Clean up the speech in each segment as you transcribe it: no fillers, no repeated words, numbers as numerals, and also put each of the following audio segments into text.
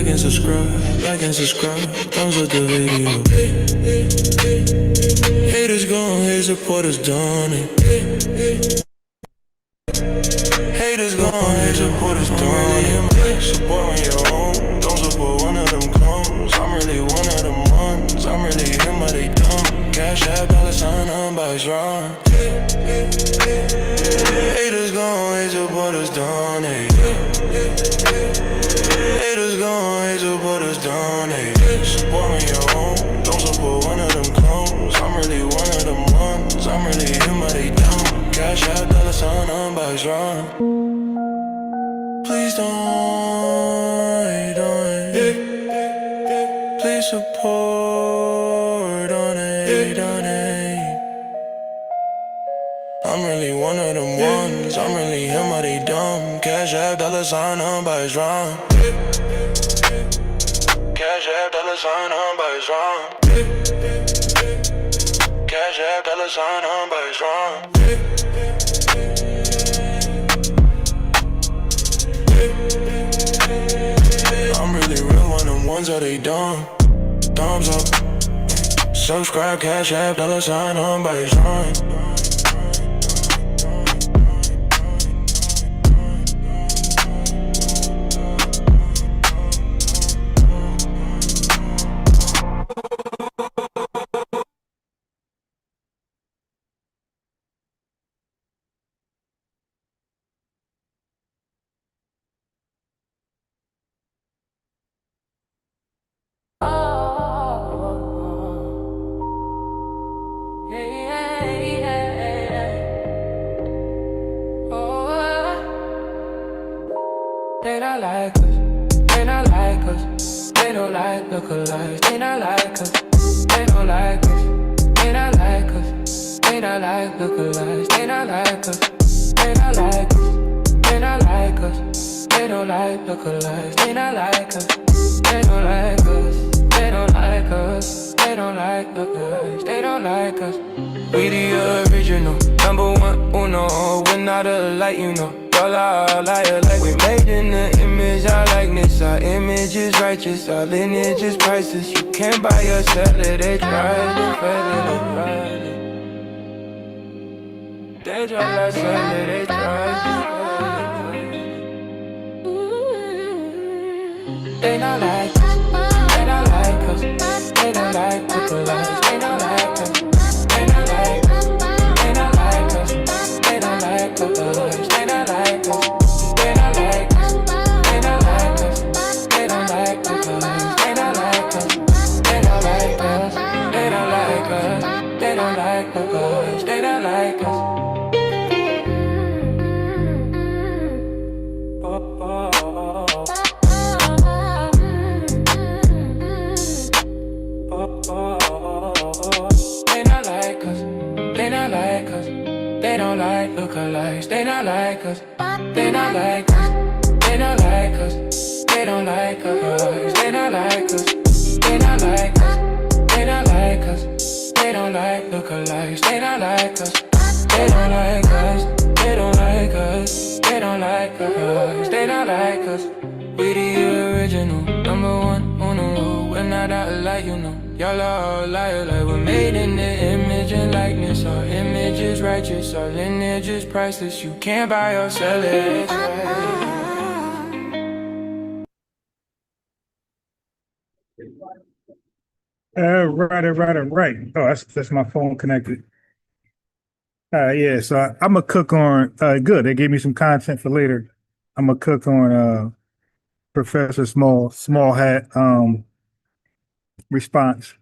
and subscribe, thumbs up the video. Haters gone, hate supporters done it. Haters gone, hate supporters done it. Support on your own, don't support one of them clones. I'm really one of them ones, I'm really him, but they dumb. Cash app, $, unbox run. Haters gone, hate supporters done it. Haters gone, hate supporters done it. Support on your own, don't support one of them clones. I'm really one of them ones, I'm really him, but they dumb. Cash app, $, unbox run. Please don't, please support on it. I'm really one of them ones, I'm really him, but they dumb. Cash app, $, unbox run. Cash app, $, unbox run. Cash app, $, unbox run. I'm really real, one of them ones, are they dumb? Thumbs up, subscribe, cash app, $, unbox run. They not like us, they not like us. They don't like lookalikes, they not like us. They don't like us, they not like us. They not like lookalikes, they not like us. They not like us, they not like us. They don't like lookalikes, they not like us. They don't like us, they don't like us. They don't like lookalikes, they don't like us. We the original, number one, uno. We're not alike, you know. Y'all are liar, like we made in the image, our likeness. Our image is righteous, our lineage is priceless. You can't buy or sell it, they tried it, they tried to sell it, they tried it. They not like us, they not like us. They don't like lookalikes, they don't like us. They not like us, they not like us. They don't like lookalikes, they not like us. They not like us, they not like us. They don't like lookalikes, they not like us. They don't like us, they don't like us. They don't like lookalikes, they don't like us. They not like us, they not like us. They don't like lookalikes, they not like us. They not like us, they not like us. They don't like lookalikes, they not like us. They not like us, they not like us. They don't like lookalikes, they not like us. They don't like us, they don't like us. They don't like lookalikes, they not like us. We the original, number one on the road. We're not out like you know. Y'all are all liar, like we're made in the image and likeness. Our image is righteous, our lineage is priceless. You can't buy or sell it. Right. Oh, that's my phone connected. Yeah, so I'm gonna cook on good. They gave me some content for later. I'm gonna cook on Professor Small Hat response.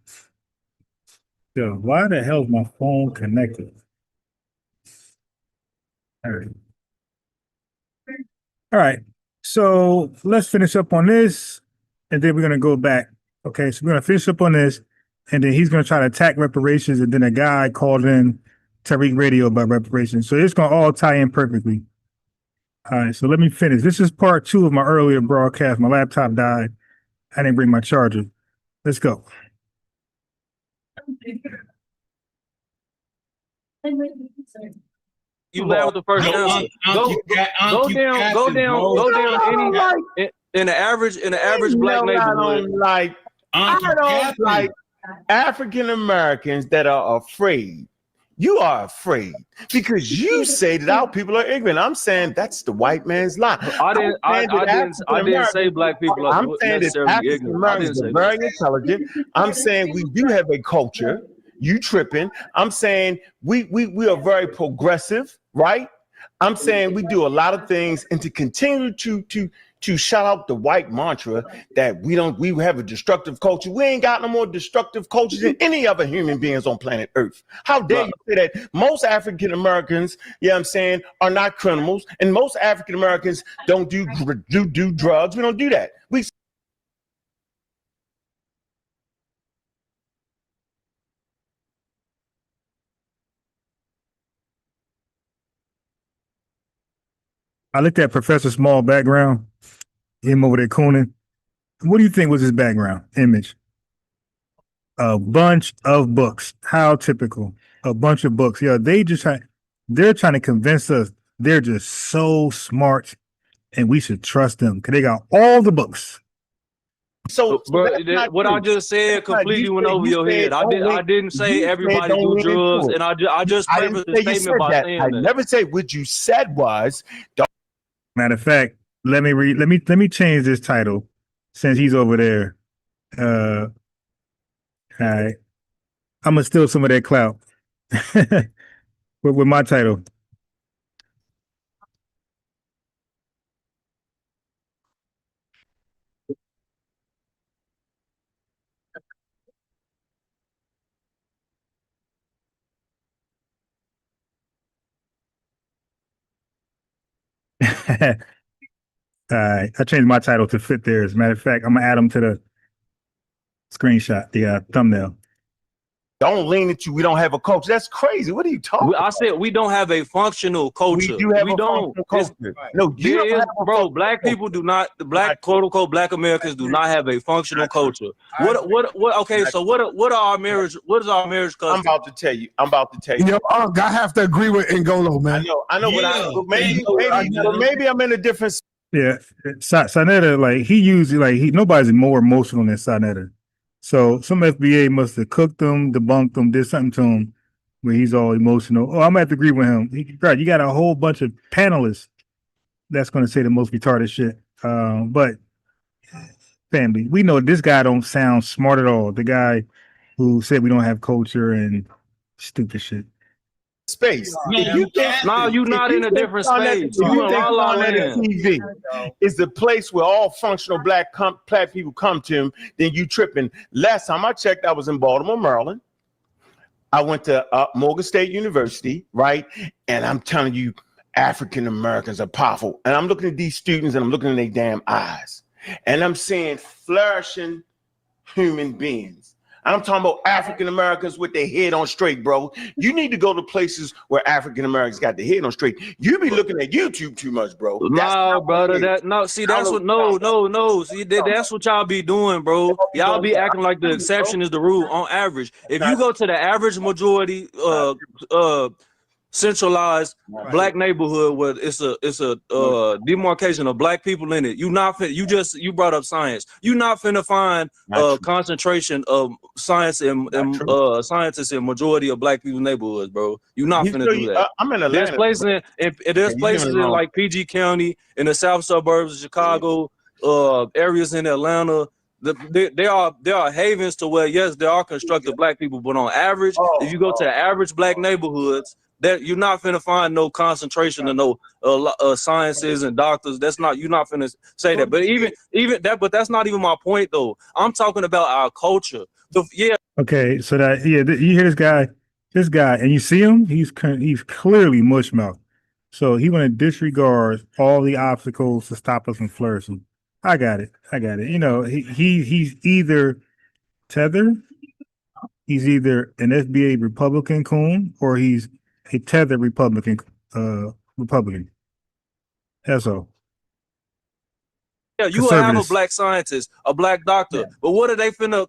So why the hell is my phone connected? All right. So let's finish up on this, and then we're gonna go back. Okay, so we're gonna finish up on this, and then he's gonna try to attack reparations, and then a guy called in Tariq Radio about reparations. So it's gonna all tie in perfectly. All right, so let me finish. This is part 2 of my earlier broadcast. My laptop died. I didn't bring my charger. Let's go. You left with the first answer. Go down in the average black No, I neighborhood. don't like. I don't like African Americans that are afraid. You are afraid because you say that our people are ignorant. I'm saying that's the white man's lie. I didn't say black people I'm are saying that necessarily African ignorant. I didn't Americans say are that. very intelligent. I'm saying we do have a culture. You tripping. I'm saying we are very progressive, right? I'm saying we do a lot of things, and to continue to shout out the white mantra that we have a destructive culture. We ain't got no more destructive cultures than any other human beings on planet Earth. How dare you say that? Most African Americans, you know what I'm saying, are not criminals, and most African Americans don't do drugs. We don't do that. I looked at Professor Small background, him over there cooning. What do you think was his background image? A bunch of books. How typical. A bunch of books. Yeah, they're trying to convince us they're just so smart and we should trust them because they got all the books. So what I just said completely went over your head. I didn't say everybody do drugs, and I just prefaced the statement by saying that. I never say what you said was. Matter of fact, let me change this title since he's over there. All right, I'm gonna steal some of that clout with my title. All right, I changed my title to fit there. As a matter of fact, I'm gonna add them to the screenshot, the thumbnail. Don't lean into we don't have a culture. That's crazy. What are you talking about? I said we don't have a functional culture. We do have a functional culture. No, you don't have bro. Black people do not. The black quote unquote black Americans do not have a functional culture. What? Okay, so what are our marriage? What is our marriage culture? I'm about to tell you. Yo, I have to agree with Ngolo, man. I know. Yeah. But maybe I'm in a different. Yeah, Sanetta, like he usually nobody's more emotional than Sanetta. So some FBA must have cooked him, debunked him, did something to him where he's all emotional. Oh, I'm gonna have to agree with him. Right, you got a whole bunch of panelists that's gonna say the most retarded shit. But family, we know this guy don't sound smart at all. The guy who said we don't have culture and stupid shit. Space. No, you're not in a different space. You in La La Land. TV is the place where all functional black people come to. Then you tripping. Last time I checked, I was in Baltimore, Maryland. I went to Morgan State University, right? And I'm telling you, African Americans are powerful. And I'm looking at these students and I'm looking in their damn eyes. And I'm seeing flourishing human beings. I'm talking about African Americans with their head on straight, bro. You need to go to places where African Americans got their head on straight. You be looking at YouTube too much, bro. No, brother. See, that's what See, that's what y'all be doing, bro. Y'all be acting like the exception is the rule on average. If you go to the average majority, centralized black neighborhood where it's a demarcation of black people in it, you brought up science. You not finna find concentration of science and scientists in majority of black people's neighborhoods, bro. You not finna do that. I'm in Atlanta. There's places in like PG County, in the south suburbs of Chicago, areas in Atlanta. There are havens to where yes, there are constructive black people, but on average, if you go to the average black neighborhoods, that you're not finna find no concentration of no sciences and doctors. You're not finna say that. But even that, but that's not even my point though. I'm talking about our culture. Okay, so you hear this guy, and you see him. He's clearly mushmouth. So he want to disregard all the obstacles to stop us from flourishing. I got it. You know, he's either tethered. He's either an FBA Republican coon or he's a tethered Republican. That's all. Yeah, you will have a black scientist, a black doctor, but what are they finna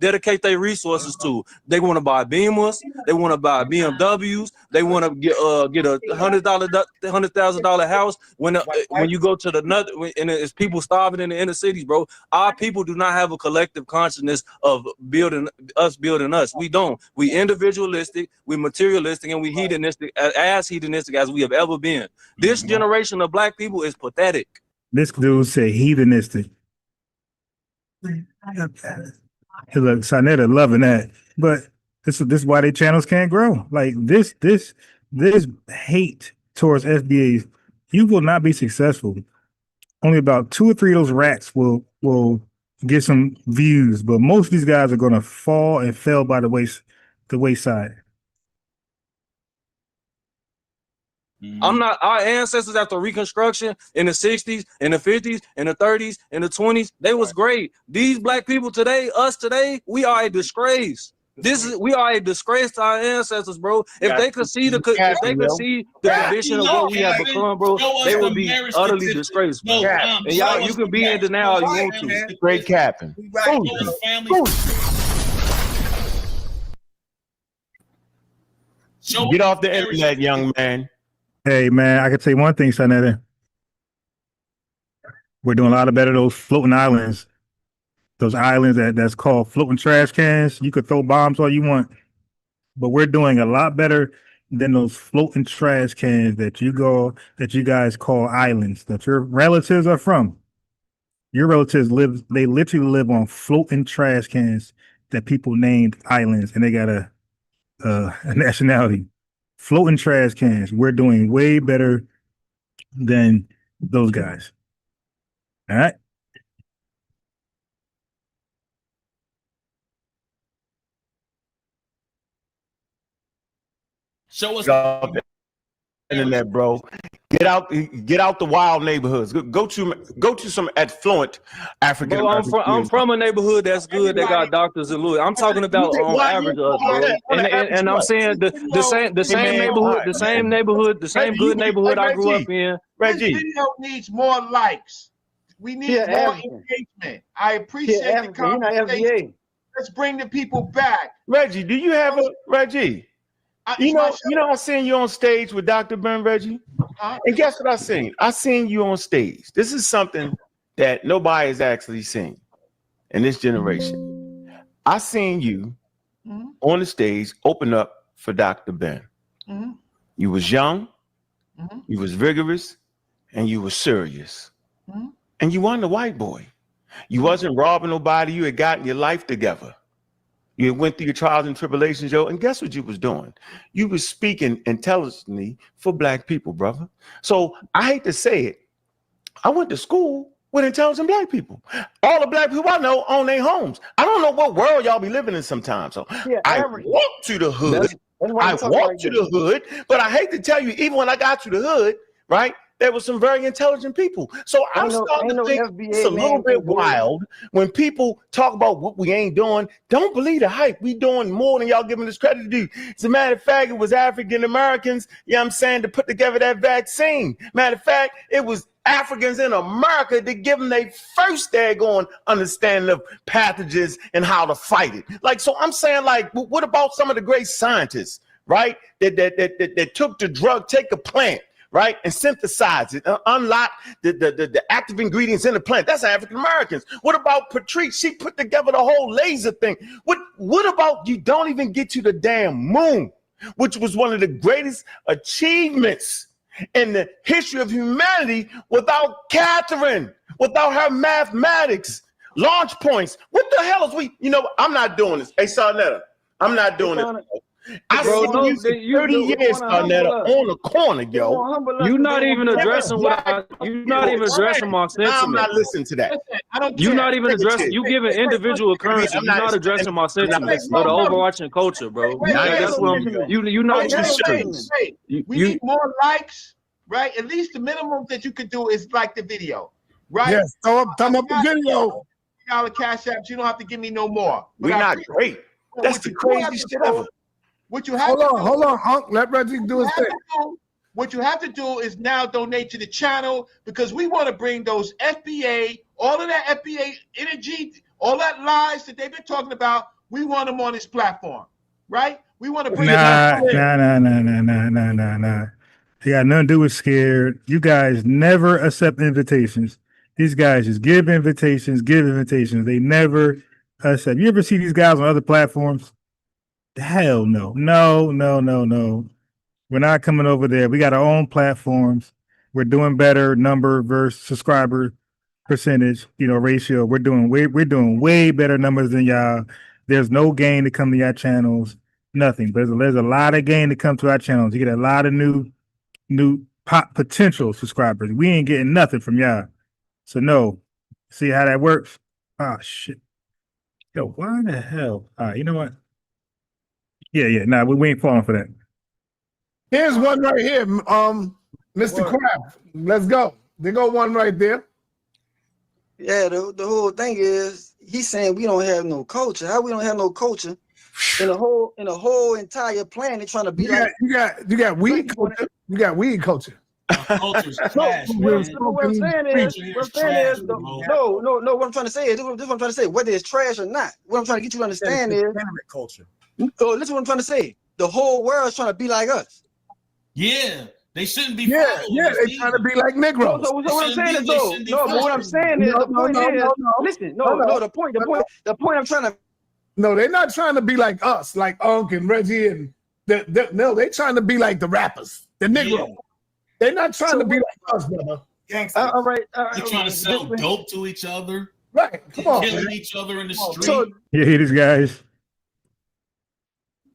dedicate their resources to? They want to buy Beamers, they want to buy BMWs, they want to get a $100,000 house. When you go to the nut, and it's people starving in the inner cities, bro. Our people do not have a collective consciousness of building us. We don't. We individualistic, we materialistic, and we hedonistic, as hedonistic as we have ever been. This generation of black people is pathetic. This dude said hedonistic. Hey, look, Sonetta loving that, but this is why their channels can't grow. Like this hate towards FBAs, you will not be successful. Only about 2 or 3 of those rats will get some views, but most of these guys are going to fall and fail by the wayside. I'm not. Our ancestors after Reconstruction in the 60s, in the 50s, in the 30s, in the 20s, they was great. These black people today, us today, we are a disgrace. We are a disgrace to our ancestors, bro. If they could see the condition of what we have become, bro, they would be utterly disgraced. And y'all, you can be in denial all you want to. Great capping. Get off the internet, young man. Hey, man, I can tell you one thing, Sonetta. We're doing a lot better those floating islands. Those islands that's called floating trash cans. You could throw bombs all you want, but we're doing a lot better than those floating trash cans that you guys call islands that your relatives are from. Your relatives they literally live on floating trash cans that people named islands, and they got a nationality. Floating trash cans. We're doing way better than those guys. All right. Show us the internet, bro. Get out the wild neighborhoods. Go to some affluent African. Bro, I'm from a neighborhood that's good. They got doctors and lawyers. I'm talking about on average, bro. And I'm saying the same good neighborhood I grew up in. Reggie, this video needs more likes. We need more engagement. I appreciate the conversation. Let's bring the people back. Reggie, do you have a Reggie? You know, I seen you on stage with Dr. Ben, Reggie. And guess what I seen? I seen you on stage. This is something that nobody has actually seen in this generation. I seen you on the stage open up for Dr. Ben. You was young, you was vigorous, and you was serious. And you wasn't a white boy. You wasn't robbing nobody. You had gotten your life together. You went through your trials and tribulations, yo, and guess what you was doing? You was speaking intelligently for black people, brother. So I hate to say it, I went to school with intelligent black people. All the black people I know own their homes. I don't know what world y'all be living in sometimes. So I walked to the hood. But I hate to tell you, even when I got to the hood, right, there was some very intelligent people. So I'm starting to think it's a little bit wild when people talk about what we ain't doing. Don't believe the hype. We doing more than y'all giving us credit to do. As a matter of fact, it was African Americans, you know what I'm saying, to put together that vaccine. Matter of fact, it was Africans in America to give them their first daggone understanding of pathogens and how to fight it. Like, so I'm saying, like, what about some of the great scientists, right? That took the drug, take a plant, right, and synthesize it, unlock the active ingredients in the plant. That's African Americans. What about Patrice? She put together the whole laser thing. What about you don't even get to the damn moon, which was one of the greatest achievements in the history of humanity without Catherine, without her mathematics, launch points. What the hell is we, I'm not doing this. Hey, Sarnetta, I'm not doing this. I saw you for 30 years, Sarnetta, on the corner, yo. You're not even addressing you're not even addressing my sentiment. I'm not listening to that. You're not even addressing, you giving individual occurrences. You're not addressing my sentiments or the overarching culture, bro. That's what you're not. We need more likes, right? At least the minimum that you could do is like the video, right? Yes, thumb up the video. $1 cash apps, you don't have to give me no more. We're not great. That's the craziest shit ever. What you have hold on, Hunk. Let Reggie do his thing. What you have to do is now donate to the channel, because we want to bring those FBA, all of that FBA energy, all that lies that they've been talking about. We want them on this platform, right? We want to bring Nah. They got nothing to do with scared. You guys never accept invitations. These guys just give invitations. They never accept. You ever see these guys on other platforms? Hell no. No. We're not coming over there. We got our own platforms. We're doing better number versus subscriber percentage, ratio. We're doing way better numbers than y'all. There's no gain to come to your channels. Nothing. There's a lot of gain to come to our channels. You get a lot of new potential subscribers. We ain't getting nothing from y'all. So no. See how that works? Oh shit. Yo, why the hell? All right, you know what? Yeah. Nah, we ain't falling for that. Here's one right here, Mr. Kraft. Let's go. There go one right there. Yeah, the whole thing is he's saying we don't have no culture. How we don't have no culture in the whole entire planet trying to be you got weed culture. You got weed culture. Culture's trash. What I'm saying is, no. What I'm trying to say is, this is what I'm trying to say. Whether it's trash or not, what I'm trying to get you to understand is culture. Oh, listen, what I'm trying to say. The whole world's trying to be like us. Yeah, they shouldn't be. Yeah, they trying to be like Negroes. So what I'm saying is, but what I'm saying is, the point is, listen, the point I'm trying to. No, they're not trying to be like us, like Unc and Reggie, and no, they're trying to be like the rappers, the Negroes. Yeah. They're not trying to be like us, brother. All right. They're trying to sell dope to each other. Right, come on. Killing each other in the street. You hear these guys?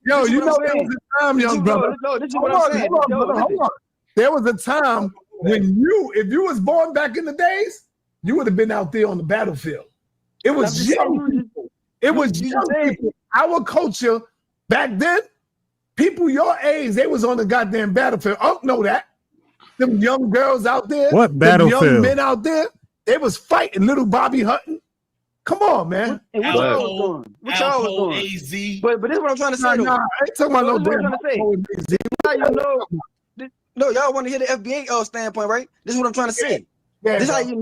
Yo, you know, there was a time, young brother. No, this is what I'm saying. Hold on. There was a time when if you was born back in the days, you would have been out there on the battlefield. It was young people. It was young people. Our culture back then, people your age, they was on the goddamn battlefield. I don't know that. Them young girls out there. What battlefield? Young men out there, they was fighting little Bobby Hutton. Come on, man. What y'all was doing? But this is what I'm trying to say. Nah, I ain't talking about no damn. No, y'all want to hear the FBA standpoint, right? This is what I'm trying to say. Yeah, this how you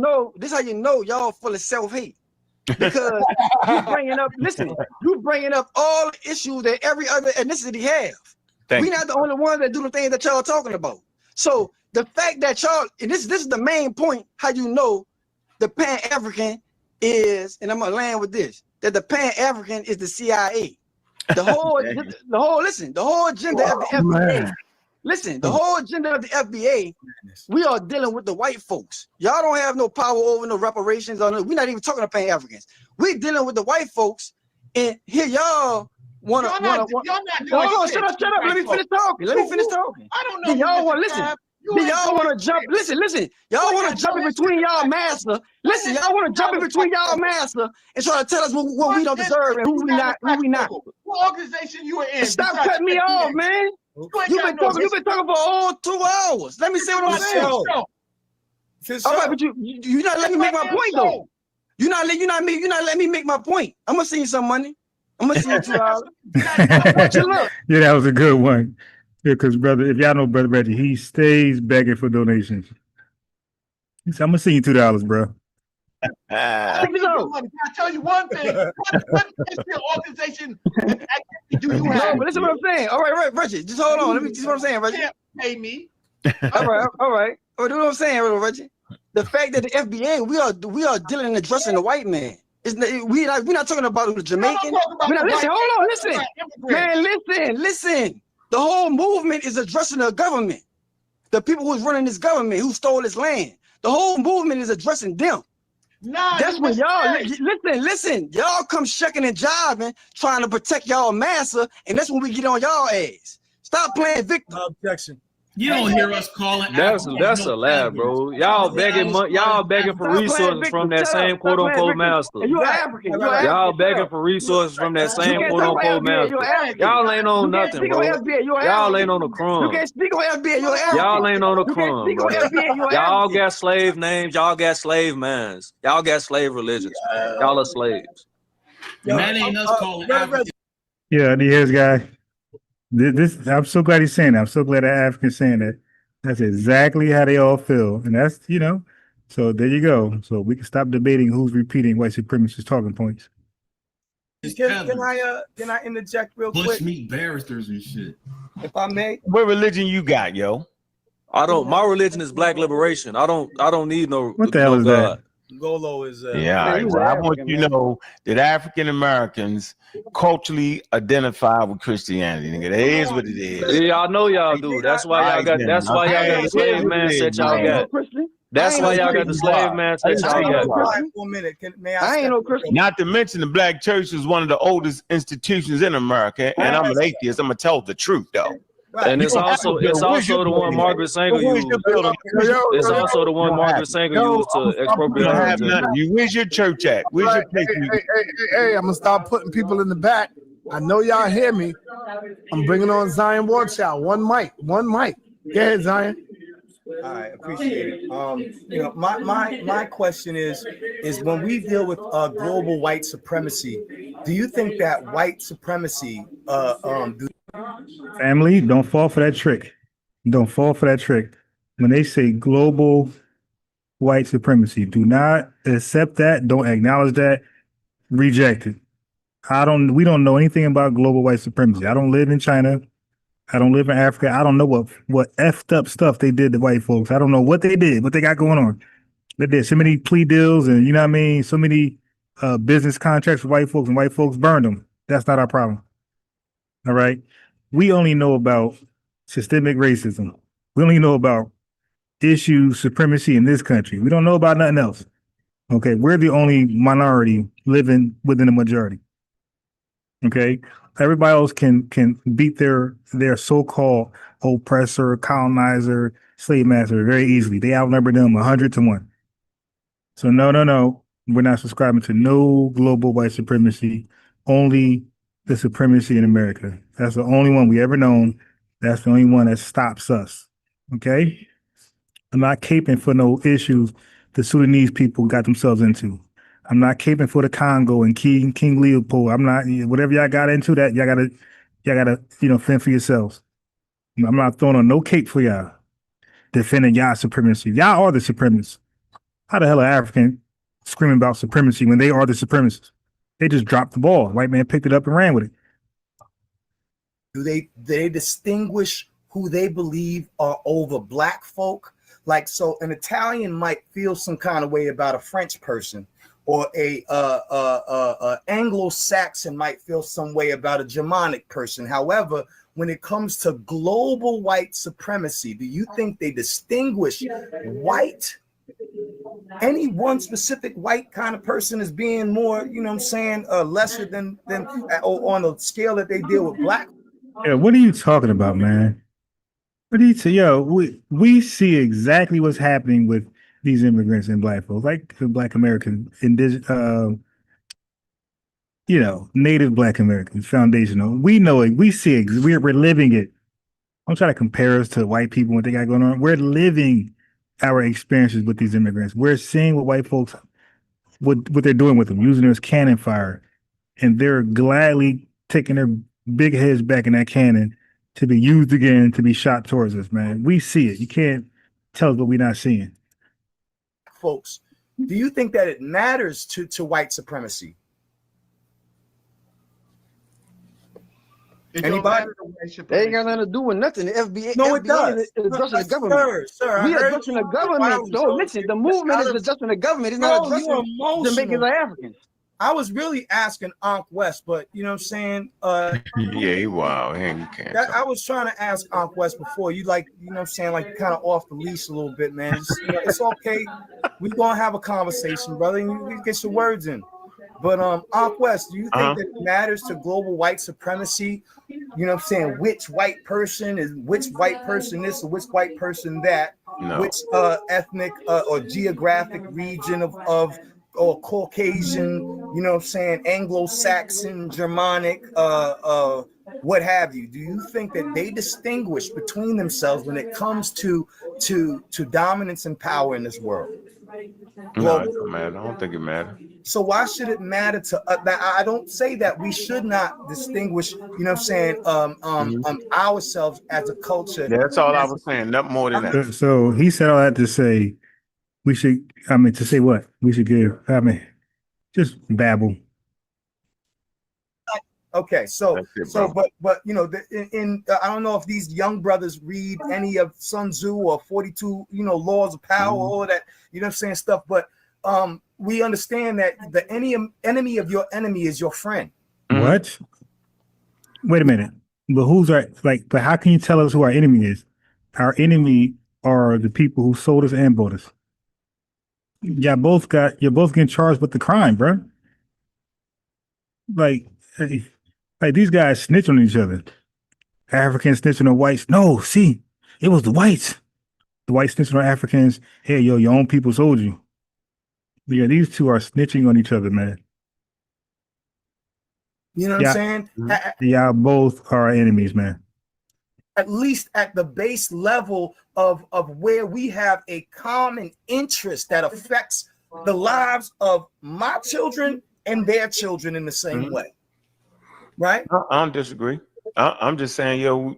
know y'all full of self-hate. Because you bringing up all the issues that every other ethnicity have. We're not the only ones that do the things that y'all talking about. So the fact that y'all, and this is the main point, how you know the Pan-African is, and I'm gonna land with this, that the Pan-African is the CIA. The whole agenda of the FBA. Listen, the whole agenda of the FBA, we are dealing with the white folks. Y'all don't have no power over no reparations. We're not even talking to Pan-Africans. We're dealing with the white folks, and here y'all want to. Hold on, shut up. Let me finish talking. I don't know. Y'all want to listen. Y'all want to jump. Listen. Y'all want to jump in between y'all master. Listen, y'all want to jump in between y'all master and try to tell us what we don't deserve and who we not. What organization you are in? Stop cutting me off, man. You've been talking for all 2 hours. Let me say what I'm saying. All right, but you not letting me make my point though. You're not letting me make my point. I'm gonna send you some money. I'm gonna send you $2. Yeah, that was a good one. Yeah, because brother, if y'all know Brother Reggie, he stays begging for donations. He said, I'm gonna send you $2, bro. Can I tell you one thing? What organization do you have? No, but listen what I'm saying. All right, Reggie, just hold on. Let me just what I'm saying, Reggie. You can't pay me. All right. Do what I'm saying, Reggie. The fact that the FBA, we are dealing and addressing the white man. We're not talking about the Jamaican. Listen. The whole movement is addressing the government. The people who's running this government, who stole this land. The whole movement is addressing them. Nah, that's when y'all listen. Y'all come shucking and jiving, trying to protect y'all massa, and that's when we get on y'all ass. Stop playing victim. Objection. You don't hear us calling. That's a lie, bro. Y'all begging for resources from that same quote unquote master. You're African. Y'all begging for resources from that same quote unquote master. Y'all ain't on nothing, bro. Y'all ain't on the crumb. You can't speak on FBA. You're African. Y'all ain't on the crumb. Y'all got slave names. Y'all got slave minds. Y'all got slave religions. Y'all are slaves. That ain't us calling African. Yeah, here's guy. I'm so glad he's saying that. I'm so glad that African's saying that. That's exactly how they all feel. And that's, so there you go. So we can stop debating who's repeating white supremacist talking points. Can I interject real quick? Bushmeat barristers and shit. If I may. What religion you got, yo? My religion is black liberation. I don't need no What the hell is God. that? Golo is yeah. Well, I want you to know that African Americans culturally identify with Christianity. Nigga, that is what it is. Yeah, I know y'all do. That's why y'all got. That's why y'all got the slave mindset y'all got. That's why y'all got the slave mindset y'all got. For a minute, I ain't no Christian. Not to mention the black church is one of the oldest institutions in America, and I'm an atheist. I'm gonna tell the truth though. Right. And it's also the one Margaret Sanger used. It's also the one Margaret Sanger used to expropriate. Where's your church at? Where's your place? Hey, I'm gonna start putting people in the back. I know y'all hear me. I'm bringing on Zion Wardchild. One mic. Go ahead, Zion. All right, appreciate it. My question is when we deal with global white supremacy, do you think that white supremacy Family, don't fall for that trick. Don't fall for that trick. When they say global white supremacy, do not accept that. Don't acknowledge that. Reject it. We don't know anything about global white supremacy. I don't live in China. I don't live in Africa. I don't know what effed up stuff they did to white folks. I don't know what they did, what they got going on. They did so many plea deals and so many business contracts with white folks, and white folks burned them. That's not our problem. All right. We only know about systemic racism. We only know about issue supremacy in this country. We don't know about nothing else. Okay. We're the only minority living within the majority. Okay. Everybody else can beat their so-called oppressor, colonizer, slave master very easily. They outnumber them 100-1. So no. We're not subscribing to no global white supremacy, only the supremacy in America. That's the only one we ever known. That's the only one that stops us. Okay? I'm not caping for no issues the Sudanese people got themselves into. I'm not caping for the Congo and King Leopold. I'm not, whatever y'all got into that, y'all gotta, fend for yourselves. I'm not throwing on no cape for y'all, defending y'all supremacy. Y'all are the supremacists. How the hell are African screaming about supremacy when they are the supremacists? They just dropped the ball. White man picked it up and ran with it. Do they distinguish who they believe are over black folk? Like, so an Italian might feel some kind of way about a French person, or a Anglo-Saxon might feel some way about a Germanic person. However, when it comes to global white supremacy, do you think they distinguish white, any one specific white kind of person as being more, lesser than on a scale that they deal with black? Yeah, what are you talking about, man? We see exactly what's happening with these immigrants and black folks, like the Black American, indigenous, Native Black Americans, foundational. We know it. We see it. We're living it. I'm trying to compare us to white people, what they got going on. We're living our experiences with these immigrants. We're seeing what white folks, what they're doing with them, using them as cannon fire, and they're gladly taking their big heads back in that cannon to be used again, to be shot towards us, man. We see it. You can't tell us what we're not seeing. Folks, do you think that it matters to white supremacy? Anybody? They ain't got nothing to do with nothing. The FBA, no, it does. Is addressing the government. Sir, we are addressing the government. No, listen, the movement is addressing the government. It's not addressing Jamaicans or Africans. I was really asking Ankh West, but you know what I'm saying? Yeah, wow. I was trying to ask Ankh West before. You kind of off the leash a little bit, man. It's okay. We're going to have a conversation, brother, and you get your words in. But Ankh West, do you think that it matters to global white supremacy? You know what I'm saying? Which white person is which white person this or which white person that? No. Which ethnic or geographic region of or Caucasian, you know what I'm saying, Anglo-Saxon, Germanic, what have you. Do you think that they distinguish between themselves when it comes to dominance and power in this world? No, it don't matter. I don't think it matters. So why should it matter to I don't say that we should not distinguish, you know what I'm saying, ourselves as a culture. Yeah, that's all I was saying, nothing more than that. So he said all that to say we should, to say what? We should give, just babble. Okay, so but you know, I don't know if these young brothers read any of Sun Tzu or 42, you know, laws of power, all that, you know what I'm saying, stuff, but we understand that the enemy of your enemy is your friend. What? Wait a minute. But who's our, but how can you tell us who our enemy is? Our enemy are the people who sold us and bought us. You're both getting charged with the crime, bro. Like these guys snitch on each other. Africans snitching on whites. No, see, it was the whites. The whites snitching on Africans. Hey, yo, your own people sold you. Yeah, these two are snitching on each other, man. You know what I'm saying? Y'all both are enemies, man. At least at the base level of where we have a common interest that affects the lives of my children and their children in the same way. Right? I don't disagree. I'm just saying, yo,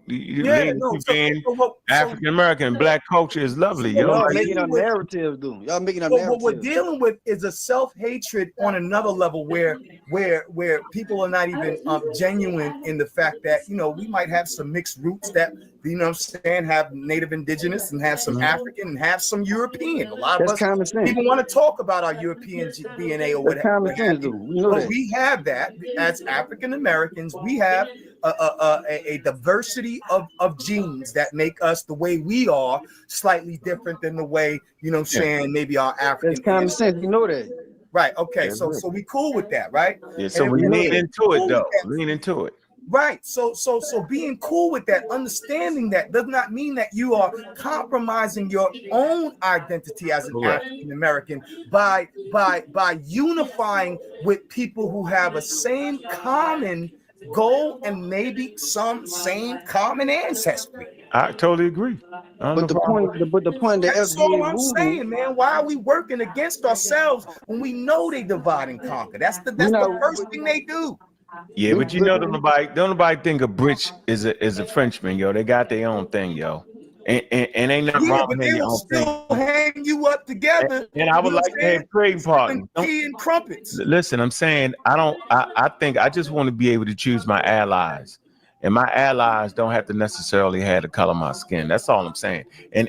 African American Black culture is lovely. Y'all making up narratives, dude. Y'all making up narratives. What we're dealing with is a self-hatred on another level where people are not even genuine in the fact that, you know, we might have some mixed roots that, you know what I'm saying, have Native Indigenous and have some African and have some European. A lot of us even want to talk about our European DNA or whatever. We have that as African Americans. We have a diversity of genes that make us the way we are, slightly different than the way, you know what I'm saying, maybe our African. That's common sense, you know that. Right, okay, so we cool with that, right? Yeah, so we lean into it though. Lean into it. Right. So being cool with that, understanding that does not mean that you are compromising your own identity as an African American by unifying with people who have a same common goal and maybe some same common ancestry. I totally agree. But the point that that's all I'm saying, man. Why are we working against ourselves when we know they divide and conquer? That's the first thing they do. Yeah, but you know, don't nobody think a British is a Frenchman, yo. They got their own thing, yo. And ain't nothing wrong with their own thing. Hang you up together. And I would like to have trading partners. Tea and crumpets. Listen, I'm saying I think I just want to be able to choose my allies. And my allies don't have to necessarily have the color of my skin. That's all I'm saying. And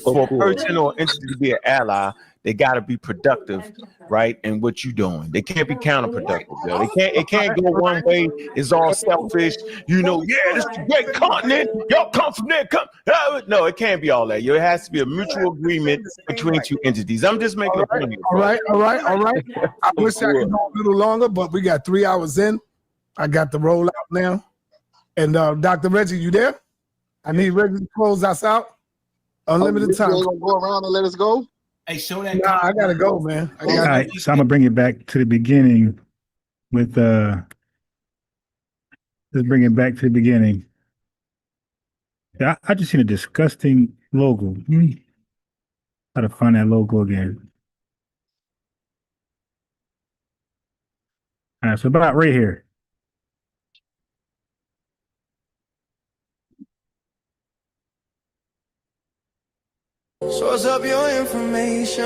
for a person or entity to be an ally, they got to be productive, right? In what you're doing. They can't be counterproductive. Yo. It can't go one way. It's all selfish. You know, yeah, this is a great continent. Y'all come from there. No, it can't be all that. Yo, it has to be a mutual agreement between two entities. I'm just making a point. All right. I wish I could go a little longer, but we got 3 hours in. I got the rollout now. And Dr. Reggie, you there? I need Reggie to close us out. Unlimited time. Gonna go around and let us go? Hey, show that. Nah, I gotta go, man. All right, so I'm gonna bring it back to the beginning with let's bring it back to the beginning. Yeah, I just seen a disgusting logo. How to find that logo again. All right, so about right here. Source up your information.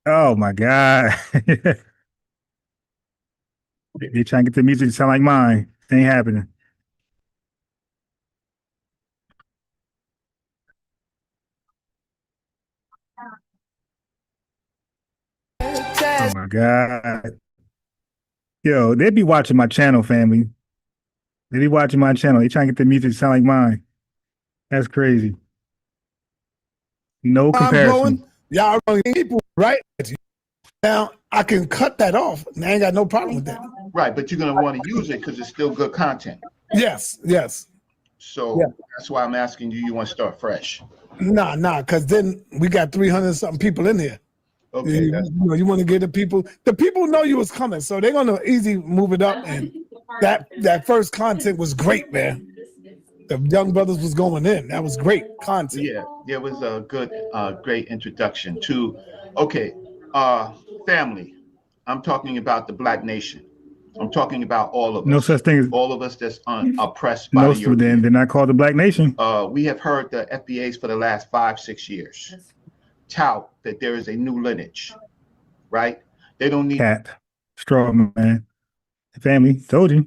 Oh my God. They trying to get the music to sound like mine. It ain't happening. Oh my God. Yo, they be watching my channel, family. They be watching my channel. They trying to get the music to sound like mine. That's crazy. No comparison. Y'all are people, right? Now I can cut that off. And I ain't got no problem with that. Right, but you're gonna want to use it because it's still good content. Yes. So that's why I'm asking you. You want to start fresh? Nah, because then we got 300 something people in here. Okay, you want to get the people know you was coming, so they're gonna easy move it up and That first content was great, man. The young brothers was going in. That was great content. Yeah, there was a good, great introduction to, okay, family. I'm talking about the Black nation. I'm talking about all of us. No such thing as all of us that's oppressed by the no. European. They're not called the Black Nation. We have heard the FBAs for the last 5-6 years tout that there is a new lineage, right? They don't need Cat, straw man, family. Told you.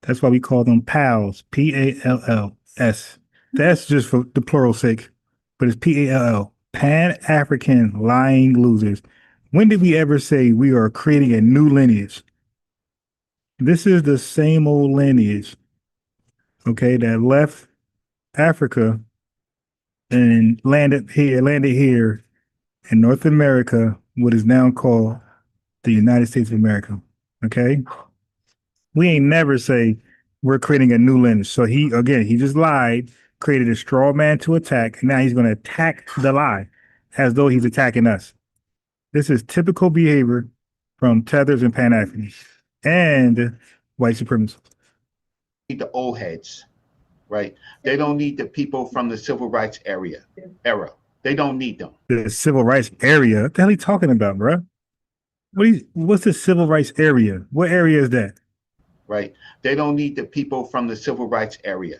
That's why we call them pals. PALLS. That's just for the plural sake, but it's PALL. Pan-African lying losers. When did we ever say we are creating a new lineage? This is the same old lineage, okay, that left Africa and landed here in North America, what is now called the United States of America. Okay. We ain't never say we're creating a new lineage. So he just lied, created a straw man to attack, and now he's going to attack the lie as though he's attacking us. This is typical behavior from tethers and Pan-Africans and white supremacists. the old heads, right? They don't need the people from the civil rights era. They don't need them. The civil rights area? What the hell are you talking about, bro? What's the civil rights area? What area is that? Right. They don't need the people from the civil rights area.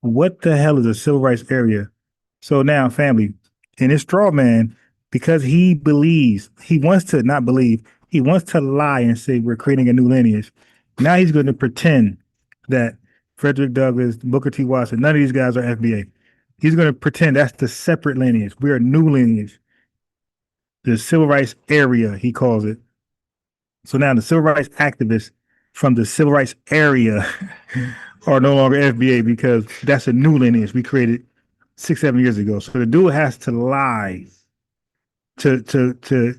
What the hell is a civil rights area? So now, family, in his straw man, because he believes, he wants to not believe, he wants to lie and say we're creating a new lineage. Now he's going to pretend that Frederick Douglass, Booker T. Watson, none of these guys are FBA. He's going to pretend that's the separate lineage. We're a new lineage. The civil rights area, he calls it. So now the civil rights activists from the civil rights area are no longer FBA because that's a new lineage we created 6-7 years ago. So the dude has to lie to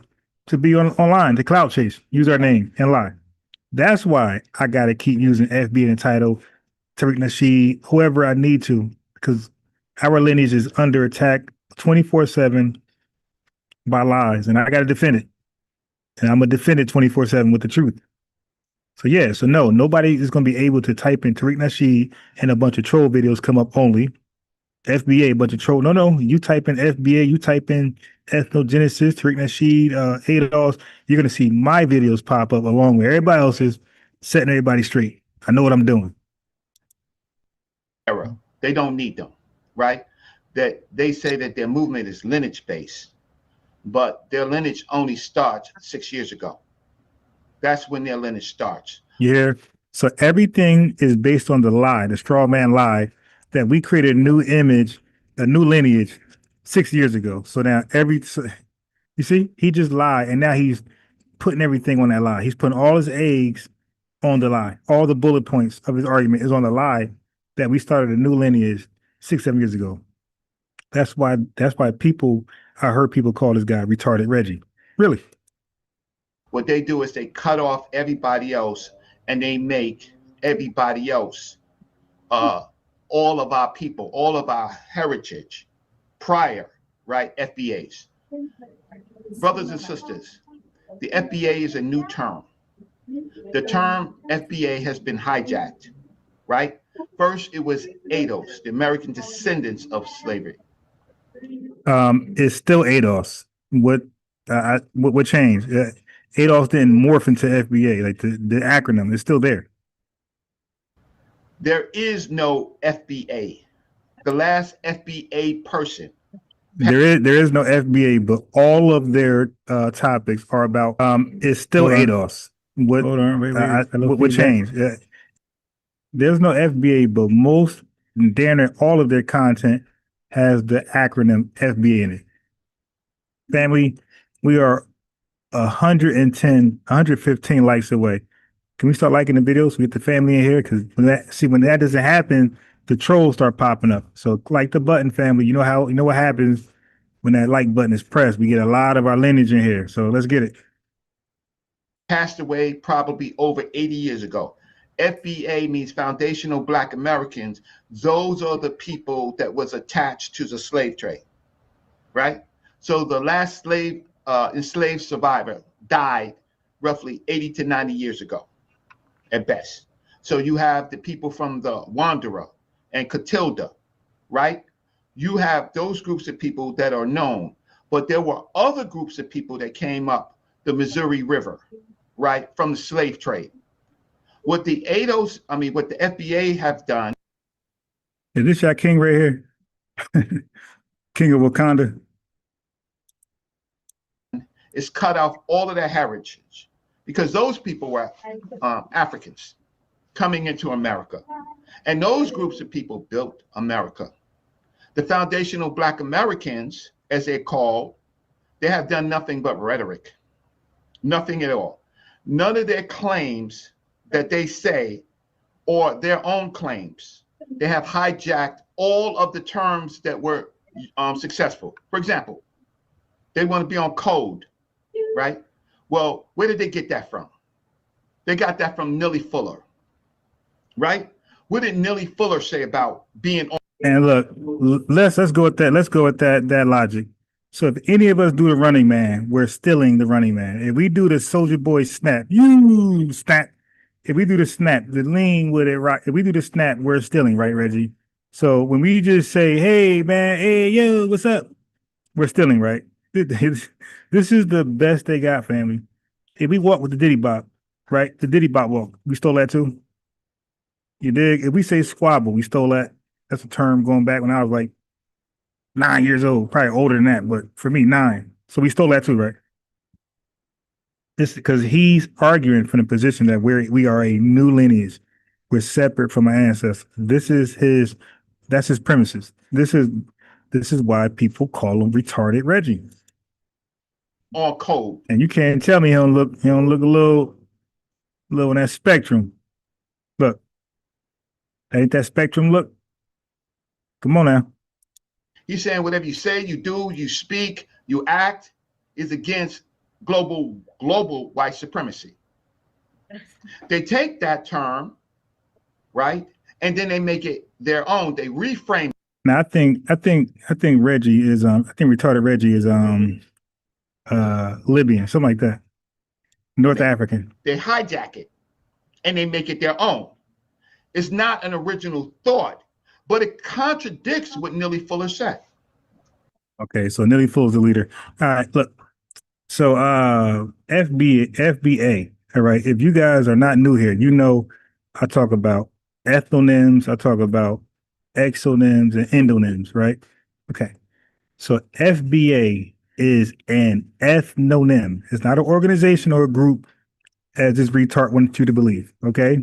be online, to clout chase, use our name and lie. That's why I got to keep using FBA and title, Tariq Nasheed, whoever I need to, because our lineage is under attack 24/7 by lies, and I got to defend it. And I'm going to defend it 24/7 with the truth. So yeah, so no, nobody is going to be able to type in Tariq Nasheed and a bunch of troll videos come up only. FBA, a bunch of troll. No, you type in FBA, you type in Ethnogenesis, Tariq Nasheed, ADOS, you're going to see my videos pop up along with everybody else's, setting everybody straight. I know what I'm doing. They don't need them, right? That they say that their movement is lineage based, but their lineage only starts 6 years ago. That's when their lineage starts. Yeah. So everything is based on the lie, the straw man lie, that we created a new image, a new lineage 6 years ago. So now you see, he just lied, and now he's putting everything on that lie. He's putting all his eggs on the lie. All the bullet points of his argument is on the lie that we started a new lineage 6-7 years ago. That's why I heard people call this guy retarded Reggie. Really? What they do is they cut off everybody else and they make everybody else, all of our people, all of our heritage prior, right? FBAs. Brothers and sisters, the FBA is a new term. The term FBA has been hijacked, right? First, it was ADOS, the American descendants of slavery. It's still ADOS. What changed? ADOS didn't morph into FBA, like the acronym is still there. There is no FBA. The last FBA person. There is no FBA, but all of their topics are about it's still ADOS. What changed? There's no FBA, but most, damn near all of their content has the acronym FBA in it. Family, we are 115 likes away. Can we start liking the videos? We get the family in here, because when that doesn't happen, the trolls start popping up. So like the button, family. You know what happens when that like button is pressed. We get a lot of our lineage in here. So let's get it. Passed away probably over 80 years ago. FBA means Foundational Black Americans. Those are the people that was attached to the slave trade, right? So the last enslaved survivor died roughly 80 to 90 years ago at best. So you have the people from the Wanderer and Catilda, right? You have those groups of people that are known, but there were other groups of people that came up the Missouri River, right, from the slave trade. What the what the FBA have done. Is this your king right here? King of Wakanda? Is cut off all of their heritage because those people were Africans coming into America. And those groups of people built America. The foundational Black Americans, as they're called, they have done nothing but rhetoric, nothing at all. None of their claims that they say or their own claims, they have hijacked all of the terms that were successful. For example, they want to be on code, right? Well, where did they get that from? They got that from Nellie Fuller, right? What did Nellie Fuller say about being on? And look, let's go with that. Let's go with that logic. So if any of us do the running man, we're stealing the running man. If we do the Soldier Boy snap, you snap. If we do the snap, the lean with it, right? If we do the snap, we're stealing, right, Reggie? So when we just say, "Hey man, hey yo, what's up?" We're stealing, right? This is the best they got, family. If we walk with the Diddy Bop, right? The Diddy Bop walk, we stole that too. You dig? If we say squabble, we stole that. That's a term going back when I was like 9 years old, probably older than that, but for me, 9. So we stole that too, right? It's because he's arguing from the position that we are a new lineage. We're separate from our ancestors. That's his premises. This is why people call him retarded Reggie. On code. And you can't tell me he don't look a little in that spectrum. Look, ain't that spectrum look? Come on now. He's saying whatever you say, you do, you speak, you act is against global white supremacy. They take that term, right? And then they make it their own. They reframe it. Now I think Reggie is I think retarded Reggie is Libyan, something like that. North African. They hijack it and they make it their own. It's not an original thought, but it contradicts what Nellie Fuller said. Okay, so Nellie Fuller's the leader. All right, look. So FBA, all right, if you guys are not new here, you know I talk about ethnonyms, I talk about exonyms and endonyms, right? Okay. So FBA is an ethnonym. It's not an organization or a group, as this retard wants you to believe, okay?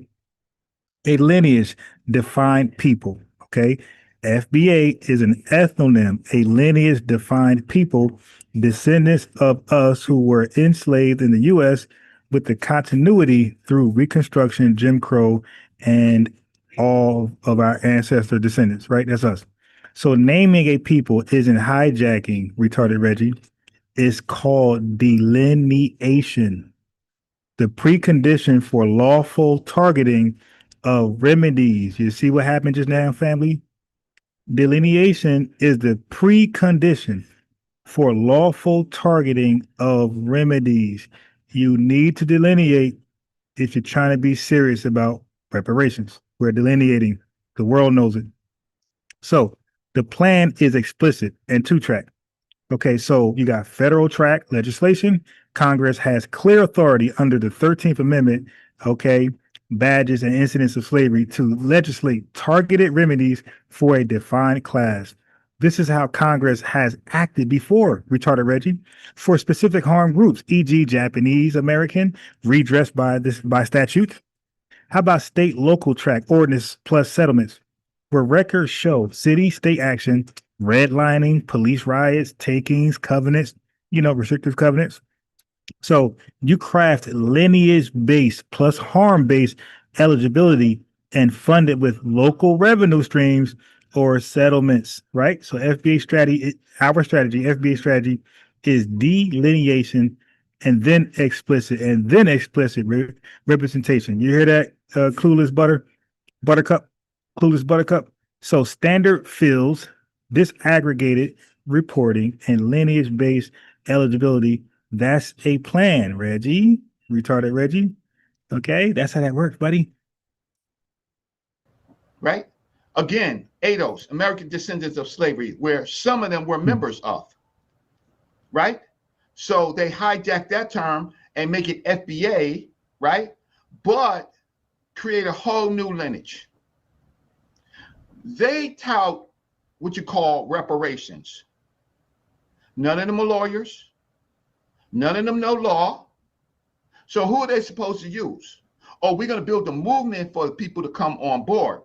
A lineage defined people, okay? FBA is an ethnonym, a lineage defined people, descendants of us who were enslaved in the U.S. with the continuity through Reconstruction, Jim Crow, and all of our ancestor descendants, right? That's us. So naming a people isn't hijacking, retarded Reggie. It's called delineation. The precondition for lawful targeting of remedies. You see what happened just now, family? Delineation is the precondition for lawful targeting of remedies. You need to delineate if you're trying to be serious about reparations. We're delineating. The world knows it. So the plan is explicit and 2-track. Okay, so you got federal track legislation. Congress has clear authority under the 13th Amendment, okay, badges and incidents of slavery to legislate targeted remedies for a defined class. This is how Congress has acted before, retarded Reggie, for specific harm groups, e.g. Japanese American, redressed by statute. How about state local track ordinance plus settlements, where records show city state action, redlining, police riots, takings, covenants, restrictive covenants. So you craft lineage-based plus harm-based eligibility and fund it with local revenue streams or settlements, right? So FBA strategy, FBA strategy is delineation and then explicit representation. You hear that, clueless buttercup? So standard fields, disaggregated reporting, and lineage-based eligibility. That's a plan, Reggie, retarded Reggie. Okay, that's how that works, buddy. right? Again, ADOS, American Descendants of Slavery, where some of them were members of, right? So they hijack that term and make it FBA, right? But create a whole new lineage. They tout what you call reparations. None of them are lawyers. None of them know law. So who are they supposed to use? Oh, we're going to build a movement for the people to come on board.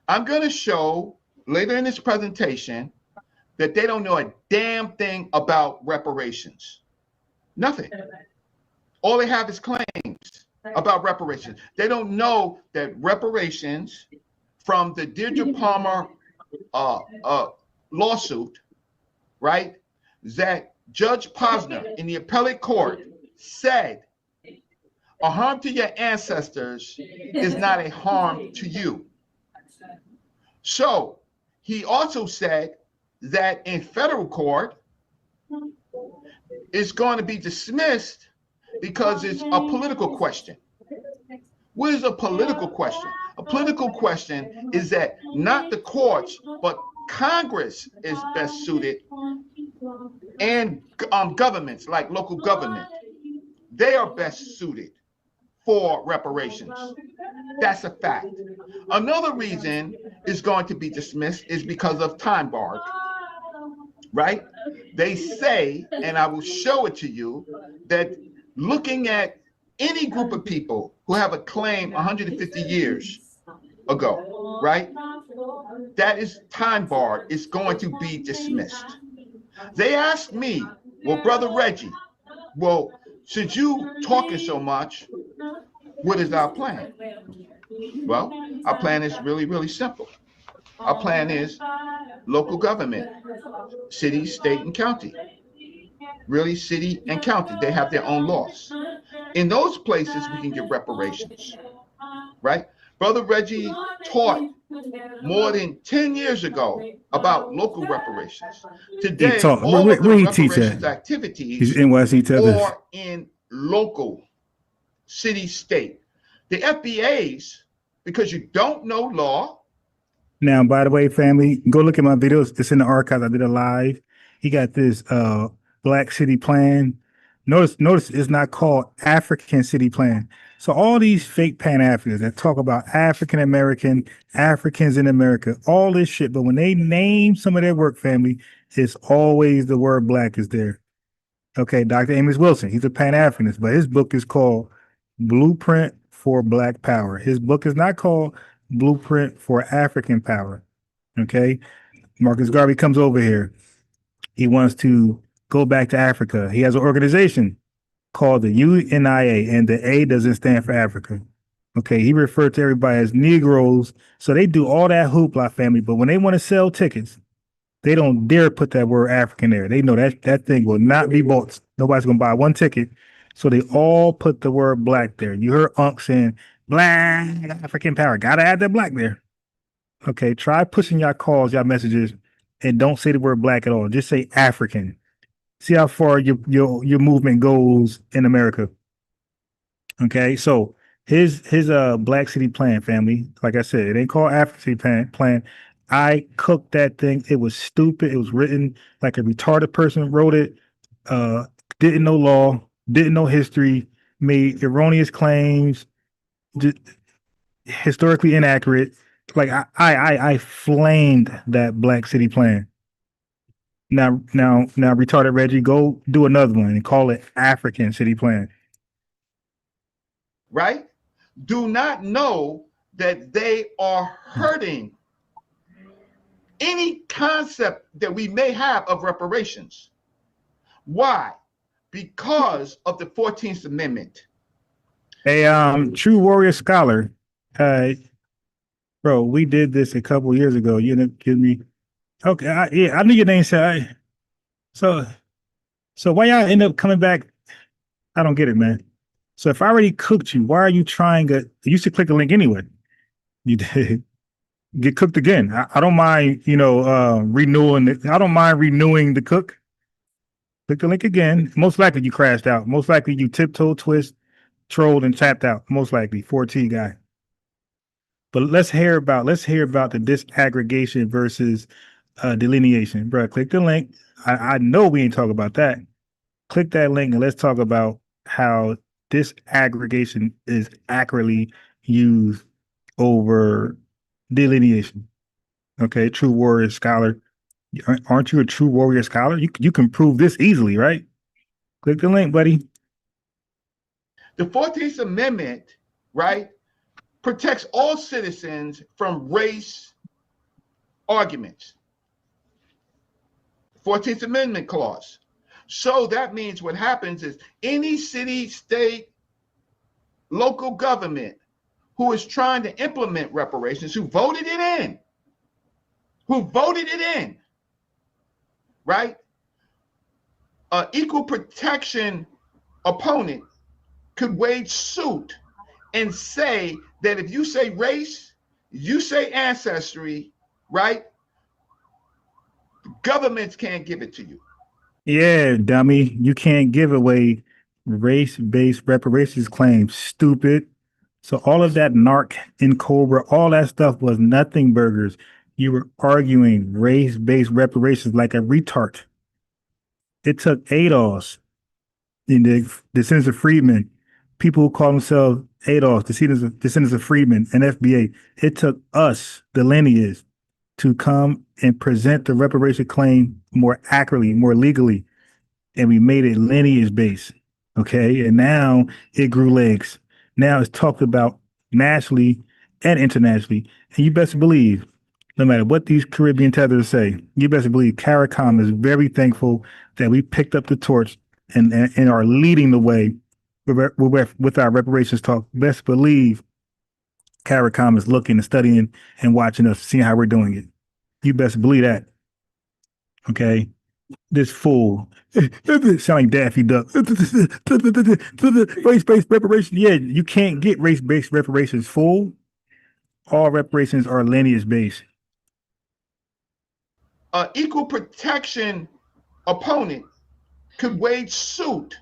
I'm going to show later in this presentation that they don't know a damn thing about reparations. Nothing. All they have is claims about reparations. They don't know that reparations from the Deirdre Palmer lawsuit, right, that Judge Posner in the appellate court said a harm to your ancestors is not a harm to you. So he also said that in federal court, it's going to be dismissed because it's a political question. What is a political question? A political question is that not the courts, but Congress is best suited, and governments like local government, they are best suited for reparations. That's a fact. Another reason it's going to be dismissed is because of time barred, right? They say, and I will show it to you, that looking at any group of people who have a claim 150 years ago, right? That is time barred. It's going to be dismissed. They asked me, well, Brother Reggie, well, since you talking so much, what is our plan? Well, our plan is really, really simple. Our plan is local government, city, state, and county. Really, city and county, they have their own laws. In those places, we can get reparations, right? Brother Reggie taught more than 10 years ago about local reparations. Today, all of the reparations activities are in local, city, state. The FBAs, because you don't know law. Now, by the way, family, go look at my videos. It's in the archives. I did a live. He got this Black City Plan. Notice it's not called African City Plan. So all these fake Pan-Africans that talk about African American, Africans in America, all this shit. But when they name some of their work, family, it's always the word black is there. Okay, Dr. Amos Wilson, he's a Pan-Africanist, but his book is called Blueprint for Black Power. His book is not called Blueprint for African Power. Okay, Marcus Garvey comes over here. He wants to go back to Africa. He has an organization called the UNIA, and the A doesn't stand for Africa. Okay, he referred to everybody as Negroes. So they do all that hoopla, family, but when they want to sell tickets, they don't dare put that word African there. They know that thing will not be bought. Nobody's going to buy one ticket. So they all put the word black there. You heard Unc saying, Black African Power. Got to add that black there. Okay, try pushing y'all calls, y'all messages, and don't say the word black at all. Just say African. See how far your movement goes in America. Okay, so his Black City Plan, family. Like I said, it ain't called African City Plan. I cooked that thing. It was stupid. It was written like a retarded person wrote it. Didn't know law, didn't know history, made erroneous claims, just historically inaccurate. Like I flamed that Black City Plan. Now, retarded Reggie, go do another one and call it African City Plan. Right? Do not know that they are hurting any concept that we may have of reparations. Why? Because of the 14th Amendment. A true warrior scholar, bro, we did this a couple years ago. You ended up giving me. Okay, I knew your name. So why y'all end up coming back? I don't get it, man. So if I already cooked you, why are you trying to? You used to click the link anyway. You did get cooked again. I don't mind, renewing it. I don't mind renewing the cook. Click the link again. Most likely you crashed out. Most likely you tiptoe, twist, trolled, and tapped out. Most likely 4T guy. But let's hear about the disaggregation versus delineation, bro. Click the link. I know we ain't talking about that. Click that link and let's talk about how disaggregation is accurately used over delineation. Okay, true warrior scholar. Aren't you a true warrior scholar? You can prove this easily, right? Click the link, buddy. The 14th Amendment, right, protects all citizens from race arguments. 14th Amendment clause. So that means what happens is any city, state, local government who is trying to implement reparations, who voted it in, right? An equal protection opponent could wage suit and say that if you say race, you say ancestry, right? Governments can't give it to you. Yeah, dummy. You can't give away race-based reparations claims. Stupid. So all of that narc and Cobra, all that stuff was nothing burgers. You were arguing race-based reparations like a retard. It took ADOS, in the descendants of freedmen, people who call themselves ADOS, descendants of freedmen, and FBA. It took us, the lineage, to come and present the reparation claim more accurately, more legally, and we made it lineage based. Okay, and now it grew legs. Now it's talked about nationally and internationally, and you best believe, no matter what these Caribbean tethers say, you best believe CARICOM is very thankful that we picked up the torch and are leading the way with our reparations talk. Best believe CARICOM is looking and studying and watching us, seeing how we're doing it. You best believe that. Okay. This fool sound like Daffy Duck. Race-based reparation. Yeah, you can't get race-based reparations, fool. All reparations are lineage-based. An equal protection opponent could wage suit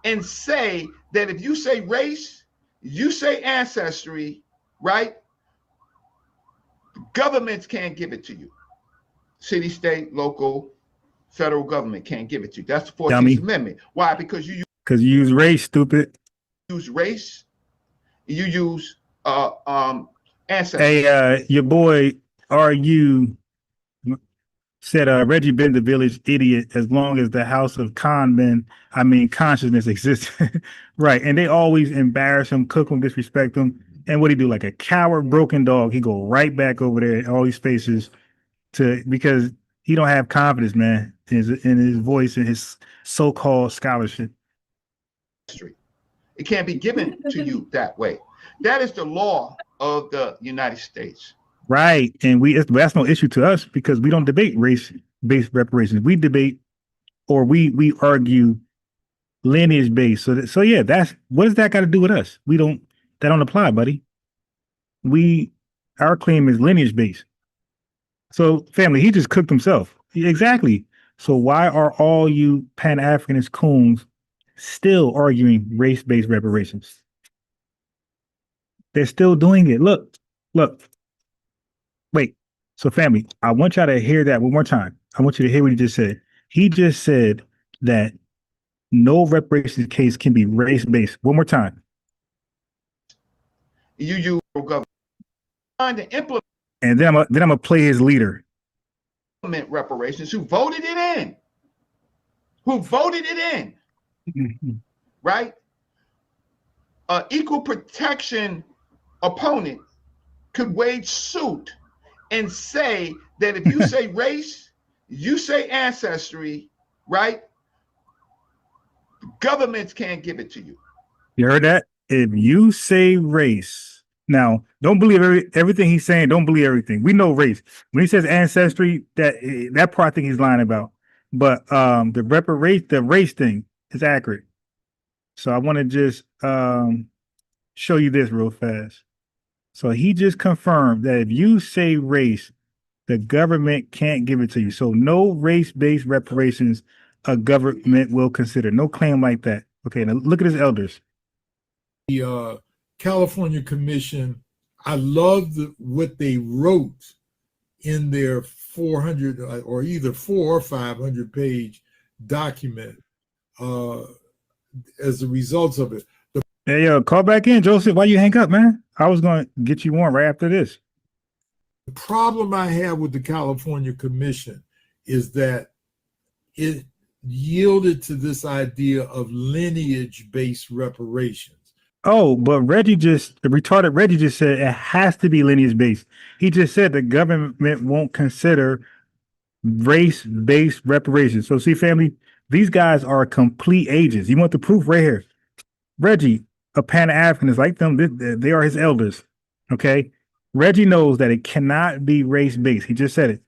and say that if you say race, you say ancestry, right? Governments can't give it to you. City, state, local, federal government can't give it to you. That's the 14th Amendment. Why? Because you use race, stupid. Use race. You use ancestry. Hey, your boy RU said Reggie been the village idiot as long as the house of consciousness exists. Right. And they always embarrass him, cook him, disrespect him. And what he do? Like a coward, broken dog, he go right back over there in all these spaces because he don't have confidence, man, in his voice and his so-called scholarship. It can't be given to you that way. That is the law of the United States. Right. And that's no issue to us because we don't debate race-based reparations. We debate or we argue lineage-based. So yeah, what does that got to do with us? That don't apply, buddy. Our claim is lineage-based. So family, he just cooked himself. Exactly. So why are all you Pan-Africanist coons still arguing race-based reparations? They're still doing it. Look. Wait. So family, I want y'all to hear that one more time. I want you to hear what he just said. He just said that no reparations case can be race-based. One more time. You use government trying to implement. And then I'm gonna play his leader. Reparations who voted it in. Right? An equal protection opponent could wage suit and say that if you say race, you say ancestry, right? Governments can't give it to you. You heard that? If you say race, now don't believe everything he's saying. Don't believe everything. We know race. When he says ancestry, that part I think he's lying about. But the race thing is accurate. So I want to just show you this real fast. So he just confirmed that if you say race, the government can't give it to you. So no race-based reparations a government will consider. No claim like that. Okay, now look at his elders. The California Commission, I loved what they wrote in their 400 or either 400 or 500 page document as a result of it. Hey, yo, call back in, Joseph. Why you hang up, man? I was going to get you on right after this. The problem I have with the California Commission is that it yielded to this idea of lineage-based reparations. Oh, but retarded Reggie just said it has to be lineage-based. He just said the government won't consider race-based reparations. So see, family, these guys are complete agents. You want the proof right here. Reggie, a Pan-Africanist like them, they are his elders. Okay? Reggie knows that it cannot be race-based. He just said it.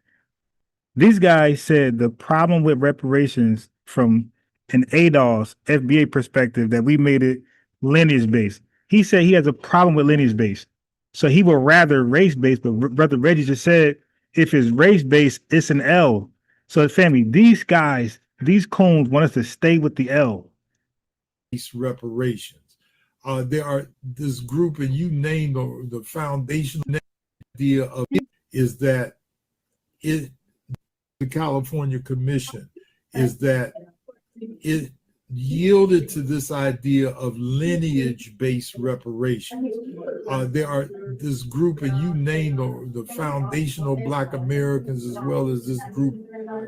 These guys said the problem with reparations from an ADOS FBA perspective that we made it lineage-based. He said he has a problem with lineage-based. So he would rather race-based, but Brother Reggie just said if it's race-based, it's an L. So family, these guys, these coons want us to stay with the L. Reparations. There are this group, and you named the foundational idea of it is that the California Commission is that it yielded to this idea of lineage-based reparations. There are this group, and you named the foundational Black Americans as well as this group,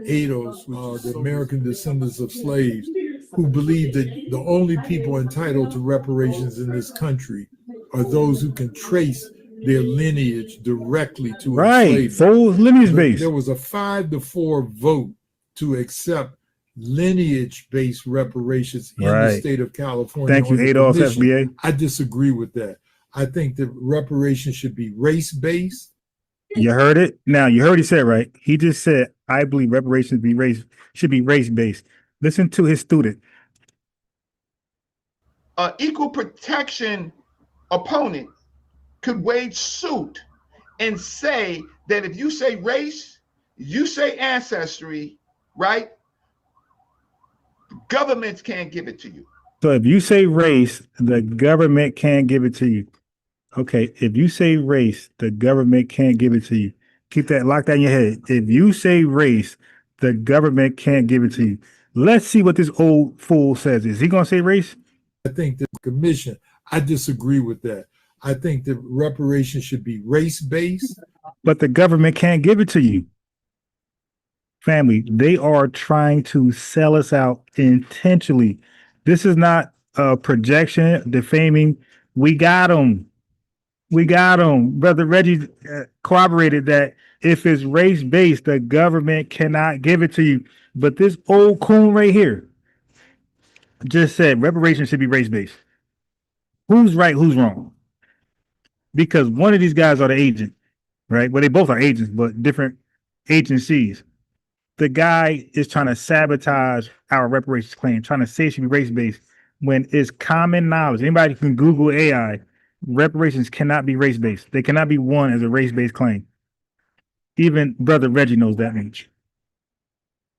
ADOS, the American descendants of slaves, who believe that the only people entitled to reparations in this country are those who can trace their lineage directly to enslavement. Full lineage based. There was a 5-4 vote to accept lineage-based reparations in the state of California. Thank you, ADOS FBA. I disagree with that. I think that reparations should be race-based. You heard it. Now you heard he said right. He just said, "I believe reparations should be race-based." Listen to his student. Equal protection opponent could wage suit and say that if you say race, you say ancestry, right? Governments can't give it to you. So if you say race, the government can't give it to you. Okay, if you say race, the government can't give it to you. Keep that locked down in your head. If you say race, the government can't give it to you. Let's see what this old fool says. Is he going to say race? I think the commission, I disagree with that. I think that reparations should be race-based. But the government can't give it to you. Family, they are trying to sell us out intentionally. This is not a projection, defaming. We got them. We got them. Brother Reggie corroborated that if it's race-based, the government cannot give it to you. But this old coon right here just said reparations should be race-based. Who's right, who's wrong? Because one of these guys are the agent, right? Well, they both are agents, but different agencies. The guy is trying to sabotage our reparations claim, trying to say it should be race-based when it's common knowledge. Anybody can Google AI. Reparations cannot be race-based. They cannot be won as a race-based claim. Even Brother Reggie knows that much.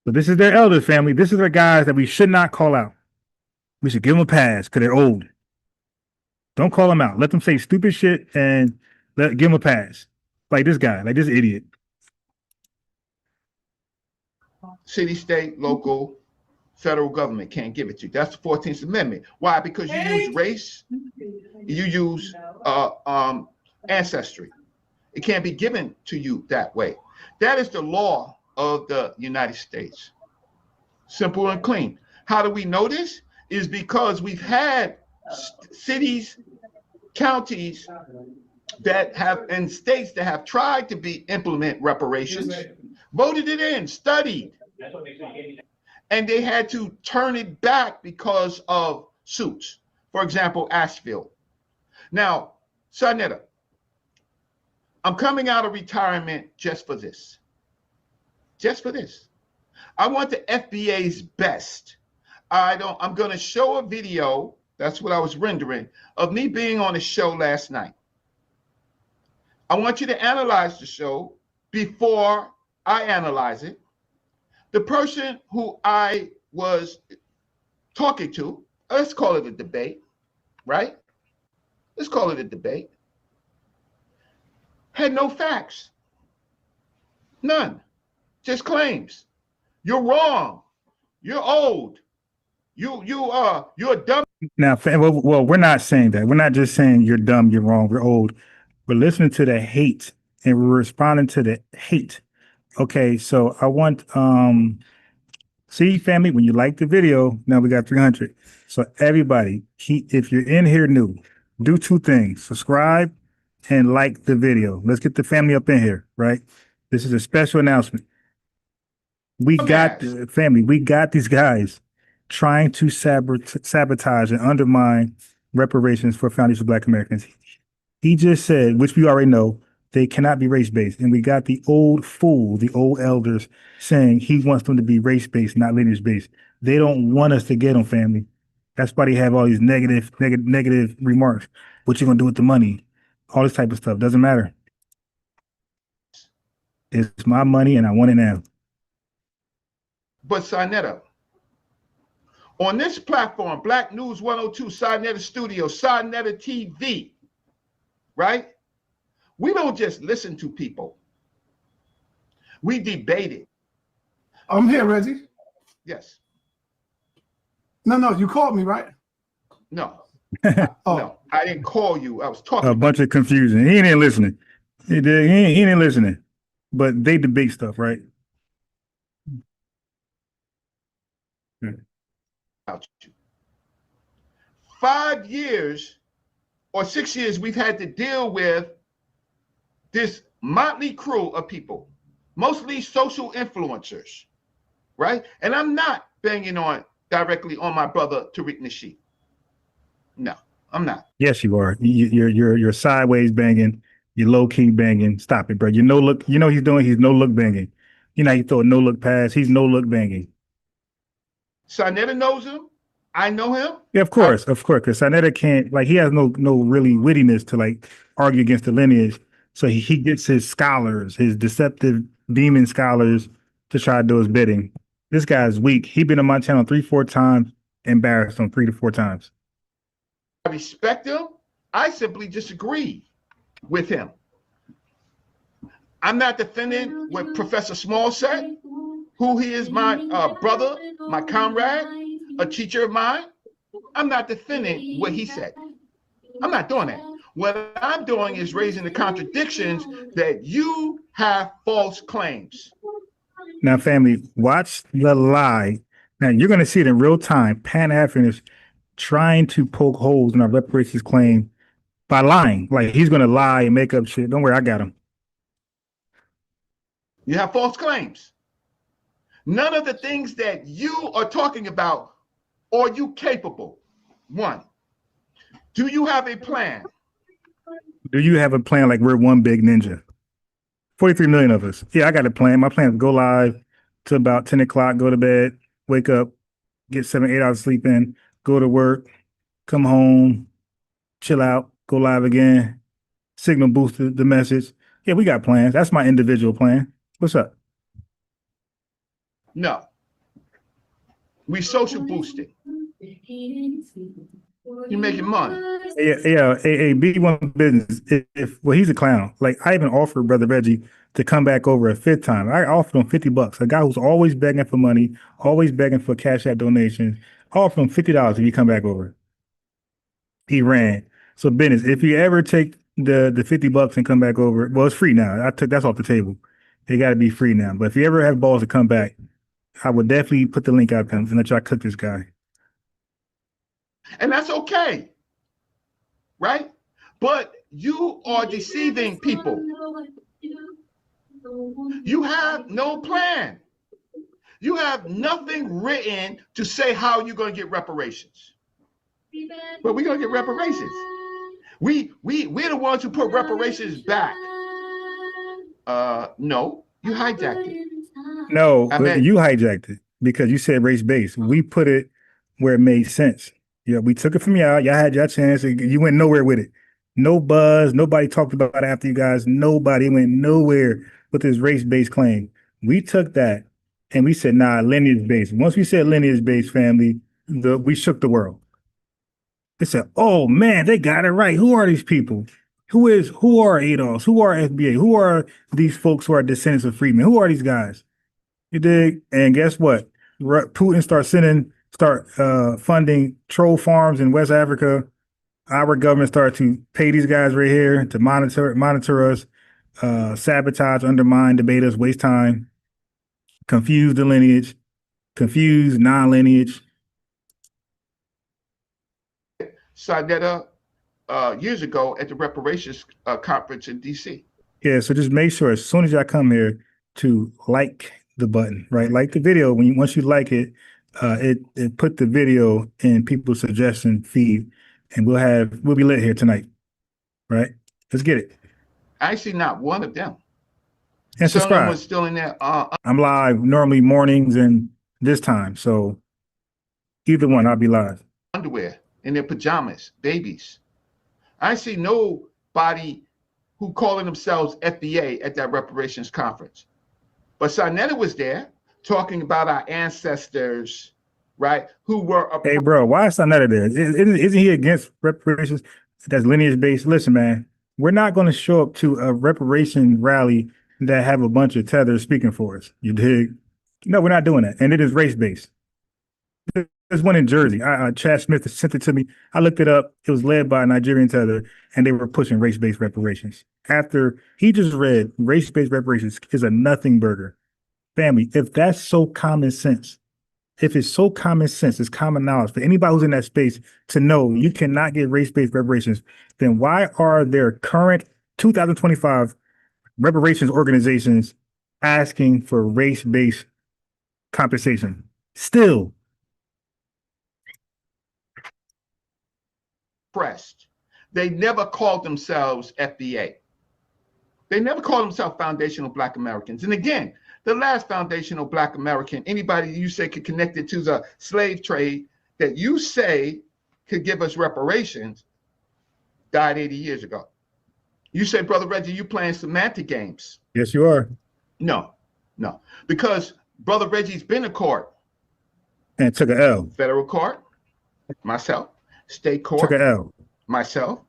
But this is their elders, family. This is the guys that we should not call out. We should give them a pass because they're old. Don't call them out. Let them say stupid shit and give them a pass. Like this guy, like this idiot. City, state, local, federal government can't give it to you. That's the 14th Amendment. Why? Because you use race, you use ancestry. It can't be given to you that way. That is the law of the United States. Simple and clean. How do we know this? Is because we've had cities, counties that have, and states that have tried to implement reparations, voted it in, studied, and they had to turn it back because of suits. For example, Asheville. Now, Sarnetta, I'm coming out of retirement just for this. Just for this. I want the FBA's best. I'm going to show a video, that's what I was rendering, of me being on a show last night. I want you to analyze the show before I analyze it. The person who I was talking to, let's call it a debate, right? Let's call it a debate. Had no facts. None. Just claims. You're wrong. You're old. You're dumb. Now, well, we're not saying that. We're not just saying you're dumb, you're wrong, we're old. We're listening to the hate and we're responding to the hate. Okay, so I want see, family, when you like the video, now we got 300. So everybody, if you're in here new, do two things: subscribe and like the video. Let's get the family up in here, right? This is a special announcement. We got the family. We got these guys trying to sabotage and undermine reparations for foundational Black Americans. He just said, which we already know, they cannot be race-based. And we got the old fool, the old elders saying he wants them to be race-based, not lineage-based. They don't want us to get them, family. That's why they have all these negative remarks. What you gonna do with the money? All this type of stuff. Doesn't matter. It's my money and I want it now. But Sinetta, on this platform, Black News 102, Sinetta Studio, Sinetta TV, right? We don't just listen to people. We debate it. I'm here, Reggie. Yes. No, you called me, right? No. No, I didn't call you. I was talking. A bunch of confusion. He ain't listening. He ain't listening. But they debate stuff, right? About you. 5 years or 6 years we've had to deal with this motley crew of people, mostly social influencers, right? And I'm not banging on directly on my brother Tariq Nasheed. No, I'm not. Yes, you are. You're sideways banging. You're low key banging. Stop it, bro. You no look. You know he's doing. He's no look banging. You know he throw a no look pass. He's no look banging. Sinetta knows him. I know him. Yeah, of course, because Sinetta can't, like, he has no really wittiness to like argue against the lineage. So he gets his scholars, his deceptive demon scholars, to try to do his bidding. This guy's weak. He been on my channel 3-4 times, embarrassed him 3 to 4 times. I respect him. I simply disagree with him. I'm not defending what Professor Small said, who he is, my brother, my comrade, a teacher of mine. I'm not defending what he said. I'm not doing that. What I'm doing is raising the contradictions that you have false claims. Now, family, watch the lie. Now, you're going to see it in real time. Pan-Africanists trying to poke holes in our reparations claim by lying. Like, he's going to lie and make up shit. Don't worry, I got him. You have false claims. None of the things that you are talking about are you capable. One, do you have a plan? Do you have a plan like we're one big ninja? 43 million of us. Yeah, I got a plan. My plan is go live to about 10 o'clock, go to bed, wake up, get 7-8 hours of sleep in, go to work, come home, chill out, go live again, signal boost the message. Yeah, we got plans. That's my individual plan. What's up? No. We social boosting. You're making money. Yeah. Be one business. Well, he's a clown. Like, I even offered Brother Reggie to come back over a 5th time. I offered him $50. A guy who's always begging for money, always begging for Cash App donations. I offered him $50 if he come back over. He ran. So business. If you ever take the $50 and come back over, well, it's free now. That's off the table. It got to be free now. But if you ever have balls to come back, I would definitely put the link out there and let y'all cook this guy. And that's okay, right? But you are deceiving people. You have no plan. You have nothing written to say how you're going to get reparations. But we're going to get reparations. We're the ones who put reparations back. No, you hijacked it. No, you hijacked it because you said race-based. We put it where it made sense. Yeah, we took it from y'all. Y'all had your chance. You went nowhere with it. No buzz. Nobody talked about it after you guys. Nobody went nowhere with this race-based claim. We took that and we said, nah, lineage-based. Once we said lineage-based, family, we shook the world. They said, oh, man, they got it right. Who are these people? Who are ADOS? Who are FBA? Who are these folks who are descendants of freedmen? Who are these guys? You dig? And guess what? Putin start funding troll farms in West Africa. Our government started to pay these guys right here to monitor us, sabotage, undermine, debate us, waste time, confuse the lineage, confuse non-lineage. Sarnetta years ago at the reparations conference in DC. Yeah, so just make sure as soon as y'all come here to like the button, right? Like the video. Once you like it, it put the video in people's suggestion feed, and we'll be lit here tonight, right? Let's get it. Actually, not one of them. And subscribe. Was still in there. I'm live normally mornings and this time, so either one, I'll be live. Underwear in their pajamas, babies. I see nobody who calling themselves FBA at that reparations conference. But Sarnetta was there talking about our ancestors, right? Who were Hey, bro, why is Sarnetta there? Isn't he against reparations? That's lineage based. Listen, man, we're not going to show up to a reparation rally that have a bunch of tethers speaking for us. You dig? No, we're not doing that. And it is race based. There's one in Jersey. Chad Smith sent it to me. I looked it up. It was led by a Nigerian tether, and they were pushing race-based reparations. After he just read race-based reparations is a nothing burger. Family, if that's so common sense, if it's so common sense, it's common knowledge for anybody who's in that space to know you cannot get race-based reparations, then why are there current 2025 reparations organizations asking for race-based compensation? Still. Pressed. They never called themselves FBA. They never called themselves Foundational Black Americans. And again, the last Foundational Black American, anybody you say could connect it to the slave trade that you say could give us reparations, died 80 years ago. You said, Brother Reggie, you playing semantic games. Yes, you are. No, because Brother Reggie's been to court. And took an L. Federal court, myself. State court, took an L. Myself.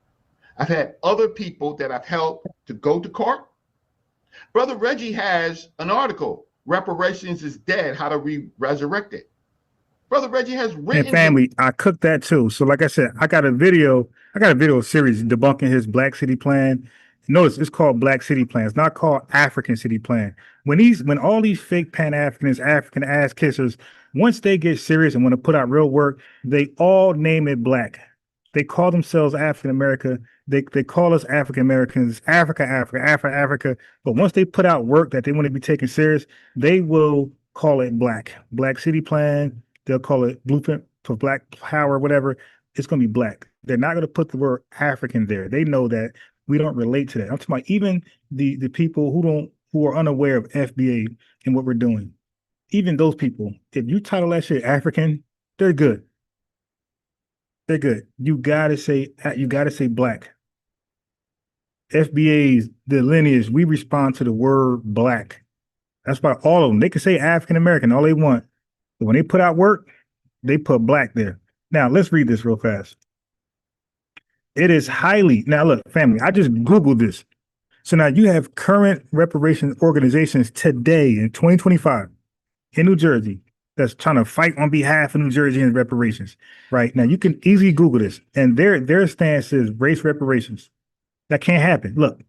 I've had other people that I've helped to go to court. Brother Reggie has an article, Reparations is Dead, How to Resurrect It. Brother Reggie has written. And family, I cooked that too. So like I said, I got a video series debunking his Black City Plan. Notice it's called Black City Plan. It's not called African City Plan. When all these fake Pan-Africanists, African ass kissers, once they get serious and want to put out real work, they all name it Black. They call themselves African America. They call us African Americans, Africa. But once they put out work that they want to be taken serious, they will call it Black. Black City Plan. They'll call it Blueprint for Black Power, whatever. It's going to be Black. They're not going to put the word African there. They know that we don't relate to that. I'm talking about even the people who are unaware of FBA and what we're doing. Even those people, if you title that shit African, they're good. They're good. You gotta say Black. FBA's the lineage, we respond to the word Black. That's why all of them, they can say African American all they want. But when they put out work, they put Black there. Now let's read this real fast. It is highly, now look, family, I just Googled this. So now you have current reparations organizations today in 2025 in New Jersey that's trying to fight on behalf of New Jersey and reparations, right? Now you can easily Google this, and their stance is race reparations. That can't happen. Look,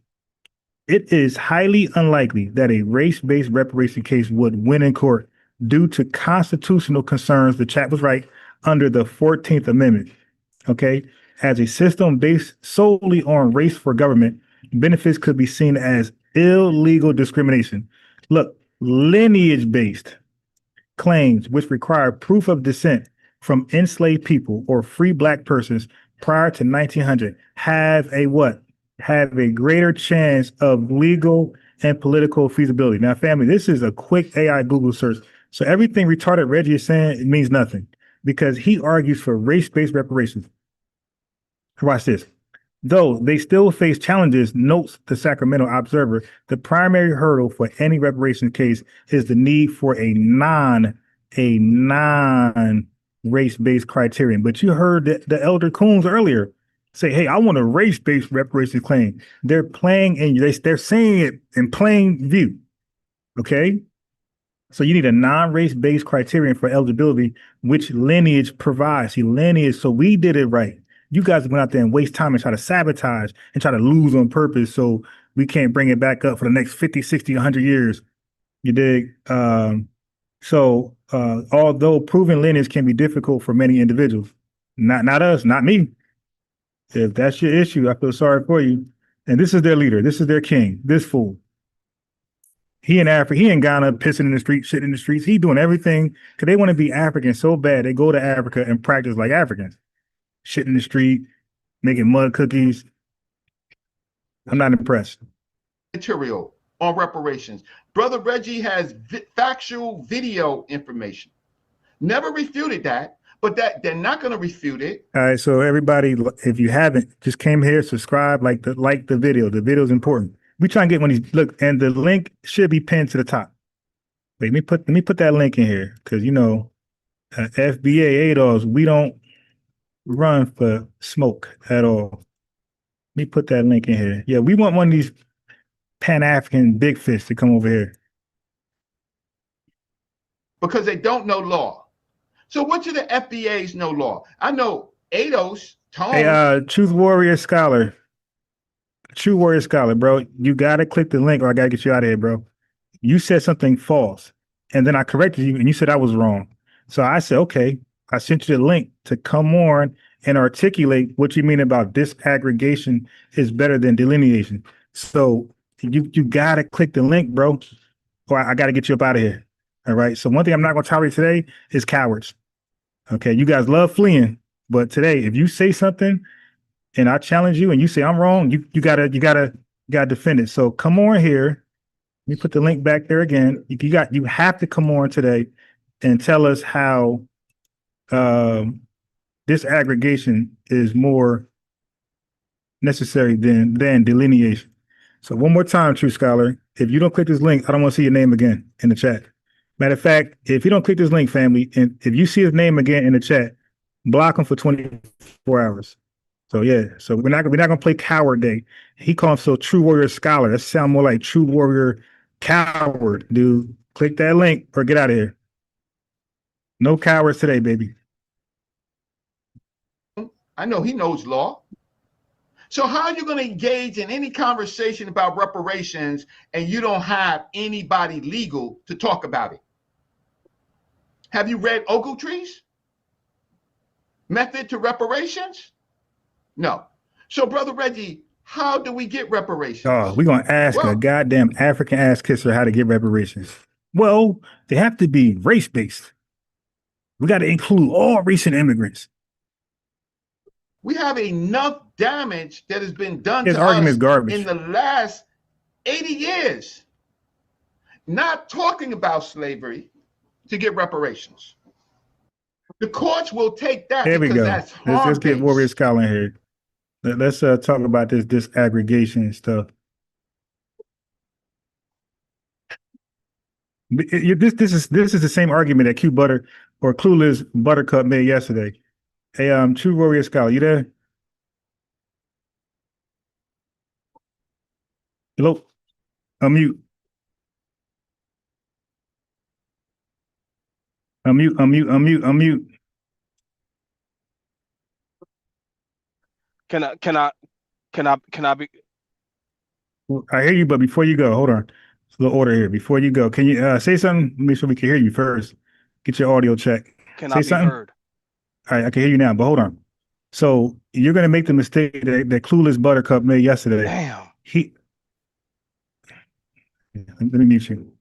it is highly unlikely that a race-based reparation case would win in court due to constitutional concerns, the chat was right, under the 14th Amendment, okay? As a system based solely on race for government, benefits could be seen as illegal discrimination. Look, lineage-based claims which require proof of descent from enslaved people or free Black persons prior to 1900 have a what? Have a greater chance of legal and political feasibility. Now, family, this is a quick AI Google search. So everything retarded Reggie is saying, it means nothing because he argues for race-based reparations. Watch this. Though they still face challenges, notes the Sacramento Observer, the primary hurdle for any reparation case is the need for a non-race-based criterion. But you heard the Elder Coons earlier. say, hey, I want a race-based reparations claim. They're playing and they're saying it in plain view. Okay. So you need a non-race based criterion for eligibility, which lineage provides. See, lineage. So we did it right. You guys went out there and waste time and try to sabotage and try to lose on purpose. So we can't bring it back up for the next 50, 60, 100 years. You dig? Although proving lineage can be difficult for many individuals, not us, not me. If that's your issue, I feel sorry for you. And this is their leader. This is their king. This fool. He in Africa, he in Ghana, pissing in the streets, shit in the streets. He doing everything because they want to be African so bad. They go to Africa and practice like Africans. Shit in the street, making mud cookies. I'm not impressed. Material on reparations. Brother Reggie has factual video information. Never refuted that, but that they're not going to refute it. All right, so everybody, if you haven't, just came here, subscribe, like the video. The video is important. We try and get one of these. Look, and the link should be pinned to the top. Wait, let me put that link in here because FBA ADOS, we don't run for smoke at all. Let me put that link in here. Yeah, we want one of these Pan-African big fish to come over here because they don't know law. So what do the FBAs know law? I know ADOS. Hey, Truth Warrior Scholar. True Warrior Scholar, bro, you gotta click the link or I gotta get you out of here, bro. You said something false, and then I corrected you, and you said I was wrong. So I said, okay, I sent you the link to come on and articulate what you mean about disaggregation is better than delineation. So you gotta click the link, bro, or I gotta get you up out of here. All right. So one thing I'm not gonna tolerate today is cowards. Okay, you guys love fleeing, but today, if you say something and I challenge you and you say I'm wrong, you gotta defend it. So come on here. Let me put the link back there again. You have to come on today and tell us how this aggregation is more necessary than delineation. So one more time, True Scholar, if you don't click this link, I don't want to see your name again in the chat. Matter of fact, if you don't click this link, family, and if you see his name again in the chat, block him for 24 hours. So yeah, so we're not gonna play coward day. He calls himself True Warrior Scholar. That sounds more like True Warrior Coward, dude. Click that link or get out of here. No cowards today, baby. I know he knows law. So how are you going to engage in any conversation about reparations and you don't have anybody legal to talk about it? Have you read Ogletree's Method to Reparations? No. So, Brother Reggie, how do we get reparations? Oh, we're going to ask a goddamn African ass kisser how to get reparations. Well, they have to be race-based. We got to include all recent immigrants. We have enough damage that has been done His to argument us is garbage. in the last 80 years. Not talking about slavery to get reparations. The courts will take that. There we go. That's Let's get Warrior Scholar in here. Let's talk about this disaggregation stuff. This is the same argument that Q Butter or Clueless Buttercup made yesterday. Hey, True Warrior Scholar, you there? Hello? Unmute. Unmute. Can I be? I hear you, but before you go, hold on. It's a little order here. Before you go, can you say something? Make sure we can hear you first. Get your audio check. Can I be heard? All right, I can hear you now, but hold on. So you're gonna make the mistake that Clueless Buttercup made yesterday. Damn. Let me mute you.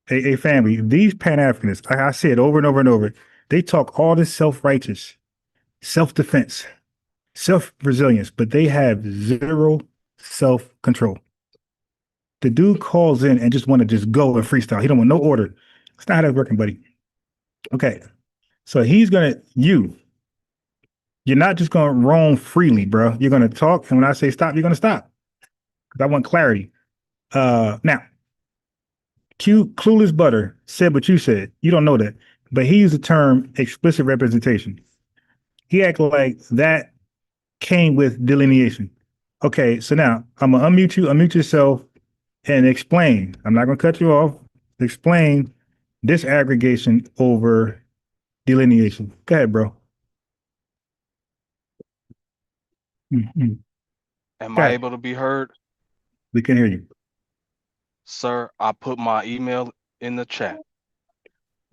Hey, family, these Pan-Africanists, like I said over and over and over, they talk all this self-righteous, self-defense, self-resilience, but they have zero self-control. The dude calls in and just want to just go and freestyle. He don't want no order. It's not how that's working, buddy. Okay. So he's you're not just gonna roam freely, bro. You're gonna talk, and when I say stop, you're gonna stop. Because I want clarity. Now, Clueless Butter said what you said. You don't know that. But he used the term explicit representation. He acted like that came with delineation. Okay, so now I'm gonna unmute you, unmute yourself, and explain. I'm not gonna cut you off. Explain disaggregation over delineation. Go ahead, bro. Mm-hmm. Am I able to be heard? We can hear you. Sir, I put my email in the chat.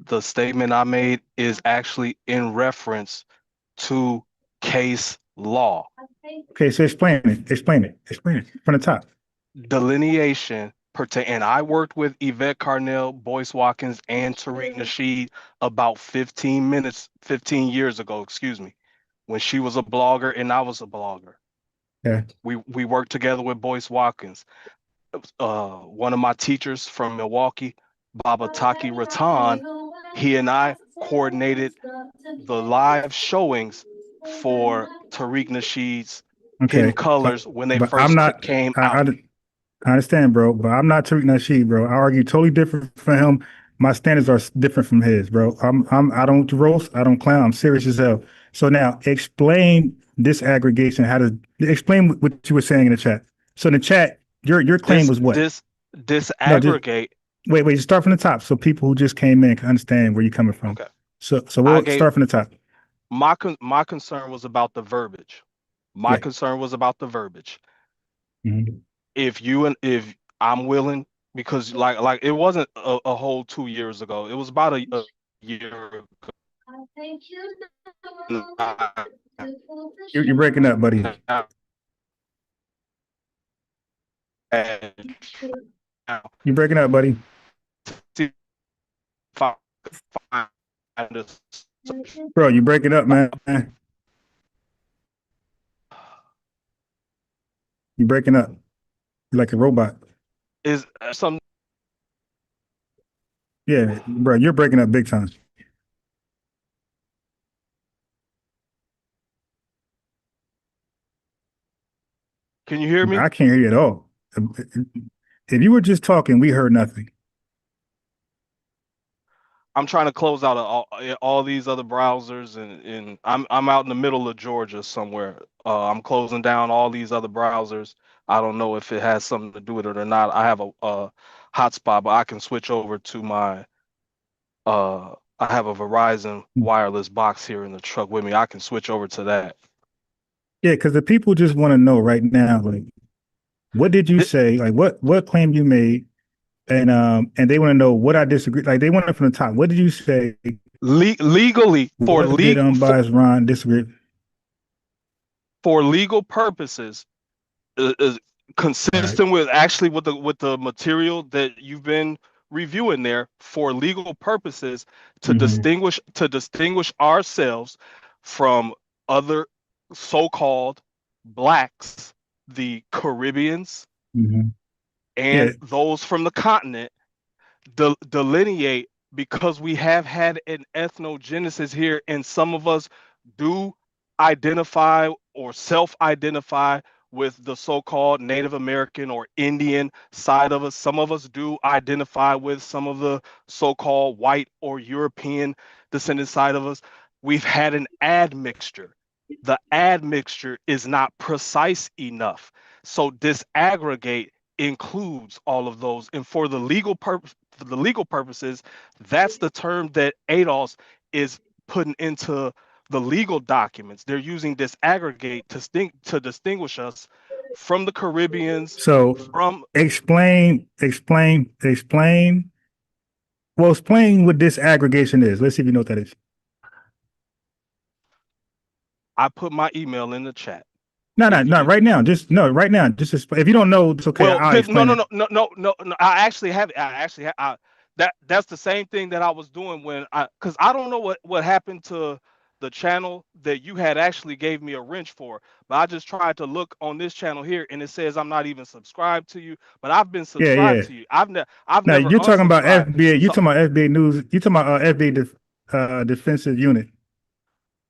The statement I made is actually in reference to case law. Okay, so explain it. Explain it. Explain it from the top. Delineation pertain, and I worked with Yvette Carnell, Boyce Watkins, and Tariq Nasheed about 15 years ago, excuse me, when she was a blogger and I was a blogger. Yeah. We worked together with Boyce Watkins. One of my teachers from Milwaukee, Baba Taki Ratan, he and I coordinated the live showings for Tariq Nasheed's Hidden Okay. Colors when they But first I'm not. came out. I understand, bro, but I'm not Tariq Nasheed, bro. I argue totally different from him. My standards are different from his, bro. I don't roast, I don't clown. I'm serious as hell. So now explain disaggregation. Explain what you were saying in the chat. So in the chat, your claim was what? Disaggregate. Wait, just start from the top so people who just came in can understand where you're coming from. Okay. So we'll start from the top. My concern was about the verbiage. My concern was about the verbiage. Mm-hmm. If I'm willing, because like it wasn't a whole 2 years ago. It was about a year ago. You're breaking up, buddy. You're breaking up, buddy. Bro, you breaking up, man. You breaking up. You're like a robot. Is some. Yeah, bro, you're breaking up big time. Can you hear me? I can't hear you at all. If you were just talking, we heard nothing. I'm trying to close out all these other browsers, and I'm out in the middle of Georgia somewhere. I'm closing down all these other browsers. I don't know if it has something to do with it or not. I have a hotspot, but I can switch over to my. I have a Verizon wireless box here in the truck with me. I can switch over to that. Yeah, because the people just want to know right now, like, what did you say? Like, what claim you made? And they want to know what I disagree. Like, they want it from the top. What did you say? Legally, for did unbiased Ron disagree? For legal purposes, is consistent with the material that you've been reviewing there. For legal purposes, to distinguish ourselves from other so-called blacks, the Caribbeans, and those from the continent, delineate, because we have had an ethnogenesis here, and some of us do identify or self-identify with the so-called Native American or Indian side of us. Some of us do identify with some of the so-called white or European descendant side of us. We've had an admixture. The admixture is not precise enough. So disaggregate includes all of those. And for the legal purposes, that's the term that ADOS is putting into the legal documents. They're using disaggregate to distinguish us from the Caribbeans. So explain. Well, explain what disaggregation is. Let's see if you know what that is. I put my email in the chat. No, right now. Right now. Just if you don't know, it's okay. Well, no. I actually have it. That's the same thing that I was doing because I don't know what happened to the channel that you had actually gave me a wrench for, but I just tried to look on this channel here, and it says I'm not even subscribed to you, but I've been subscribed to you. I've never. You're talking about FBA. You're talking about FBA News. You're talking about FBA Defensive Unit.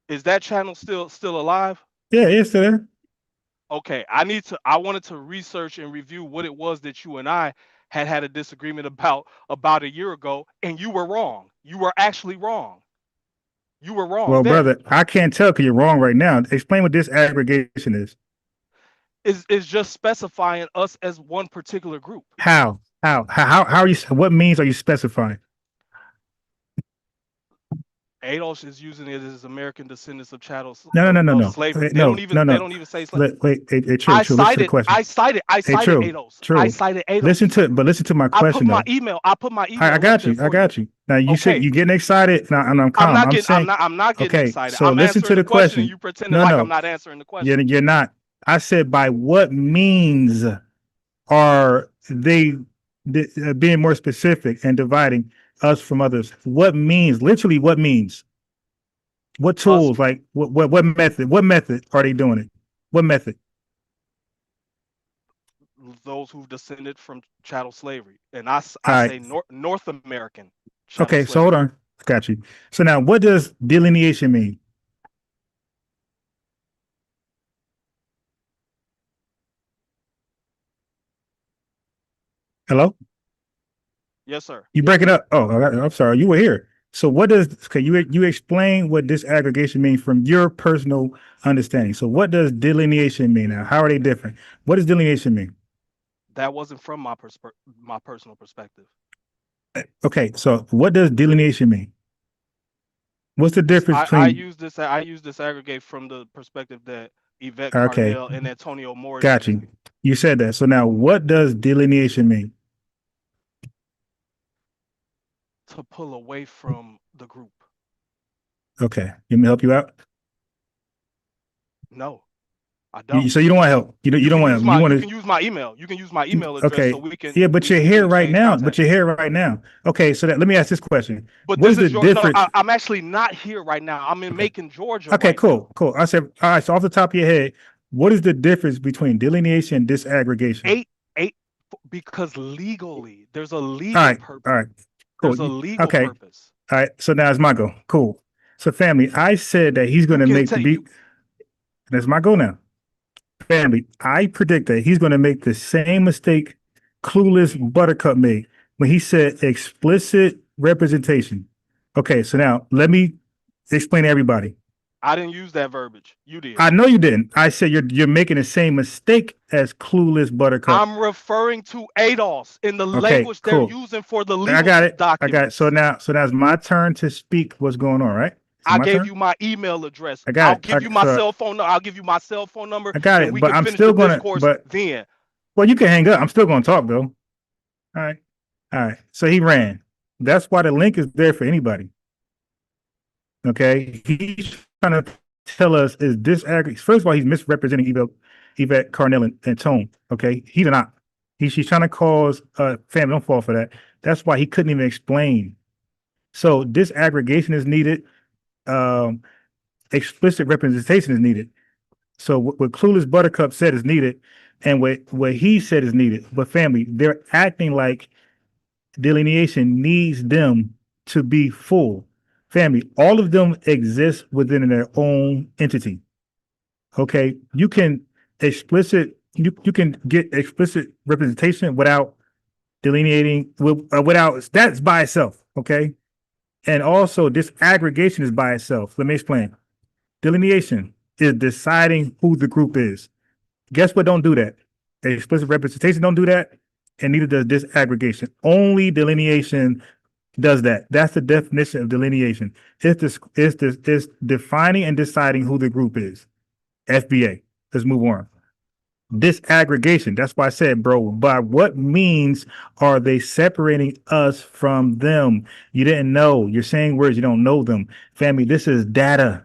Is that channel still alive? Yeah, it's still there. Okay, I wanted to research and review what it was that you and I had a disagreement about a year ago, and you were wrong. You were actually wrong. You were wrong. Well, then. brother, I can't tell because you're wrong right now. Explain what disaggregation is. Is just specifying us as one particular group. How are you? What means are you specifying? ADOS is using it as American descendants of chattel No. slavery. Okay, They don't even say slave. Wait, true. I Listen to the cited question. ADOS. True. I cited ADOS. Listen to my question. I put my email. I got you. Now you said you're getting excited, and I'm calm. I'm not getting excited. So I'm listen to the question. And you pretending like I'm not answering the question. You're not. I said, by what means are they being more specific and dividing us from others? What means? Literally, what means? What tools? Like what method? What method are they doing it? What method? Those who've descended from chattel slavery, and I say North American. Okay, so hold on, got you. So now, what does delineation mean? Hello? Yes, sir. You break it up. Oh, I'm sorry. You were here. So what does, okay, you explain what disaggregation means from your personal understanding. So what does delineation mean now? How are they different? What does delineation mean? That wasn't from my personal perspective. Okay, so what does delineation mean? What's the difference between? I use this aggregate from the perspective that Yvette Carnell and Antonio Morris. Got you. You said that. So now what does delineation mean? To pull away from the group. Okay. Let me help you out. No, I don't. So you don't want help. You don't want help. You can use my email. You can use my email address. Okay. So we can. Yeah, but you're here right now. Okay. So let me ask this question. But what is the difference? No, I'm actually not here right now. I'm in Macon, Georgia. Okay, cool. I said, all right. So off the top of your head, what is the difference between delineation and disaggregation? Because legally, there's a legal purpose. All right. Cool. There's a legal purpose. All right. So now it's my go. Cool. So family, I said that he's going to make the beat. That's my goal now. Family, I predict that he's going to make the same mistake Clueless Buttercup made when he said explicit representation. Okay, so now let me explain to everybody. I didn't use that verbiage. You did. I know you didn't. I said you're making the same mistake as Clueless Buttercup. I'm referring to ADOS in the language they're using for the legal document. I got it. So now it's my turn to speak what's going on, right? I gave you my email address. I'll give you my cell phone number. I'll give you my cell phone number. I got it, but I'm still gonna. Then. Well, you can hang up. I'm still gonna talk though. All right. So he ran. That's why the link is there for anybody. Okay, he's trying to tell us is disaggregate. First of all, he's misrepresenting Yvette Carnell and Tone. Okay, he did not. She's trying to cause family. Don't fall for that. That's why he couldn't even explain. So disaggregation is needed. Explicit representation is needed. So what Clueless Buttercup said is needed, and what he said is needed. But family, they're acting like delineation needs them to be full. Family, all of them exist within their own entity. Okay, you can get explicit representation without delineating without that's by itself. Okay, and also disaggregation is by itself. Let me explain. Delineation is deciding who the group is. Guess what? Don't do that. Explicit representation don't do that, and neither does disaggregation. Only delineation does that. That's the definition of delineation. It's defining and deciding who the group is. FBA. Let's move on. Disaggregation. That's why I said, bro, by what means are they separating us from them? You didn't know. You're saying words, you don't know them. Family, this is data.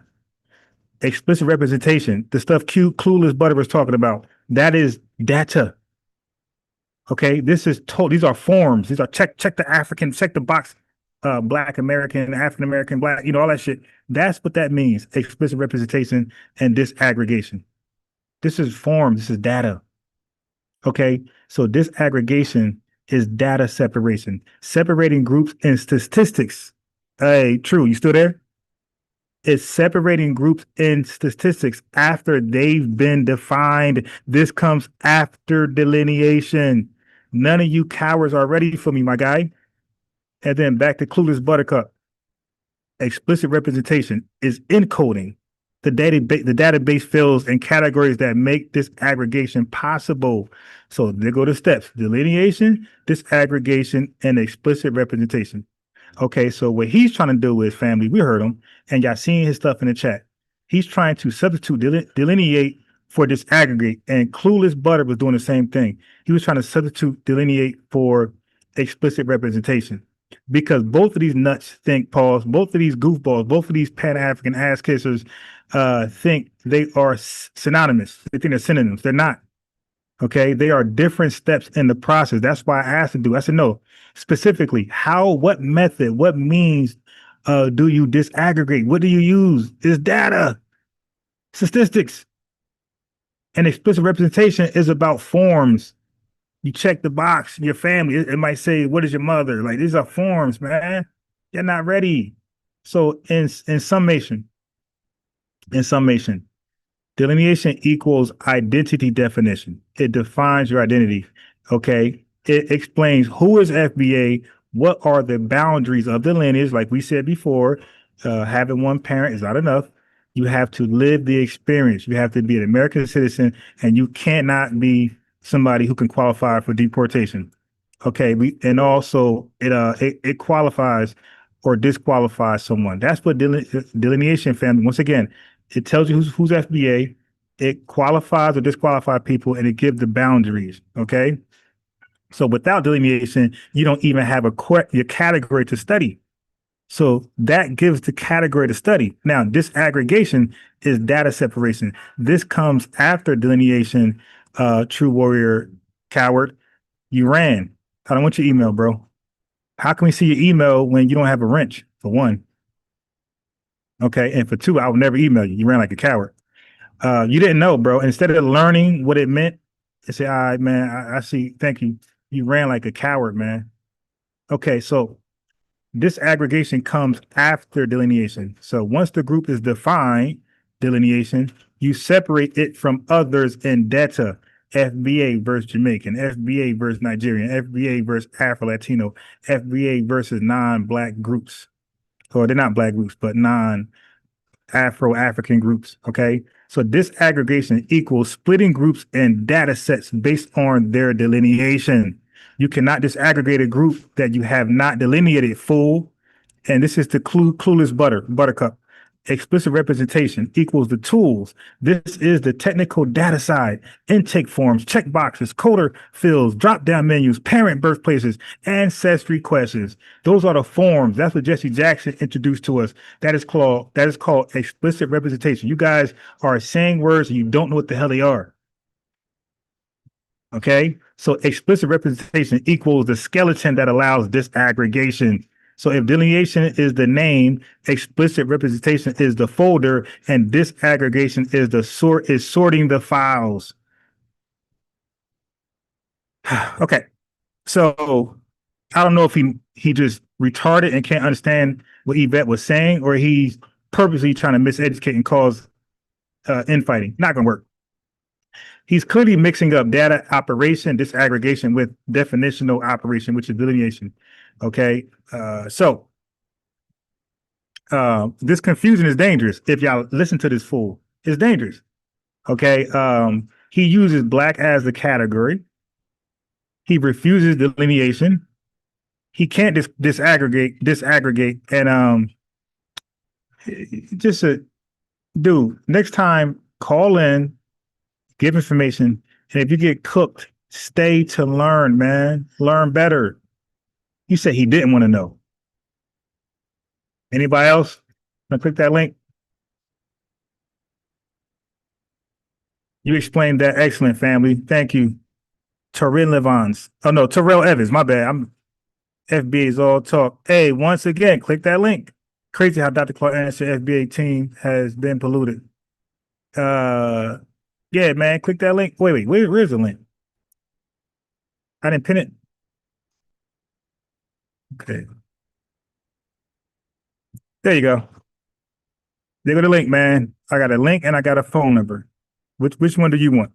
Explicit representation. The stuff Clueless Butter was talking about. That is data. Okay, these are forms. These are check the African, check the box, Black American, African American, Black, all that shit. That's what that means. Explicit representation and disaggregation. This is forms. This is data. Okay, so disaggregation is data separation, separating groups and statistics. Hey, true. You still there? It's separating groups in statistics after they've been defined. This comes after delineation. None of you cowards are ready for me, my guy. And then back to Clueless Buttercup. explicit representation is encoding the database fields and categories that make this aggregation possible. So there go the steps: delineation, disaggregation, and explicit representation. Okay, so what he's trying to do is, family, we heard him, and y'all seen his stuff in the chat. He's trying to substitute delineate for disaggregate, and Clueless Butter was doing the same thing. He was trying to substitute delineate for explicit representation, because both of these nuts think, pause, both of these goofballs, both of these Pan-African ass kissers think they are synonymous. They think they're synonyms. They're not. Okay, they are different steps in the process. That's why I asked to do. I said, no, specifically, what method, what means do you disaggregate? What do you use? It's data, statistics. And explicit representation is about forms. You check the box, your family, it might say, what is your mother? Like, these are forms, man. You're not ready. So in summation, delineation equals identity definition. It defines your identity. Okay. It explains who is FBA, what are the boundaries of the lineage. Like we said before, having one parent is not enough. You have to live the experience. You have to be an American citizen, and you cannot be somebody who can qualify for deportation. Okay. And also it qualifies or disqualifies someone. That's what delineation, family. Once again, it tells you who's FBA, it qualifies or disqualifies people, and it gives the boundaries. Okay. So without delineation, you don't even have your category to study. So that gives the category to study. Now, disaggregation is data separation. This comes after delineation. True warrior, coward, you ran. I don't want your email, bro. How can we see your email when you don't have a wrench, for one? Okay, and for two, I will never email you. You ran like a coward. You didn't know, bro. Instead of learning what it meant, you say, all right, man, I see. Thank you. You ran like a coward, man. Okay, so disaggregation comes after delineation. So once the group is defined, delineation, you separate it from others in data. FBA versus Jamaican, FBA versus Nigerian, FBA versus Afro-Latino, FBA versus non-Black groups. Or they're not Black groups, but non-Afro-African groups. Okay. So disaggregation equals splitting groups and data sets based on their delineation. You cannot disaggregate a group that you have not delineated, fool. And this is the clueless buttercup. Explicit representation equals the tools. This is the technical data side: intake forms, check boxes, coder fields, drop-down menus, parent birthplaces, ancestry questions. Those are the forms. That's what Jesse Jackson introduced to us. That is called explicit representation. You guys are saying words and you don't know what the hell they are. Okay, so explicit representation equals the skeleton that allows disaggregation. So if delineation is the name, explicit representation is the folder, and disaggregation is sorting the files. Okay, so I don't know if he just retarded and can't understand what Yvette was saying, or he's purposely trying to miseducate and cause infighting. Not gonna work. He's clearly mixing up data operation, disaggregation, with definitional operation, which is delineation. Okay, so this confusion is dangerous. If y'all listen to this fool, it's dangerous. Okay, he uses Black as the category. He refuses delineation. He can't disaggregate, and just a dude. Next time, call in, give information, and if you get cooked, stay to learn, man. Learn better. You said he didn't want to know. Anybody else? Wanna click that link? You explained that. Excellent, family. Thank you. Terrell Evans. Oh no, Terrell Evans. My bad. I'm FBA's all talk. Hey, once again, click that link. Crazy how Dr. Clark Anderson FBA team has been polluted. Yeah, man. Click that link. Wait. Where's the link? I didn't pin it. Okay. There you go. There go the link, man. I got a link and I got a phone number. Which one do you want?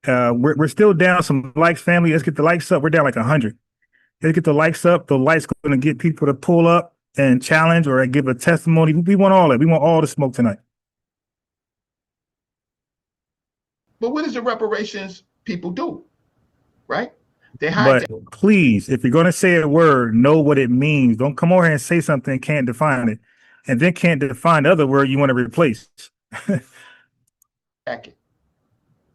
We're still down some likes, family. Let's get the likes up. We're down like 100. Let's get the likes up. The likes going to get people to pull up. and challenge or give a testimony. We want all that. We want all the smoke tonight. But what does the reparations people do? Right? They hide. But please, if you're going to say a word, know what it means. Don't come over here and say something and can't define it, and then can't define the other word you want to replace.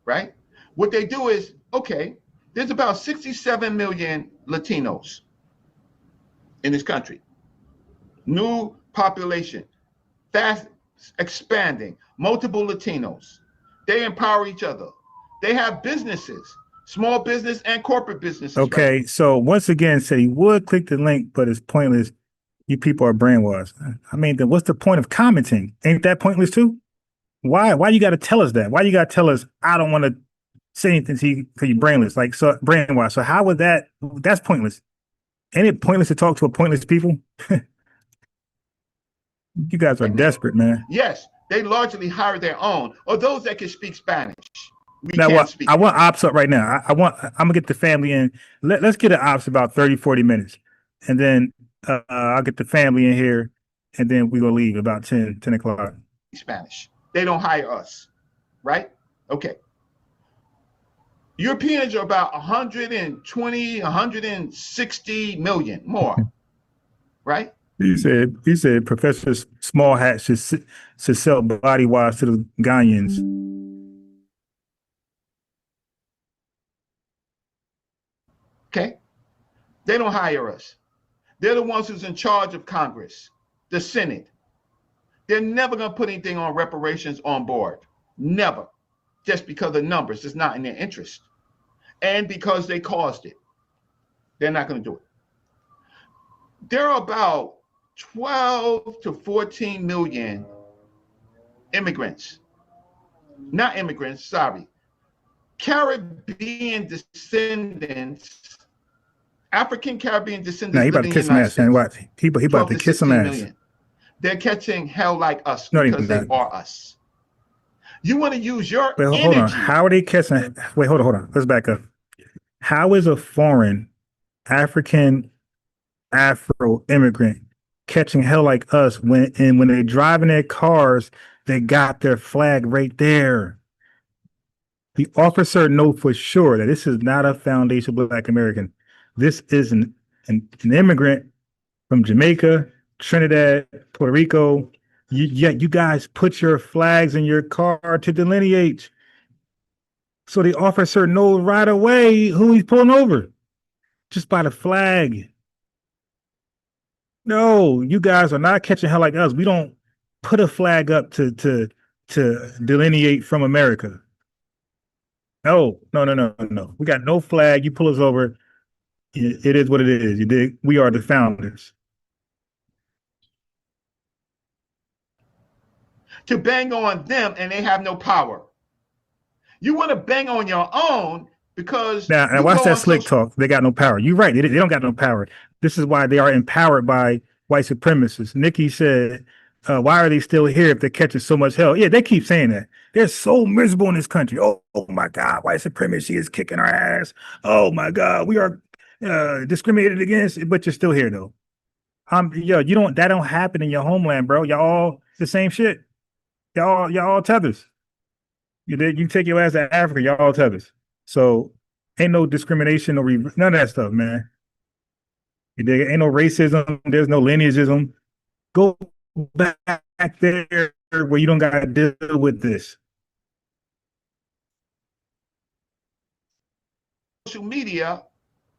Right? What they do is, okay, there's about 67 million Latinos in this country. New population, fast expanding, multiple Latinos. They empower each other. They have businesses, small business and corporate businesses. Okay, right? So once again, said he would click the link, but it's pointless. You people are brainwashed. I mean, then what's the point of commenting? Ain't that pointless too? Why? Why you got to tell us that? Why you got to tell us I don't want to say anything to you brainless? Like, so brainwashed. So how would that? That's pointless. Ain't it pointless to talk to a pointless people? You guys are desperate, man. Yes, they largely hire their own, or those that can speak Spanish. Now, I want ops up right now. I'm gonna get the family in. Let's get an ops about 30, 40 minutes. And then I'll get the family in here, and then we're gonna leave about 10 o'clock. Spanish. They don't hire us, right? Okay. Europeans are about 120, 160 million more, right? He said Professor Small Hat should sell body wash to the Ghanaians. Okay. They don't hire us. They're the ones who's in charge of Congress, the Senate. They're never going to put anything on reparations on board. Never. Just because of numbers. It's not in their interest. And because they caused it. They're not going to do it. There are about 12 to 14 million immigrants. Not immigrants, sorry. Caribbean descendants, African Caribbean descendants. Now he about to kiss some ass, man. What? He about to kiss some ass. Million. They're catching hell like us because they are us. You want to use your energy. Hold on. How are they catching? Wait, hold on. Let's back up. How is a foreign African Afro immigrant catching hell like us when they drive in their cars, they got their flag right there? The officer knows for sure that this is not a foundation Black American. This is an immigrant from Jamaica, Trinidad, Puerto Rico. You guys put your flags in your car to delineate. So the officer knows right away who he's pulling over just by the flag. No, you guys are not catching hell like us. We don't put a flag up to delineate from America. No. We got no flag. You pull us over. It is what it is. You dig? We are the founders. To bang on them and they have no power. You want to bang on your own because now watch that slick talk. They got no power. You're right. They don't got no power. This is why they are empowered by white supremacists. Nikki said, why are they still here if they're catching so much hell? Yeah, they keep saying that. They're so miserable in this country. Oh my God, white supremacy is kicking our ass. Oh my God, we are discriminated against, but you're still here though. That don't happen in your homeland, bro. Y'all all the same shit. Y'all all tethers. You take your ass to Africa, y'all all tethers. So ain't no discrimination or none of that stuff, man. Ain't no racism. There's no lineagism. Go back there where you don't got to deal with this. Social media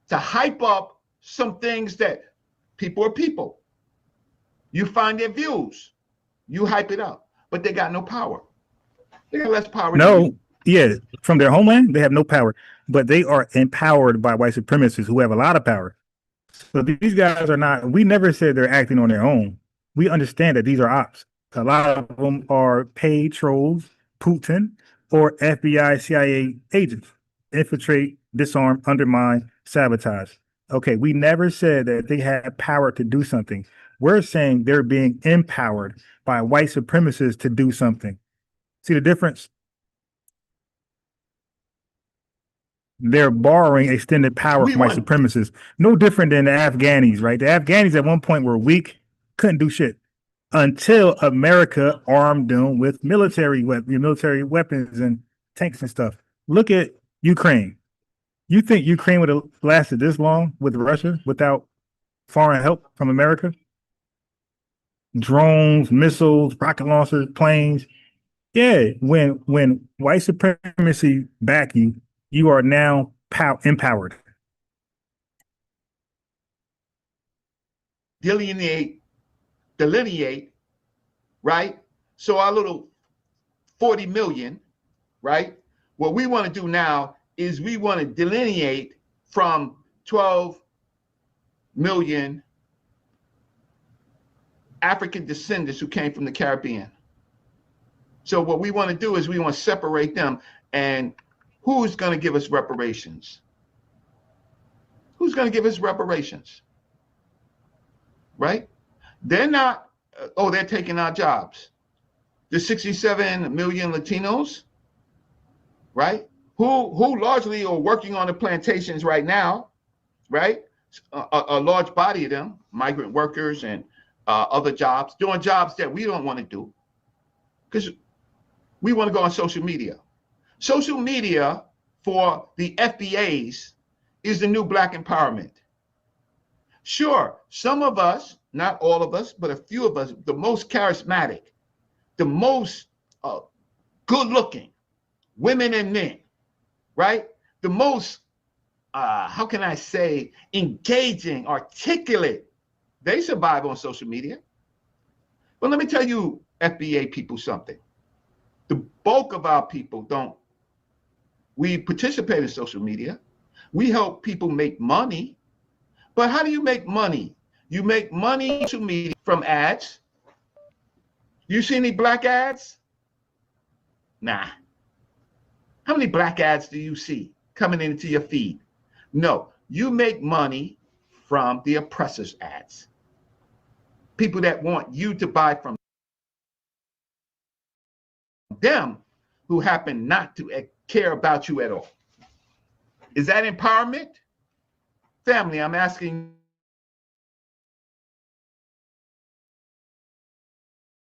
to hype up some things that people are people. You find their views. You hype it up. But they got no power. They got less power. No, yeah. From their homeland, they have no power. But they are empowered by white supremacists who have a lot of power. So these guys are not, we never said they're acting on their own. We understand that these are ops. A lot of them are paid trolls, Putin, or FBI, CIA agents. Infiltrate, disarm, undermine, sabotage. Okay, we never said that they had power to do something. We're saying they're being empowered by white supremacists to do something. See the difference? They're borrowing extended power from white supremacists. No different than the Afghanis, right? The Afghanis at one point were weak. couldn't do shit until America armed them with military weapons and tanks and stuff. Look at Ukraine. You think Ukraine would have lasted this long with Russia without foreign help from America? Drones, missiles, rocket launchers, planes. Yeah, when white supremacy back you, you are now empowered. Delineate, right? So our little 40 million, right? What we want to do now is we want to delineate from 12 million African descendants who came from the Caribbean. So what we want to do is we want to separate them. And who's going to give us reparations? Who's going to give us reparations? Right? They're not, they're taking our jobs. The 67 million Latinos, right? Who largely are working on the plantations right now, right? A large body of them, migrant workers and other jobs, doing jobs that we don't want to do because we want to go on social media. Social media for the FBAs is the new Black empowerment. Sure, some of us, not all of us, but a few of us, the most charismatic, the most good looking women and men, right? The most, how can I say, engaging, articulate, they survive on social media. But let me tell you, FBA people, something. The bulk of our people don't. We participate in social media. We help people make money. But how do you make money? You make money on social media from ads. You see any Black ads? Nah. How many Black ads do you see coming into your feed? No. You make money from the oppressors' ads. People that want you to buy from them who happen not to care about you at all. Is that empowerment? Family, I'm asking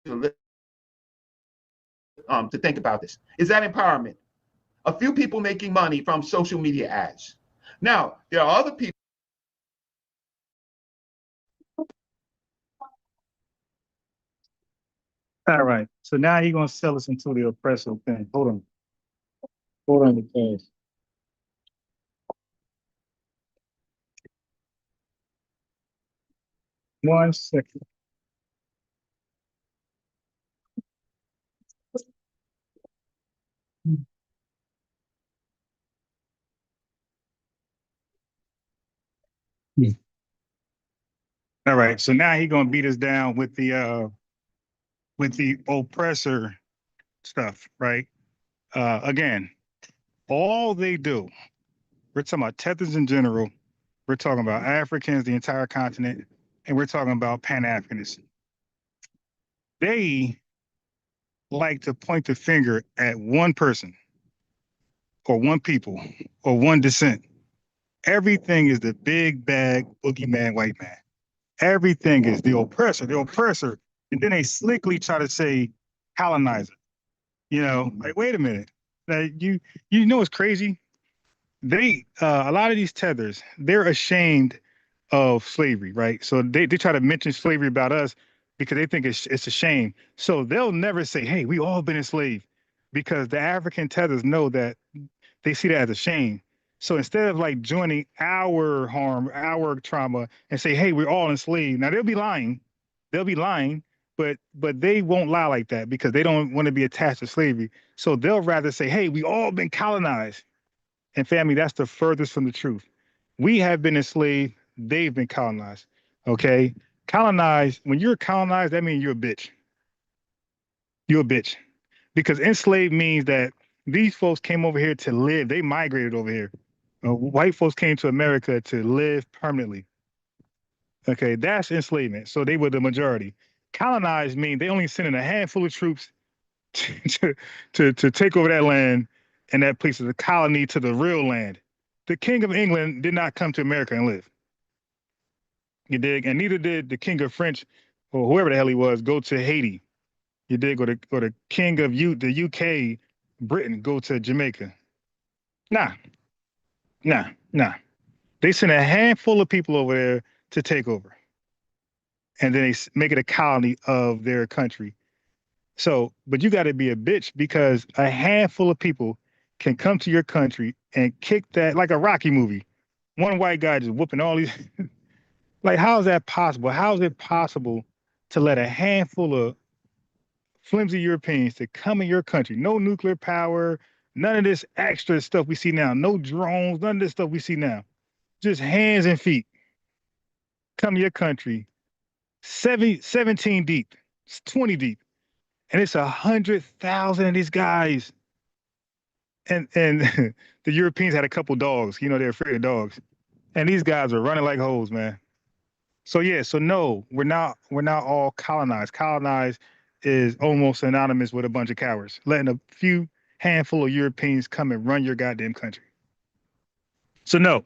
to think about this. Is that empowerment? A few people making money from social media ads. Now, there are other people. All right. So now you're gonna sell us into the oppressive thing. Hold on, because 1 second. All right. So now he's gonna beat us down with the oppressor stuff, right? Again, all they do, we're talking about tethers in general, we're talking about Africans, the entire continent, and we're talking about Pan-Africanism. They like to point the finger at one person or one people or one descent. Everything is the big bag boogeyman white man. Everything is the oppressor. And then they slickly try to say colonizer. You know, like, wait a minute. You know what's crazy? They a lot of these tethers, they're ashamed of slavery, right? So they try to mention slavery about us because they think it's a shame. So they'll never say, hey, we all been enslaved, because the African tethers know that they see that as a shame. So instead of like joining our harm, our trauma, and say, hey, we're all enslaved. Now they'll be lying, but they won't lie like that because they don't want to be attached to slavery. So they'll rather say, hey, we all been colonized. And family, that's the furthest from the truth. We have been enslaved, they've been colonized. Okay? Colonized, when you're colonized, that means you're a bitch. You're a bitch. Because enslaved means that these folks came over here to live. They migrated over here. White folks came to America to live permanently. Okay, that's enslavement. So they were the majority. Colonized means they only sent in a handful of troops to take over that land, and that place is a colony to the real land. The King of England did not come to America and live. You dig? And neither did the King of France or whoever the hell he was, go to Haiti. You did go to King of the UK, Britain, go to Jamaica. Nah, nah. They sent a handful of people over there to take over, and then they make it a colony of their country. So, but you got to be a bitch because a handful of people can come to your country and kick that like a Rocky movie. One white guy just whooping all these. Like, how is that possible? How is it possible to let a handful of flimsy Europeans to come in your country? No nuclear power, none of this extra stuff we see now. No drones, none of this stuff we see now. Just hands and feet. Come to your country, 17 deep, 20 deep, and it's 100,000 of these guys. And the Europeans had a couple dogs. You know, they're afraid of dogs, and these guys are running like hoes, man. So yeah, so no, we're not all colonized. Colonized is almost synonymous with a bunch of cowards, letting a few handful of Europeans come and run your goddamn country. So no,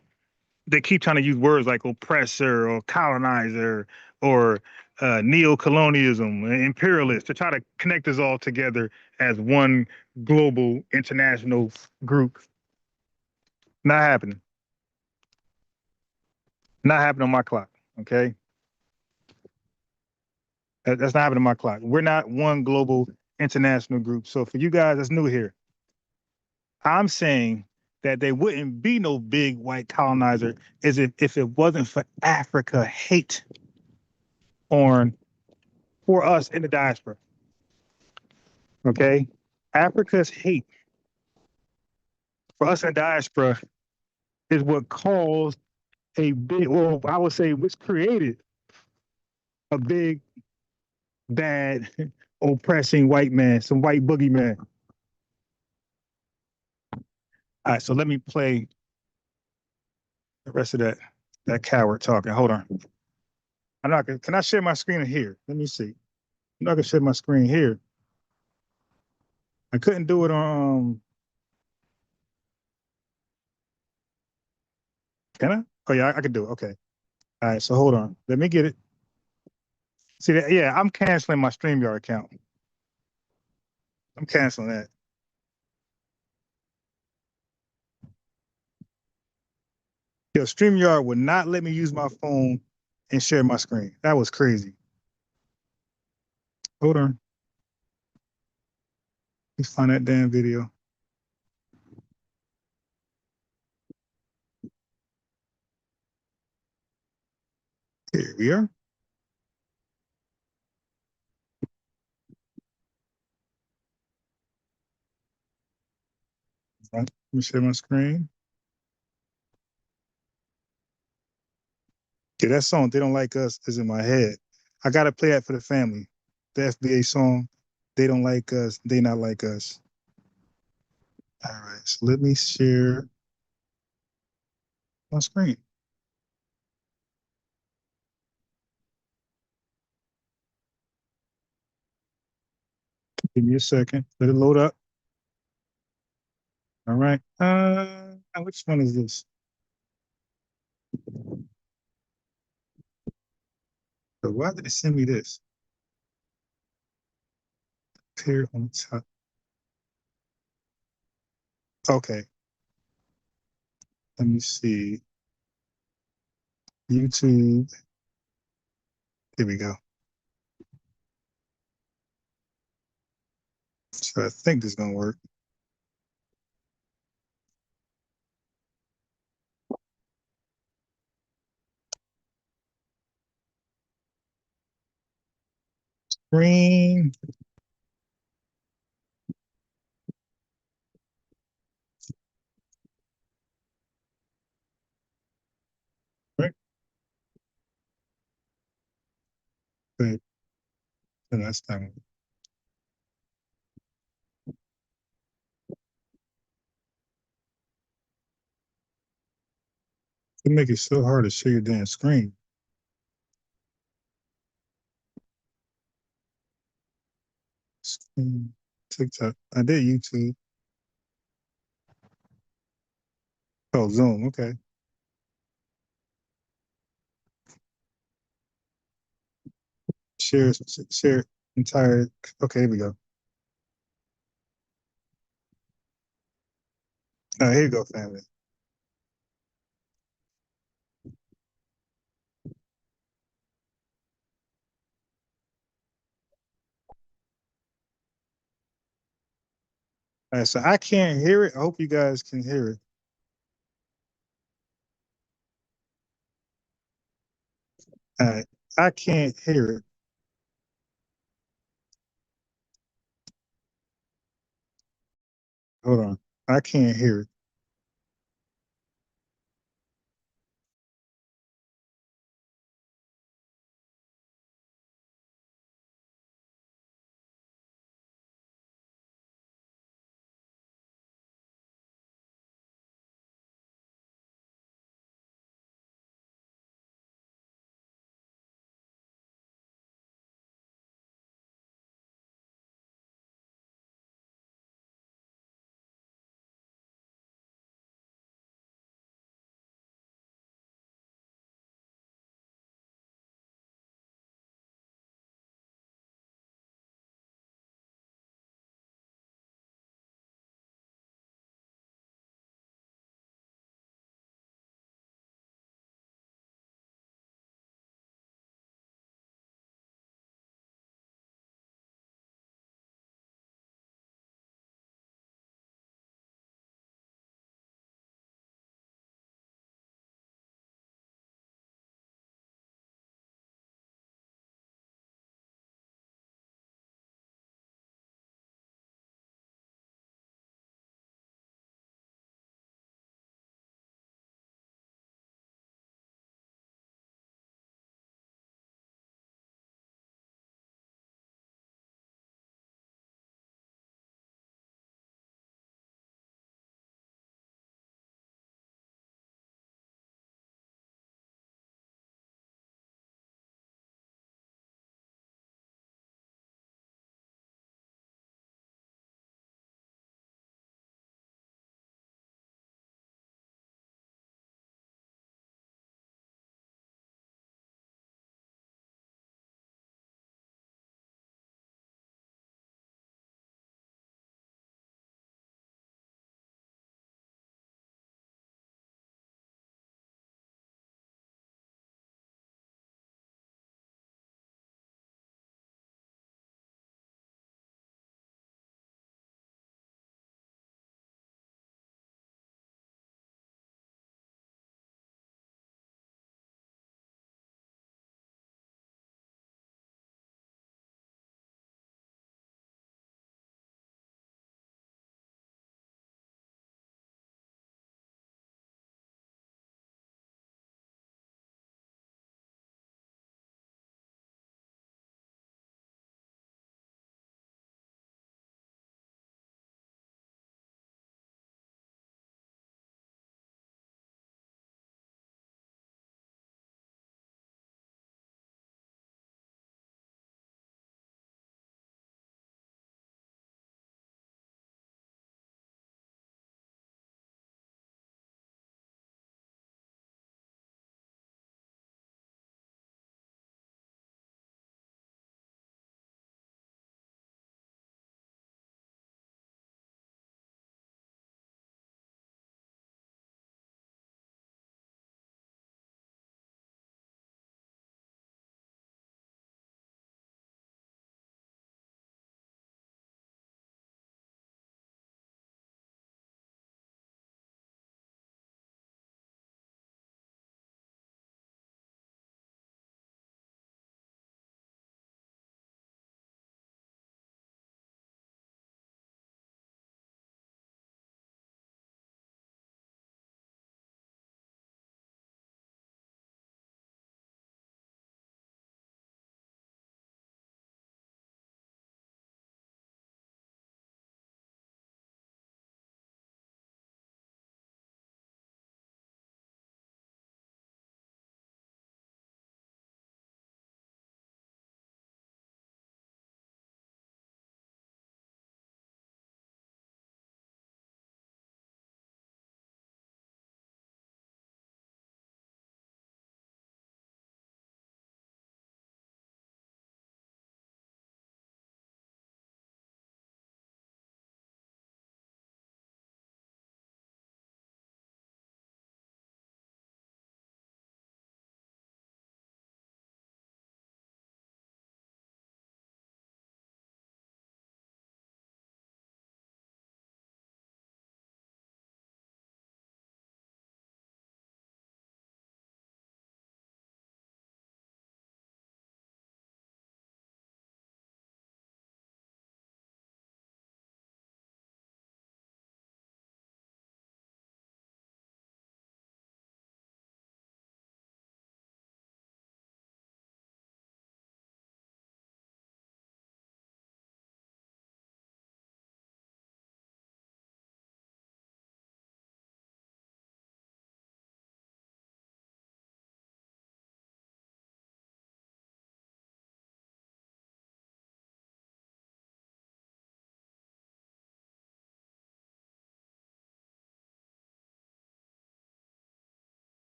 they keep trying to use words like oppressor or colonizer or neo-colonialism, imperialist, to try to connect us all together as one global international group. Not happening. Not happening on my clock, okay? That's not happening on my clock. We're not one global international group. So for you guys that's new here, I'm saying that there wouldn't be no big white colonizer if it wasn't for Africa hate on for us in the diaspora. Okay? Africa's hate for us in the diaspora is what caused a big, well, I would say, which created a big, bad, oppressing white man, some white boogeyman. All right, so let me play the rest of that coward talking. Hold on. I'm not gonna, can I share my screen here? Let me see. I'm not gonna share my screen here. I couldn't do it on, can I? Oh yeah, I can do it, okay. All right, so hold on. Let me get it. See that? Yeah, I'm canceling my StreamYard account. I'm canceling that. Yo, StreamYard would not let me use my phone and share my screen. That was crazy. Hold on. Let's find that damn video. Here we are. Let me share my screen. Yeah, that song, They Don't Like Us, is in my head. I got to play that for the family. The FBA song, They Don't Like Us, They Not Like Us. All right, so let me share my screen. Give me a second. Let it load up. All right. Which one is this? So why did it send me this? Appear on top. Okay. Let me see. YouTube. Here we go. So I think this is gonna work. Screen. Right. Good. So that's time. It make it so hard to share your damn screen. Screen. TikTok. I did YouTube. Oh, Zoom. Okay. share entire. Okay, here we go. Here you go, family. All right, so I can't hear it. I hope you guys can hear it. All right, I can't hear it. Hold on, I can't hear it.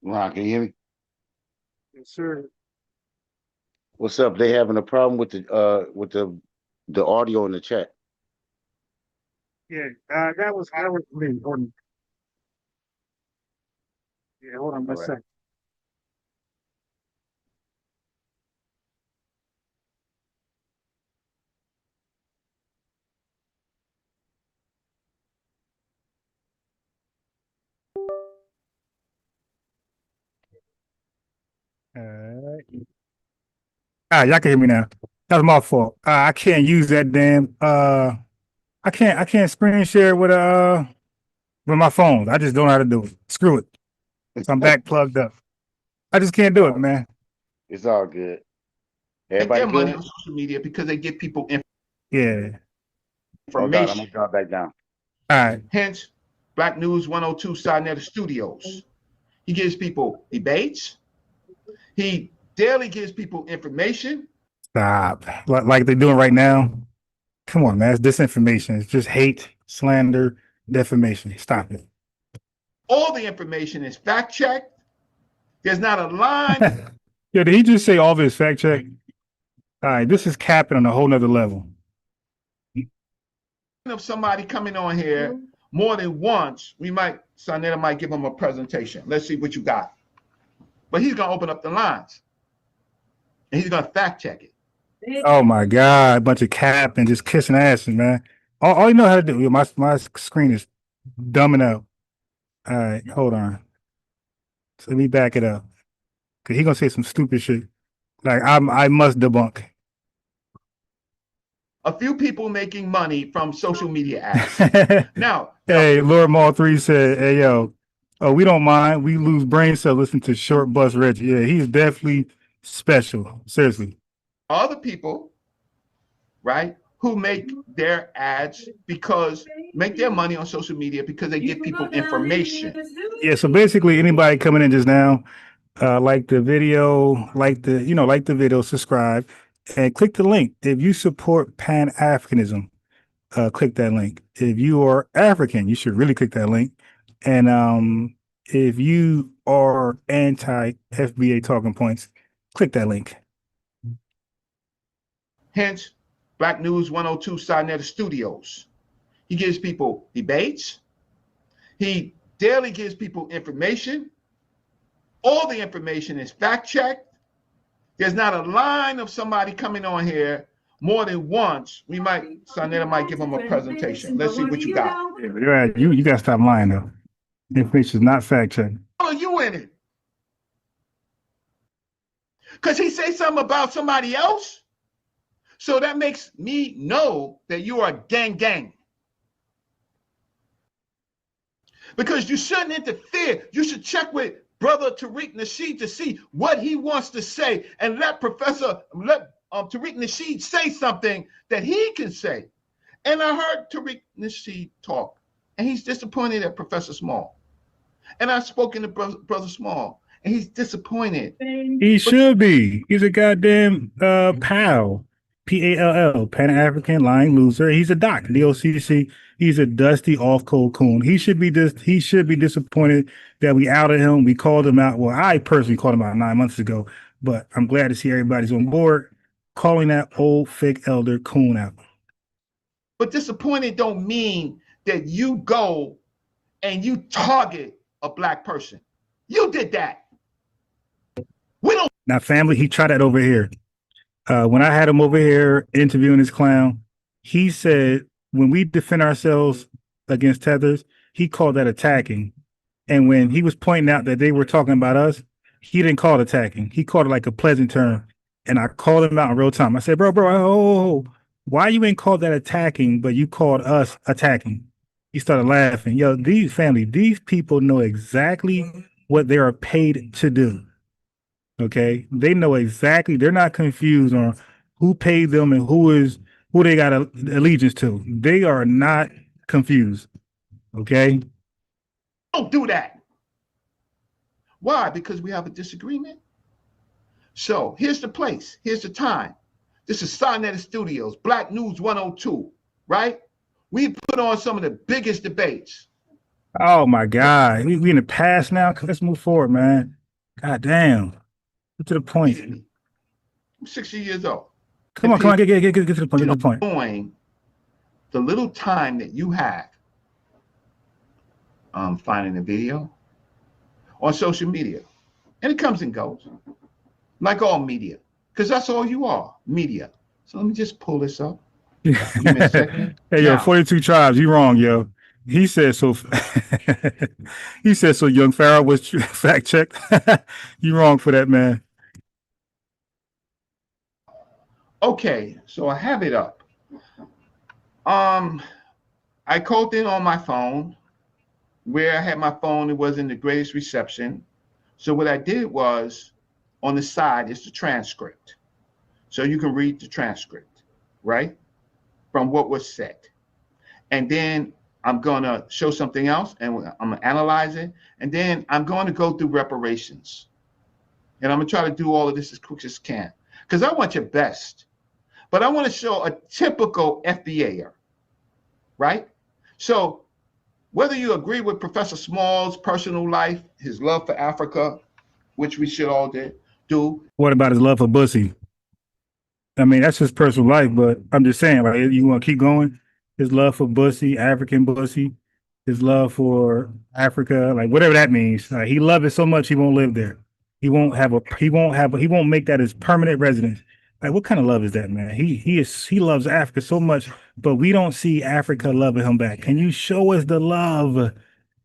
Ron, can you hear me? Yes, sir. What's up? They having a problem with the audio in the chat. Yeah, that was me. Hold on. Yeah, hold on one second. Y'all can hear me now. That was my fault. I can't use that damn I can't screen share with my phone. I just don't know how to do it. Screw it. So I'm back plugged up. I just can't do it, man. It's all good. Everybody good? Money on social media because they give people information. I'm gonna drop back down. All right. Hence, Black News 102 Sarnetta Studios. He gives people debates. He daily gives people information. Stop. Like they're doing right now. Come on, man. It's disinformation. It's just hate, slander, defamation. Stop it. All the information is fact checked. There's not a line. Yeah, did he just say all of his fact check? All right, this is capping on a whole nother level. Of somebody coming on here more than once, Sarnetta might give him a presentation. Let's see what you got. But he's gonna open up the lines. And he's gonna fact check it. Oh my God, a bunch of cap and just kissing asses, man. All you know how to do. My screen is dumbing out. All right, hold on. So let me back it up. Cause he gonna say some stupid shit. Like I must debunk. A few people making money from social media ads. Now, hey, Lord Mall 3 said, hey yo, oh, we don't mind. We lose brain cells listening to Short Bus Reggie. Yeah, he's definitely special. Seriously. Other people, right, who make their ads make their money on social media because they give people information. Yeah, so basically anybody coming in just now, like the video, like the video, subscribe, and click the link. If you support Pan-Africanism, click that link. If you are African, you should really click that link. And if you are anti-FBA talking points, click that link. Hence, Black News 102 Sarnetta Studios. He gives people debates. He daily gives people information. All the information is fact checked. There's not a line of somebody coming on here more than once. Sarnetta might give him a presentation. Let's see what you got. Yeah, you got to stop lying though. Information is not fact checked. Are you in it? Because he say something about somebody else. So that makes me know that you are gang. Because you shouldn't interfere. You should check with Brother Tariq Nasheed to see what he wants to say and let Tariq Nasheed say something that he can say. And I heard Tariq Nasheed talk, and he's disappointed at Professor Small. And I've spoken to Brother Small, and he's disappointed. He should be. He's a goddamn pal. PALL, Pan-African lying loser. He's a doc, DOCC. He's a dusty off-cold coon. He should be disappointed that we outed him. We called him out. Well, I personally called him out 9 months ago, but I'm glad to see everybody's on board calling that old fake elder coon out. But disappointed don't mean that you go and you target a black person. You did that. We don't. Now, family, he tried that over here. When I had him over here interviewing this clown, he said, when we defend ourselves against tethers, he called that attacking. And when he was pointing out that they were talking about us, he didn't call it attacking. He called it like a pleasant term. And I called him out in real time. I said, bro, why you ain't called that attacking, but you called us attacking? He started laughing. Yo, these people know exactly what they are paid to do. Okay, they know exactly. They're not confused on who paid them and who they got allegiance to. They are not confused. Okay, don't do that. Why? Because we have a disagreement. So here's the place. Here's the time. This is Sarnetta Studios, Black News 102. Right? We put on some of the biggest debates. Oh my God. We in the past now. Let's move forward, man. God damn. Get to the point. I'm 60 years old. Come on, get to the point. Get to the point. Knowing the little time that you have finding a video on social media, and it comes and goes, like all media, because that's all you are, media. So let me just pull this up. Give me a second. Hey, yo, 42 tribes. You wrong, yo. He said so. He said so. Young Pharaoh was fact checked. You wrong for that, man. Okay, so I have it up. I called in on my phone. Where I had my phone, it wasn't the greatest reception. So what I did was, on the side is the transcript. So you can read the transcript, right? From what was said. And then I'm gonna show something else and I'm gonna analyze it. And then I'm going to go through reparations. And I'm gonna try to do all of this as quick as I can. Because I want your best. But I want to show a typical FBAer, right? So whether you agree with Professor Small's personal life, his love for Africa, which we should all do. What about his love for Bussy? I mean, that's his personal life, but I'm just saying, like, you want to keep going? His love for Bussy, African Bussy, his love for Africa, like whatever that means. He loves it so much he won't live there. He won't make that his permanent residence. Like, what kind of love is that, man? He loves Africa so much, but we don't see Africa loving him back. Can you show us the love,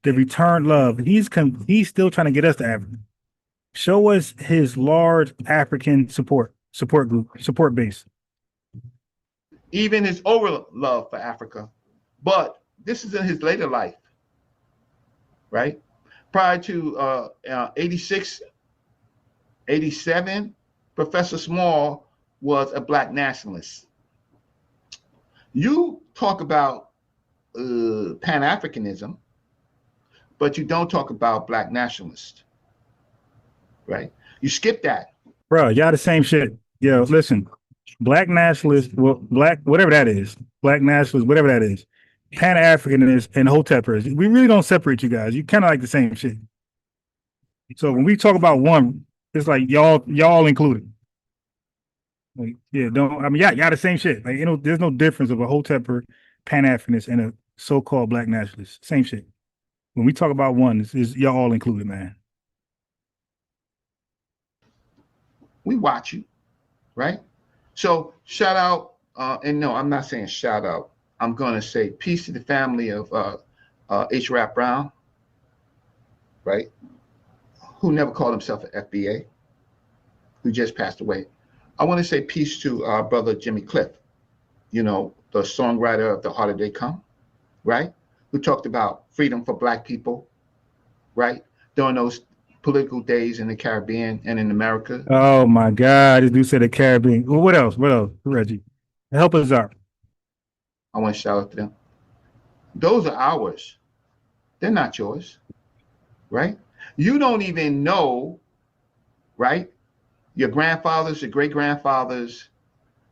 the returned love? He's still trying to get us to Africa. Show us his large African support group, support base. Even his over love for Africa. But this is in his later life, right? Prior to 86, 87, Professor Small was a Black nationalist. You talk about Pan-Africanism, but you don't talk about Black nationalists, right? You skip that. Bro, y'all the same shit. Yo, listen, Black nationalists, Black, whatever that is, Black nationalists, whatever that is, Pan-Africanists and Hotepers, we really don't separate you guys. You kind of like the same shit. So when we talk about one, it's like y'all included. Like, yeah, y'all the same shit. Like, there's no difference of a Hoteper, Pan-Africanist, and a so-called Black nationalist. Same shit. When we talk about one, it's y'all all included, man. We watch you, right? So shout out, and no, I'm not saying shout out. I'm gonna say peace to the family of H. Rap Brown, right? Who never called himself an FBA, who just passed away. I want to say peace to our brother Jimmy Cliff, the songwriter of The Harder They Come, right? Who talked about freedom for Black people, right? During those political days in the Caribbean and in America. Oh my God, this dude said the Caribbean. Well, what else, Reggie? Help us out. I want to shout out to them. Those are ours. They're not yours, right? You don't even know, right? Your grandfathers, your great-grandfathers,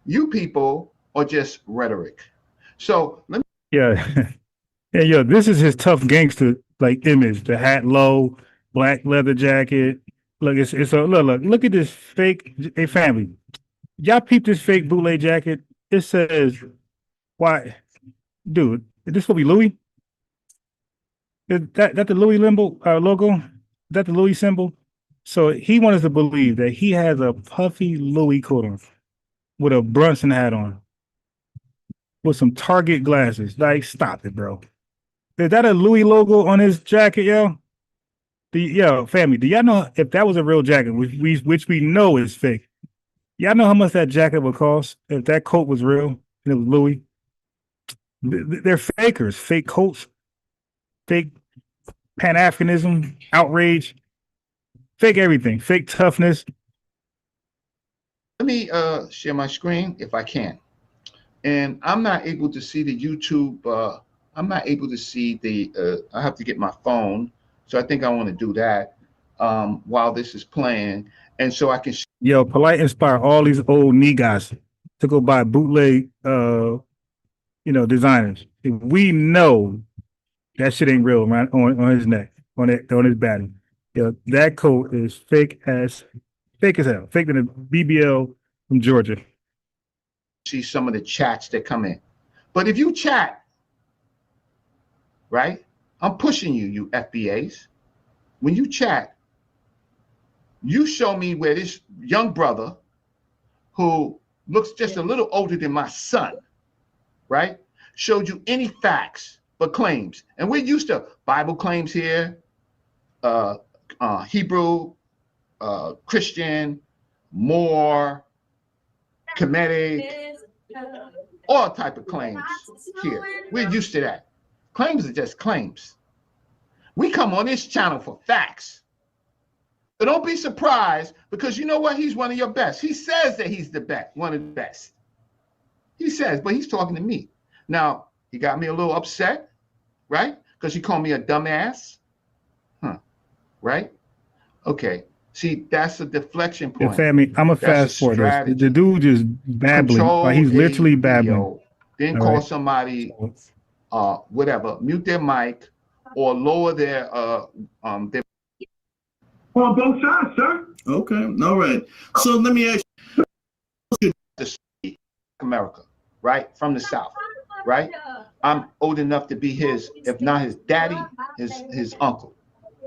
you people are just rhetoric. So let me. Yeah. Yeah, this is his tough gangster like image. The hat low, black leather jacket. Look, look at this fake. Hey, family, y'all peep this fake bootleg jacket. It says, "Why, dude? Is this supposed to be Louis? Is that the Louis logo? Is that the Louis symbol?" So he wants us to believe that he has a puffy Louis coat on with a Brunson hat on with some Target glasses. Like, stop it, bro. Is that a Louis logo on his jacket, yo? Family, do y'all know if that was a real jacket, which we know is fake? Y'all know how much that jacket would cost if that coat was real and it was Louis? They're fakers, fake coats, fake Pan-Africanism, outrage. Fake everything, fake toughness. Let me share my screen if I can. And I'm not able to see the YouTube. I'm not able to see I have to get my phone. So I think I want to do that while this is playing. And so I can. Yo, Polite inspire all these old niggas to go buy bootleg, designers. We know That shit ain't real, man. On his neck, on his body. Yo, that coat is fake as hell. Fake than a BBL from Georgia. See some of the chats that come in. But if you chat, right? I'm pushing you, you FBAs. When you chat, you show me where this young brother who looks just a little older than my son, right? Showed you any facts but claims. And we're used to Bible claims here, Hebrew, Christian, Moor, Kemetic, all type of claims here. We're used to that. Claims are just claims. We come on this channel for facts. But don't be surprised, because you know what? He's one of your best. He says that he's the best, one of the best. He says, but he's talking to me. Now, he got me a little upset, right? Because he called me a dumbass. Huh. Right? Okay. See, that's a deflection point. Yeah, family, I'm a fast forward this. The dude just babbling. Like he's literally babbling. Then call somebody, whatever, mute their mic or lower their on both sides, sir. Okay, all right. So let me ask you. America, right? From the South, right? I'm old enough to be his, if not his daddy, his uncle,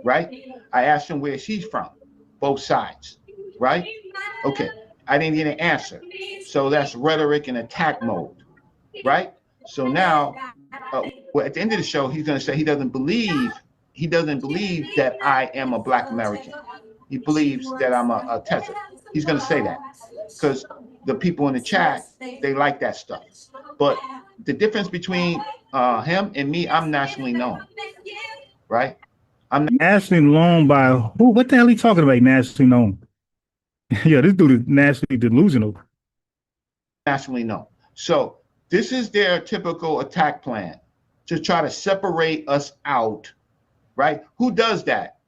right? I asked him where she's from, both sides, right? Okay, I didn't get an answer. So that's rhetoric and attack mode, right? So now, well, at the end of the show, he's going to say he doesn't believe that I am a Black American. He believes that I'm a Tezza. He's going to say that because the people in the chat, they like that stuff. But the difference between him and me, I'm nationally known, right? I'm nationally known by who? What the hell are you talking about? Nationally known? Yeah, this dude is nationally delusional. Nationally known. So this is their typical attack plan to try to separate us out, right? Who does that?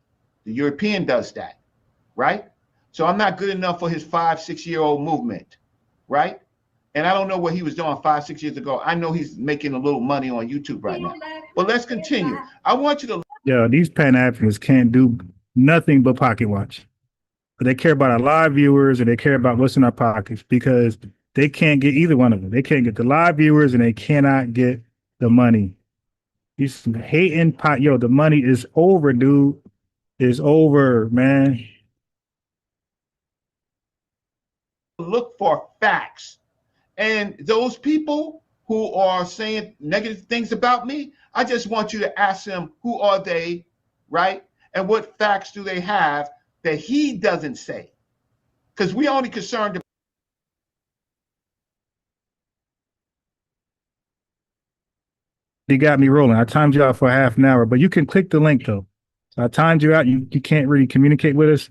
The European does that, right? So I'm not good enough for his 5-6-year-old movement, right? And I don't know what he was doing 5-6 years ago. I know he's making a little money on YouTube right now. But let's continue. I want you to. Yeah, these Pan-Africans can't do nothing but pocket watch. But they care about our live viewers and they care about what's in our pockets because they can't get either one of them. They can't get the live viewers and they cannot get the money. These hating pot. Yo, the money is over, dude. It's over, man. Look for facts. And those people who are saying negative things about me, I just want you to ask them, who are they, right? And what facts do they have that he doesn't say? Because we only concerned about. You got me rolling. I timed you out for half an hour, but you can click the link though. So I timed you out. You can't really communicate with us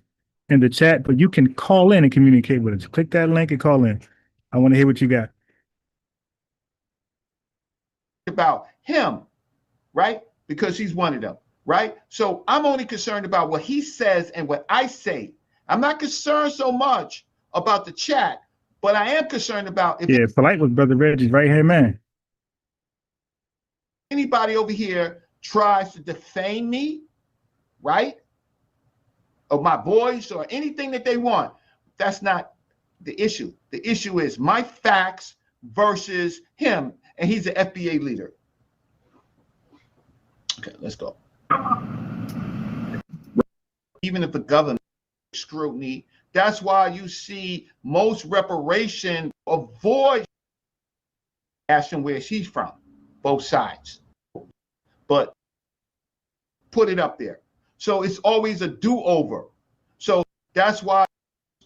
in the chat, but you can call in and communicate with us. Click that link and call in. I want to hear what you got. About him, right? Because he's one of them, right? So I'm only concerned about what he says and what I say. I'm not concerned so much about the chat, but I am concerned about if Polite was Brother Reggie's right-hand man. Anybody over here tries to defame me, right? Or my voice or anything that they want. That's not the issue. The issue is my facts versus him, and he's an FBA leader. Okay, let's go. Even if the government scrutiny, that's why you see most reparation avoid asking where she's from, both sides. But put it up there. So it's always a do-over. So that's why I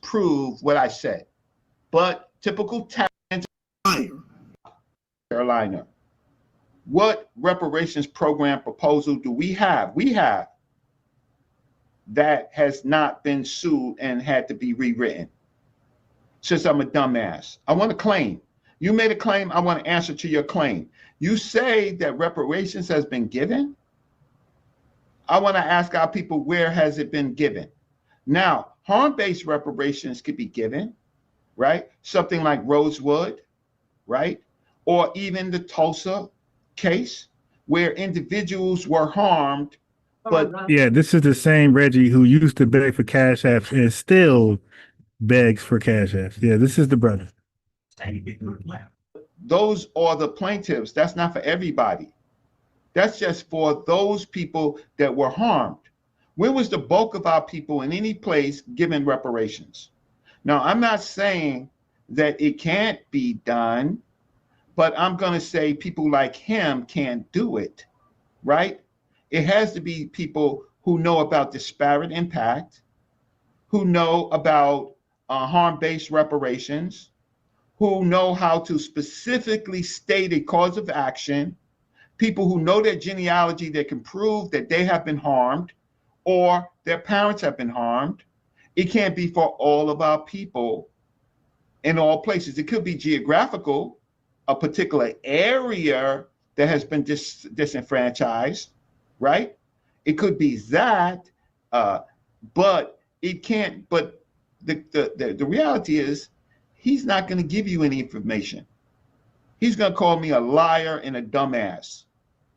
prove what I said. But typical Carolina. What reparations program proposal do we have? We have that has not been sued and had to be rewritten. Since I'm a dumbass, I want to claim. You made a claim, I want to answer to your claim. You say that reparations has been given. I want to ask our people, where has it been given? Now, harm-based reparations could be given, right? Something like Rosewood, right? Or even the Tulsa case, where individuals were harmed, but yeah, this is the same Reggie who used to beg for cash apps and still begs for cash apps. Yeah, this is the brother. those are the plaintiffs. That's not for everybody. That's just for those people that were harmed. Where was the bulk of our people in any place given reparations? Now, I'm not saying that it can't be done, but I'm going to say people like him can't do it, right? It has to be people who know about disparate impact, who know about harm-based reparations, who know how to specifically state a cause of action, people who know their genealogy that can prove that they have been harmed or their parents have been harmed. It can't be for all of our people in all places. It could be geographical, a particular area that has been disenfranchised, right? It could be that, but it can't. But the reality is, he's not going to give you any information. He's going to call me a liar and a dumbass.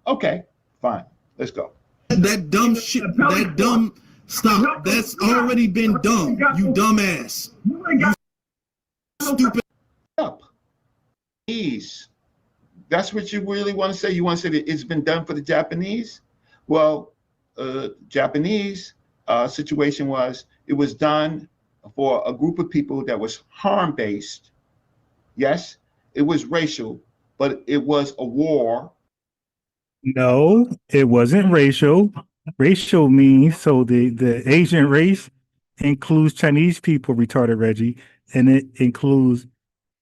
Okay, fine. Let's go. That dumb shit, that dumb, stop. That's already been done, you dumbass. You stupid. Up. That's what you really want to say? You want to say that it's been done for the Japanese? Well, Japanese situation was, it was done for a group of people that was harm-based. Yes, it was racial, but it was a war. No, it wasn't racial. Racial means, so the Asian race includes Chinese people, retarded Reggie, and it includes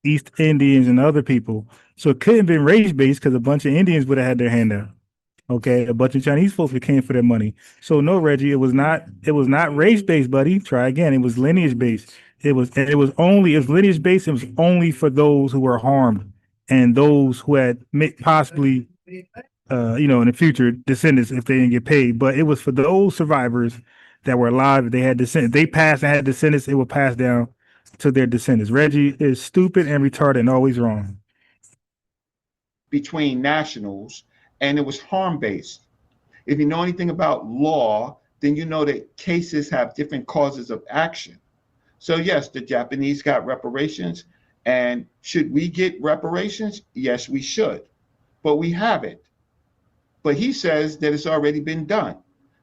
East Indians and other people. So it couldn't have been race-based because a bunch of Indians would have had their hand out. Okay, a bunch of Chinese folks came for their money. So no, Reggie, it was not race-based, buddy. Try again. It was lineage-based. It was lineage-based. It was only for those who were harmed and those who had possibly in the future, descendants if they didn't get paid. But it was for those survivors that were alive. If they had descendants, they passed and had descendants, it will pass down to their descendants. Reggie is stupid and retarded and always wrong. Between nationals, and it was harm-based. If you know anything about law, then you know that cases have different causes of action. So yes, the Japanese got reparations, and should we get reparations? Yes, we should, but we haven't. But he says that it's already been done.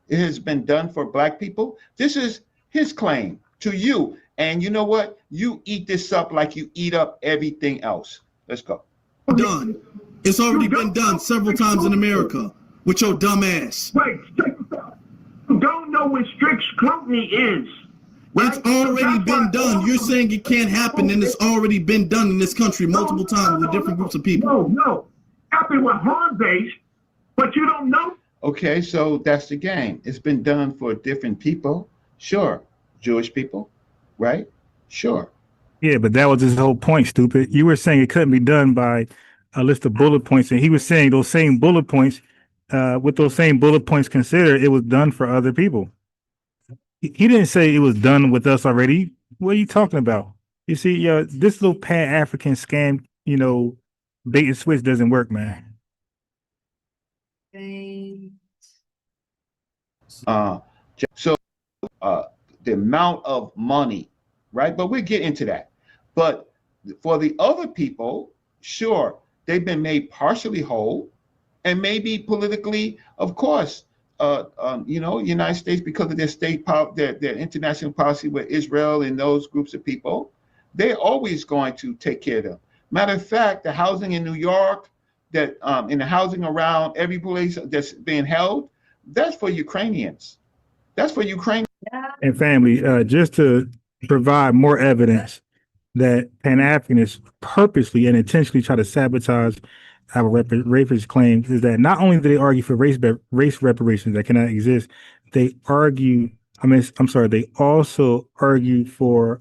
It has been done for Black people. This is his claim to you. And you know what? You eat this up like you eat up everything else. Let's go. Done. It's already been done several times in America with your dumb ass. Wait, check this out. You don't know what strict scrutiny is. It's already been done. You're saying it can't happen, and it's already been done in this country multiple times with different groups of people. No. Happened with harm-based, but you don't know. Okay, so that's the game. It's been done for different people. Sure. Jewish people, right? Sure. Yeah, but that was his whole point, stupid. You were saying it couldn't be done by a list of bullet points, and he was saying those same bullet points, with those same bullet points considered, it was done for other people. He didn't say it was done with us already. What are you talking about? You see, this little Pan-African scam, bait and switch doesn't work, man. So the amount of money, right? But we'll get into that. But for the other people, sure, they've been made partially whole, and maybe politically, of course, United States, because of their their international policy with Israel and those groups of people, they're always going to take care of them. Matter of fact, the housing in New York, that in the housing around every place that's being held, that's for Ukrainians. That's for Ukraine. And family, just to provide more evidence that Pan-Africanists purposely and intentionally try to sabotage our rapist claims, is that not only do they argue for race reparations that cannot exist, they also argue for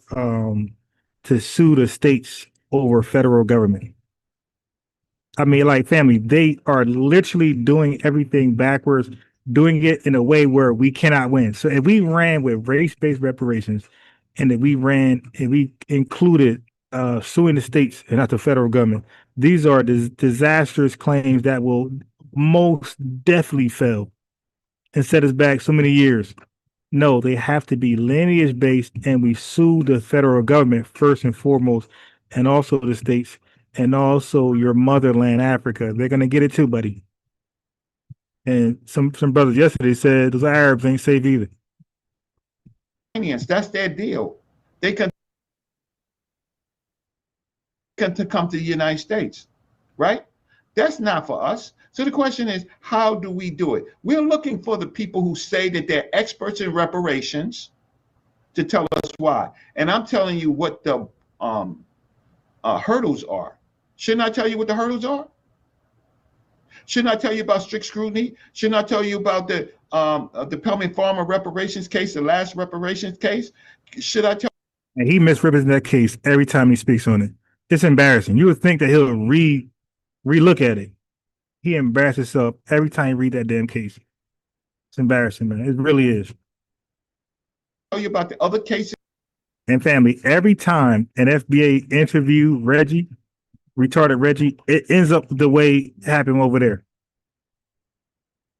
to sue the states over federal government. I mean, like, family, they are literally doing everything backwards, doing it in a way where we cannot win. So if we ran with race-based reparations, and if we included suing the states and not the federal government, these are disastrous claims that will most definitely failed and set us back so many years. No, they have to be lineage based, and we sue the federal government first and foremost, and also the states, and also your motherland, Africa. They're gonna get it too, buddy. And some brothers yesterday said those Arabs ain't safe either. That's their deal. They can to come to the United States, right? That's not for us. So the question is, how do we do it? We're looking for the people who say that they're experts in reparations to tell us why. And I'm telling you what the hurdles are. Shouldn't I tell you what the hurdles are? Shouldn't I tell you about strict scrutiny? Shouldn't I tell you about the Pelman Farmer reparations case, the last reparations case? Should I tell? And he misrepresents that case every time he speaks on it. It's embarrassing. You would think that he'll re-look at it. He embarrasses himself every time he read that damn case. It's embarrassing, man. It really is. Tell you about the other cases. And family, every time an FBA interview Reggie, retarded Reggie, it ends up the way it happened over there,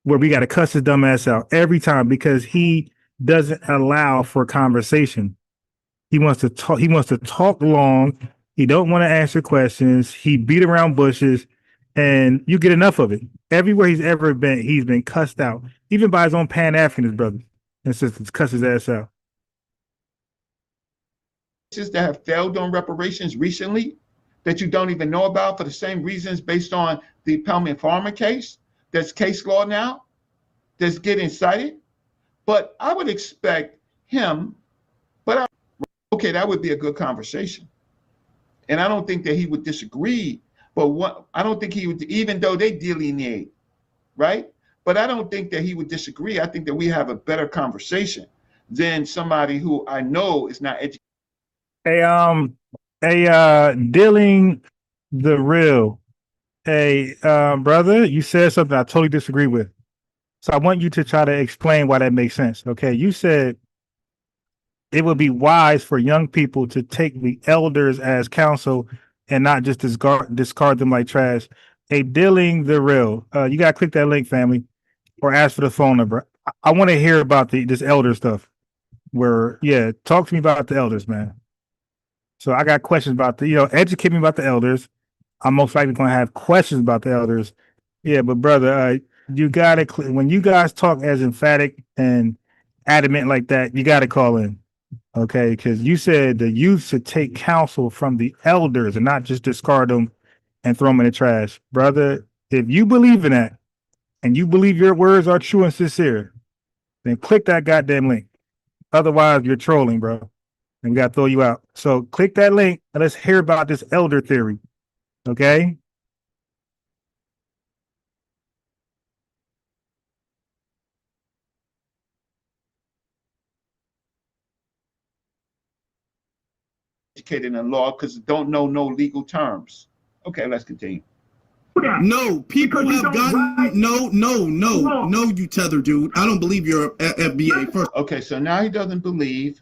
where we got to cuss his dumb ass out every time because he doesn't allow for conversation. He wants to talk. He wants to talk long. He don't want to answer questions. He beat around bushes, and you get enough of it. Everywhere he's ever been, he's been cussed out, even by his own Pan-Africanist brothers and sisters. Cuss his ass out. That have failed on reparations recently that you don't even know about for the same reasons based on the Pelman Farmer case. That's case law now that's getting cited. But I would expect him, okay, that would be a good conversation. And I don't think that he would disagree, but I don't think he would, even though they delineate, right? But I don't think that he would disagree. I think that we have a better conversation than somebody who I know is not educated. Dealing the real. Hey, brother, you said something I totally disagree with. So I want you to try to explain why that makes sense. Okay, you said it would be wise for young people to take the elders as counsel and not just discard them like trash. Hey, dealing the real. You gotta click that link, family, or ask for the phone number. I want to hear about this elder stuff. Talk to me about the elders, man. So I got questions about educate me about the elders. I'm most likely going to have questions about the elders. Yeah, but brother, you got to, when you guys talk as emphatic and adamant like that, you got to call in. Okay, because you said the youth should take counsel from the elders and not just discard them and throw them in the trash. Brother, if you believe in that and you believe your words are true and sincere, then click that goddamn link. Otherwise, you're trolling, bro. And we got to throw you out. So click that link and let's hear about this elder theory. Okay? Educated in law because don't know no legal terms. Okay, let's continue. No, people have gotten no, you tether dude. I don't believe you're FBA first. Okay, so now he doesn't believe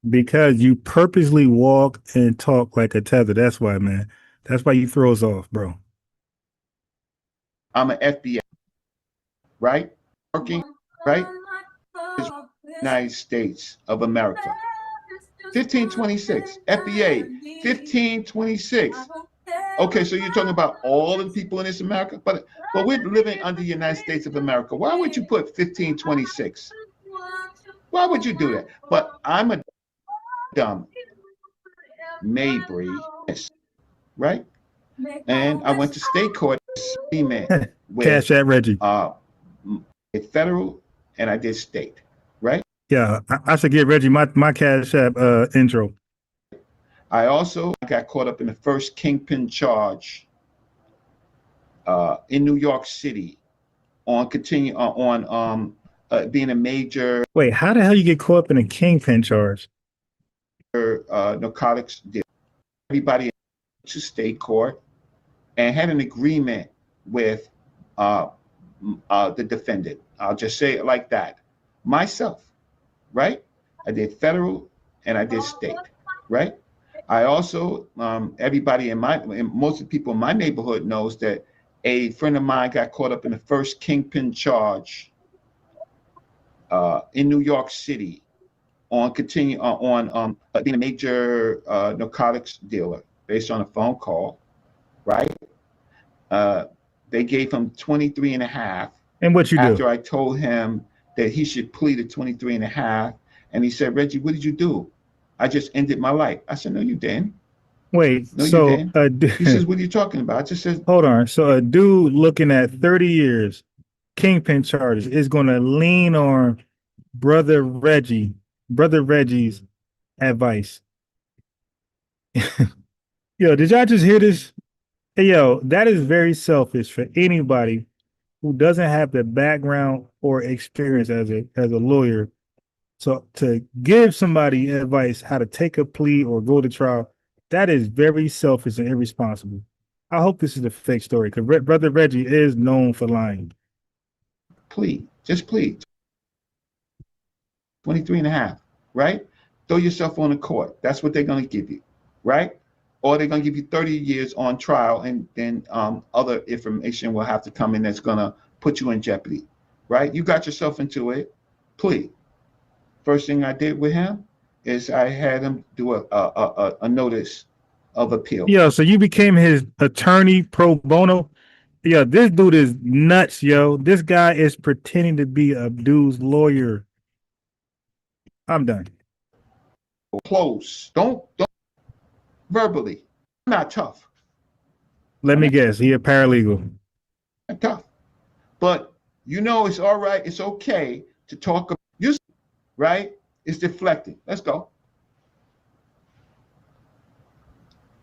because you purposely walk and talk like a tether. That's why, man. That's why you throw us off, bro. I'm an FBA, right? Working, right? United States of America. 1526, FBA, 1526. Okay, so you're talking about all the people in this America, but we're living under the United States of America. Why would you put 1526? Why would you do that? But I'm a dumb Mabry, right? And I went to state court with Cash at Reggie. Federal and I did state, right? Yeah, I should get Reggie my Cash App intro. I also got caught up in the first kingpin charge in New York City on being a major. Wait, how the hell you get caught up in a kingpin charge? Narcotics deal. Everybody to state court and had an agreement with the defendant. I'll just say it like that. Myself, right? I did federal and I did state, right? I also, everybody most of the people in my neighborhood knows that a friend of mine got caught up in the first kingpin charge in New York City on being a major narcotics dealer based on a phone call, right? They gave him 23 and a half. And what you do? After I told him that he should plead to 23 and a half. And he said, Reggie, what did you do? I just ended my life. I said, no, you didn't. Wait, no, so you didn't. He says, what are you talking about? I just said, hold on. So a dude looking at 30 years, kingpin charges, is going to lean on brother Reggie's advice. Yo, did y'all just hear this? Hey, yo, that is very selfish for anybody who doesn't have the background or experience as a lawyer. So to give somebody advice how to take a plea or go to trial, that is very selfish and irresponsible. I hope this is a fake story because brother Reggie is known for lying. Plead, just plead. 23 and a half, right? Throw yourself on the court. That's what they're going to give you, right? Or they're going to give you 30 years on trial, and then other information will have to come in that's going to put you in jeopardy, right? You got yourself into it, plead. First thing I did with him is I had him do a notice of appeal. Yo, so you became his attorney pro bono? Yo, this dude is nuts, yo. This guy is pretending to be Abdul's lawyer. I'm done. Close. Don't verbally. I'm not tough. Let me guess. He a paralegal. I'm tough. But you know it's all right. It's okay to talk about you, right? It's deflecting. Let's go.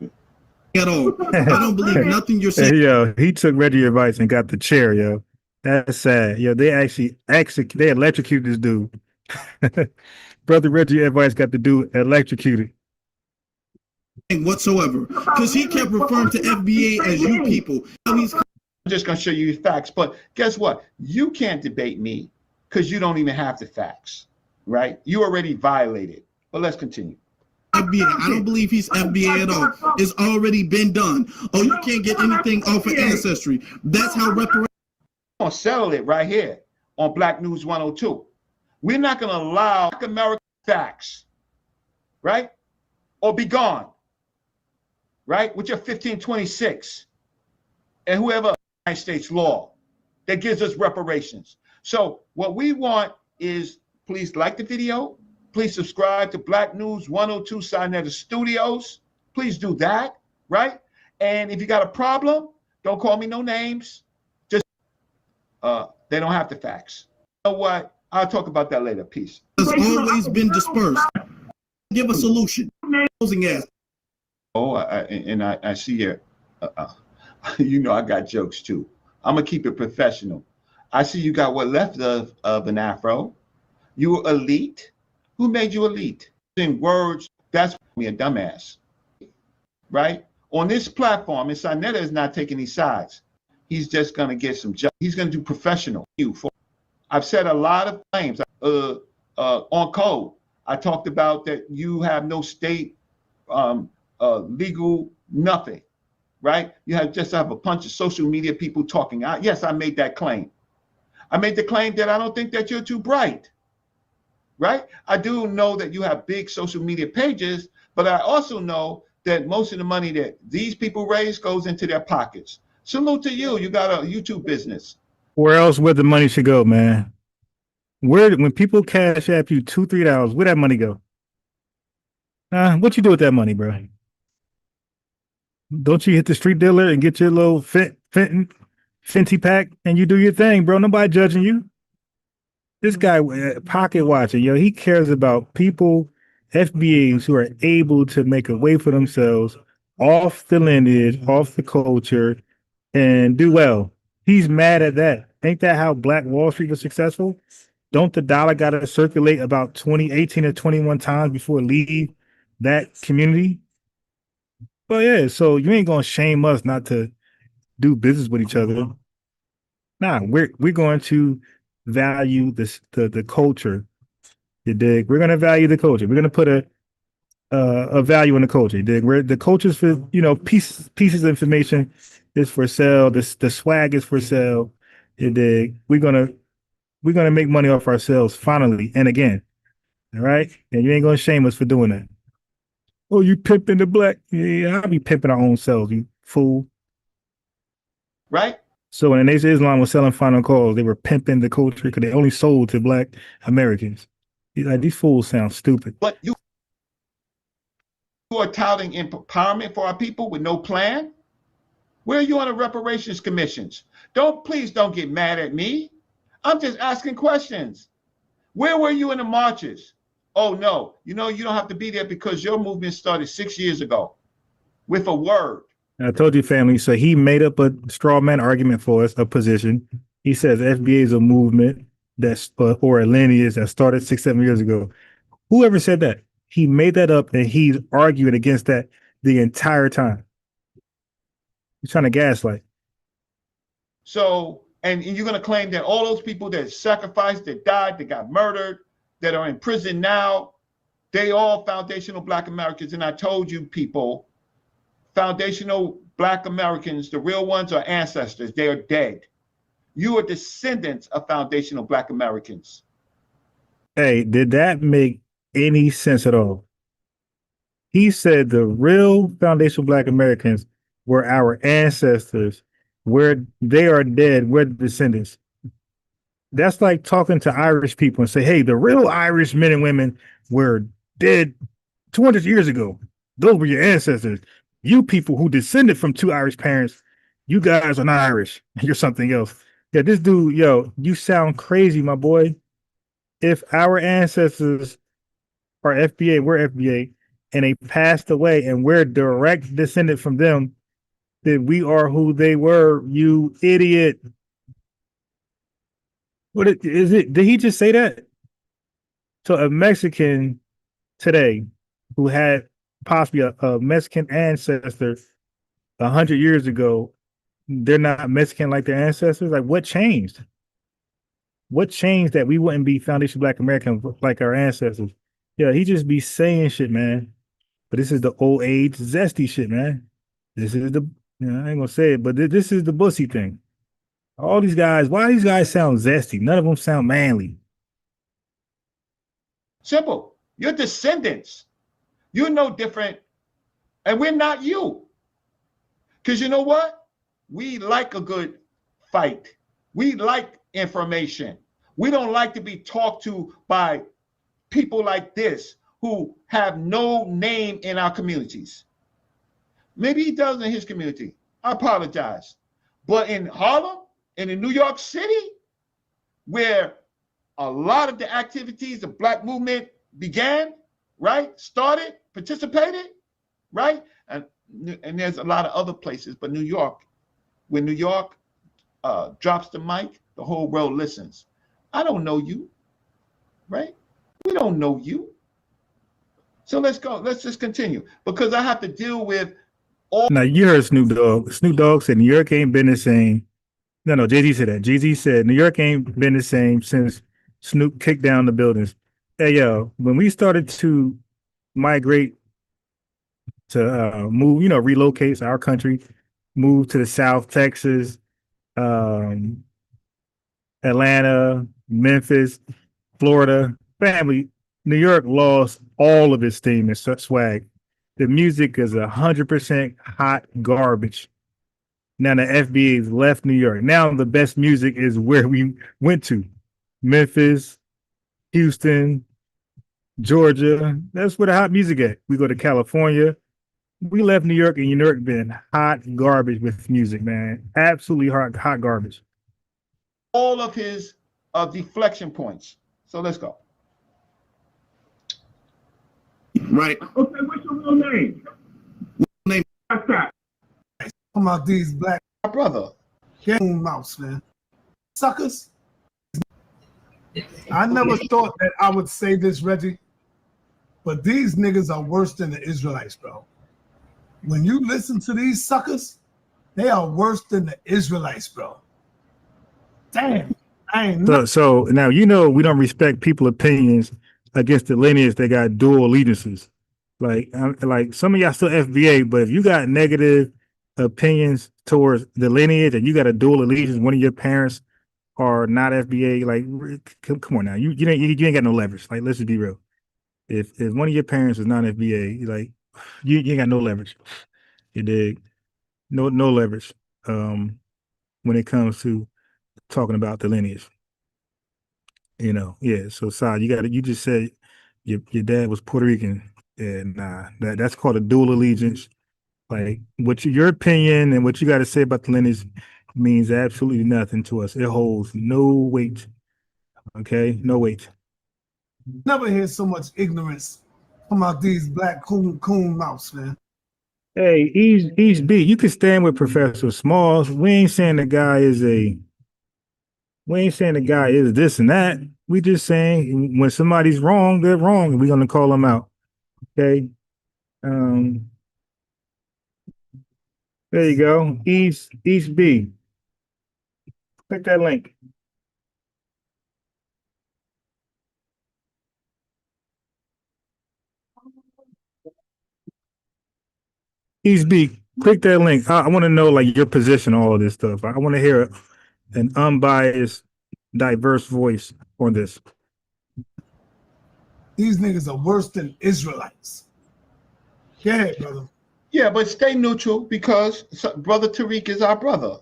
At all. I don't believe nothing you're saying. Hey, yo, he took Reggie's advice and got the chair, yo. That's sad. Yo, they actually they electrocuted this dude. Brother Reggie's advice got the dude electrocuted. Whatsoever. Because he kept referring to FBA as you people. I'm just going to show you the facts. But guess what? You can't debate me because you don't even have the facts, right? You already violated. But let's continue. FBA. I don't believe he's FBA at all. It's already been done. Oh, you can't get anything off of ancestry. That's how reparations. We're going to settle it right here on Black News 102. We're not going to allow American facts, right? Or be gone, right? With your 1526 and whoever United States law that gives us reparations. So what we want is, please like the video. Please subscribe to Black News 102 Sinetta Studios. Please do that, right? And if you got a problem, don't call me no names. Just, they don't have the facts. You know what? I'll talk about that later. Peace. Has always been dispersed. Give a solution. Oh, I see here. You know I got jokes too. I'm gonna keep it professional. I see you got what left of an afro. You were elite. Who made you elite? In words, that's me a dumbass, right? On this platform, and Sinetta is not taking any sides. He's just gonna get some jobs. He's gonna do professional. I've said a lot of claims on code. I talked about that you have no state legal nothing, right? You just have a bunch of social media people talking. Yes, I made that claim. I made the claim that I don't think that you're too bright, right? I do know that you have big social media pages, but I also know that most of the money that these people raise goes into their pockets. Salute to you. You got a YouTube business. Where else where the money should go, man? When people cash app you $2-3, where that money go? What you do with that money, bro? Don't you hit the street dealer and get your little Fenty pack and you do your thing, bro? Nobody judging you. This guy pocket watching, yo, he cares about people, FBAs who are able to make a way for themselves off the lineage, off the culture, and do well. He's mad at that. Ain't that how Black Wall Street was successful? Don't the dollar got to circulate about 18 or 21 times before it leave that community? Well, yeah, so you ain't going to shame us not to do business with each other. Nah, we're going to value the culture. You dig? We're going to value the culture. We're going to put a value in the culture. You dig? The culture's for, pieces of information is for sale. The swag is for sale. We're gonna make money off ourselves finally and again. All right, and you ain't gonna shame us for doing that. Oh, you pimping the black? Yeah, I'll be pimping our own selves, you fool. Right. So when the Nation of Islam was selling final calls, they were pimping the culture because they only sold to black Americans. Like, these fools sound stupid. But you are touting empowerment for our people with no plan. Where are you on the reparations commissions? Please don't get mad at me. I'm just asking questions. Where were you in the marches? Oh no, you don't have to be there because your movement started 6 years ago with a word. I told you, family. So he made up a straw man argument for us, a position. He says FBA is a movement or a lineage that started 6-7 years ago. Whoever said that? He made that up and he's arguing against that the entire time. He's trying to gaslight. So, and you're going to claim that all those people that sacrificed, that died, that got murdered, that are in prison now, they all foundational Black Americans. And I told you people, foundational Black Americans, the real ones are ancestors. They are dead. You are descendants of foundational Black Americans. Hey, did that make any sense at all? He said the real foundational Black Americans were our ancestors. They are dead. We're the descendants. That's like talking to Irish people and say, hey, the real Irish men and women were dead 200 years ago. Those were your ancestors. You people who descended from 2 Irish parents, you guys are not Irish. You're something else. Yeah, this dude, you sound crazy, my boy. If our ancestors are FBA, we're FBA, and they passed away and we're direct descendant from them, then we are who they were, you idiot. What is it? Did he just say that? So a Mexican today who had possibly a Mexican ancestor 100 years ago, they're not Mexican like their ancestors? Like, what changed? What changed that we wouldn't be foundational Black Americans like our ancestors? Yeah, he just be saying shit, man. But this is the old age zesty shit, man. This is I ain't gonna say it, but this is the bussy thing. All these guys, why these guys sound zesty? None of them sound manly. Simple. You're descendants. You're no different. And we're not you. Because you know what? We like a good fight. We like information. We don't like to be talked to by people like this who have no name in our communities. Maybe he does in his community. I apologize. But in Harlem and in New York City, where a lot of the activities of Black movement began, right? Started, participated, right? And there's a lot of other places, but New York, when New York drops the mic, the whole world listens. I don't know you, right? We don't know you. So let's go. Let's just continue because I have to deal with all. Now you heard Snoop Dogg. Snoop Dogg said New York ain't been the same. No, Jay-Z said that. Jay-Z said New York ain't been the same since Snoop kicked down the buildings. Hey, yo, when we started to migrate to move, relocate our country, move to the South, Texas, Atlanta, Memphis, Florida, family, New York lost all of its steam and swag. The music is 100% hot garbage. Now the FBA's left New York. Now the best music is where we went to. Memphis, Houston, Georgia. That's where the hot music at. We go to California. We left New York and New York been hot garbage with music, man. Absolutely hot garbage. All of his deflection points. So let's go. Right. Okay, what's your real name? Name. What's that? Come out these black My brother. game mouse, man. Suckers. I never thought that I would say this, Reggie, but these niggas are worse than the Israelites, bro. When you listen to these suckers, they are worse than the Israelites, bro. Damn. I ain't So now we don't respect people's opinions against the lineage that got dual allegiances. Like some of y'all still FBA, but if you got negative opinions towards the lineage and you got a dual allegiance, one of your parents are not FBA, like come on now. You ain't got no leverage. Like, let's just be real. If one of your parents is not FBA, like you ain't got no leverage. You dig? No leverage. When it comes to talking about the lineage. Yeah. So Sai, you just said your dad was Puerto Rican. And that's called a dual allegiance. Like your opinion and what you got to say about the lineage means absolutely nothing to us. It holds no weight. Okay, no weight. Never hear so much ignorance come out these black coon mouths, man. Hey, East B, you can stand with Professor Smalls. We ain't saying the guy is this and that. We just saying when somebody's wrong, they're wrong, and we're gonna call them out. Okay. There you go. East B. Click that link. East B, click that link. I want to know like your position on all of this stuff. I want to hear an unbiased, diverse voice on this. These niggas are worse than Israelites. Go ahead, brother. Yeah, but stay neutral because Brother Tariq is our brother,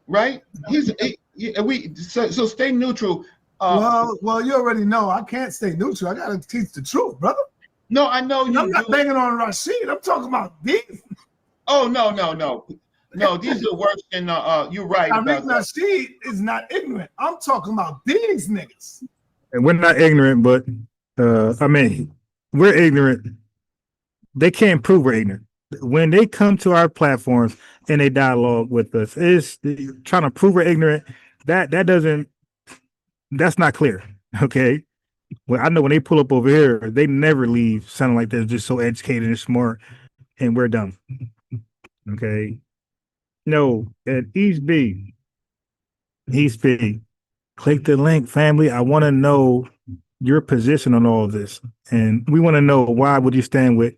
right? So stay neutral. Well, you already know I can't stay neutral. I gotta teach the truth, brother. No, I know you. I'm not banging on Rashid. I'm talking about these. Oh no. These are worse than you're right. Tariq Nasheed is not ignorant. I'm talking about these niggas. And we're not ignorant, but we're ignorant. They can't prove we're ignorant. When they come to our platforms and they dialogue with us, is trying to prove we're ignorant. That's not clear. Okay. Well, I know when they pull up over here, they never leave sounding like they're just so educated and smart, and we're dumb. Okay. No, at East B, click the link, family. I want to know your position on all of this, and we want to know why would you stand with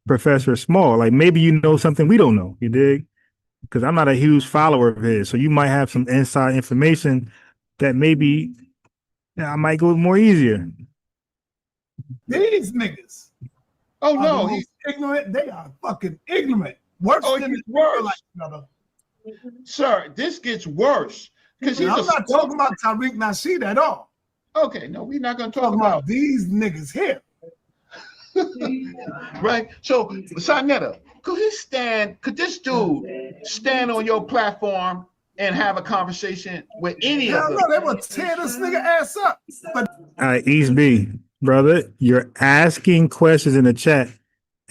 Professor Small? Like maybe you know something we don't know. You dig? Because I'm not a huge follower of his, so you might have some inside information that maybe I might go more easier. These niggas. Oh no, he's ignorant. They are fucking ignorant. Worse than the Israelites, brother. Sir, this gets worse because I'm not talking about Tariq Nasheed at all. Okay, no, we're not going to talk about these niggas here. Right. So, Sarnetta, could this dude stand on your platform and have a conversation with any of them? No, they would tear this nigga ass up. But all right, East B, brother, you're asking questions in the chat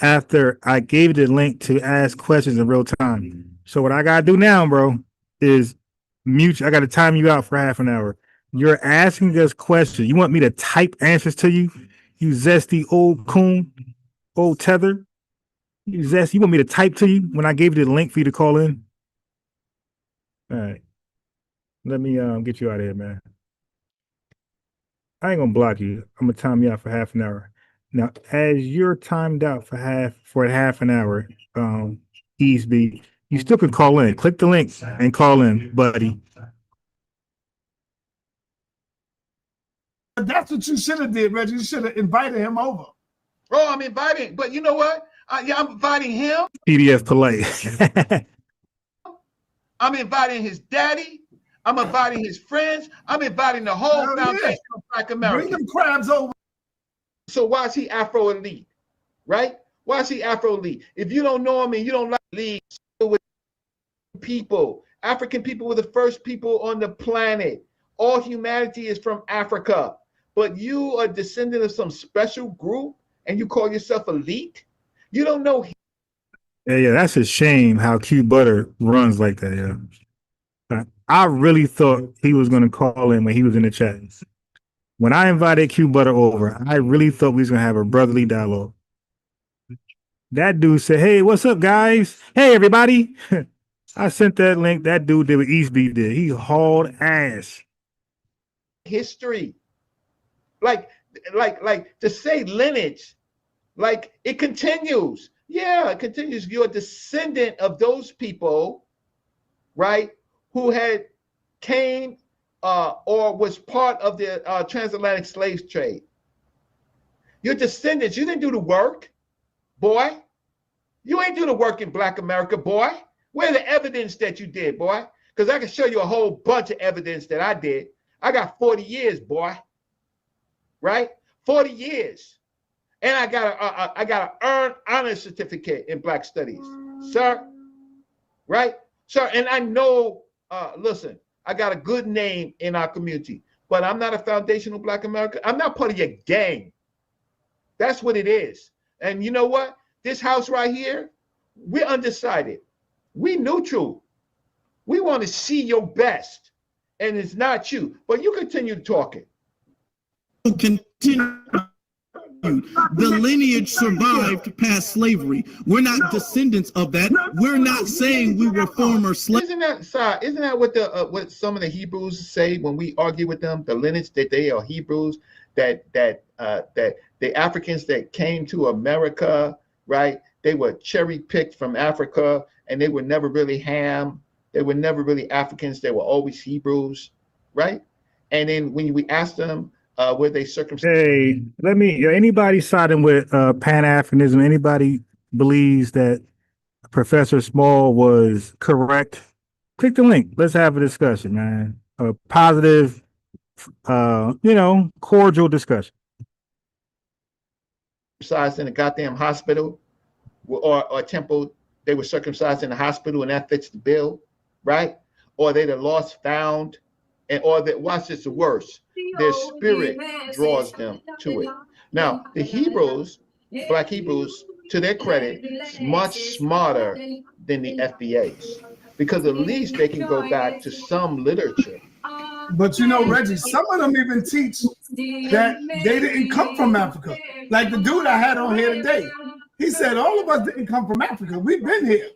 after I gave you the link to ask questions in real time. So what I gotta do now, bro, is mute you. I gotta time you out for half an hour. You're asking us questions. You want me to type answers to you? You zesty old coon, old tether. You want me to type to you when I gave you the link for you to call in? All right. Let me get you out of here, man. I ain't gonna block you. I'm gonna time you out for half an hour. Now, as you're timed out for half an hour, East B, you still can call in. Click the link and call in, buddy. That's what you should have did, Reggie. You should have invited him over. Oh, I'm inviting, but you know what? I'm inviting him. PDF polite. I'm inviting his daddy. I'm inviting his friends. I'm inviting the whole foundation of Black America. Bring them crabs over. So why is he Afro elite, right? Why is he Afro elite? If you don't know him and you don't like leagues with people, African people were the first people on the planet. All humanity is from Africa, but you are a descendant of some special group and you call yourself elite? You don't know. Yeah, that's a shame how Q Butter runs like that. Yeah, I really thought he was going to call in when he was in the chat. When I invited Q Butter over, I really thought we was going to have a brotherly dialogue. That dude said, "Hey, what's up, guys? Hey, everybody." I sent that link. That dude did what East B did. He hauled ass. History. Like to say lineage, like it continues. Yeah, it continues. You're a descendant of those people right, who had came or was part of the transatlantic slave trade. Your descendants, you didn't do the work, boy. You ain't do the work in Black America, boy. Where's the evidence that you did, boy? Because I can show you a whole bunch of evidence that I did. I got 40 years, boy. Right? 40 years. And I got an earned honor certificate in Black Studies, sir. Right? Sir, and I know, listen, I got a good name in our community, but I'm not a foundational Black American. I'm not part of your gang. That's what it is. And you know what? This house right here, we're undecided. We neutral. We want to see your best, and it's not you. But you continue talking. Continue. The lineage survived past slavery. We're not descendants of that. We're not saying we were former slaves. Isn't that what what some of the Hebrews say when we argue with them? The lineage that they are Hebrews, that the Africans that came to America, right? They were cherry picked from Africa, and they were never really Ham. They were never really Africans. They were always Hebrews, right? And then when we asked them, were they circumcised? Hey, anybody siding with Pan-Africanism, anybody believes that Professor Small was correct, click the link. Let's have a discussion, man. A positive, cordial discussion. Circumcised in a goddamn hospital or temple. They were circumcised in the hospital, and that fits the bill, right? Or they're lost, found, or that, watch this, the worst. Their spirit draws them to it. Now, the Hebrews, Black Hebrews, to their credit, is much smarter than the FBAs, because at least they can go back to some literature. But you know, Reggie, some of them even teach that they didn't come from Africa. Like the dude I had on here today, he said all of us didn't come from Africa. We've been here.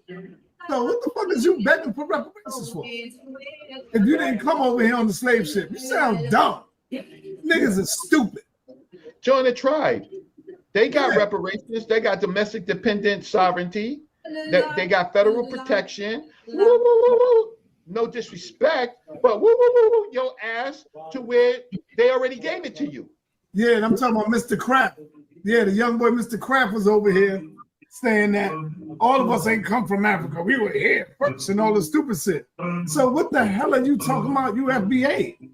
So what the fuck is you begging for reparations for? If you didn't come over here on the slave ship, you sound dumb. Niggas are stupid. Join the tribe. They got reparations. They got domestic dependent sovereignty. They got federal protection. Woo, woo, woo, woo. No disrespect, but woo, woo, woo, woo, your ass to where they already gave it to you. Yeah, and I'm talking about Mr. Crap. Yeah, the young boy Mr. Crap was over here saying that all of us ain't come from Africa. We were here first and all the stupid shit. So what the hell are you talking about, you FBA?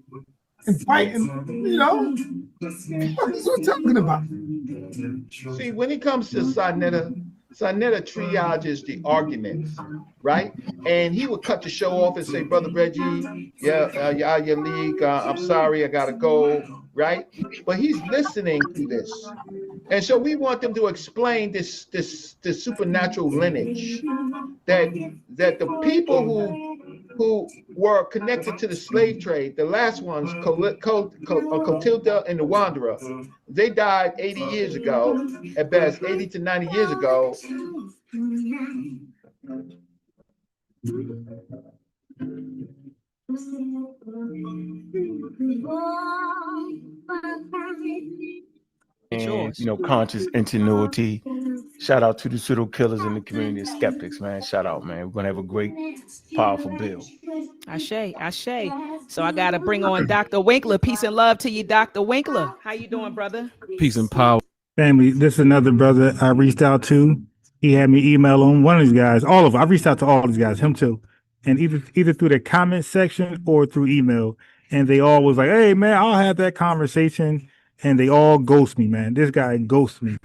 And fighting, what is what talking about? See, when it comes to Sarnetta triages the arguments, right? And he would cut the show off and say, Brother Reggie, you're out of your league. I'm sorry, I gotta go, right? But he's listening to this. And so we want them to explain this supernatural lineage that the people who were connected to the slave trade, the last ones, Cotilda and the Wanderer, they died 80 years ago, at best 80 to 90 years ago. And conscious ingenuity. Shout out to the pseudo killers in the community of skeptics, man. Shout out, man. We're gonna have a great, powerful bill. Ashe. So I gotta bring on Dr. Winkler. Peace and love to you, Dr. Winkler. How you doing, brother? Peace and power. Family, this is another brother I reached out to. He had me email on one of these guys, all of them. I reached out to all these guys, him too. And either through the comment section or through email. And they all was like, hey man, I'll have that conversation. And they all ghost me, man. This guy ghosts me.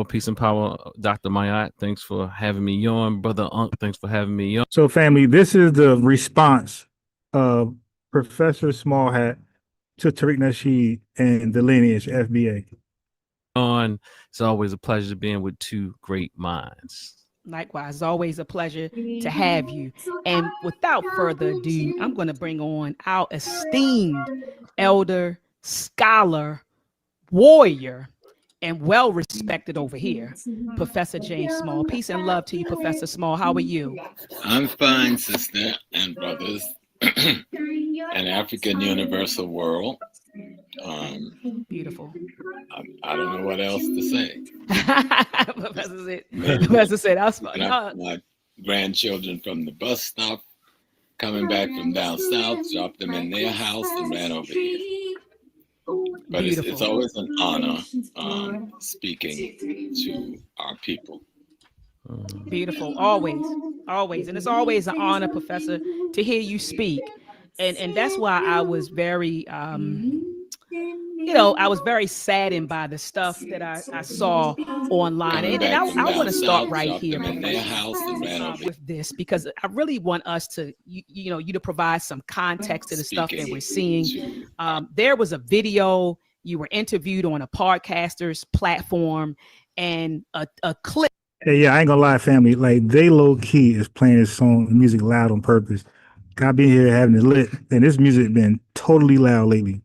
Peace and power, Dr. Mayat. Thanks for having me on. Brother Unc, thanks for having me on. So family, this is the response of Professor Smallhat to Tariq Nasheed and the lineage FBA. It's always a pleasure being with two great minds. Likewise, it's always a pleasure to have you. And without further ado, I'm going to bring on our esteemed elder, scholar, warrior, and well-respected over here, Professor James Small. Peace and love to you, Professor Small. How are you? I'm fine, sister and brothers. An African universal world. Beautiful. I don't know what else to say. Professor said, "I'll smile." grandchildren from the bus stop, coming back from down south, dropped them in their house and ran over here. But it's always an honor speaking to our people. Beautiful, always, always, and it's always an honor, Professor, to hear you speak, and that's why I was very, I was very saddened by the stuff that I saw online, and I want to start right here, with this, because I really want us to, you to provide some context to the stuff that we're seeing. There was a video, you were interviewed on a podcaster's platform, and a clip. Hey, yeah, I ain't gonna lie, family. Like, they low key is playing this song music loud on purpose. I've been here having it lit, and this music been totally loud lately.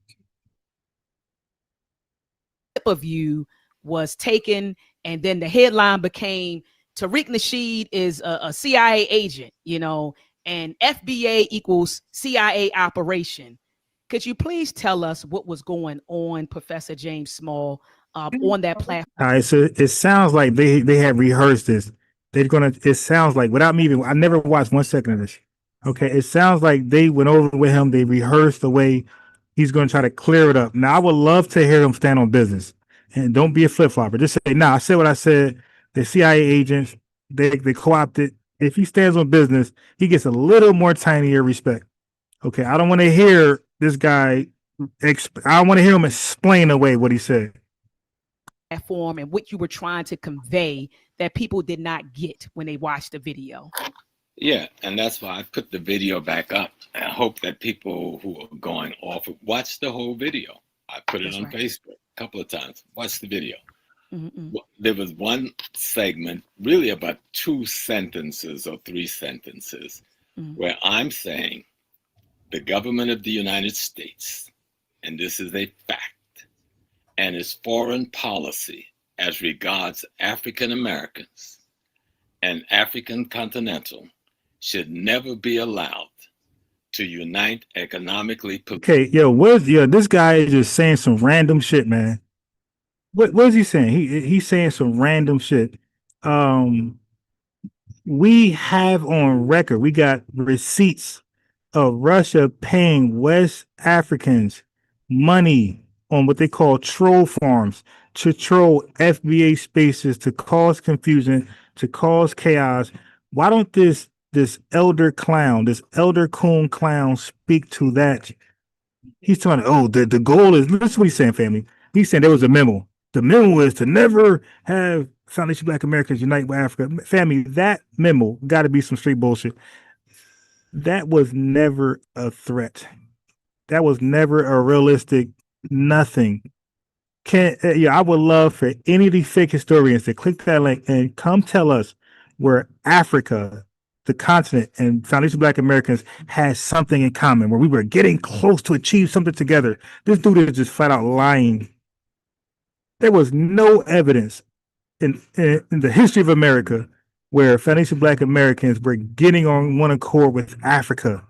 Of you was taken, and then the headline became Tariq Nasheed is a CIA agent, and FBA equals CIA operation. Could you please tell us what was going on, Professor James Small, on that platform? All right, so it sounds like they have rehearsed this. It sounds like, without me I never watched 1 second of this. Okay, it sounds like they went over with him, they rehearsed the way he's going to try to clear it up. Now, I would love to hear him stand on business, and don't be a flip-flopper. Just say, I said what I said. The CIA agents, they co-opted. If he stands on business, he gets a little more tinier respect. Okay, I don't want to hear this guy, I want to hear him explain away what he said. Platform and what you were trying to convey that people did not get when they watched the video. Yeah, and that's why I put the video back up. I hope that people who are going off watch the whole video. I put it on Facebook a couple of times. Watch the video. Well, there was one segment, really about 2 sentences or 3 sentences, where I'm saying the government of the United States, and this is a fact, and its foreign policy as regards African Americans and African continental should never be allowed to unite economically. Okay, this guy is just saying some random shit, man. What is he saying? He's saying some random shit. We have on record, we got receipts of Russia paying West Africans money on what they call troll farms to troll FBA spaces, to cause confusion, to cause chaos. Why don't this elder coon clown speak to that? He's telling, the goal is, listen what he's saying, family. He's saying there was a memo. The memo is to never have Foundation Black Americans unite with Africa. Family, that memo got to be some straight bullshit. That was never a threat. That was never a realistic nothing. I would love for any of these fake historians to click that link and come tell us where Africa, the continent, and Foundation Black Americans had something in common, where we were getting close to achieve something together. This dude is just flat out lying. There was no evidence in the history of America where Foundation Black Americans were getting on one accord with Africa.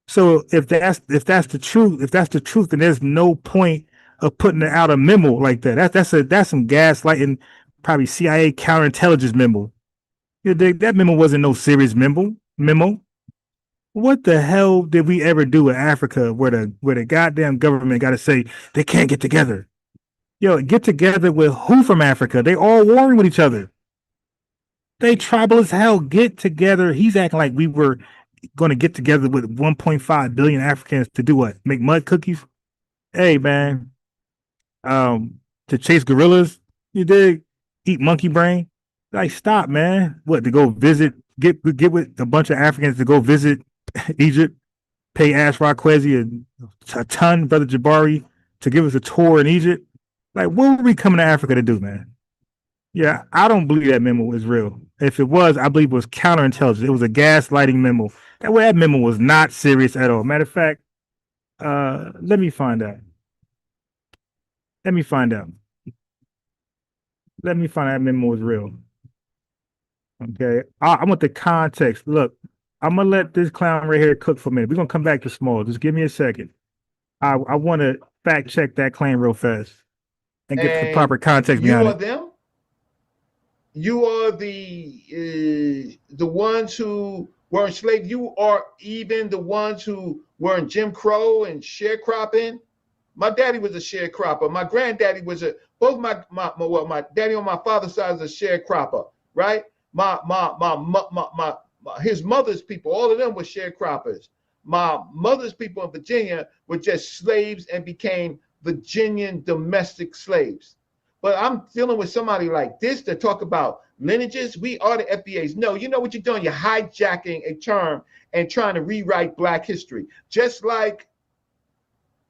So if that's the truth, then there's no point of putting out a memo like that. That's some gaslighting, probably CIA counterintelligence memo. That memo wasn't no serious memo. What the hell did we ever do in Africa where the goddamn government got to say they can't get together? Get together with who from Africa? They all warring with each other. They tribal as hell. Get together. He's acting like we were going to get together with 1.5 billion Africans to do what? Make mud cookies? Hey, man. To chase gorillas? You dig? Eat monkey brain? Like, stop, man. What, to go visit, get with a bunch of Africans to go visit Egypt, pay Ashraf Kwesi a ton, Brother Jabari, to give us a tour in Egypt? Like, what were we coming to Africa to do, man? Yeah, I don't believe that memo is real. If it was, I believe it was counterintelligence. It was a gaslighting memo. That memo was not serious at all. Matter of fact, let me find out. Let me find out that memo was real. Okay, I want the context. Look, I'm gonna let this clown right here cook for a minute. We're gonna come back to Small. Just give me a second. I want to fact check that claim real fast and get the proper context behind it. Them? You are the ones who were enslaved. You are even the ones who were in Jim Crow and sharecropping. My daddy was a sharecropper. My granddaddy was my daddy on my father's side was a sharecropper, right? His mother's people, all of them were sharecroppers. My mother's people in Virginia were just slaves and became Virginian domestic slaves. But I'm dealing with somebody like this to talk about lineages. We are the FBAs. No, you know what you're doing? You're hijacking a term and trying to rewrite Black history, just like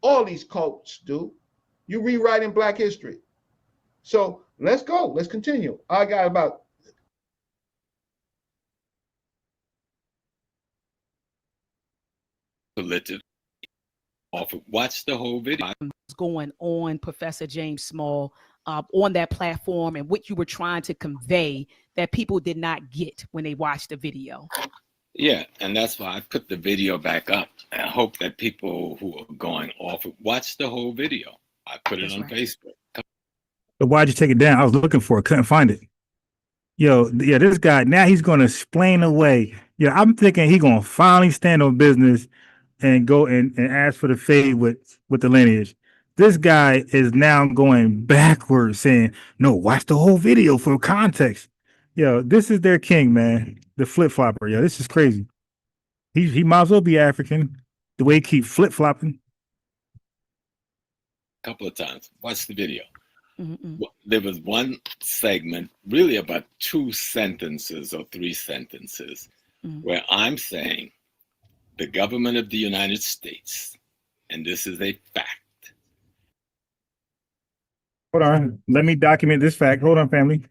all these cults do. You rewriting Black history. So let's go. Let's continue. I got about Watch the whole video. What's going on, Professor James Small, on that platform, and what you were trying to convey that people did not get when they watched the video. Yeah, and that's why I put the video back up. I hope that people who are going off watch the whole video. I put it on Facebook. But why'd you take it down? I was looking for it, couldn't find it. Yo, yeah, this guy, now he's going to explain away. Yeah, I'm thinking he's going to finally stand on business and go and ask for the fade with the lineage. This guy is now going backwards saying, no, watch the whole video for context. Yo, this is their king, man. The flip-flopper. Yo, this is crazy. He might as well be African, the way he keep flip-flopping. A couple of times. Watch the video. There was one segment, really about 2 sentences or 3 sentences, where I'm saying the government of the United States, and this is a fact. Hold on. Let me document this fact. Hold on, family.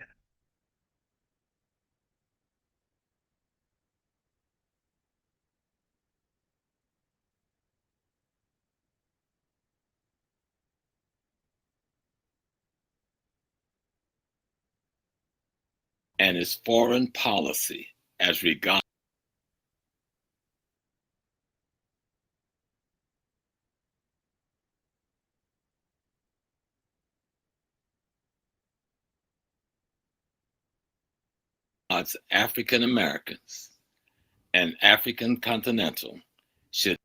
And its foreign policy as regards African Americans and African continental should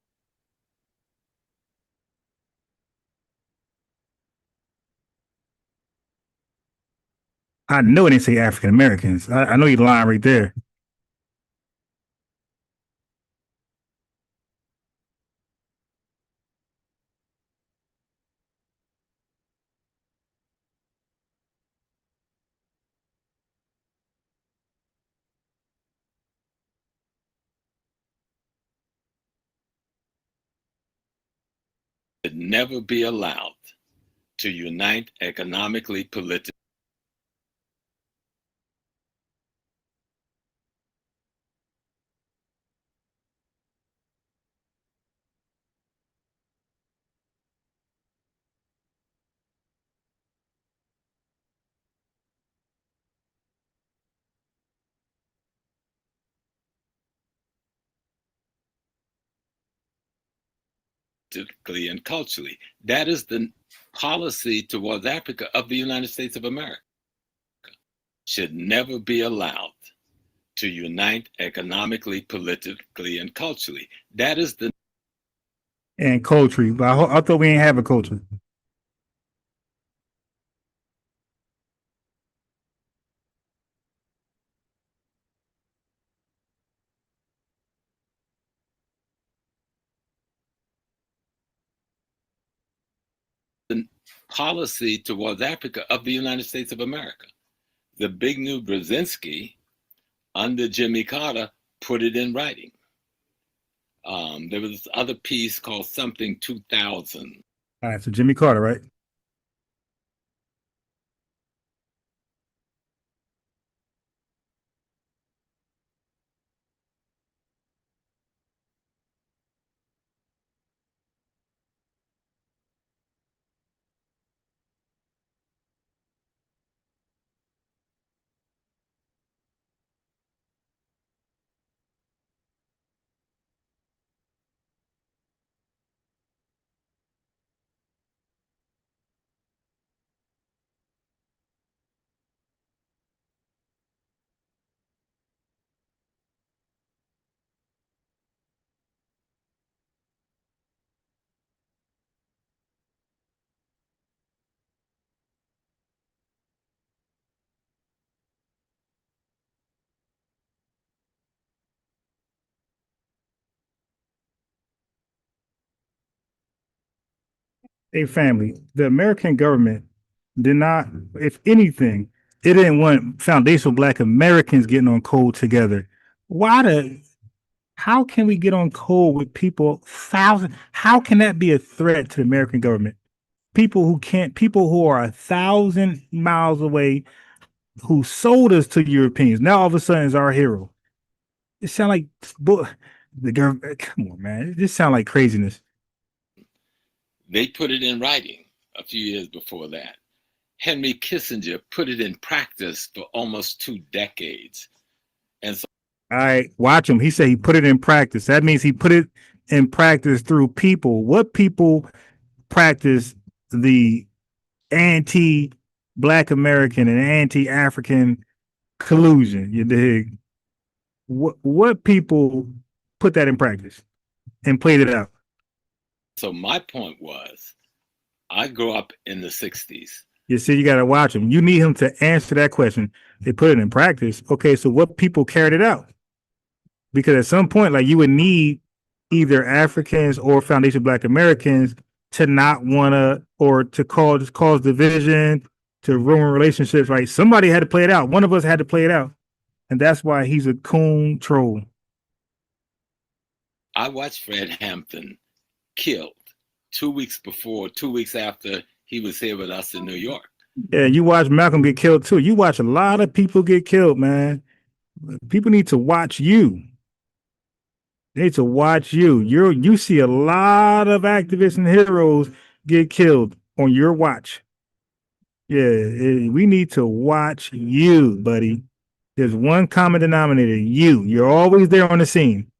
I know it didn't say African Americans. I know you're lying right there. never be allowed to unite economically, politically. And culturally. That is the policy towards Africa of the United States of America. Should never be allowed to unite economically, politically, and culturally. That is the And culture, but I thought we ain't have a culture. policy towards Africa of the United States of America. The big new Brzezinski under Jimmy Carter put it in writing. There was this other piece called something 2000. All right, so Jimmy Carter, right? a family. The American government did not, if anything, it didn't want foundational Black Americans getting on code together. How can we get on code with people thousand? How can that be a threat to the American government? People who are 1,000 miles away, who sold us to Europeans, now all of a sudden is our hero. It sounds like the government. Come on, man. This sounds like craziness. They put it in writing a few years before that. Henry Kissinger put it in practice for almost 2 decades. And so, all right, watch him. He said he put it in practice. That means he put it in practice through people. What people practice the anti-Black American and anti-African collusion? You dig? What people put that in practice and played it out? So my point was, I grew up in the 60s. You see, you got to watch him. You need him to answer that question. They put it in practice. Okay, so what people carried it out? Because at some point, like, you would need either Africans or foundation Black Americans to not want to, or to cause division, to ruin relationships. Right? Somebody had to play it out. One of us had to play it out. And that's why he's a coon troll. I watched Fred Hampton killed 2 weeks after he was here with us in New York. Yeah, you watch Malcolm get killed too. You watch a lot of people get killed, man. People need to watch you. They need to watch you. You see a lot of activists and heroes get killed on your watch. Yeah, we need to watch you, buddy. There's one common denominator, you. You're always there on the scene.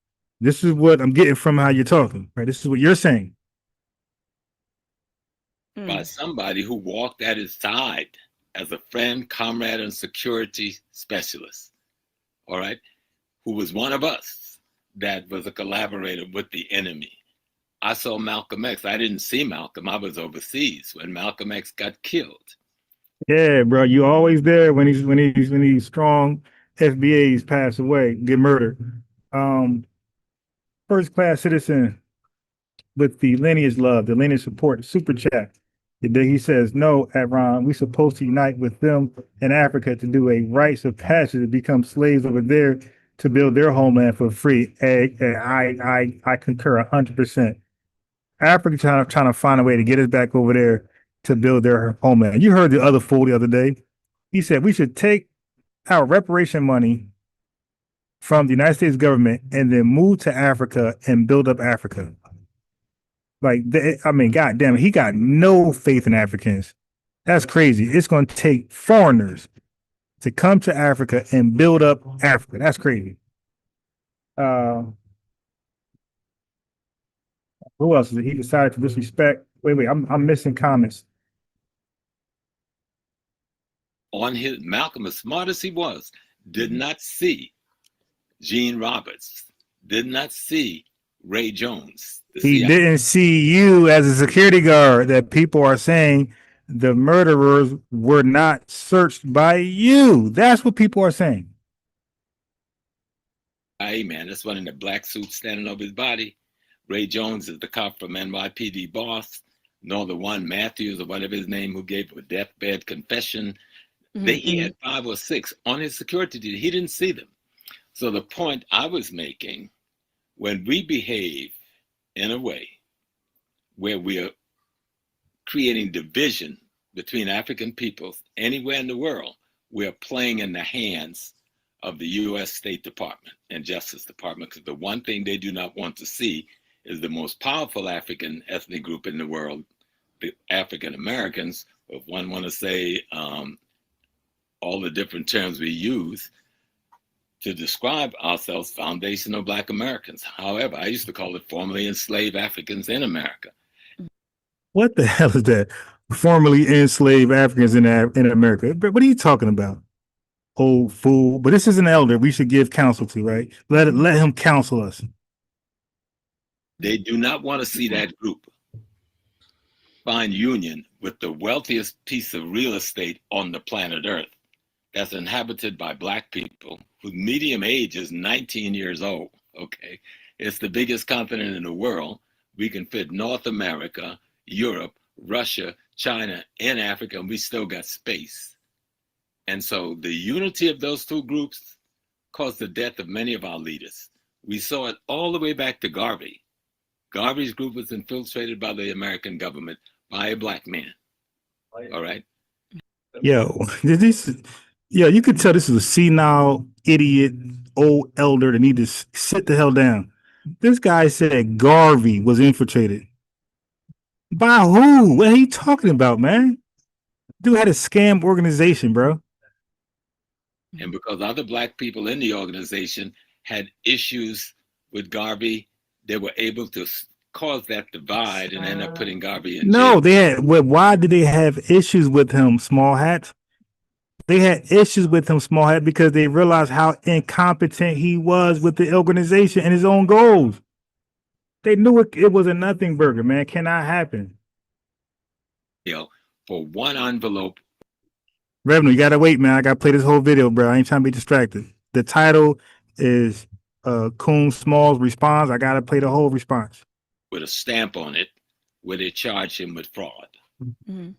This is what I'm getting from how you're talking, right? This is what you're saying. By somebody who walked at his side as a friend, comrade, and security specialist, all right, who was one of us that was a collaborator with the enemy. I saw Malcolm X. I didn't see Malcolm. I was overseas when Malcolm X got killed. Yeah, bro, you always there when these strong FBAs pass away, get murdered. First class citizen with the lineage love, the lineage support, super chat. He says, no, Ron, we're supposed to unite with them in Africa to do a rites of passage to become slaves over there to build their homeland for free. I concur 100%. Africa trying to find a way to get us back over there to build their homeland. You heard the other fool the other day. He said we should take our reparation money from the United States government and then move to Africa and build up Africa. Like, I mean, goddamn, he got no faith in Africans. That's crazy. It's going to take foreigners to come to Africa and build up Africa. That's crazy. Who else is it? He decided to disrespect. Wait, I'm missing comments. On his Malcolm, as smart as he was, did not see Gene Roberts, did not see Ray Jones. He didn't see you as a security guard, that people are saying the murderers were not searched by you. That's what people are saying. Hey, man, that's one in the black suit standing over his body. Ray Jones is the cop from NYPD boss, nor the one Matthews or whatever his name who gave a deathbed confession. He had 5 or 6 on his security duty. He didn't see them. So the point I was making, when we behave in a way where we are creating division between African peoples anywhere in the world, we are playing in the hands of the U.S. State Department and Justice Department, because the one thing they do not want to see is the most powerful African ethnic group in the world, the African Americans, if one want to say all the different terms we use to describe ourselves, foundational Black Americans. However, I used to call it formerly enslaved Africans in America. What the hell is that? Formerly enslaved Africans in America. But what are you talking about? Old fool. But this is an elder we should give counsel to, right? Let him counsel us. They do not want to see that group find union with the wealthiest piece of real estate on the planet Earth that's inhabited by Black people whose median age is 19 years old, okay? It's the biggest continent in the world. We can fit North America, Europe, Russia, China, and Africa, and we still got space. And so the unity of those two groups caused the death of many of our leaders. We saw it all the way back to Garvey. Garvey's group was infiltrated by the American government by a black man. All right. Yo, you could tell this is a senile, idiot, old elder that need to sit the hell down. This guy said Garvey was infiltrated. By who? What are you talking about, man? Dude had a scam organization, bro. And because other black people in the organization had issues with Garvey, they were able to cause that divide and end up putting Garvey in jail. No, they had. Why did they have issues with him, Small Hat? They had issues with him, Small Hat, because they realized how incompetent he was with the organization and his own goals. They knew it was a nothing burger, man. Cannot happen. For one envelope. Revenue, you gotta wait, man. I gotta play this whole video, bro. I ain't trying to be distracted. The title is Coon Small's response. I gotta play the whole response. With a stamp on it, where they charge him with fraud. Mm-hmm.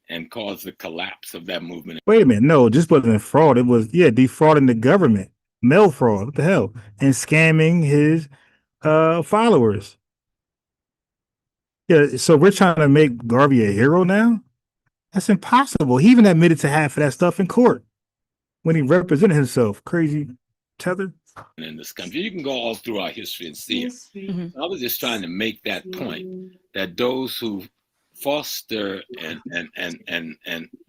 And caused the collapse of that movement. Wait a minute. No, this wasn't fraud. It was, defrauding the government. Mail fraud. What the hell? And scamming his followers. Yeah, so we're trying to make Garvey a hero now? That's impossible. He even admitted to half of that stuff in court when he represented himself. Crazy tether. In this country, you can go all through our history and see it. Mm-hmm. I was just trying to make that point that those who foster and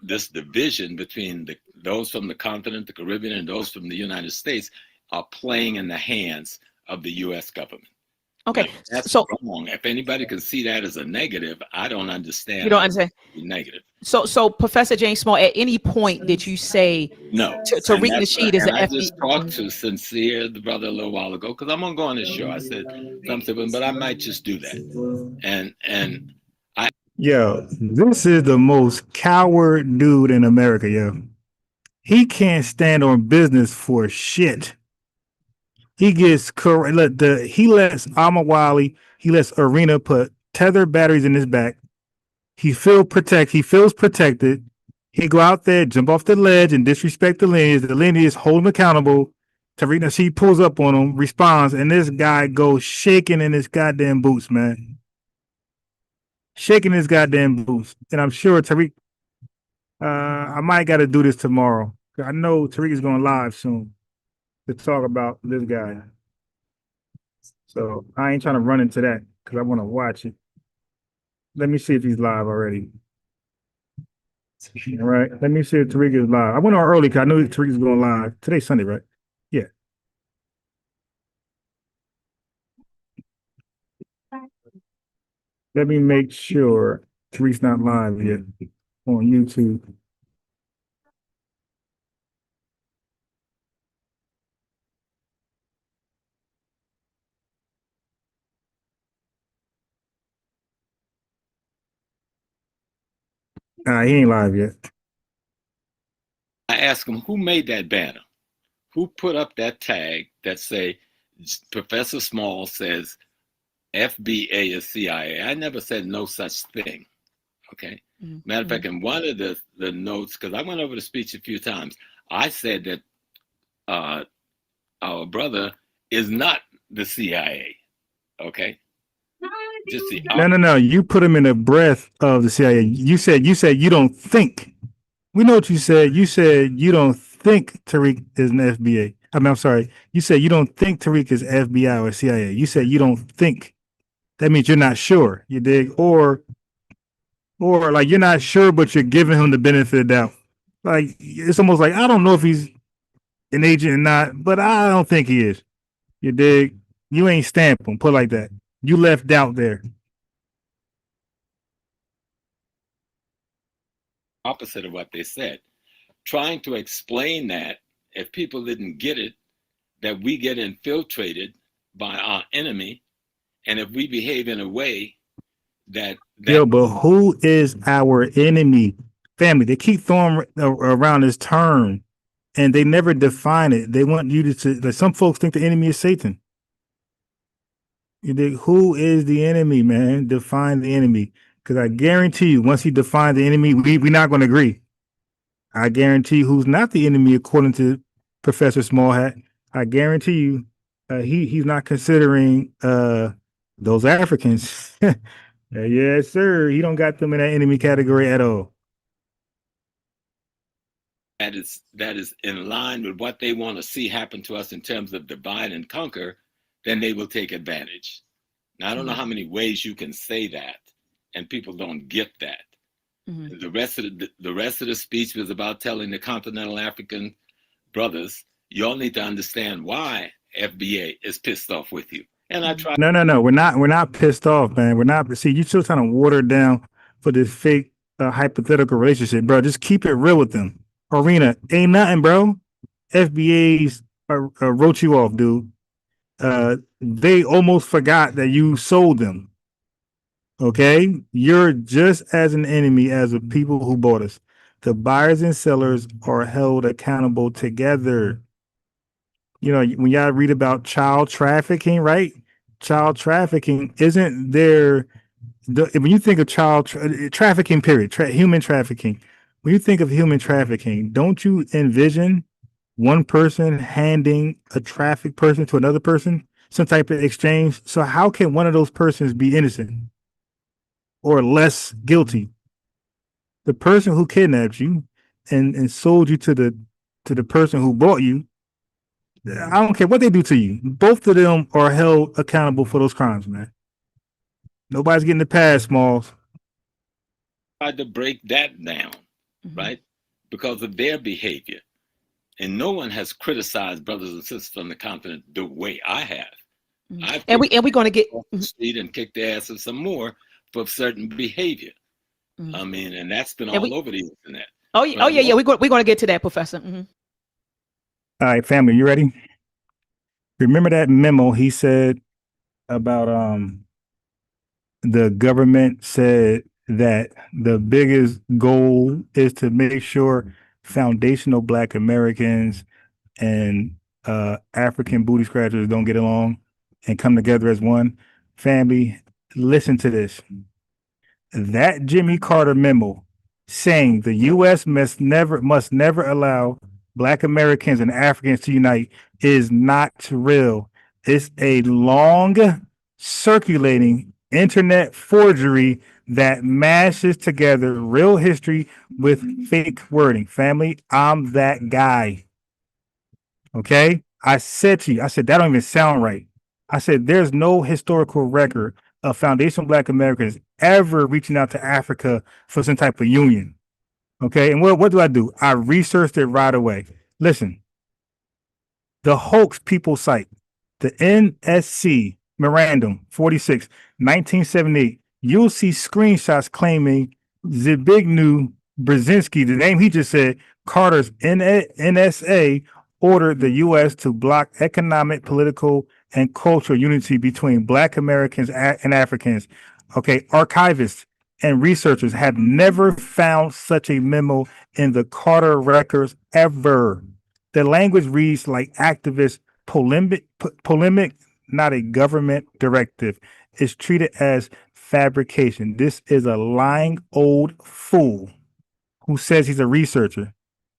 this division between those from the continent, the Caribbean, and those from the United States are playing in the hands of the U.S. government. Okay, now, that's wrong. If anybody can see that as a negative, I don't understand. You don't understand? Negative. So Professor James Small, at any point did you say no? Tariq Nasheed is an I just talked to Sincere, the brother, a little while ago, because I'm gonna go on this show. I said something, but I might just do that. And yo, this is the most coward dude in America, yo. He can't stand on business for shit. He gets he lets Amawali, he lets Arena put tether batteries in his back. He feels protected. He go out there, jump off the ledge and disrespect the lineage. The lineage hold him accountable. Tariq Nasheed pulls up on him, responds, and this guy goes shaking in his goddamn boots, man. Shaking his goddamn boots. And I'm sure Tariq, I might got to do this tomorrow. I know Tariq is going live soon to talk about this guy. So I ain't trying to run into that because I want to watch it. Let me see if he's live already. All right. Let me see if Tariq is live. I went on early because I knew Tariq is going live. Today's Sunday, right? Yeah. Let me make sure Tariq's not live yet on YouTube. He ain't live yet. I asked him, who made that banner? Who put up that tag that say, Professor Small says FBA is CIA? I never said no such thing. Okay. Mm-hmm. Matter of fact, in one of the notes, because I went over the speech a few times, I said that our brother is not the CIA. Okay. No. You put him in the breath of the CIA. You said you don't think. We know what you said. You said you don't think Tariq is an FBA. I'm sorry. You said you don't think Tariq is FBI or CIA. You said you don't think. That means you're not sure. You dig? Or like you're not sure, but you're giving him the benefit of the doubt. Like it's almost like I don't know if he's an agent or not, but I don't think he is. You dig? You ain't stamp him. Put it like that. You left doubt there. Opposite of what they said. Trying to explain that if people didn't get it, that we get infiltrated by our enemy, and if we behave in a way that Yo, but who is our enemy? Family. They keep throwing around this term, and they never define it. They want you to like some folks think the enemy is Satan. You dig? Who is the enemy, man? Define the enemy. Because I guarantee you, once he defines the enemy, we're not going to agree. I guarantee you who's not the enemy according to Professor Smallhat. I guarantee you he's not considering those Africans. Yes, sir. He don't got them in that enemy category at all. That is in line with what they want to see happen to us in terms of divide and conquer, then they will take advantage. Now, I don't know how many ways you can say that, and people don't get that. The rest of the speech was about telling the continental African brothers, y'all need to understand why FBA is pissed off with you. And I try. No. We're not pissed off, man. We're not. See, you still trying to water it down for this fake hypothetical relationship, bro. Just keep it real with them. Arena ain't nothing, bro. FBA's wrote you off, dude. They almost forgot that you sold them. Okay, you're just as an enemy as the people who bought us. The buyers and sellers are held accountable together. You know, when y'all read about child trafficking, right? Child trafficking isn't there. When you think of child trafficking, period, human trafficking, when you think of human trafficking, don't you envision one person handing a trafficked person to another person, some type of exchange? So how can one of those persons be innocent or less guilty? The person who kidnapped you and sold you to the person who bought you, I don't care what they do to you. Both of them are held accountable for those crimes, man. Nobody's getting the pass, Smalls. Tried to break that down, right? Because of their behavior. And no one has criticized brothers and sisters on the continent the way I have. And we're going to get off the street and kick their asses some more for certain behavior. I mean, and that's been all over the internet. Yeah. We're going to get to that, Professor. All right, family, you ready? Remember that memo he said about the government said that the biggest goal is to make sure foundational Black Americans and African booty scratchers don't get along and come together as one. Family, listen to this. That Jimmy Carter memo saying the U.S. must never allow Black Americans and Africans to unite is not real. It's a long circulating internet forgery that mashes together real history with fake wording. Family, I'm that guy. Okay? I said that don't even sound right. I said there's no historical record of foundational Black Americans ever reaching out to Africa for some type of union. Okay, and what do? I researched it right away. Listen, the hoax people cite, the NSC Memorandum 46, 1978, you'll see screenshots claiming Zbigniew Brzezinski, the name he just said, Carter's NSA ordered the U.S. to block economic, political, and cultural unity between Black Americans and Africans. Okay, archivists and researchers have never found such a memo in the Carter records ever. The language reads like activist polemic, not a government directive. It's treated as fabrication. This is a lying old fool who says he's a researcher.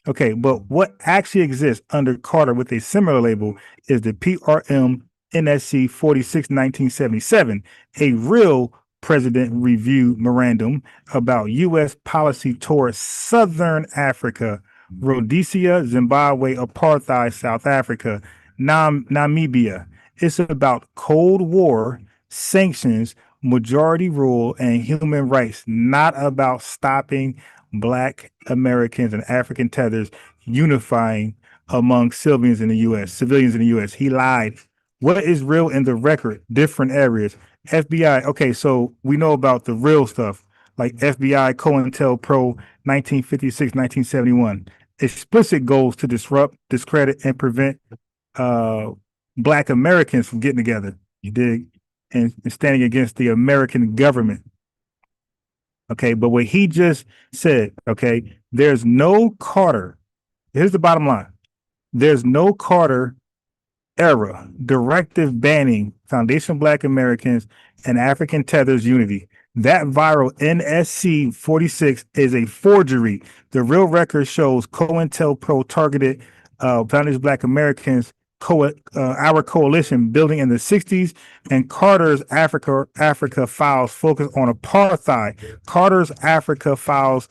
Okay, but what actually exists under Carter with a similar label is the PRM NSC 46 1977, a real President Review Memorandum about U.S. policy towards Southern Africa, Rhodesia, Zimbabwe, apartheid, South Africa, Namibia. It's about Cold War, sanctions, majority rule, and human rights, not about stopping Black Americans and African tethers unifying among civilians in the U.S. He lied. What is real in the record? Different areas. FBI. Okay, so we know about the real stuff, like FBI, COINTELPRO, 1956, 1971. Explicit goals to disrupt, discredit, and prevent Black Americans from getting together. You dig? And standing against the American government. Okay, but what he just said, okay, there's no Carter. Here's the bottom line. There's no Carter era directive banning foundational Black Americans and African tethers unity. That viral NSC 46 is a forgery. The real record shows COINTELPRO targeted founders Black Americans, our coalition building in the 60s, and Carter's Africa files focus on apartheid. Carter's Africa files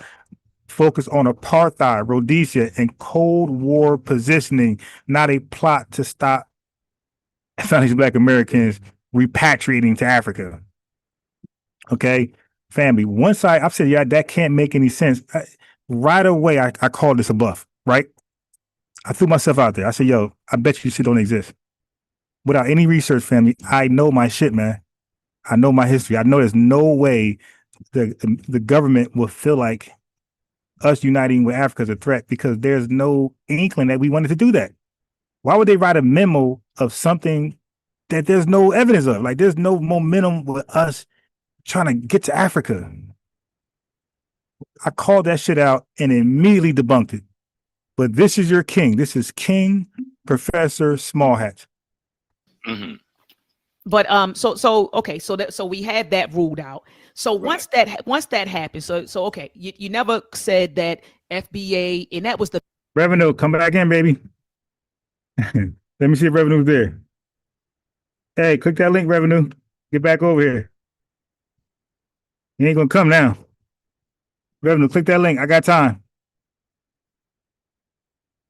focus on apartheid, Rhodesia, and Cold War positioning, not a plot to stop founders Black Americans repatriating to Africa. Okay, family. Once I've said, yeah, that can't make any sense. Right away, I called this a bluff, right? I threw myself out there. I said, yo, I bet you shit don't exist. Without any research, family, I know my shit, man. I know my history. I know there's no way the government will feel like us uniting with Africa is a threat, because there's no inkling that we wanted to do that. Why would they write a memo of something that there's no evidence of? Like, there's no momentum with us trying to get to Africa. I called that shit out and immediately debunked it. But this is your king. This is King Professor Smallhat. Mm-hmm. But so we had that ruled out. So once that happened, so okay, you never said that FBA, and that was the revenue. Come back in, baby. Let me see if revenue's there. Hey, click that link, revenue. Get back over here. You ain't gonna come now. Revenue, click that link. I got time.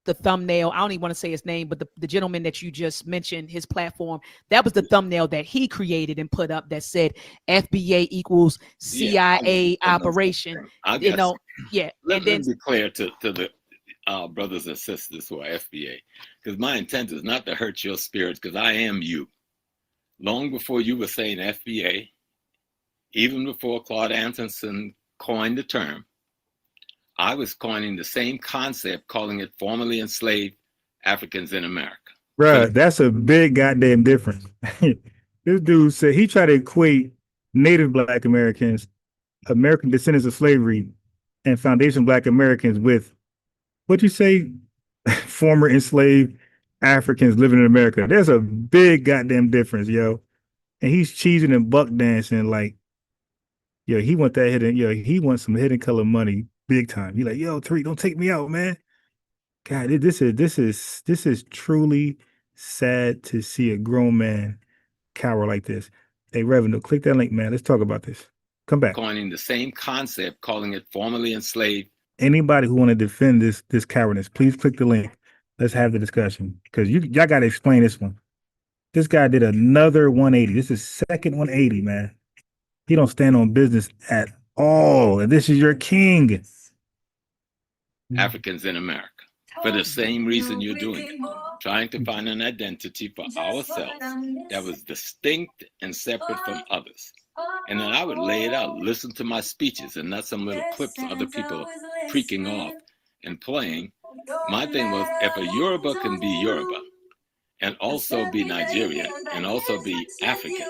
The thumbnail, I don't even want to say his name, but the gentleman that you just mentioned, his platform, that was the thumbnail that he created and put up that said FBA equals CIA operation. You know, yeah. Let me be clear to the brothers and sisters who are FBA, because my intent is not to hurt your spirit, because I am you. Long before you were saying FBA, even before Claude Anderson coined the term, I was coining the same concept, calling it formerly enslaved Africans in America. Bruh, that's a big goddamn difference. This dude said he tried to equate Native Black Americans, American descendants of slavery, and Foundation Black Americans with, what'd you say? Former enslaved Africans living in America. There's a big goddamn difference, yo. And he's cheesing and buck dancing like, yo, he want that hidden, yo, he wants some hidden color money big time. He like, yo, Tariq, don't take me out, man. God, this is truly sad to see a grown man cower like this. Hey, Revenue, click that link, man. Let's talk about this. Come back. Coining the same concept, calling it formerly enslaved. Anybody who want to defend this cowardice, please click the link. Let's have the discussion, because y'all got to explain this one. This guy did another 180. This is second 180, man. He don't stand on business at all. And this is your king. Africans in America, for the same reason you're doing it, trying to find an identity for ourselves that was distinct and separate from others. And then I would lay it out, listen to my speeches, and not some little clips other people freaking off and playing. My thing was, if a Yoruba can be Yoruba and also be Nigerian and also be African,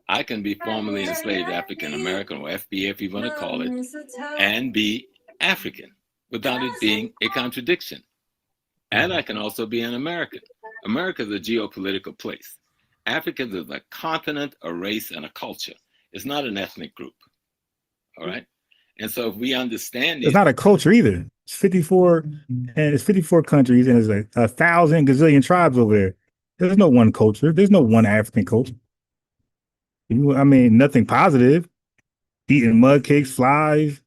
I can be formerly enslaved African American, or FBA if you want to call it, and be African without it being a contradiction. And I can also be an American. America is a geopolitical place. Africans is a continent, a race, and a culture. It's not an ethnic group. All right. And so if we understand it's not a culture either. It's 54 and it's 54 countries, and there's 1,000 gazillion tribes over there. There's no one culture. There's no one African culture. I mean, nothing positive. Eating mud cakes, flies,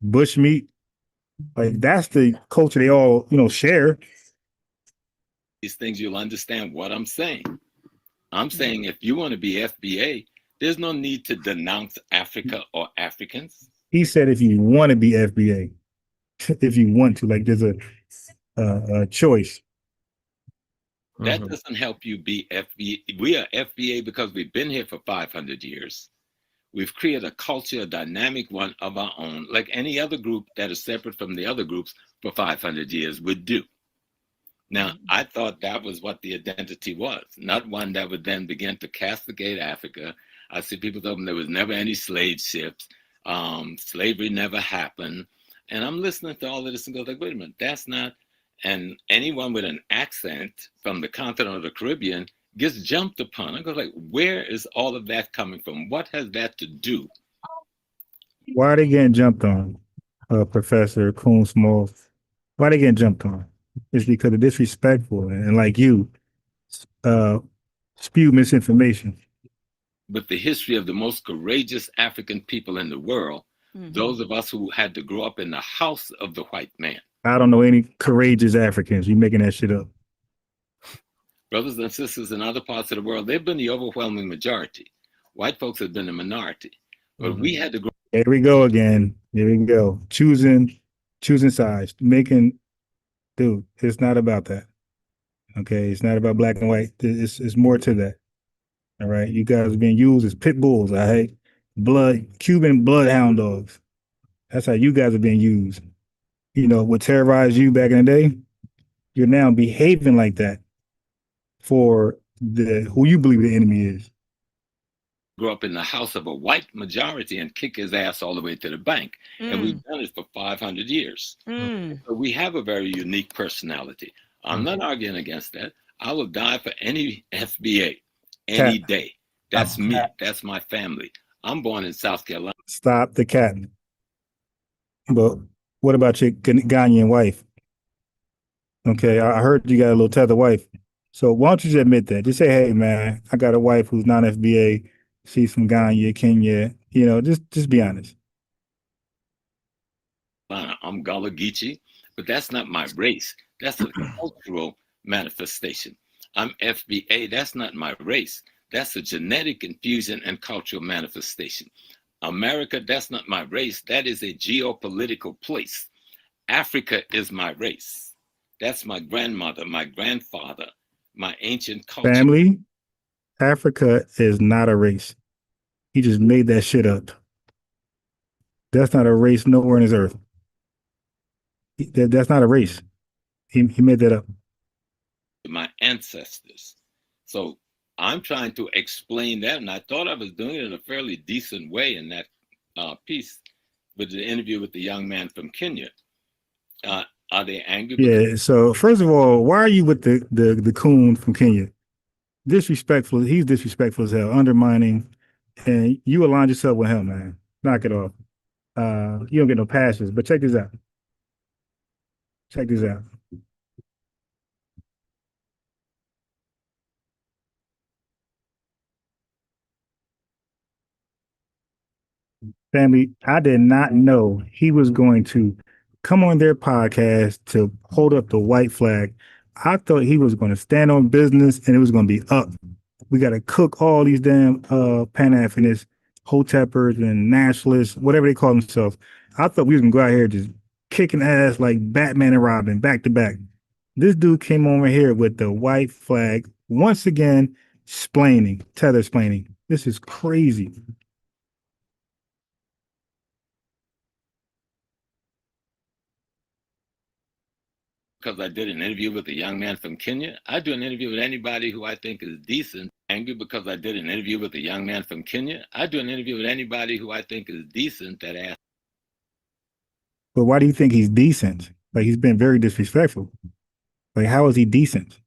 bush meat. Like, that's the culture they all, share. These things, you'll understand what I'm saying. I'm saying if you want to be FBA, there's no need to denounce Africa or Africans. He said if you want to be FBA, if you want to, like, there's a choice. That doesn't help you be FBA. We are FBA because we've been here for 500 years. We've created a culture, a dynamic one of our own, like any other group that is separate from the other groups for 500 years would do. Now, I thought that was what the identity was, not one that would then begin to castigate Africa. I see people tell them there was never any slave ships. Slavery never happened. And I'm listening to all of this and go like, wait a minute, that's not. And anyone with an accent from the continent of the Caribbean gets jumped upon. I go like, where is all of that coming from? What has that to do? Why are they getting jumped on, Professor Coon Small? Why are they getting jumped on? It's because they're disrespectful and like you, spew misinformation. With the history of the most courageous African people in the world, those of us who had to grow up in the house of the white man. I don't know any courageous Africans. You making that shit up. Brothers and sisters in other parts of the world, they've been the overwhelming majority. White folks have been the minority. But we had to grow. Here we go again. Here we go. Choosing sides. Dude, it's not about that. Okay, it's not about black and white. It's more to that. All right, you guys are being used as pit bulls. All right, Cuban bloodhound dogs. That's how you guys are being used. You know what terrorized you back in the day? You're now behaving like that for who you believe the enemy is. Grow up in the house of a white majority and kick his ass all the way to the bank. And we've done it for 500 years. So we have a very unique personality. I'm not arguing against that. I will die for any FBA any day. That's me. That's my family. I'm born in South Carolina. Stop the cat. But what about your Ghanaian wife? Okay, I heard you got a little tether wife. So why don't you just admit that? Just say, hey, man, I got a wife who's non-FBA. She's from Ghana, Kenya. You know, just be honest. I'm Gullah Geechee, but that's not my race. That's a cultural manifestation. I'm FBA. That's not my race. That's a genetic infusion and cultural manifestation. America, that's not my race. That is a geopolitical place. Africa is my race. That's my grandmother, my grandfather, my ancient culture. Family, Africa is not a race. He just made that shit up. That's not a race nowhere on this earth. That's not a race. He made that up. My ancestors. So I'm trying to explain that, and I thought I was doing it in a fairly decent way in that piece with the interview with the young man from Kenya. Are they angry? Yeah. So first of all, why are you with the coon from Kenya? Disrespectful. He's disrespectful as hell, undermining, and you aligned yourself with him, man. Knock it off. You don't get no passes. But check this out. Check this out. Family, I did not know he was going to come on their podcast to hold up the white flag. I thought he was going to stand on business and it was going to be up. We got to cook all these damn Pan-Africanists, Hoteppers and nationalists, whatever they call themselves. I thought we was going to go out here just kicking ass like Batman and Robin back to back. This dude came over here with the white flag, once again, tether splaining. This is crazy. Because I did an interview with a young man from Kenya. I do an interview with anybody who I think is decent. Angry because I did an interview with a young man from Kenya. I do an interview with anybody who I think is decent that asks. But why do you think he's decent? Like, he's been very disrespectful. Like, how is he decent?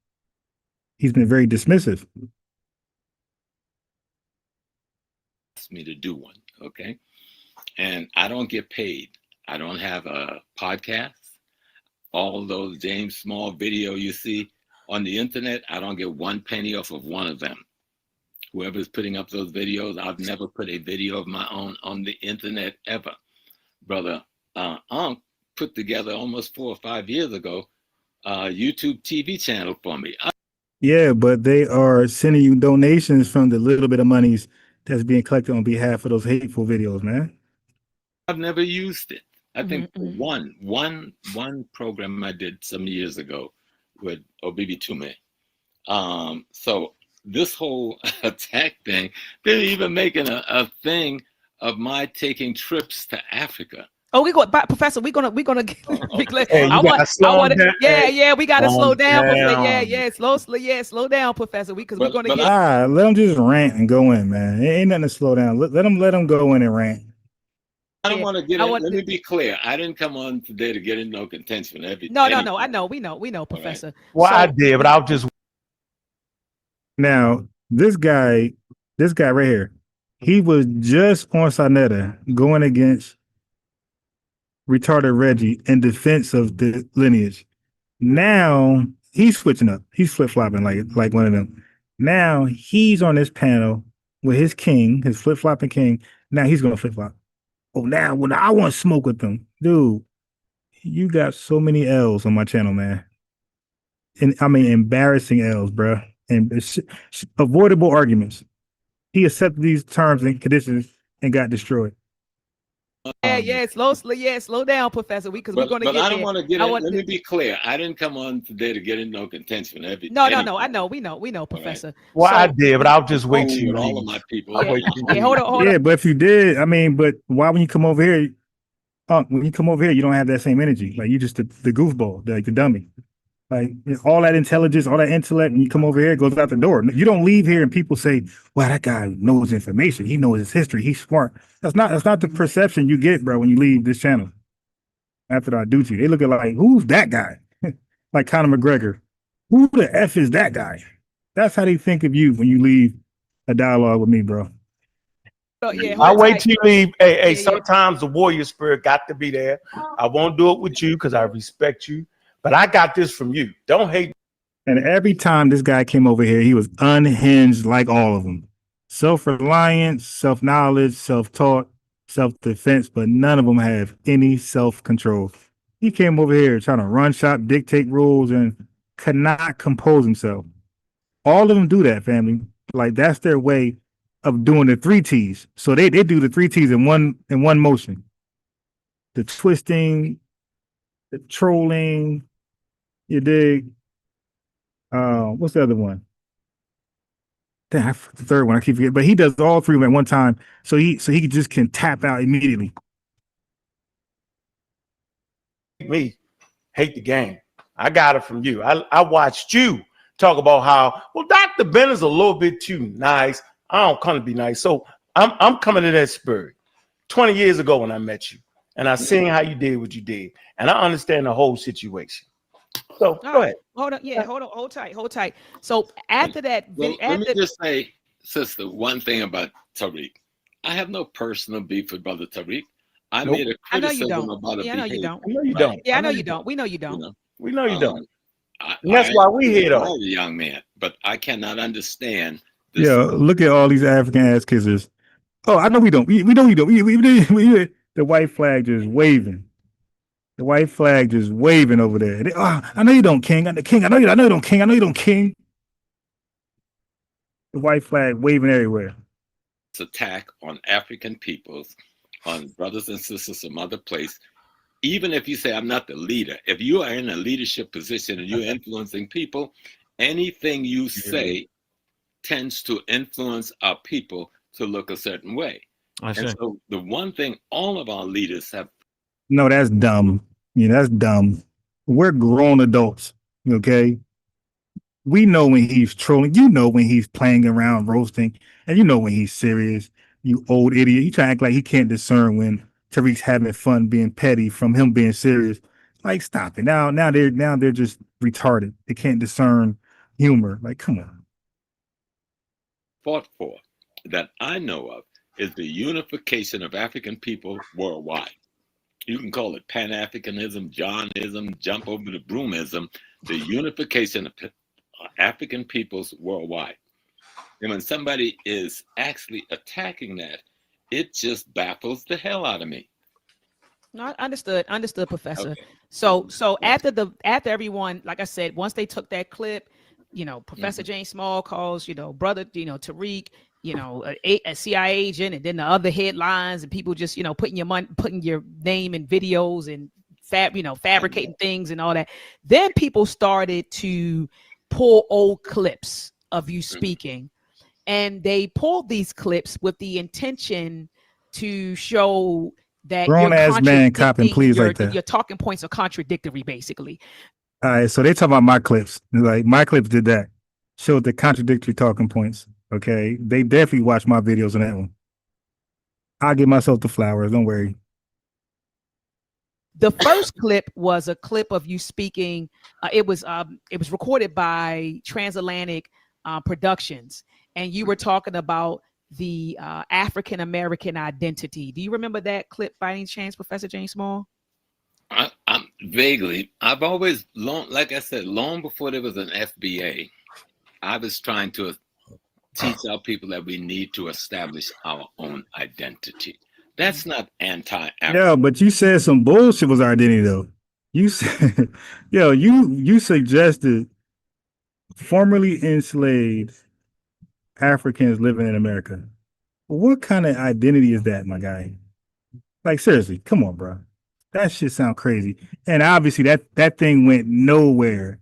He's been very dismissive. Asked me to do one, okay? And I don't get paid. I don't have a podcast. All those James Small video you see on the internet, I don't get 1 penny off of one of them. Whoever's putting up those videos, I've never put a video of my own on the internet ever. Brother Unc put together almost 4 or 5 years ago a YouTube TV channel for me. Yeah, but they are sending you donations from the little bit of monies that's being collected on behalf of those hateful videos, man. I've never used it. I think one program I did some years ago with Obibi Tume. So this whole attack thing, they're even making a thing of my taking trips to Africa. Oh, we go back, Professor. We're gonna. Hey, we gotta slow down. Slow down, Professor. Because we're gonna get. Let them just rant and go in, man. It ain't nothing to slow down. Let them go in and rant. I don't want to get in. Let me be clear. I didn't come on today to get in no contention. No. I know. We know, Professor. Well, I did, but I'll just. Now, this guy right here, he was just on Sonetta going against retarded Reggie in defense of the lineage. Now he's switching up. He's flip-flopping like one of them. Now he's on this panel with his king, his flip-flopping king. Now he's gonna flip-flop. Oh, now when I want to smoke with them, dude, you got so many L's on my channel, man. And I mean embarrassing L's, bro. And avoidable arguments. He accepted these terms and conditions and got destroyed. Slow down, Professor. We're gonna get But I don't there. want to get in. Let me be clear. I didn't come on today to get in no contention. No. I know. We know, Professor. Well, I did, but I'll just wait till you all leave. of my people. Hold on. Yeah, but if you did, I mean, but why when you come over here, when you come over here, you don't have that same energy. Like you just the goofball, like the dummy. Like all that intelligence, all that intellect, when you come over here, it goes out the door. You don't leave here and people say, "Well, that guy knows information. He knows his history. He's smart." That's not the perception you get, bro, when you leave this channel. After I do to you, they look at like, "Who's that guy?" Like Conor McGregor. Who the F is that guy? That's how they think of you when you leave a dialogue with me, bro. I'll wait till you leave. Hey, sometimes the warrior spirit got to be there. I won't do it with you because I respect you. But I got this from you. Don't hate. And every time this guy came over here, he was unhinged like all of them. Self-reliance, self-knowledge, self-taught, self-defense, but none of them have any self-control. He came over here trying to run shop, dictate rules, and could not compose himself. All of them do that, family. Like that's their way of doing the 3 T's. So they do the 3 T's in one motion. The twisting, the trolling. You dig? What's the other one? Damn, the third one I keep forgetting. But he does all 3 of them at one time, so he just can tap out immediately. Me hate the game. I got it from you. I watched you talk about how Dr. Ben is a little bit too nice. I don't come to be nice, so I'm coming to that spirit. 20 years ago when I met you, and I seen how you did what you did, and I understand the whole situation. So go ahead. Hold on. Hold tight. So after that, let me just say, sister, one thing about Tariq. I have no personal beef with Brother Tariq. I made a criticism about a behavior. I know you don't. I know you don't. Yeah, I know you don't. We know you don't. We know you don't. And that's why we here, though. I'm a young man, but I cannot understand. Yeah, look at all these African ass kissers. Oh, I know we don't. We know you don't. We the white flag just waving. The white flag just waving over there. I know you don't, King. King, I know you don't, King. I know you don't, King. The white flag waving everywhere. It's attack on African peoples, on brothers and sisters from other place. Even if you say I'm not the leader, if you are in a leadership position and you're influencing people, anything you say tends to influence our people to look a certain way. And so the one thing all of our leaders have. No, that's dumb. Yeah, that's dumb. We're grown adults, okay? We know when he's trolling. You know when he's playing around, roasting, and you know when he's serious. You old idiot. You try to act like he can't discern when Tariq's having fun being petty from him being serious. Like, stop it. Now they're just retarded. They can't discern humor. Like, come on. Fought for that I know of is the unification of African people worldwide. You can call it Pan-Africanism, Johnism, jump over the broomism, the unification of African peoples worldwide. And when somebody is actually attacking that, it just baffles the hell out of me. No, understood, Professor. Okay. So after everyone, like I said, once they took that clip, Professor James Small calls, brother, Tariq, a CIA agent, and then the other headlines and people just, putting your name in videos and fabricating things and all that. Then people started to pull old clips of you speaking, and they pulled these clips with the intention to show that grown ass man copping please like that. Your talking points are contradictory, basically. All right, so they talk about my clips. Like my clips did that, showed the contradictory talking points. Okay, they definitely watch my videos on that one. I'll give myself the flowers. Don't worry. The first clip was a clip of you speaking. It was recorded by Transatlantic Productions, and you were talking about the African American identity. Do you remember that clip by any chance, Professor James Small? I'm vaguely. I've always like I said, long before there was an FBA, I was trying to teach our people that we need to establish our own identity. That's not anti-African. Yeah, but you said some bullshit was our identity though. You said, you suggested formerly enslaved Africans living in America. What kind of identity is that, my guy? Like seriously, come on, bro. That shit sound crazy. And obviously that thing went nowhere.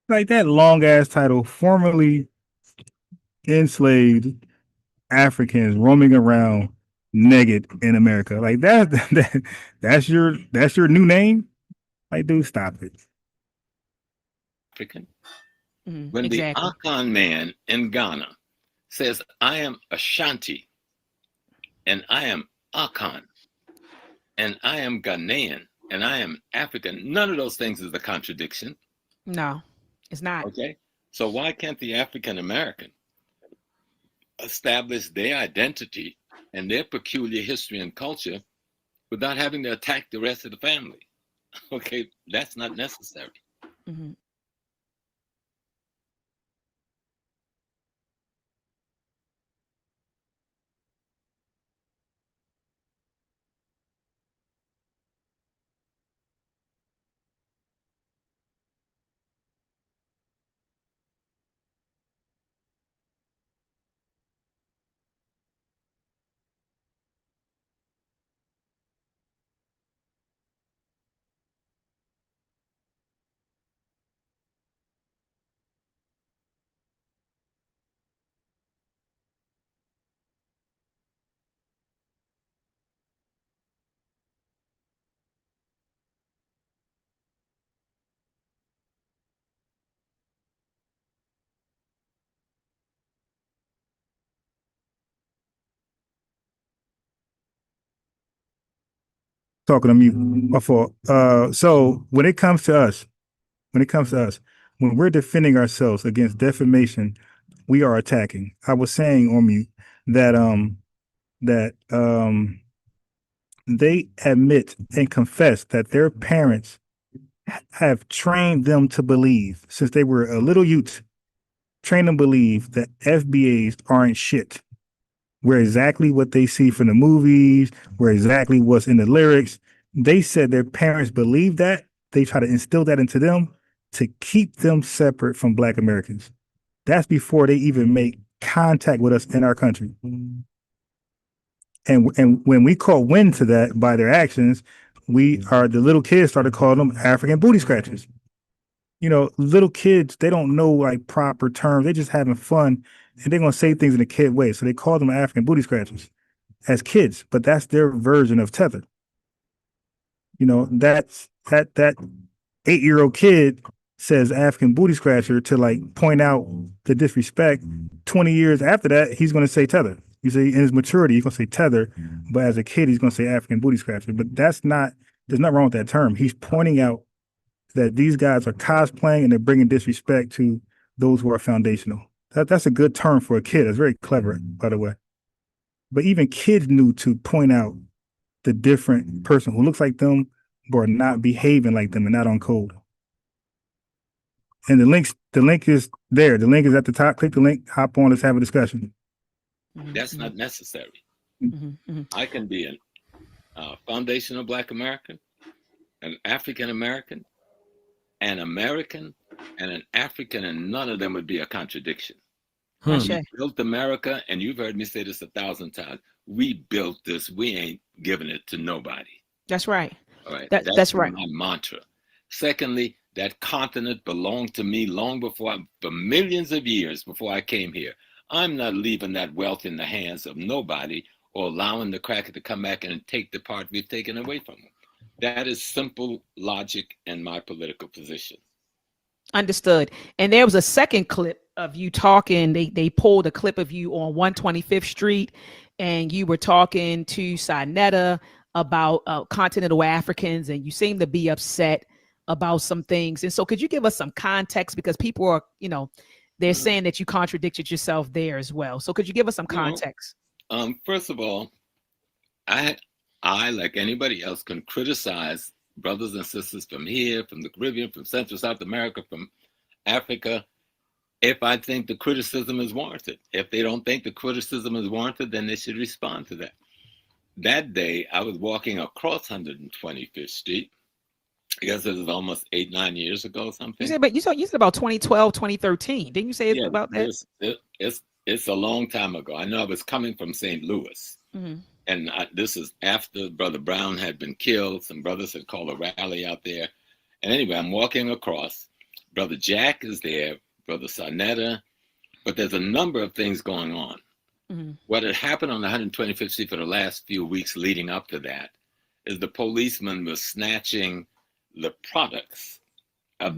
Like that long ass title, formerly enslaved Africans roaming around naked in America. Like that's your new name? Like, dude, stop it. African. When the Akan man in Ghana says, I am Ashanti, and I am Akan, and I am Ghanaian, and I am African, none of those things is a contradiction. No, it's not. Okay, so why can't the African American establish their identity and their peculiar history and culture without having to attack the rest of the family? Okay, that's not necessary. Mm-hmm. Talking to mute. My fault. So when it comes to us, when we're defending ourselves against defamation, we are attacking. I was saying on mute that they admit and confess that their parents have trained them to believe since they were a little youth, trained them to believe that FBAs aren't shit. We're exactly what they see from the movies. We're exactly what's in the lyrics. They said their parents believe that. They try to instill that into them to keep them separate from Black Americans. That's before they even make contact with us in our country. And when we call wind to that by their actions, the little kids started calling them African booty scratchers. You know, little kids, they don't know like proper terms. They're just having fun and they're going to say things in a kid way. So they call them African booty scratchers as kids, but that's their version of tether. You know, that 8-year-old kid says African booty scratcher to like point out the disrespect. 20 years after that, he's going to say tether. You see, in his maturity, he's going to say tether, but as a kid, he's going to say African booty scratcher. But there's nothing wrong with that term. He's pointing out that these guys are cosplaying and they're bringing disrespect to those who are foundational. That's a good term for a kid. It's very clever, by the way. But even kids knew to point out the different person who looks like them but are not behaving like them and not on code. And the link is there. The link is at the top. Click the link, hop on, let's have a discussion. That's not necessary. Mm-hmm. I can be a foundational Black American, an African American, an American, and an African, and none of them would be a contradiction. We built America, and you've heard me say this 1,000 times. We built this. We ain't giving it to nobody. That's right. All right. That's right. My mantra. Secondly, that continent belonged to me long before, for millions of years before I came here. I'm not leaving that wealth in the hands of nobody or allowing the cracker to come back and take the part we've taken away from them. That is simple logic in my political position. Understood. And there was a second clip of you talking. They pulled a clip of you on 125th Street, and you were talking to Sinetta about continental Africans, and you seem to be upset about some things. And so could you give us some context, because people are, they're saying that you contradicted yourself there as well. So could you give us some context? First of all, I like anybody else can criticize brothers and sisters from here, from the Caribbean, from Central South America, from Africa, if I think the criticism is warranted. If they don't think the criticism is warranted, then they should respond to that. That day, I was walking across 125th Street. I guess it was almost 8-9 years ago, something. You said about 2012, 2013. Didn't you say about that? It's a long time ago. I know I was coming from St. Louis. And this is after Brother Brown had been killed. Some brothers had called a rally out there. And anyway, I'm walking across. Brother Jack is there, Brother Sarnetta, but there's a number of things going on. What had happened on 125th Street for the last few weeks leading up to that is the policeman was snatching the products of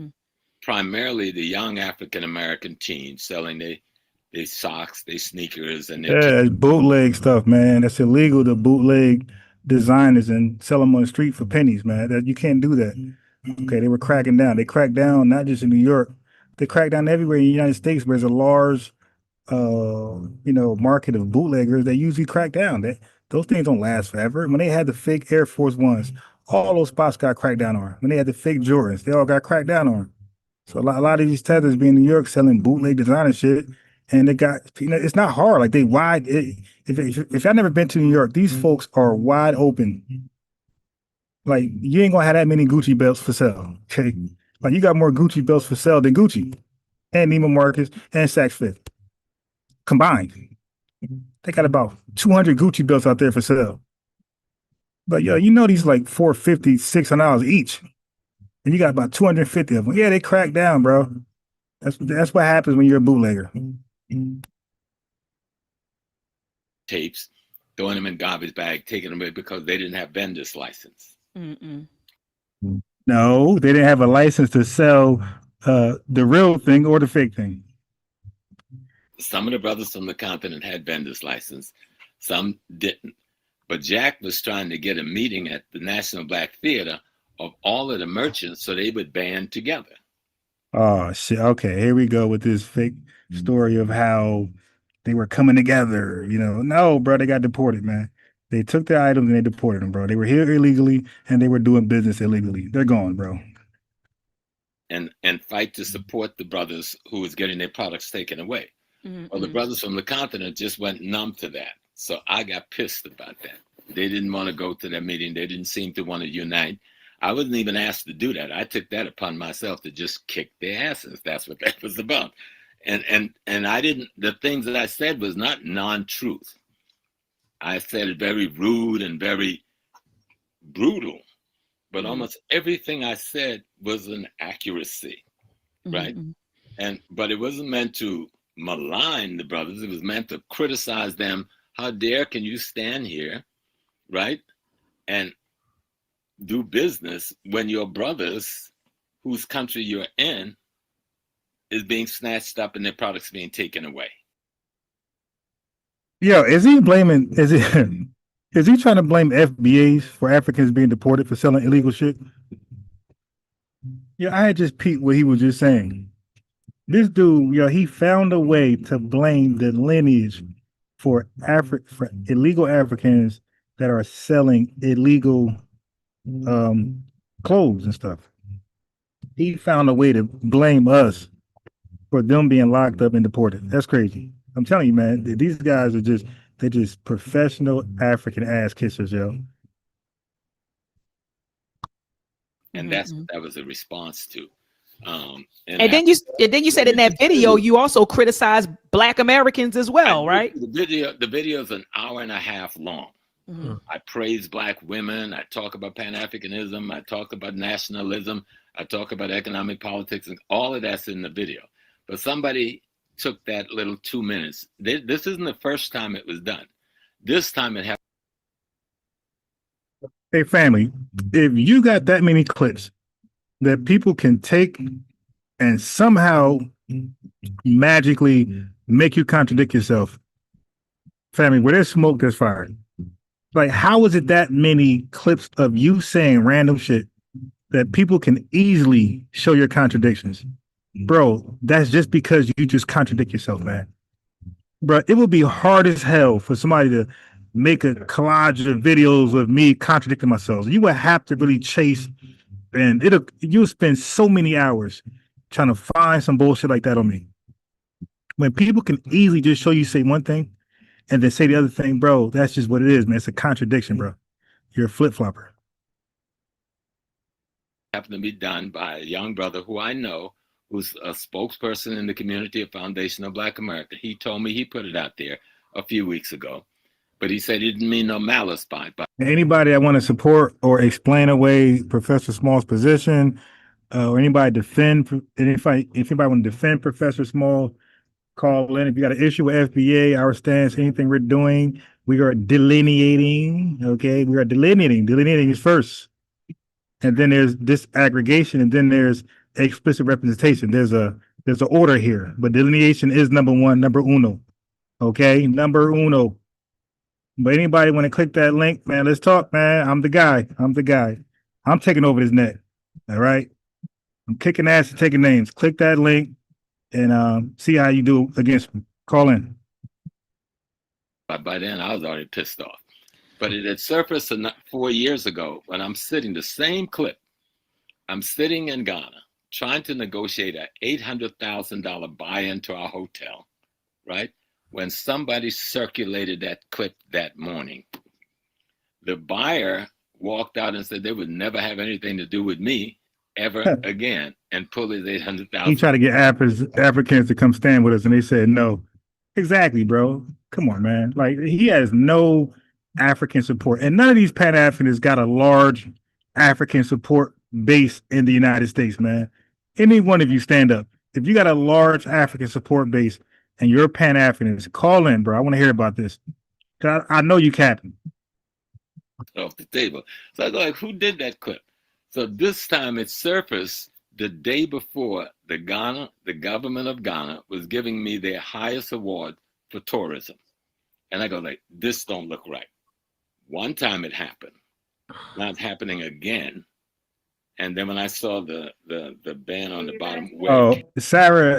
primarily the young African-American teens, selling their socks, their sneakers, and it's bootleg stuff, man. That's illegal to bootleg designers and sell them on the street for pennies, man. You can't do that. Okay, they were cracking down. They cracked down not just in New York. They cracked down everywhere in the United States where there's a large, market of bootleggers. They usually crack down. Those things don't last forever. When they had the fake Air Force Ones, all those spots got cracked down on. When they had the fake Jordans, they all got cracked down on. So a lot of these tethers be in New York selling bootleg designer shit, and they got, it's not hard. Like if y'all never been to New York, these folks are wide open. Like you ain't gonna have that many Gucci belts for sale. Okay, like you got more Gucci belts for sale than Gucci, and Neiman Marcus and Saks Fifth combined. They got about 200 Gucci belts out there for sale. But these like $450, $600 each, and you got about 250 of them. Yeah, they cracked down, bro. That's what happens when you're a bootlegger. Tapes, throwing them in garbage bag, taking them away because they didn't have vendor's license. No, they didn't have a license to sell the real thing or the fake thing. Some of the brothers from the continent had vendor's license, some didn't. But Jack was trying to get a meeting at the National Black Theater of all of the merchants so they would band together. Oh shit! Okay, here we go with this fake story of how they were coming together. No, bro, they got deported, man. They took their items and they deported them, bro. They were here illegally and they were doing business illegally. They're gone, bro. And fight to support the brothers who was getting their products taken away. Well, the brothers from the continent just went numb to that. So I got pissed about that. They didn't want to go to that meeting. They didn't seem to want to unite. I wasn't even asked to do that. I took that upon myself to just kick their asses. That's what that was about. And I didn't, the things that I said was not non-truth. I said it very rude and very brutal, but almost everything I said was an accuracy, right? But it wasn't meant to malign the brothers. It was meant to criticize them. How dare can you stand here, right, and do business when your brothers, whose country you're in, is being snatched up and their products being taken away? Yo, is he trying to blame FBAs for Africans being deported for selling illegal shit? Yeah, I had just peeped what he was just saying. This dude, he found a way to blame the lineage for illegal Africans that are selling illegal clothes and stuff. He found a way to blame us for them being locked up and deported. That's crazy. I'm telling you, man, these guys are they're just professional African ass kissers, yo. And that's what that was a response to. And then you said in that video you also criticized Black Americans as well, right? The video is an hour and a half long. I praise Black women. I talk about Pan-Africanism. I talk about nationalism. I talk about economic politics, and all of that's in the video. But somebody took that little 2 minutes. This isn't the first time it was done. This time it happened. Hey, family, if you got that many clips that people can take and somehow magically make you contradict yourself, family, where there's smoke, there's fire. Like, how is it that many clips of you saying random shit that people can easily show your contradictions? Bro, that's just because you just contradict yourself, man. Bro, it would be hard as hell for somebody to make a collage of videos of me contradicting myself. You would have to really chase, and you'll spend so many hours trying to find some bullshit like that on me. When people can easily just show you say one thing and then say the other thing, bro, that's just what it is, man. It's a contradiction, bro. You're a flip-flopper. Happened to be done by a young brother who I know, who's a spokesperson in the community of Foundation of Black America. He told me he put it out there a few weeks ago, but he said he didn't mean no malice by it. Anybody that want to support or explain away Professor Small's position, or anybody defend, if anybody want to defend Professor Small, call in. If you got an issue with FBA, our stance, anything we're doing, we are delineating. Okay, we are delineating. Delineating is first, and then there's disaggregation, and then there's explicit representation. There's an order here, but delineation is number one, number uno. Okay, number uno. But anybody want to click that link, man, let's talk, man. I'm the guy. I'm taking over this net. All right. I'm kicking ass and taking names. Click that link and see how you do against me. Call in. By then, I was already pissed off. But it had surfaced 4 years ago when I'm sitting, the same clip. I'm sitting in Ghana trying to negotiate an $800,000 buy-in to our hotel, right? When somebody circulated that clip that morning. The buyer walked out and said they would never have anything to do with me ever again and pull his $800,000. He tried to get Africans to come stand with us, and they said no. Exactly, bro. Come on, man. Like, he has no African support, and none of these Pan-Africanists got a large African support base in the United States, man. Any one of you stand up. If you got a large African support base and you're a Pan-Africanist, call in, bro. I want to hear about this. I know you capping. Off the table. So I was like, who did that clip? So this time it surfaced the day before the government of Ghana was giving me their highest award for tourism. And I go like, this don't look right. One time it happened, not happening again. And then when I saw the band on the bottom,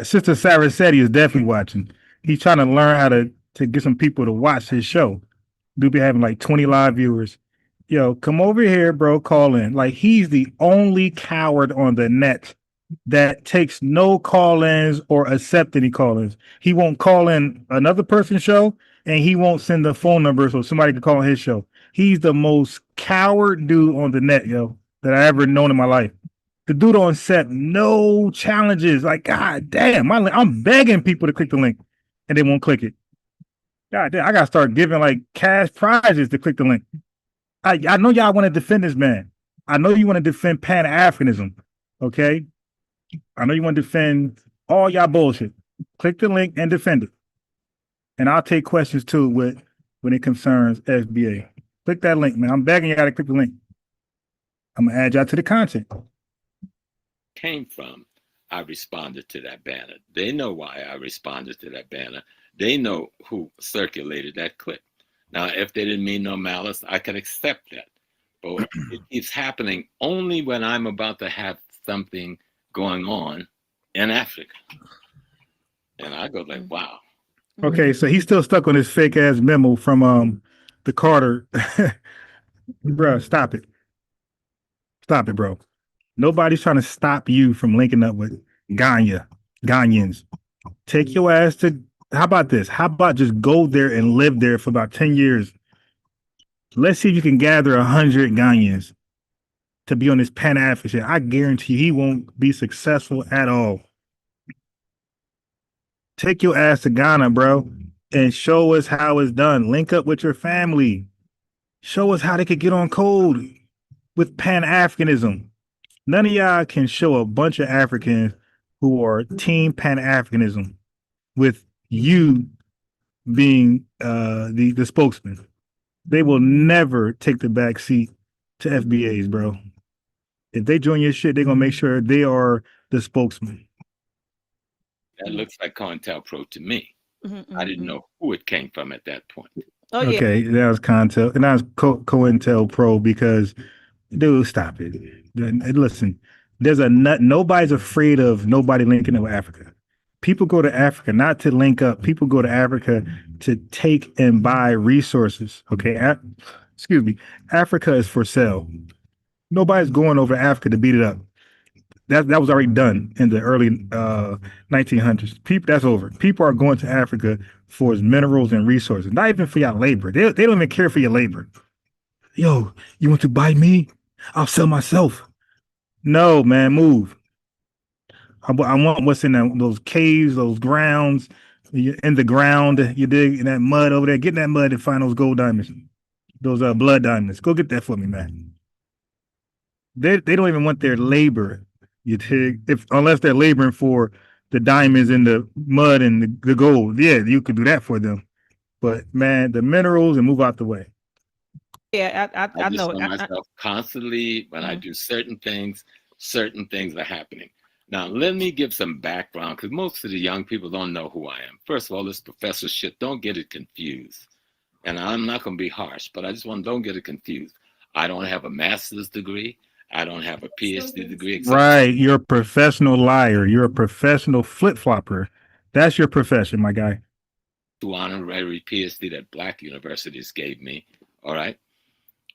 Sister Sarah said he was definitely watching. He's trying to learn how to get some people to watch his show. Dude be having like 20 live viewers. Yo, come over here, bro. Call in. Like, he's the only coward on the net that takes no call-ins or accept any call-ins. He won't call in another person's show, and he won't send the phone number so somebody can call on his show. He's the most coward dude on the net, yo, that I ever known in my life. The dude don't accept no challenges. Like, God damn, I'm begging people to click the link, and they won't click it. God damn, I gotta start giving like cash prizes to click the link. I know y'all want to defend this man. I know you want to defend Pan-Africanism. Okay. I know you want to defend all y'all bullshit. Click the link and defend it. And I'll take questions too when it concerns FBA. Click that link, man. I'm begging y'all to click the link. I'm gonna add y'all to the content. Came from, I responded to that banner. They know why I responded to that banner. They know who circulated that clip. Now, if they didn't mean no malice, I could accept that. But it keeps happening only when I'm about to have something going on in Africa. And I go like, wow. Okay, so he's still stuck on his fake ass memo from the Carter. Bro, stop it. Stop it, bro. Nobody's trying to stop you from linking up with Ghanaians. Take your ass to, how about this? How about just go there and live there for about 10 years? Let's see if you can gather 100 Ghanaians to be on this Pan-African shit. I guarantee you he won't be successful at all. Take your ass to Ghana, bro, and show us how it's done. Link up with your family. Show us how they could get on code with Pan-Africanism. None of y'all can show a bunch of Africans who are team Pan-Africanism with you being the spokesman. They will never take the back seat to FBAs, bro. If they join your shit, they're gonna make sure they are the spokesman. That looks like COINTELPRO to me. I didn't know who it came from at that point. Oh, yeah. Okay, that was Contel, and that was COINTELPRO because, dude, stop it. Listen, there's a nut. Nobody's afraid of nobody linking up with Africa. People go to Africa not to link up. People go to Africa to take and buy resources. Okay. Excuse me. Africa is for sale. Nobody's going over to Africa to beat it up. That was already done in the early 1900s. People, that's over. People are going to Africa for its minerals and resources, not even for your labor. They don't even care for your labor. Yo, you want to buy me? I'll sell myself. No, man, move. I want what's in those caves, those grounds, in the ground. You dig in that mud over there. Get in that mud and find those gold diamonds, those blood diamonds. Go get that for me, man. They don't even want their labor. You dig? Unless they're laboring for the diamonds and the mud and the gold. Yeah, you could do that for them. But man, the minerals and move out the way. Yeah, I know. I myself constantly when I do certain things are happening. Now, let me give some background because most of the young people don't know who I am. First of all, this professor shit, don't get it confused. And I'm not going to be harsh, but I just don't get it confused. I don't have a master's degree. I don't have a PhD degree. Right. You're a professional liar. You're a professional flip-flopper. That's your profession, my guy. 2 honorary PhD that Black universities gave me. All right.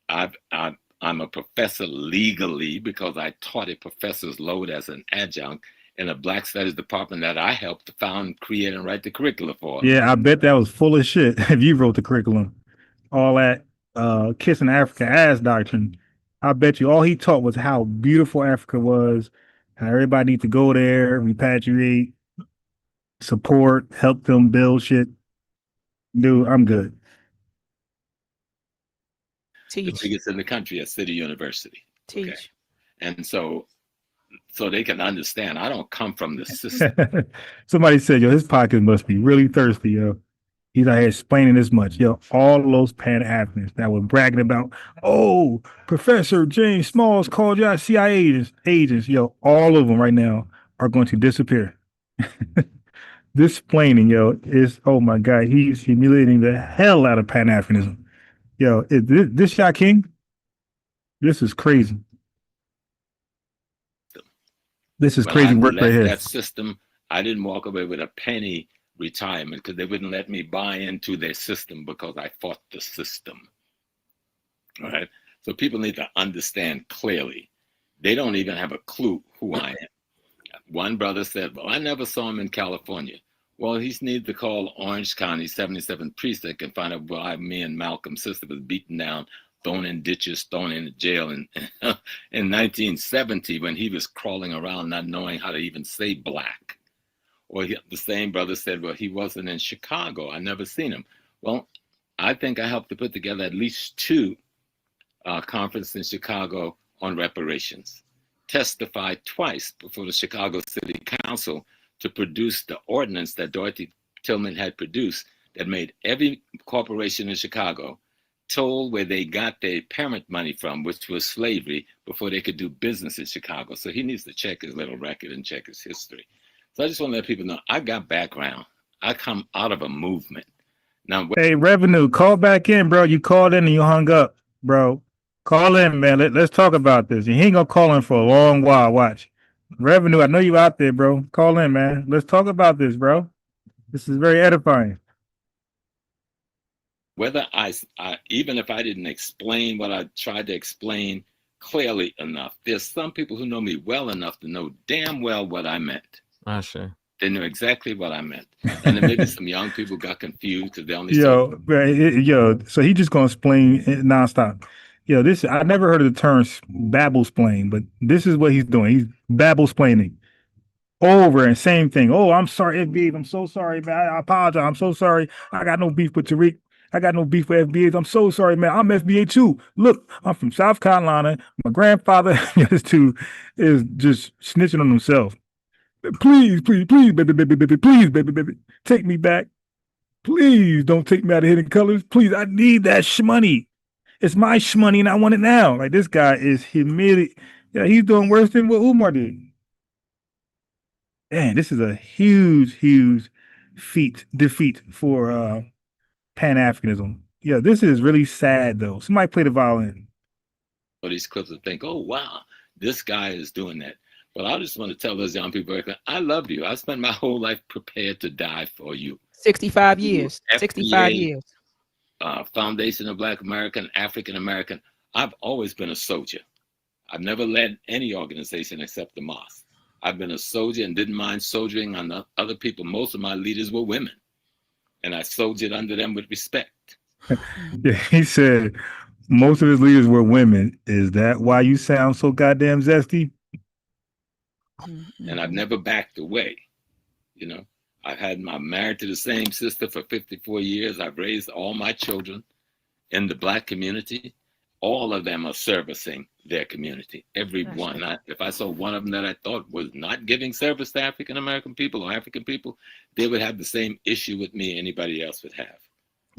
I'm a professor legally because I taught a professor's load as an adjunct in a Black Studies department that I helped to found, create, and write the curriculum for. Yeah, I bet that was full of shit if you wrote the curriculum. All that kissing Africa ass doctrine. I bet you all he taught was how beautiful Africa was, how everybody needs to go there, repatriate, support, help them build shit. Dude, I'm good. The biggest in the country at City University. Teach. Okay? And so they can understand. I don't come from the system. Somebody said, yo, his pocket must be really thirsty, yo. He's out here explaining this much. Yo, all those Pan-Africanists that were bragging about, oh, Professor James Smalls called you out CIA agents. Yo, all of them right now are going to disappear. This explaining, yo, is, oh my God, he's humiliating the hell out of Pan-Africanism. Yo, is this y'all king? This is crazy. This is crazy work right here. That system, I didn't walk away with a penny retirement because they wouldn't let me buy into their system because I fought the system. All right. So people need to understand clearly. They don't even have a clue who I am. One brother said, well, I never saw him in California. Well, he needs to call Orange County 77th Precinct and find out why me and Malcolm's sister was beaten down, thrown in ditches, thrown in jail in 1970 when he was crawling around not knowing how to even say black. Or the same brother said, well, he wasn't in Chicago. I never seen him. Well, I think I helped to put together at least 2 conferences in Chicago on reparations. Testified twice before the Chicago City Council to produce the ordinance that Dorothy Tillman had produced that made every corporation in Chicago told where they got their parent money from, which was slavery, before they could do business in Chicago. So he needs to check his little record and check his history. So I just want to let people know I got background. I come out of a movement. Now, hey, Revenue, call back in, bro. You called in and you hung up, bro. Call in, man. Let's talk about this. He ain't gonna call in for a long while. Watch. Revenue, I know you out there, bro. Call in, man. Let's talk about this, bro. This is very edifying. Whether I even if I didn't explain what I tried to explain clearly enough, there's some people who know me well enough to know damn well what I meant. Sure. They knew exactly what I ment. And then maybe some young people got confused because they only so he just gonna explain nonstop. Yo, this I never heard of the term babble splain, but this is what he's doing. He's babble splaining over and same thing. Oh, I'm sorry, FBA. I'm so sorry, man. I apologize. I'm so sorry. I got no beef with Tariq. I got no beef with FBAs. I'm so sorry, man. I'm FBA too. Look, I'm from South Carolina. My grandfather, this dude is just snitching on himself. Please, please, please, baby, please, baby, take me back. Please don't take me out of Hidden Colors. Please, I need that shmoney. It's my shmoney and I want it now. Like, this guy is humiliated. Yeah, he's doing worse than what Umar did. Man, this is a huge, huge defeat for Pan-Africanism. Yeah, this is really sad, though. Somebody play the violin. These clips and think, oh, wow, this guy is doing that. But I just want to tell those young people, I love you. I spent my whole life prepared to die for you. 65 years. FBA, 65 years. Foundation of Black American, African American. I've always been a soldier. I've never led any organization except the mosque. I've been a soldier and didn't mind soldiering on other people. Most of my leaders were women, and I soldiered under them with respect. Yeah, he said most of his leaders were women. Is that why you sound so goddamn zesty? And I've never backed away. You know, I'm married to the same sister for 54 years. I've raised all my children in the Black community. All of them are servicing their community. Every one. If I saw one of them that I thought was not giving service to African American people or African people, they would have the same issue with me anybody else would have.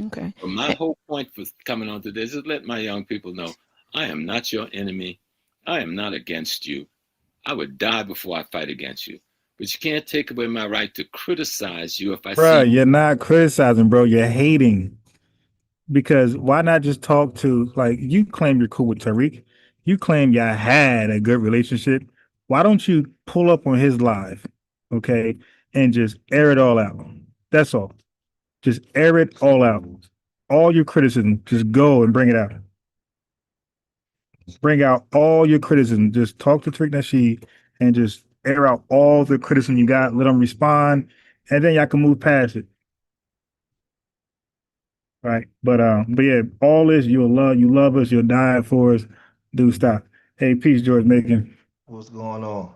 Okay. But my whole point for coming on to this is let my young people know I am not your enemy. I am not against you. I would die before I fight against you. But you can't take away my right to criticize you if I Bro, see you're not criticizing, bro. You're hating. Because why not just talk to, like, you claim you're cool with Tariq. You claim y'all had a good relationship. Why don't you pull up on his live, okay, and just air it all out? That's all. Just air it all out. All your criticism, just go and bring it out. Bring out all your criticism. Just talk to Tariq Nasheed and just air out all the criticism you got. Let them respond, and then y'all can move past it. Right. But yeah, all this you love us, you'll die for us. Do stop. Hey, peace, George Macon. What's going on?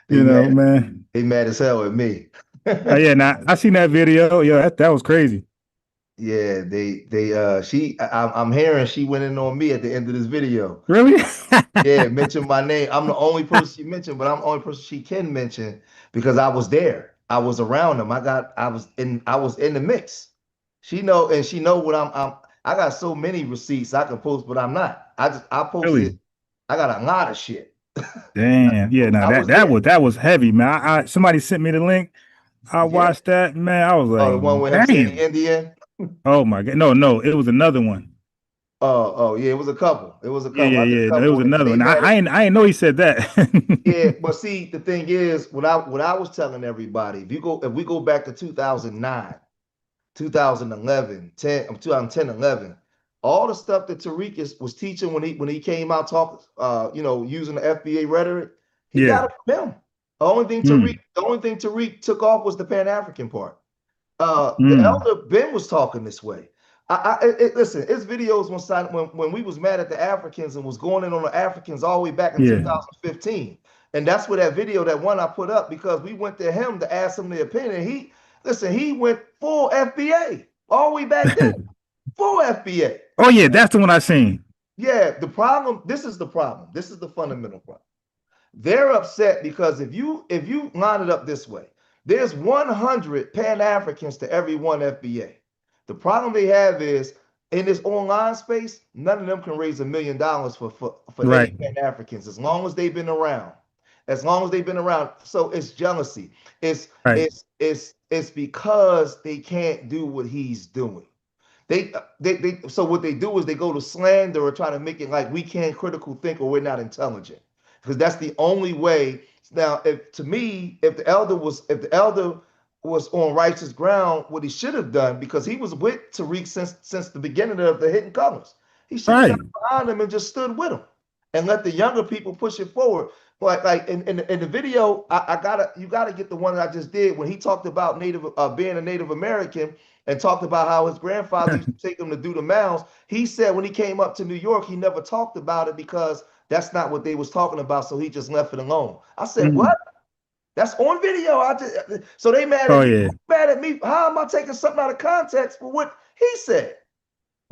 You know, man. He mad as hell at me. Oh yeah, now I seen that video. Yeah, that was crazy. Yeah, I'm hearing she went in on me at the end of this video. Really? Yeah, mention my name. I'm the only person she mentioned, but I'm the only person she can mention because I was there. I was around them. I was in the mix. She know what I got so many receipts I can post, but I'm not. I posted. Really? I got a lot of shit. Damn. Yeah, now that was heavy, man. Somebody sent me the link. I watched that, man. I was like, the one with him saying Indian. Oh my god. No, it was another one. Oh yeah, it was a couple. It was a couple. Yeah. It was another one. I didn't know he said that. Yeah, but see, the thing is, what I was telling everybody, if we go back to 2009, 2011, 2010, 11, all the stuff that Tariq was teaching when he came out talking, using the FBA rhetoric, he got it from him. The only thing Tariq took off was the Pan-African part. The elder Ben was talking this way. Listen, his videos when we was mad at the Africans and was going in on the Africans all the way back in 2015. And that's where that one I put up, because we went to him to ask him the opinion. He went full FBA all the way back then. Full FBA. Oh yeah, that's the one I seen. Yeah, this is the problem. This is the fundamental problem. They're upset because if you line it up this way, there's 100 Pan-Africans to every one FBA. The problem they have is, in this online space, none of them can raise $1 million for any Pan-Africans as long as they've been around. So it's jealousy. It's because they can't do what he's doing. So what they do is they go to slander or try to make it like we can't critical think or we're not intelligent, because that's the only way. Now, if the elder was on righteous ground, what he should have done, because he was with Tariq since the beginning of the Hidden Colors, he should have got behind him and just stood with him and let the younger people push it forward. But like in the video, you gotta get the one that I just did when he talked about being a Native American and talked about how his grandfather used to take him to do the mounds. He said when he came up to New York, he never talked about it because that's not what they was talking about, so he just left it alone. I said, what? That's on video. So they mad at me. Mad at me. How am I taking something out of context for what he said?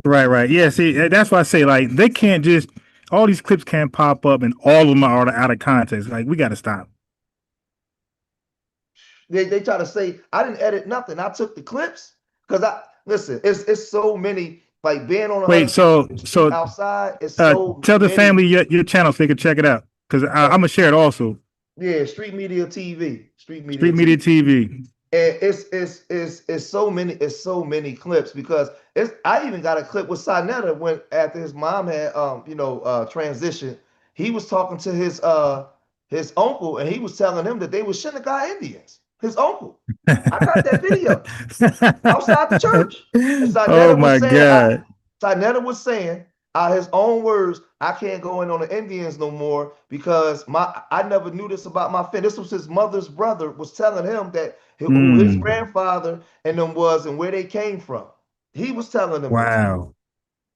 Right. Yeah, see, that's why I say, like, they can't just, all these clips can't pop up and all of them are out of context. Like, we got to stop. They try to say, I didn't edit nothing. I took the clips because listen, it's so many, like being on outside. It's so tell the family your channel so they can check it out, because I'm going to share it also. Yeah, Street Media TV. Street Media TV. And it's so many clips, because I even got a clip with Sinetta when after his mom had transitioned. He was talking to his his uncle, and he was telling him that they were Shinnecock Indians. His uncle. I got that video outside the church. And Oh my God. Sinetta was saying, his own words, I can't go in on the Indians no more because I never knew this about my family. This was his mother's brother was telling him that who his grandfather and them was and where they came from. He was telling them this. Wow.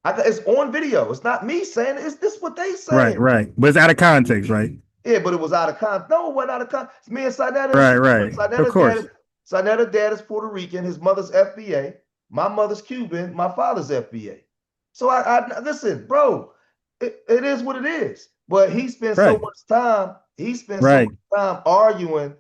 It's on video. It's not me saying it. It's this what they saying. Right. But it's out of context, right? Yeah, but it was out of context. No, it wasn't out of context. It's me and Sinetta. Right. Of course. Sinetta's dad is Puerto Rican. His mother's FBA. My mother's Cuban. My father's FBA. So I listen, bro. It is what it is. But he spent so much time. He spent so much time arguing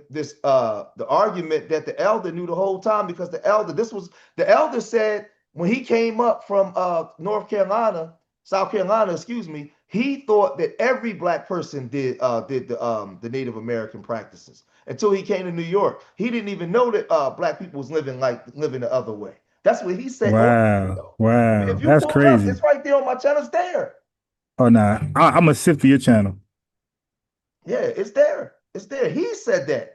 this the argument that the elder knew the whole time because the elder said when he came up from South Carolina, excuse me, he thought that every black person did the Native American practices until he came to New York. He didn't even know that black people was living the other way. That's what he said. Wow. If you That's pull crazy. Up, it's right there on my channel. It's there. Oh nah. I'm gonna sift for your channel. Yeah, it's there. It's there. He said that.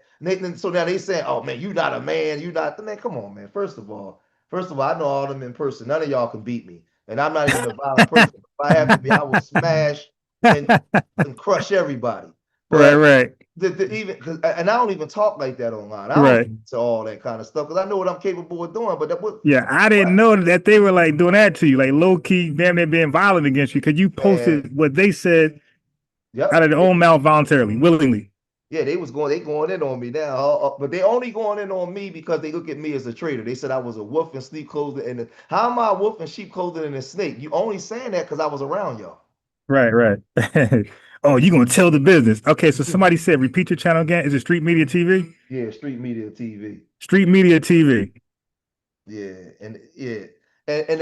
So now they saying, "Oh man, you not a man. You not the man." Come on, man. First of all, I know all them in person. None of y'all can beat me, and I'm not even a violent person. If I have to be, I will smash and crush everybody. But Right. And I don't even talk like that online. I don't to all that kind of stuff because I know what I'm capable of doing. But I didn't know that they were like doing that to you, like low key, damn near being violent against you because you posted what they said out of their own mouth voluntarily, willingly. Yeah, they going in on me now, but they only going in on me because they look at me as a traitor. They said I was a wolf in sheep clothing, and how am I a wolf in sheep clothing and a snake? You only saying that because I was around y'all. Right. Oh, you gonna tell the business? Okay, so somebody said repeat your channel again. Is it Street Media TV? Yeah, Street Media TV. Street Media TV. Yeah, and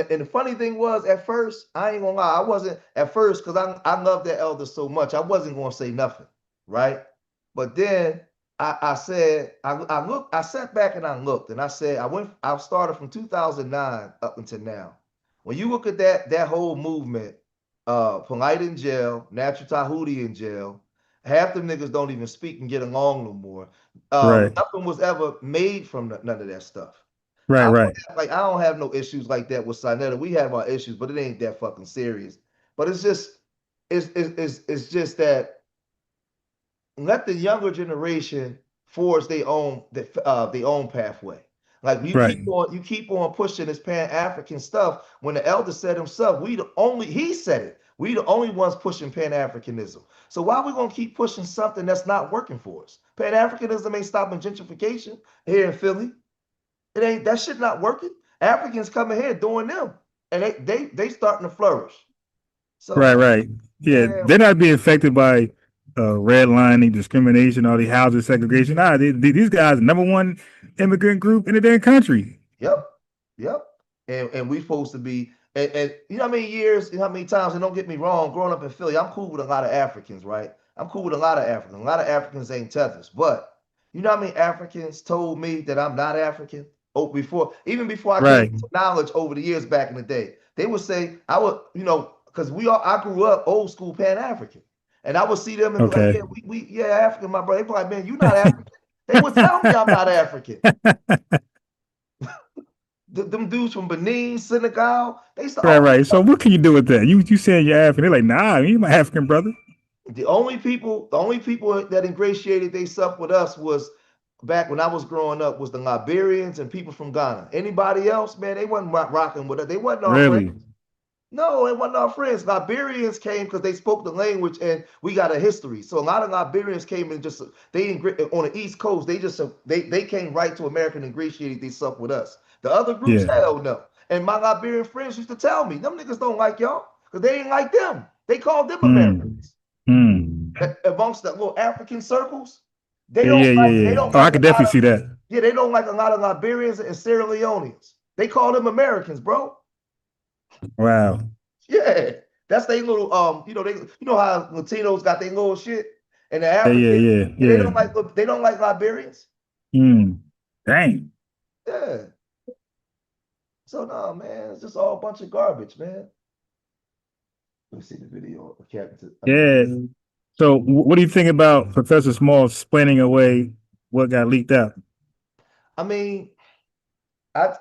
the funny thing was, at first, I ain't gonna lie, I wasn't at first because I love that elder so much. I wasn't gonna say nothing, right? But then I said, I sat back and I looked and I said, I started from 2009 up until now. When you look at that whole movement, Polite in jail, Natural Tahuti in jail, half them niggas don't even speak and get along no more. Nothing was ever made from none of that stuff. Right. Like I don't have no issues like that with Sinetta. We have our issues, but it ain't that fucking serious. But it's just that let the younger generation forge their own pathway. Like you keep on pushing this Pan-African stuff. When the elder said himself, he said it. We the only ones pushing Pan-Africanism. So why are we gonna keep pushing something that's not working for us? Pan-Africanism ain't stopping gentrification here in Philly. It ain't, that shit not working. Africans coming here doing them, and they starting to flourish. So Right. Yeah, they're not being affected by redlining, discrimination, all the housing segregation. These guys are #1 immigrant group in the damn country. Yep. And we supposed to be, and you know how many years, you know how many times, and don't get me wrong, growing up in Philly, I'm cool with a lot of Africans, right? I'm cool with a lot of Africans. A lot of Africans ain't tethers, but you know how many Africans told me that I'm not African? Oh, before I came to knowledge over the years back in the day, they would say I would, because I grew up old school Pan-African, and I would see them and be like, yeah, African, my brother. They be like, man, you not African. They would tell me I'm not African. Them dudes from Benin, Senegal, they start. Right. So what can you do with that? You saying you're African? They're like, nah, you my African brother. The only people that ingratiated themselves with us was back when I was growing up was the Liberians and people from Ghana. Anybody else, man, they wasn't rocking with us. They wasn't our friends. No, it wasn't our friends. Liberians came because they spoke the language and we got a history. So a lot of Liberians came and on the East Coast. They came right to America and ingratiated themselves with us. The other groups, hell no. And my Liberian friends used to tell me, them niggas don't like y'all because they ain't like them. They called them Americans. Amongst the little African circles, they don't. I could definitely see that. Yeah, they don't like a lot of Liberians and Sierra Leoneans. They call them Americans, bro. Wow. Yeah, that's they little you know how Latinos got their little shit, and the Africans, they don't like Liberians. Dang. Yeah. So no, man, it's just all a bunch of garbage, man. Let me see the video. So what do you think about Professor Small explaining away what got leaked out? I mean, I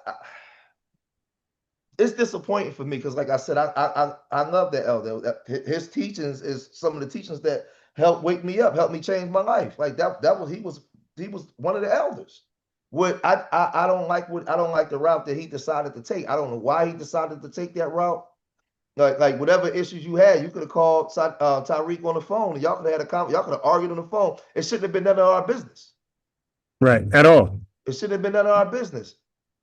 it's disappointing for me because, like I said, I love that elder. His teachings is some of the teachings that helped wake me up, helped me change my life. Like that was he was one of the elders. What I don't like the route that he decided to take. I don't know why he decided to take that route. Like whatever issues you had, you could have called Tariq on the phone, and y'all could have y'all could have argued on the phone. It shouldn't have been none of our business. Right, at all. It shouldn't have been none of our business.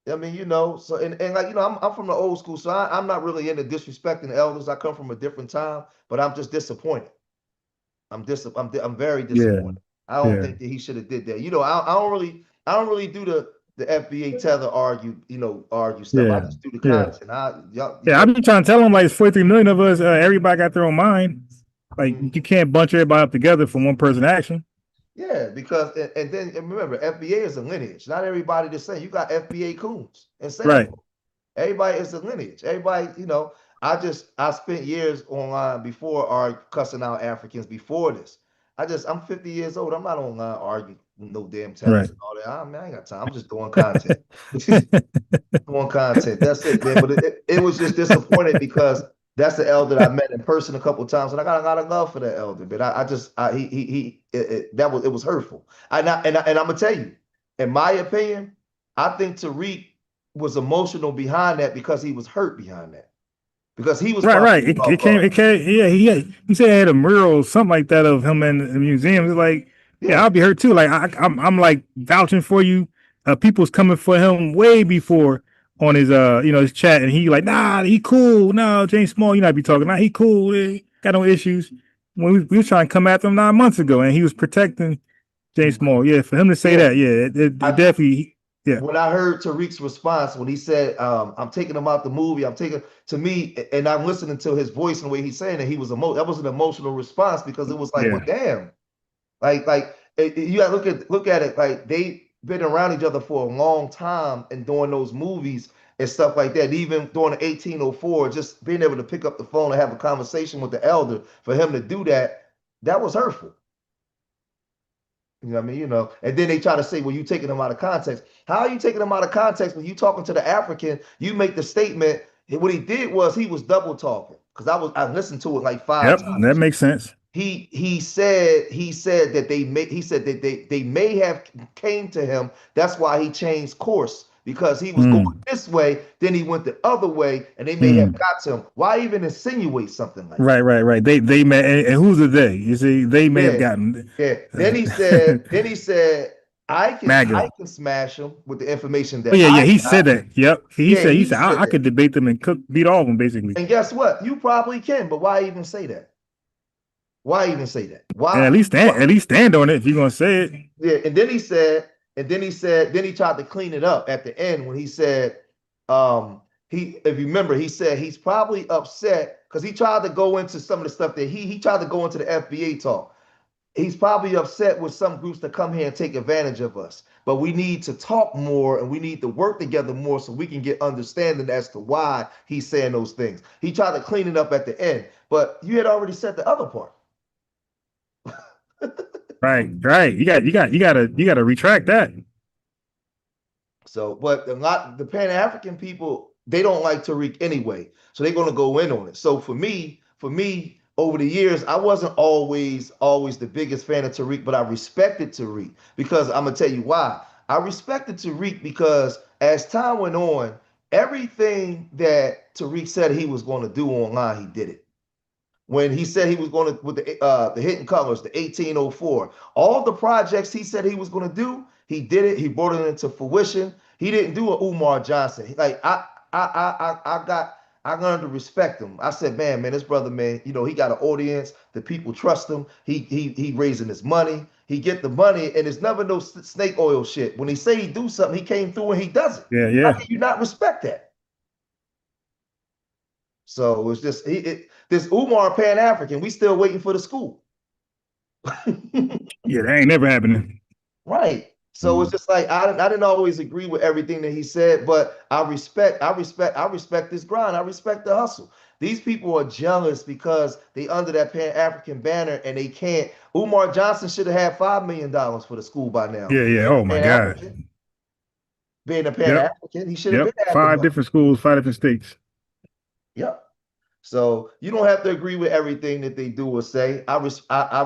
I mean, so and like I'm from the old school, so I'm not really into disrespecting the elders. I come from a different time, but I'm just disappointed. I'm very disappointed. I don't think that he should have did that. I don't really do the FBA tether argue stuff. I just do the content. I've been trying to tell him like it's 43 million of us. Everybody got their own mind. Like you can't bunch everybody up together for one person action. Yeah, because and then remember, FBA is a lineage. Not everybody the same. You got FBA coons and right. Everybody is a lineage. Everybody, I spent years online before cussing out Africans before this. I'm 50 years old. I'm not online arguing no damn tethers and all that. I ain't got time. I'm just doing content. Doing content. That's it, man. But it was just disappointing because that's the elder that I met in person a couple of times, and I got a lot of love for that elder. But it was hurtful. And I'm gonna tell you, in my opinion, I think Tariq was emotional behind that because he was hurt behind that. Because he was right. It came. Yeah. He said he had a mural, something like that, of him in the museum. It's like, I'll be hurt too. Like I'm like vouching for you. People's coming for him way before on his his chat, and he like, nah, he cool. No, James Small, you not be talking. Nah, he cool. He got no issues. When we were trying to come after him 9 months ago, and he was protecting James Small. Yeah, for him to say that, it definitely. Yeah. When I heard Tariq's response, when he said, I'm taking him out the movie, to me, and I'm listening to his voice and the way he's saying it, that was an emotional response because it was like, well, damn. Like you gotta look at it, like they've been around each other for a long time and doing those movies and stuff like that. Even during the 1804, just being able to pick up the phone and have a conversation with the elder, for him to do that was hurtful. You know what I mean? And then they try to say, well, you taking them out of context. How are you taking them out of context when you talking to the African? You make the statement. What he did was he was double talking because I listened to it like 5 times. That makes sense. He said that they may have came to him. That's why he changed course, because he was going this way, then he went the other way, and they may have got to him. Why even insinuate something like that? Right. They may, and who's the they? You see, they may have gotten. Yeah. Then he said, I can smash him with the information that. He said that. Yep. He said I could debate them and beat all of them basically. And guess what? You probably can, but why even say that? Why even say that? Why? And at least stand on it if you're gonna say it. Yeah. And then he tried to clean it up at the end when he said, if you remember, he said he's probably upset because he tried to go into some of the stuff that he tried to go into the FBA talk. He's probably upset with some groups that come here and take advantage of us. But we need to talk more and we need to work together more so we can get understanding as to why he's saying those things. He tried to clean it up at the end, but you had already said the other part. Right. You gotta retract that. So, but the Pan-African people, they don't like Tariq anyway, so they're gonna go in on it. So for me, over the years, I wasn't always the biggest fan of Tariq, but I respected Tariq because I'm gonna tell you why. I respected Tariq because as time went on, everything that Tariq said he was going to do online, he did it. When he said he was going to, with the Hidden Colors, the 1804, all the projects he said he was going to do, he did it. He brought it into fruition. He didn't do an Umar Johnson. Like I learned to respect him. I said, man, this brother, man, he got an audience. The people trust him. He raising his money. He get the money, and there's never no snake oil shit. When he say he do something, he came through and he does it. Yeah. How can you not respect that? So it's just this Umar Pan-African. We still waiting for the school. Yeah, that ain't never happening. Right. So it's just like I didn't always agree with everything that he said, but I respect this grind. I respect the hustle. These people are jealous because they under that Pan-African banner and they can't. Umar Johnson should have had $5 million for the school by now. Yeah, yeah. Oh my God. Being a Yep. Pan-African, he should have Yep. been had the 5 money. different schools, 5 different states. Yep. So you don't have to agree with everything that they do or say. I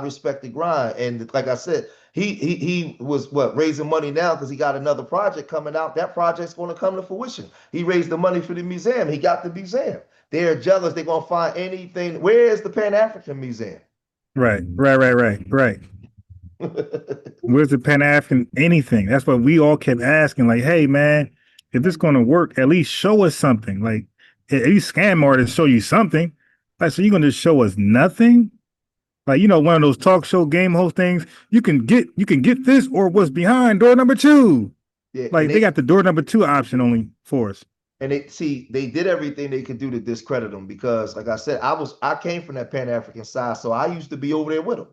respect the grind, and like I said, he was raising money now because he got another project coming out. That project's going to come to fruition. He raised the money for the museum. He got the museum. They're jealous. They're going to find anything. Where is the Pan-African Museum? Right. Where's the Pan-African anything? That's what we all kept asking. Like, hey man, if this going to work, at least show us something. Like, at least scam artists show you something. Like, so you're going to show us nothing? Like, you know, one of those talk show game host things. You can get this or what's behind door number 2. Yeah, like they got the door number 2 option only for us. And they did everything they could do to discredit them because, like I said, I came from that Pan-African side, so I used to be over there with them.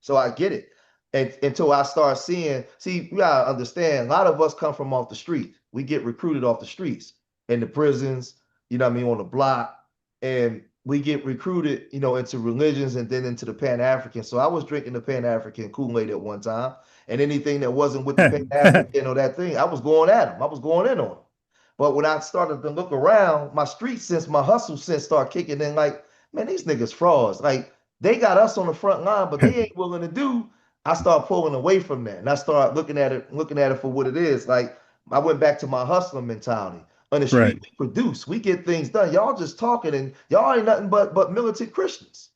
So I get it. And until I start seeing, you gotta understand, a lot of us come from off the street. We get recruited off the streets, in the prisons, you know what I mean, on the block. And we get recruited, you know, into religions and then into the Pan-African. So I was drinking the Pan-African Kool-Aid at one time. And anything that wasn't with the Pan-African or that thing, I was going at them. I was going in on them. But when I started to look around, my street sense, my hustle sense started kicking in like, man, these niggas frauds. Like, they got us on the front line, but they ain't willing to do. I started pulling away from that. And I started looking at it for what it is. Like, I went back to my hustler mentality. On the street, we produce, we get things done. Y'all just talking and y'all ain't nothing but militant Christians.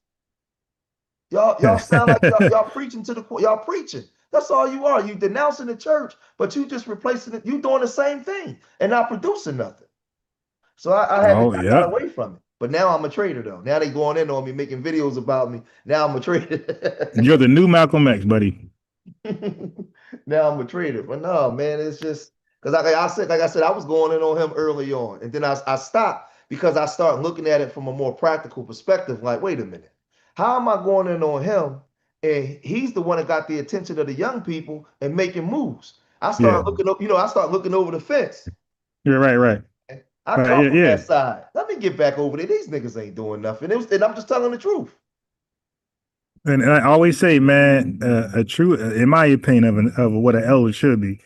Y'all sound like y'all preaching to the y'all preaching. That's all you are. You denouncing the church, but you just replacing it. You doing the same thing and not producing nothing. So I got away from it. But now I'm a trader though. Now they going in on me, making videos about me. Now I'm a trader. You're the new Malcolm X, buddy. Now I'm a trader. But no, man, it's just because like I said, I was going in on him early on. And then I stopped because I started looking at it from a more practical perspective. Like, wait a minute. How am I going in on him? And he's the one that got the attention of the young people and making moves. I started looking up, I started looking over the fence. You're right. I come from that side. Let me get back over there. These niggas ain't doing nothing. And I'm just telling the truth. And I always say, man, a true, in my opinion, of what an elder should be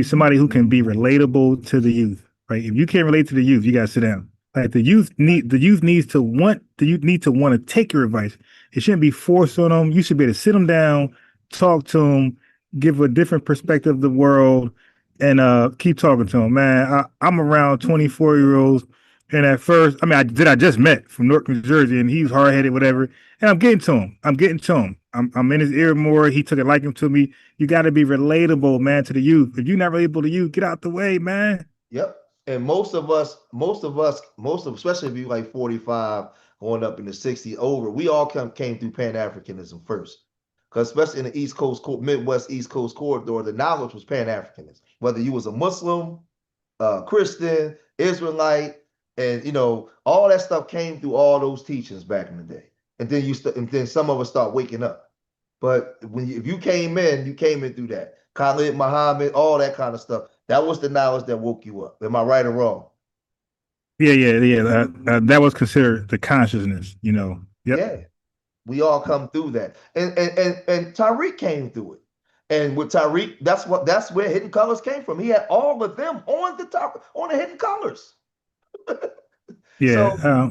somebody who can be relatable to the youth. Right? If you can't relate to the youth, you gotta sit down. Like the youth needs to want to take your advice. It shouldn't be forced on them. You should be able to sit them down, talk to them, give a different perspective of the world, and keep talking to them. Man, I'm around 24-year-olds, and at first, I just met from Newark, New Jersey, and he's hard-headed, whatever. And I'm getting to him. I'm in his ear more. He took a liking to me. You got to be relatable, man, to the youth. If you're not relatable to youth, get out the way, man. Yep. And most of us, especially if you like 45, going up in the 60 over, we all came through Pan-Africanism first. Because especially in the East Coast, Midwest East Coast corridor, the knowledge was Pan-Africanism. Whether you was a Muslim, Christian, Israelite, and all that stuff came through all those teachings back in the day. And then some of us start waking up. But if you came in through that. Khalid, Muhammad, all that kind of stuff. That was the knowledge that woke you up. Am I right or wrong? Yeah. That was considered the consciousness, Yep. Yeah, we all come through that, and Tariq came through it. And with Tariq, that's where Hidden Colors came from. He had all of them on the Hidden Colors. Yeah.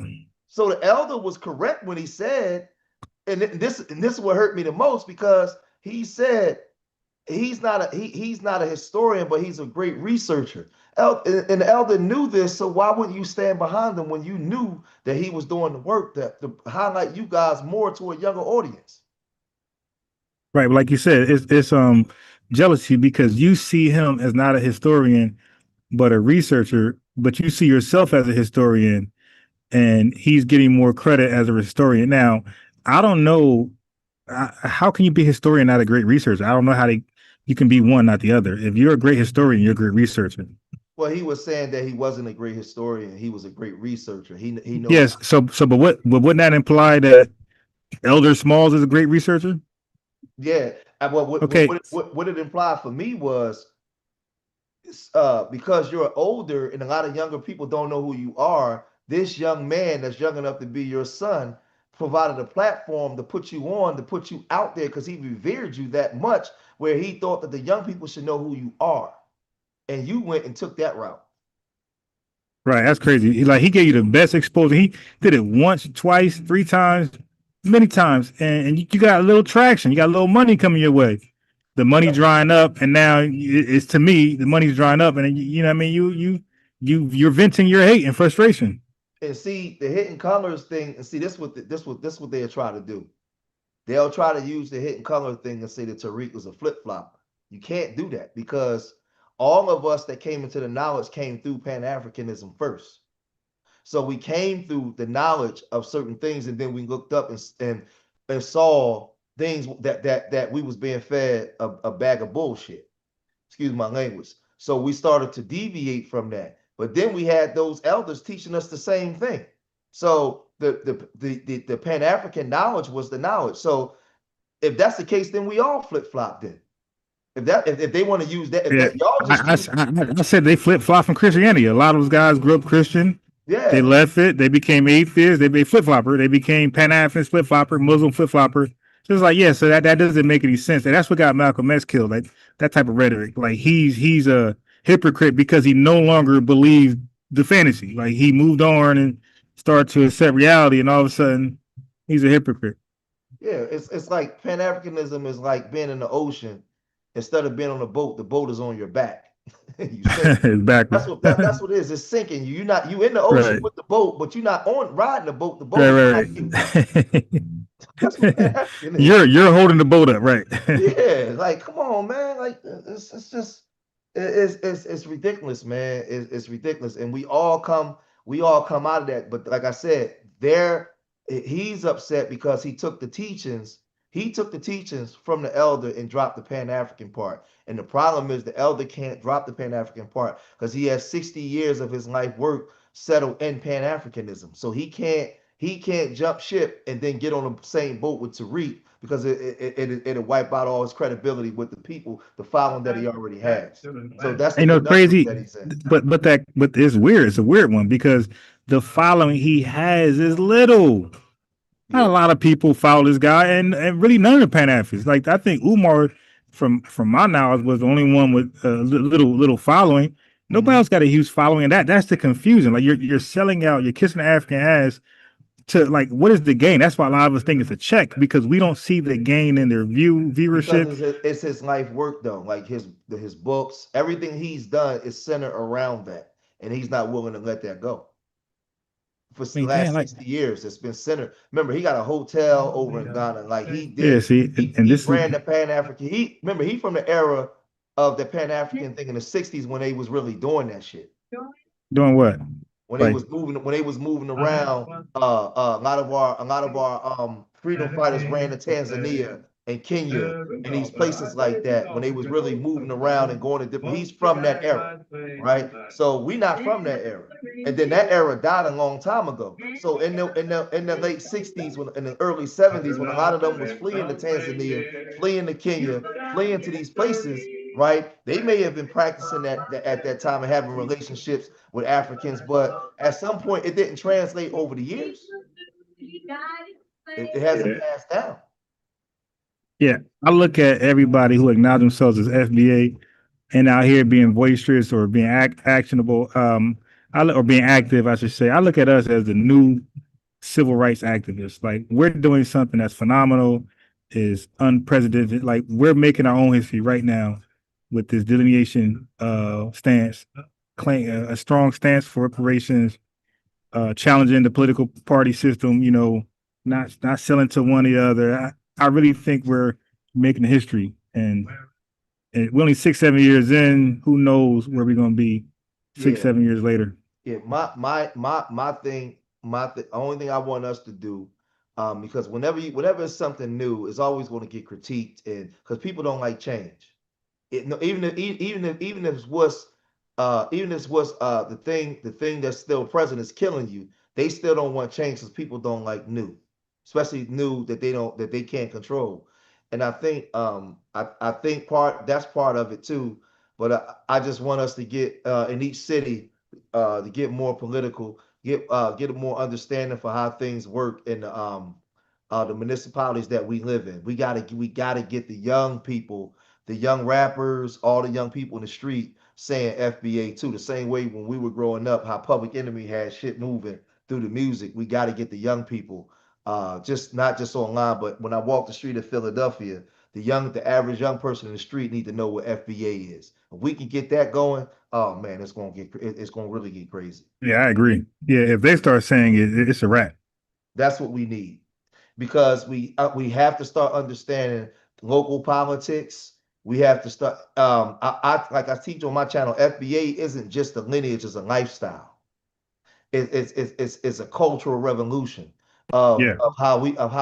So the elder was correct when he said, and this is what hurt me the most, because he said he's not a historian, but he's a great researcher. And the elder knew this, so why wouldn't you stand behind him when you knew that he was doing the work to highlight you guys more to a younger audience? Right, but like you said, it's jealousy because you see him as not a historian, but a researcher. But you see yourself as a historian, and he's getting more credit as a historian. Now, I don't know how can you be a historian, not a great researcher? I don't know how you can be one, not the other. If you're a great historian, you're a great researcher. Well, he was saying that he wasn't a great historian; he was a great researcher. He knows. Yes. But wouldn't that imply that Elder Smalls is a great researcher? Yeah. What it implied for me was because you're older and a lot of younger people don't know who you are. this young man that's young enough to be your son provided a platform to put you on, to put you out there because he revered you that much, where he thought that the young people should know who you are. And you went and took that route. Right, that's crazy. He gave you the best exposure. He did it once, twice, three times, many times, and you got a little traction. You got a little money coming your way. The money drying up, and now it's, to me, the money's drying up, and you know what I mean. You're venting your hate and frustration. And see the hidden colors thing, and see this what they'll try to do. They'll try to use the hidden color thing and say that Tariq was a flip flop. You can't do that because all of us that came into the knowledge came through Pan-Africanism first. So we came through the knowledge of certain things, and then we looked up and saw things that we was being fed a bag of bullshit. Excuse my language. So we started to deviate from that. But then we had those elders teaching us the same thing. So the Pan-African knowledge was the knowledge. So if that's the case, then we all flip-flop then. If they want to use that, I said they flip flop from Christianity. A lot of those guys grew up Christian. Yeah. They left it. They became atheists. They flip flopper. They became Pan-Africanist flip flopper, Muslim flip flopper. So it's like, yeah, so that doesn't make any sense. And that's what got Malcolm X killed. Like that type of rhetoric. Like he's a hypocrite because he no longer believed the fantasy. Like he moved on and started to accept reality, and all of a sudden he's a hypocrite. Yeah, it's like Pan-Africanism is like being in the ocean. Instead of being on a boat, the boat is on your back. You It's backwards. That's what it is. It's sinking you. You in the ocean Right. with the boat, but you're not riding the boat. The boat Right. That's what Pan-African is. You're holding the boat up, right? Yeah, like come on, man. Like it's just it's ridiculous, man. It's ridiculous, and we all come out of that. But like I said, he's upset because he took the teachings. He took the teachings from the elder and dropped the Pan-African part. And the problem is the elder can't drop the Pan-African part because he has 60 years of his life work settled in Pan-Africanism. So he can't jump ship and then get on the same boat with Tariq because it'll wipe out all his credibility with the people, the following that he already has. So that's the crazy. that he's in. But it's weird. It's a weird one because the following he has is little. Not a lot of people follow this guy, and really none of the Pan-Africans. Like I think Umar, from my knowledge, was the only one with a little following. Nobody else got a huge following, and that's the confusion. Like you're selling out, you're kissing the African ass to like, what is the gain? That's why a lot of us think it's a check because we don't see the gain in their viewership. Because it's his life work though. Like his books, everything he's done is centered around that, and he's not willing to let that go. For the last 60 years, it's been centered. Remember, he got a hotel over in Ghana. Like he did. Yeah, he ran the Pan-African. He from the era of the Pan-African thing in the 60s when they was really doing that shit. Doing what? When they was moving around, a lot of our freedom fighters ran to Tanzania and Kenya and these places like that when they was really moving around and going to different. He's from that era, right? So we not from that era, and then that era died a long time ago. So in the late 60s, in the early 70s, when a lot of them was fleeing to Tanzania, fleeing to Kenya, fleeing to these places, right? They may have been practicing at that time and having relationships with Africans, but at some point it didn't translate over the years. It hasn't passed down. Yeah, I look at everybody who acknowledge themselves as FBA and out here being boisterous or being actionable, or being active, I should say. I look at us as the new civil rights activists. Like we're doing something that's phenomenal, is unprecedented. Like we're making our own history right now with this delineation stance, claim a strong stance for reparations, challenging the political party system. You know, not selling to one or the other. I really think we're making history, and we're only 6-7 years in. Who knows where we're going to be 6-7 years later? Yeah, my thing, the only thing I want us to do, because whenever it's something new, it's always going to get critiqued, and because people don't like change. Even if what's the thing that's still present is killing you, they still don't want change because people don't like new. Especially new that they can't control, and I think I think that's part of it too. But I just want us to get in each city to get more political get a more understanding for how things work in the municipalities that we live in. We gotta get the young people, the young rappers, all the young people in the street saying FBA too. The same way when we were growing up, how Public Enemy had shit moving through the music. We got to get the young people, just not just online, but when I walk the street of Philadelphia, the average young person in the street need to know what FBA is. If we can get that going, oh man, it's gonna really get crazy. Yeah, I agree. Yeah, if they start saying it, it's a wrap. That's what we need, because we have to start understanding local politics. We have to start. Like I teach on my channel, FBA isn't just a lineage; it's a lifestyle. It's a cultural revolution of how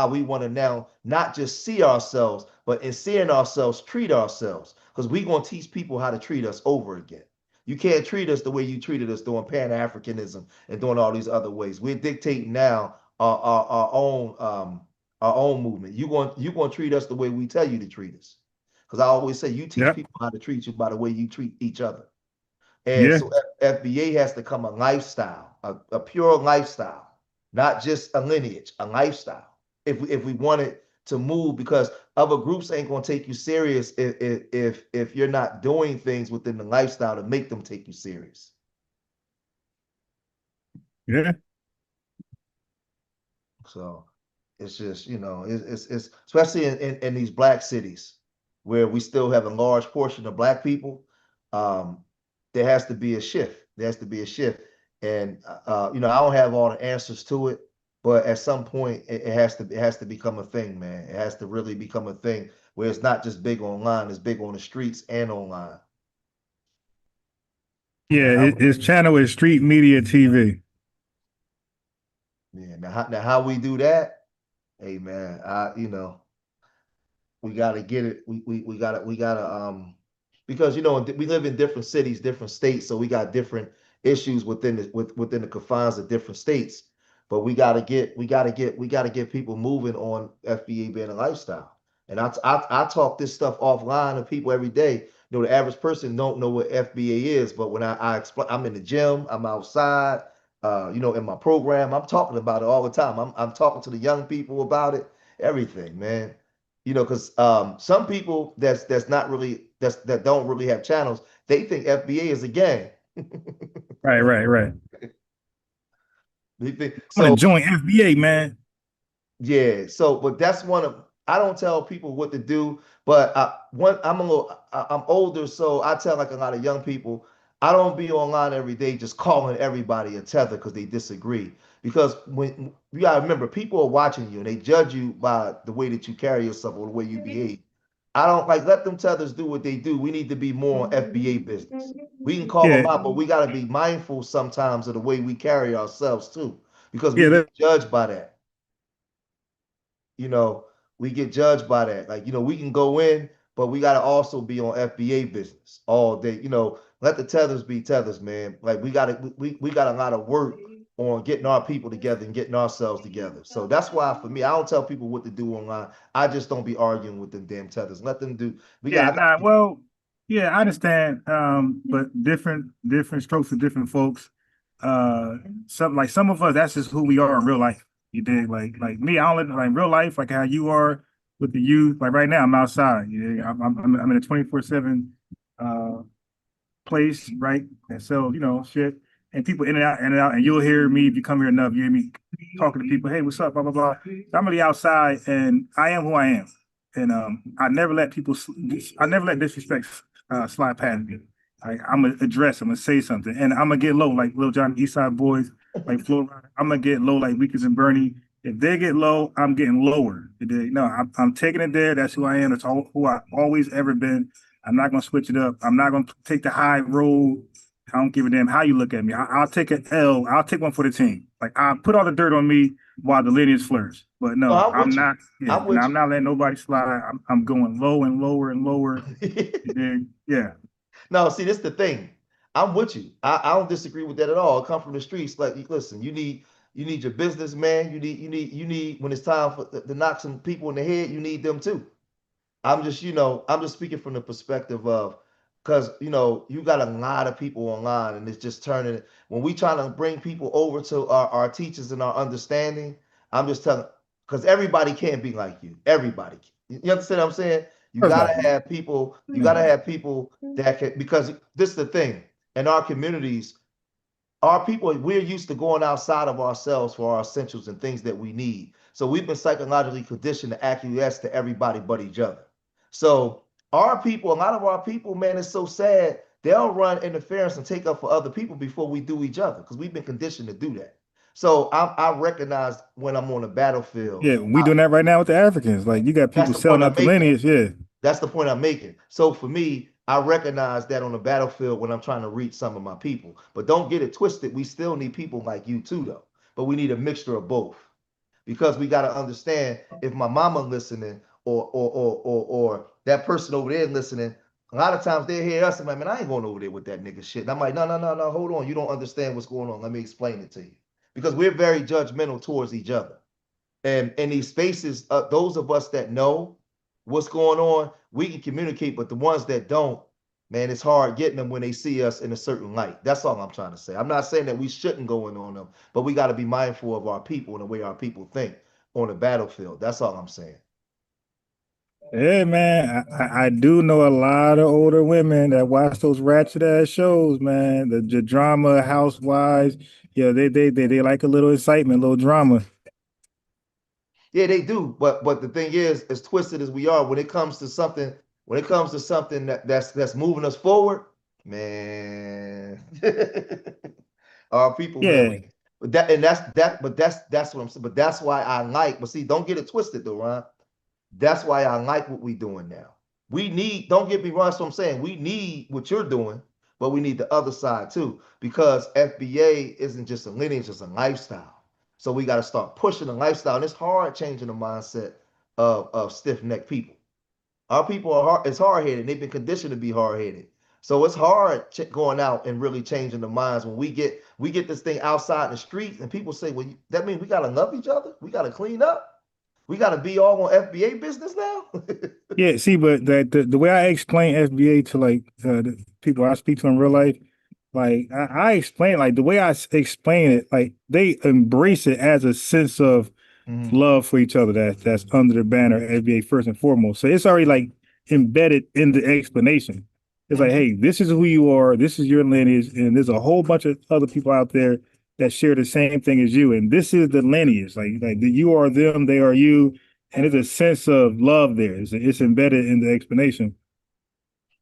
we want to now not just see ourselves, but in seeing ourselves, treat ourselves. Because we're going to teach people how to treat us over again. You can't treat us the way you treated us doing Pan-Africanism and doing all these other ways. We're dictating now our own movement. You're going to treat us the way we tell you to treat us. Because I always say you teach people how to treat you by the way you treat each other. And so FBA has to become a lifestyle, a pure lifestyle, not just a lineage, a lifestyle. If we want it to move, because other groups ain't gonna take you serious if you're not doing things within the lifestyle to make them take you serious. Yeah. So it's just, it's especially in these black cities where we still have a large portion of black people. There has to be a shift. There has to be a shift. And I don't have all the answers to it, but at some point it has to become a thing, man. It has to really become a thing where it's not just big online, it's big on the streets and online. Yeah, his channel is Street Media TV. Yeah, now how we do that? Hey man, we gotta get it. We gotta because we live in different cities, different states, so we got different issues within the confines of different states. But we gotta get people moving on FBA being a lifestyle. And I talk this stuff offline to people every day. The average person don't know what FBA is, but when I explain, I'm in the gym, I'm outside, in my program, I'm talking about it all the time. I'm talking to the young people about it, everything, man. Because some people that don't really have channels, they think FBA is a gang. Right. They think, I'm gonna join FBA, man. Yeah. So, but that's I don't tell people what to do, but I'm older, so I tell like a lot of young people, I don't be online every day just calling everybody a tether because they disagree. Because when you gotta remember, people are watching you and they judge you by the way that you carry yourself or the way you behave. I don't let them tethers do what they do. We need to be more on FBA business. We can call them out, but we gotta be mindful sometimes of the way we carry ourselves too, because we get judged by that. We get judged by that. We can go in, but we got to also be on FBA business all day. Let the tethers be tethers, man. We got a lot of work on getting our people together and getting ourselves together. So that's why for me, I don't tell people what to do online. I just don't be arguing with them damn tethers. Let them do. I understand. But different strokes for different folks. Some of us, that's just who we are in real life. You dig? Like me, I don't live real life, like how you are with the youth. Like right now, I'm outside. I'm in a 24/7 place, right? And so shit, and people in and out, and you'll hear me if you come here enough. You hear me talking to people. Hey, what's up? Blah blah blah. I'm really outside, and I am who I am, and I never let disrespect slide past me. I'm gonna address. I'm gonna say something, and I'm gonna get low like Lil Jon, Eastside Boys, like Flo. I'm gonna get low like Weakest and Bernie. If they get low, I'm getting lower. I'm taking it there. That's who I am. That's who I've always ever been. I'm not gonna switch it up. I'm not gonna take the high road. I don't give a damn how you look at me. I'll take an L. I'll take one for the team. I'll put all the dirt on me while the lineage flourish. But no, I'm not. Yeah, I'm not letting nobody slide. I'm going low and lower and lower. Yeah. No, see, this is the thing. I'm with you. I don't disagree with that at all. I come from the streets. Listen, you need your businessman. You need when it's time to knock some people in the head, you need them too. I'm just speaking from the perspective of because you know you got a lot of people online, and it's just turning. When we trying to bring people over to our teachers and our understanding, I'm just telling, because everybody can't be like you. Everybody, you understand what I'm saying? You gotta have people. You gotta have people that can, because this is the thing in our communities. Our people, we're used to going outside of ourselves for our essentials and things that we need. So we've been psychologically conditioned to acquiesce to everybody but each other. So our people, a lot of our people, man, it's so sad. They'll run interference and take up for other people before we do each other because we've been conditioned to do that. So I recognize when I'm on a battlefield. Yeah, we doing that right now with the Africans. Like you got people selling out the lineage. Yeah. That's the point I'm making. So for me, I recognize that on the battlefield when I'm trying to reach some of my people. But don't get it twisted. We still need people like you too, though. But we need a mixture of both. Because we got to understand if my mama listening or that person over there listening, a lot of times they hear us and like, man, I ain't going over there with that nigga shit. And I'm like, no, hold on. You don't understand what's going on. Let me explain it to you. Because we're very judgmental towards each other. And in these spaces, those of us that know what's going on, we can communicate, but the ones that don't, man, it's hard getting them when they see us in a certain light. That's all I'm trying to say. I'm not saying that we shouldn't go in on them, but we got to be mindful of our people and the way our people think on the battlefield. That's all I'm saying. Yeah, man, I do know a lot of older women that watch those ratchet ass shows, man. The drama, housewives, yeah, they like a little excitement, a little drama. Yeah, they do. But the thing is, as twisted as we are, when it comes to something, that's moving us forward, man. Our people, yeah. man. That's what I'm saying. But that's why I like. But see, don't get it twisted though, Ron. That's why I like what we're doing now. We need. Don't get me wrong. That's what I'm saying. We need what you're doing, but we need the other side too, because FBA isn't just a lineage; it's a lifestyle. So we got to start pushing the lifestyle. And it's hard changing the mindset of stiff-necked people. Our people are hard, it's hard-headed. They've been conditioned to be hard-headed. So it's hard going out and really changing the minds when we get this thing outside in the streets and people say, well, that means we got to love each other. We got to clean up. We got to be all on FBA business now. Yeah, see, but the way I explain FBA to like the people I speak to in real life, like I explain, like the way I explain it, like they embrace it as a sense of love for each other that's under the banner FBA first and foremost. So it's already like embedded in the explanation. It's like, hey, this is who you are, this is your lineage, and there's a whole bunch of other people out there that share the same thing as you, and this is the lineage. Like you are them, they are you, and there's a sense of love there. It's embedded in the explanation.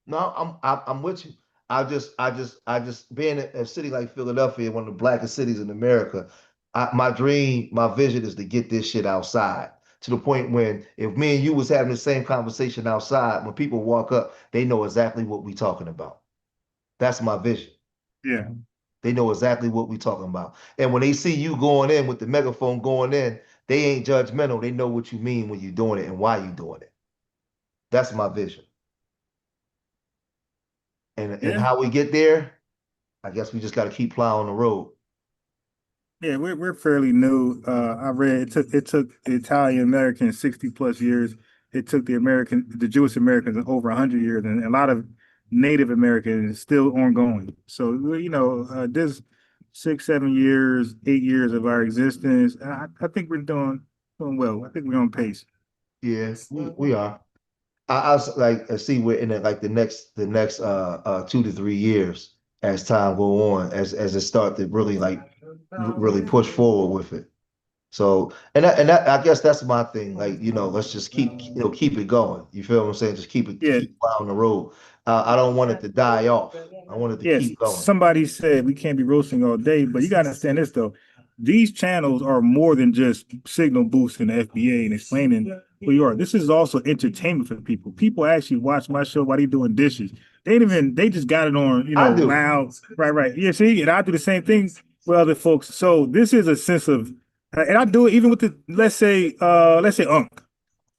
No, I'm with you. I just being in a city like Philadelphia, one of the blackest cities in America. My dream, my vision is to get this shit outside to the point when if me and you was having the same conversation outside, when people walk up, they know exactly what we talking about. That's my vision. Yeah. They know exactly what we talking about. And when they see you going in with the megaphone going in, they ain't judgmental. They know what you mean when you're doing it and why you're doing it. That's my vision. And how we get there, I guess we just got to keep plowing the road. Yeah, we're fairly new. I read it took the Italian Americans 60 plus years. It took the Jewish Americans over 100 years, and a lot of Native Americans still ongoing. So you know, this 6, 7 years, 8 years of our existence, I think we're doing well. I think we're on pace. Yes, we are. I like see we're in the next 2 to 3 years as time go on as it start to really push forward with it. So and that I guess that's my thing. Like let's just keep it going. You feel what I'm saying? Just keep down the road. I don't want it to die off. I want it to keep going. Somebody said we can't be roasting all day, but you got to understand this though. These channels are more than just signal boosting the FBA and explaining who you are. This is also entertainment for people. People actually watch my show while they doing dishes. They just got it on, loud. Right. Yeah, see, and I do the same thing with other folks. So this is a sense of, and I do it even with let's say Unc.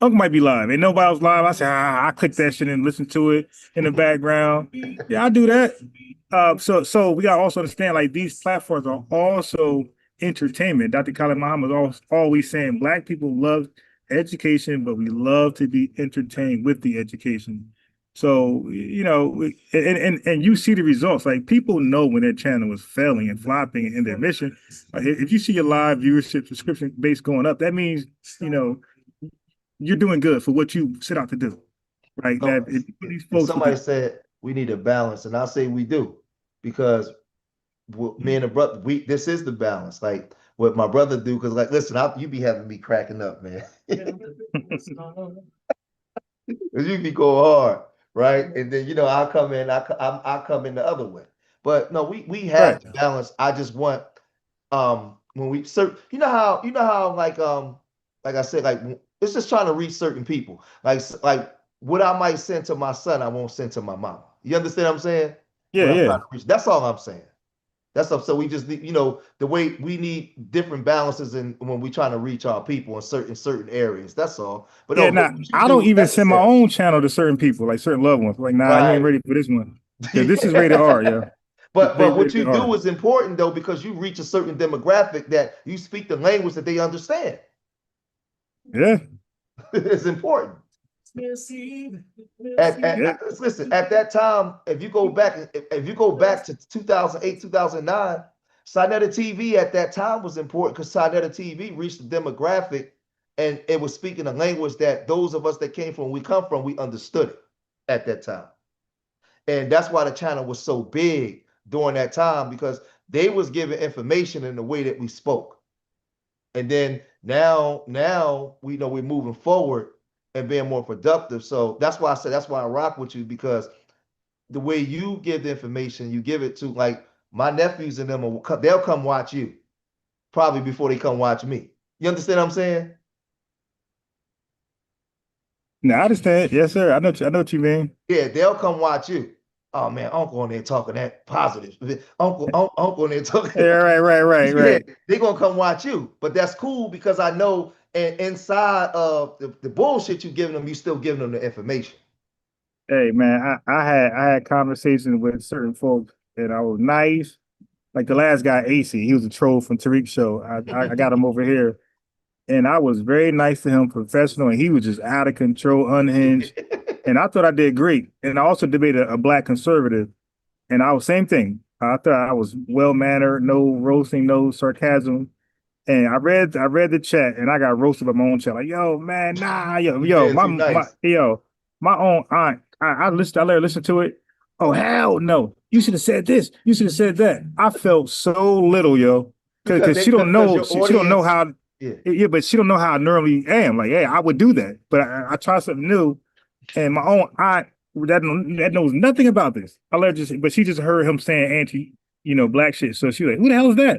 Unc might be live. Ain't nobody else live. I say, I click that shit and listen to it in the background. Yeah, I do that. So we gotta also understand like these platforms are also entertainment. Dr. Khalid Muhammad is always saying Black people love education, but we love to be entertained with the education. So, you know, and you see the results. Like, people know when their channel is failing and flopping in their mission. If you see your live viewership subscription base going up, that means, you know, you're doing good for what you set out to do. Right. So, That somebody said we need a balance, and I say we do, because me and the brother, this is the balance. Like what my brother do, because like, listen, you be having me cracking up, man. Because you be going hard, right? And then, you know, I'll come in, I come in the other way. But no, we have to balance. I just want when we you know how like I said, like it's just trying to reach certain people. Like what I might send to my son, I won't send to my mama. You understand what I'm saying? Yeah, I'm yeah. trying to reach. That's all I'm saying. That's up. So we just need, you know, the way we need different balances in when we're trying to reach our people in certain areas. That's all. But yeah, no, nah, I don't even send my own channel to certain people, like certain loved ones. Like, nah, you ain't ready for this one. Yeah, this is rated R, yeah. But what you do is important though, because you reach a certain demographic that you speak the language that they understand. Yeah. It's important. Listen, at that time, if you go back to 2008, 2009, Sinetta TV at that time was important because Sinetta TV reached the demographic and it was speaking a language that those of us that came from, we come from, we understood it at that time. And that's why the channel was so big during that time, because they was giving information in the way that we spoke. And then now we know we're moving forward and being more productive. So that's why I said, that's why I rock with you, because the way you give the information, you give it to, like, my nephews and them, they'll come watch you probably before they come watch me. You understand what I'm saying? No, I understand. Yes, sir. I know what you mean. Yeah, they'll come watch you. Oh man, Uncle on there talking that positive. Uncle on there talking. Yeah, right. Yeah, they're gonna come watch you. But that's cool because I know, and inside of the bullshit you giving them, you still giving them the information. Hey man, I had conversations with certain folks and I was nice. Like the last guy, AC, he was a troll from Tariq show. I got him over here. And I was very nice to him, professional, and he was just out of control, unhinged. And I thought I did great. And I also debated a black conservative, and I was same thing. I thought I was well mannered, no roasting, no sarcasm. And I read the chat, and I got roasted by my own chat. Like, yo, man, nah, yo, my own aunt. I let her listen to it. Oh hell no! You should have said this. You should have said that. I felt so little, yo, because she don't know. She don't know how. Yeah, but she don't know how I normally am. Like, hey, I would do that, but I try something new, and my own aunt that knows nothing about this. I let her but she just heard him saying anti, black shit. So she was like, who the hell is that?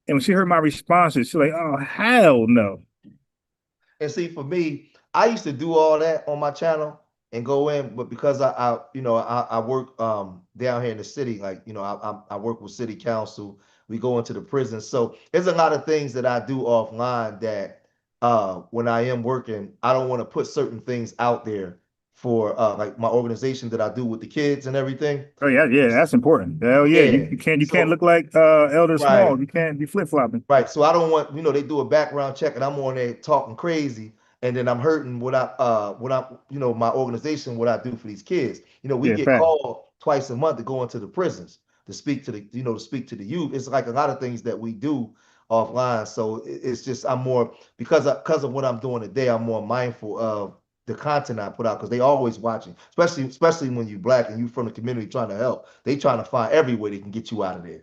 And when she heard my responses, she's like, oh hell no. And see, for me, I used to do all that on my channel and go in, but because I work down here in the city, like, I work with city council. We go into the prison. So there's a lot of things that I do offline that when I am working, I don't want to put certain things out there for like my organization that I do with the kids and everything. Oh yeah, that's important. Hell yeah, you can't look like Elder Small. You can't be flip-flopping. Right. So I don't want, they do a background check and I'm on there talking crazy, and then I'm hurting what my organization, what I do for these kids. We get called twice a month to go into the prisons to speak to the youth. It's like a lot of things that we do offline. So it's just, I'm more, because of what I'm doing today, I'm more mindful of the content I put out, because they always watching, especially when you're black and you from the community trying to help. They trying to find every way they can get you out of there.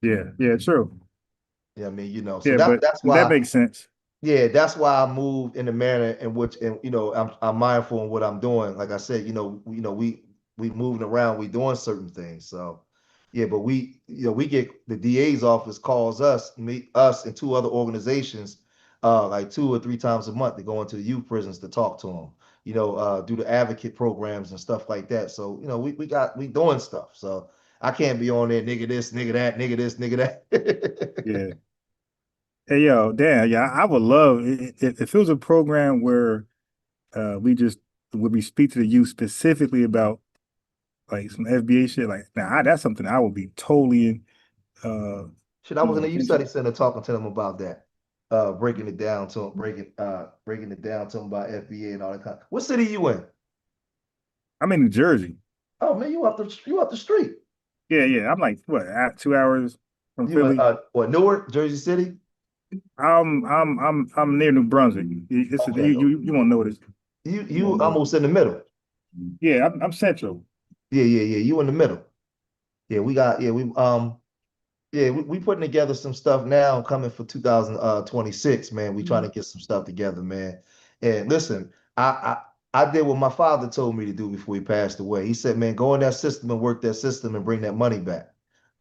Yeah, true. Yeah, I mean, so that's why that makes sense. Yeah, that's why I move in the manner in which, and I'm mindful in what I'm doing. Like I said, we moving around, we doing certain things. So yeah, but we get the DA's office calls us and two other organizations like 2 or 3 times a month to go into the youth prisons to talk to them, do the advocate programs and stuff like that. So we doing stuff. So I can't be on there, nigga this, nigga that, nigga this, nigga that. Yeah. Hey, yo, Dan, yeah, I would love if it was a program where we speak to the youth specifically about like some FBA shit. Like, that's something I would be totally Shit, I was in the youth study center talking to them about that, breaking it down to them, breaking it down to them about FBA and all that kind. What city you in? I'm in New Jersey. Oh man, you up the street. Yeah. I'm like what, 2 hours from You Philly. What, Newark, Jersey City? I'm near New Brunswick. You won't know this. You almost in the middle. Yeah, I'm central. Yeah. You in the middle. Yeah, we putting together some stuff now coming for 2026, man. We trying to get some stuff together, man. And listen, I did what my father told me to do before he passed away. He said, man, go in that system and work that system and bring that money back.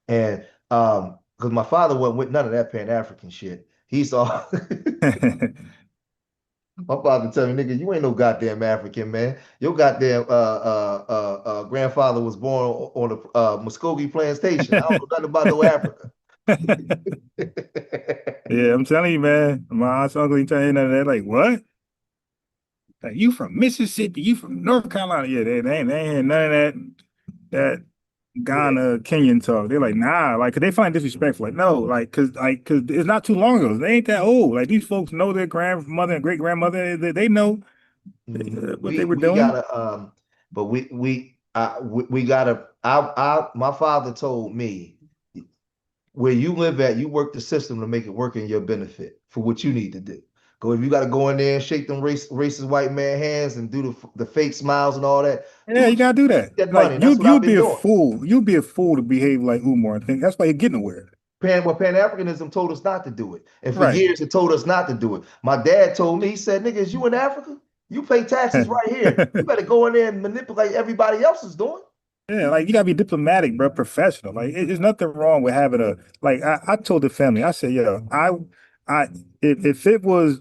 And because my father wasn't with none of that Pan-African shit. He saw my father tell me, nigga, you ain't no goddamn African, man. Your goddamn grandfather was born on the Muskogee plantation. I don't know nothing about no Africa. Yeah, I'm telling you, man. My aunts, uncle, you tell you none of that. Like, what? Like, you from Mississippi? You from North Carolina? Yeah, they ain't none of that Ghana Kenyan talk. They're like, nah, like, cause they find disrespectful. Like, no, cause it's not too long ago. They ain't that old. Like, these folks know their grandmother and great grandmother. They know what they were doing. Gotta, but we gotta. My father told me, where you live at, you work the system to make it work in your benefit for what you need to do. If you got to go in there and shake them racist white man hands and do the fake smiles and all that. Yeah, you gotta do that. That like money. you'll be a fool. You'll be a fool to behave like Umar. I think that's why you're getting nowhere. Pan-Africanism told us not to do it, and for years it told us not to do it. My dad told me, he said, "Nigga, is you in Africa? You pay taxes right here. You better go in there and manipulate everybody else is doing." Yeah, like you gotta be diplomatic, bro, professional. Like there's nothing wrong with having I told the family, I said, yo, if it was,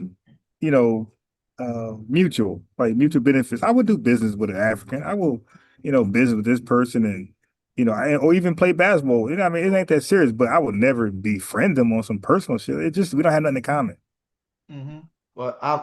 mutual benefits, I would do business with an African. I will, business with this person and or even play basketball. I mean, it ain't that serious, but I would never befriend them on some personal shit. It just we don't have nothing in common. Mm-hmm. Well, I'm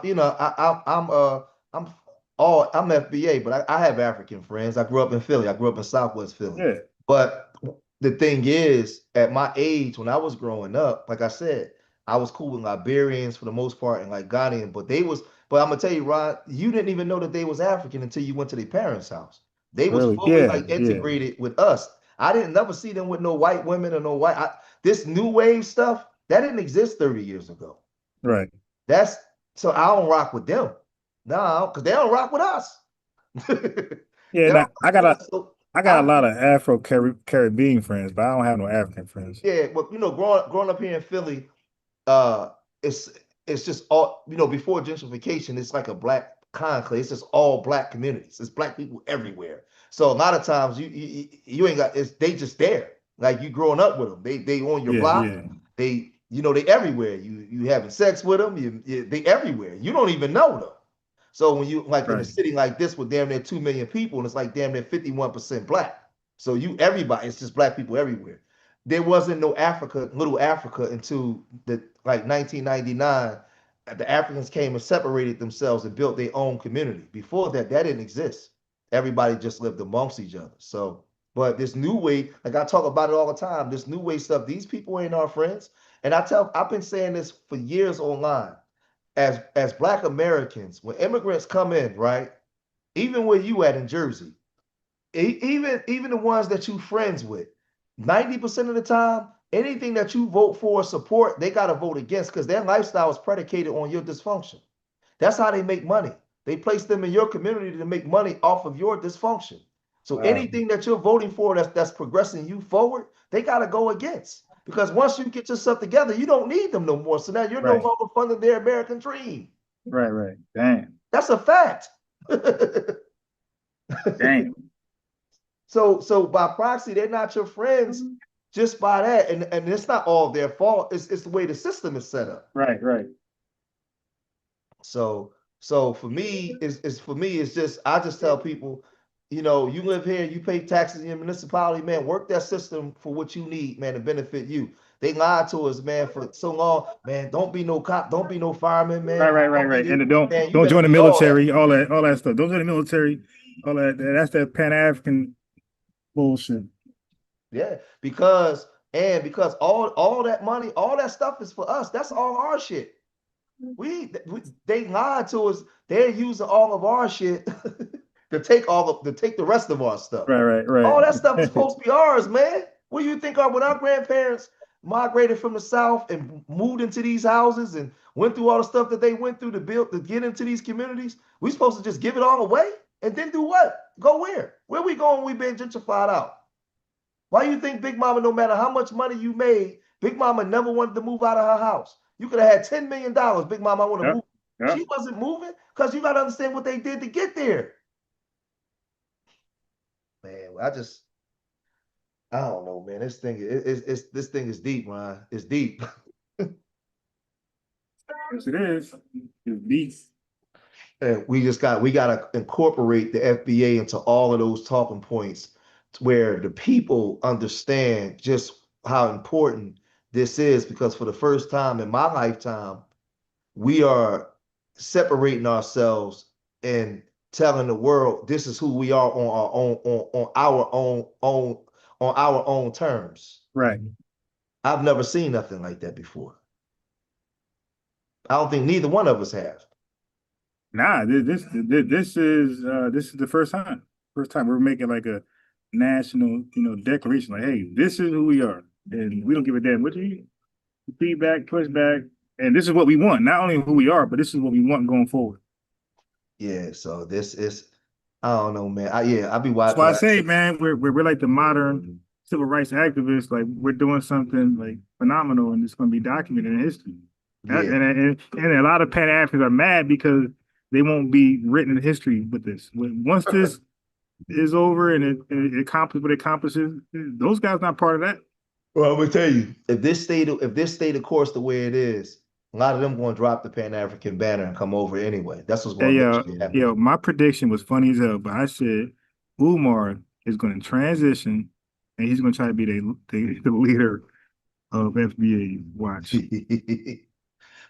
FBA, but I have African friends. I grew up in Philly. I grew up in Southwest Philly. Yeah. But the thing is, at my age, when I was growing up, like I said, I was cool with Liberians for the most part and like Ghanaian, but I'm gonna tell you, Ron, you didn't even know that they was African until you went to their parents' house. They was fully integrated with us. I didn't never see them with no white women or no white. This new wave stuff that didn't exist 30 years ago. Right. So I don't rock with them. No, because they don't rock with us. Yeah, I got a lot of Afro-Caribbean friends, but I don't have no African friends. Yeah, but growing up here in Philly, it's just all before gentrification, it's like a black conclave. It's just all black communities. It's black people everywhere. So a lot of times you ain't got they just there. Like you growing up with them. They on your block. Yeah. They everywhere. You having sex with them. They everywhere. You don't even know them. So when you in a city like this with damn near 2 million people and it's like damn near 51% black. So everybody, it's just black people everywhere. There wasn't no little Africa until 1999. The Africans came and separated themselves and built their own community. Before that didn't exist. Everybody just lived amongst each other. So, but this new way, like I talk about it all the time, this new way stuff, these people ain't our friends. And I've been saying this for years online. As Black Americans, when immigrants come in, right? Even where you at in Jersey, even the ones that you friends with, 90% of the time, anything that you vote for or support, they got to vote against because their lifestyle is predicated on your dysfunction. That's how they make money. They place them in your community to make money off of your dysfunction. So anything that you're voting for that's progressing you forward, they got to go against. Because once you get yourself together, you don't need them no more. So now you're no longer funding their American dream. Right. Damn. That's a fact. Damn. So by proxy, they're not your friends just by that. And it's not all their fault. It's the way the system is set up. Right. So for me, it's just I just tell people, you live here, you pay taxes in your municipality, man, work that system for what you need, man, to benefit you. They lied to us, man, for so long, man. Don't be no cop, don't be no fireman, man. Right. And don't join the military, all that stuff. Don't join the military, all that. That's that Pan-African bullshit. Yeah, because all that money, all that stuff is for us. That's all our shit. They lied to us. They're using all of our shit to take the rest of our stuff. Right. All that stuff is supposed to be ours, man. What do you think when our grandparents migrated from the South and moved into these houses and went through all the stuff that they went through to get into these communities? We supposed to just give it all away and then do what? Go where? Where we going when we being gentrified out? Why do you think Big Mama, no matter how much money you made, Big Mama never wanted to move out of her house? You could have had $10 million. Big Mama, I want to move. Yep. She wasn't moving because you got to understand what they did to get there. Man, I don't know, man. This thing is deep, Ryan. It's deep. Yes, it is. It's deep. And we got to incorporate the FBA into all of those talking points where the people understand just how important this is, because for the first time in my lifetime, we are separating ourselves and telling the world this is who we are on our own terms. Right. I've never seen nothing like that before. I don't think neither one of us have. Nah, this is the first time. First time we're making like a national, declaration. Like, hey, this is who we are, and we don't give a damn what you feedback, pushback, and this is what we want. Not only who we are, but this is what we want going forward. Yeah. So this is, I don't know, man. I'll be watching. That's why I say, man, we're like the modern civil rights activists. Like, we're doing something like phenomenal, and it's going to be documented in history. Yeah. And a lot of Pan-Africans are mad because they won't be written in history with this. Once this is over and it accomplishes what it accomplishes, those guys not part of that. Well, I'm gonna tell you, if this stay the course the way it is, a lot of them going to drop the Pan-African banner and come over anyway. That's what's going to happen. My prediction was funny as hell, but I said Umar is going to transition and he's going to try to be the leader of FBA. Watch.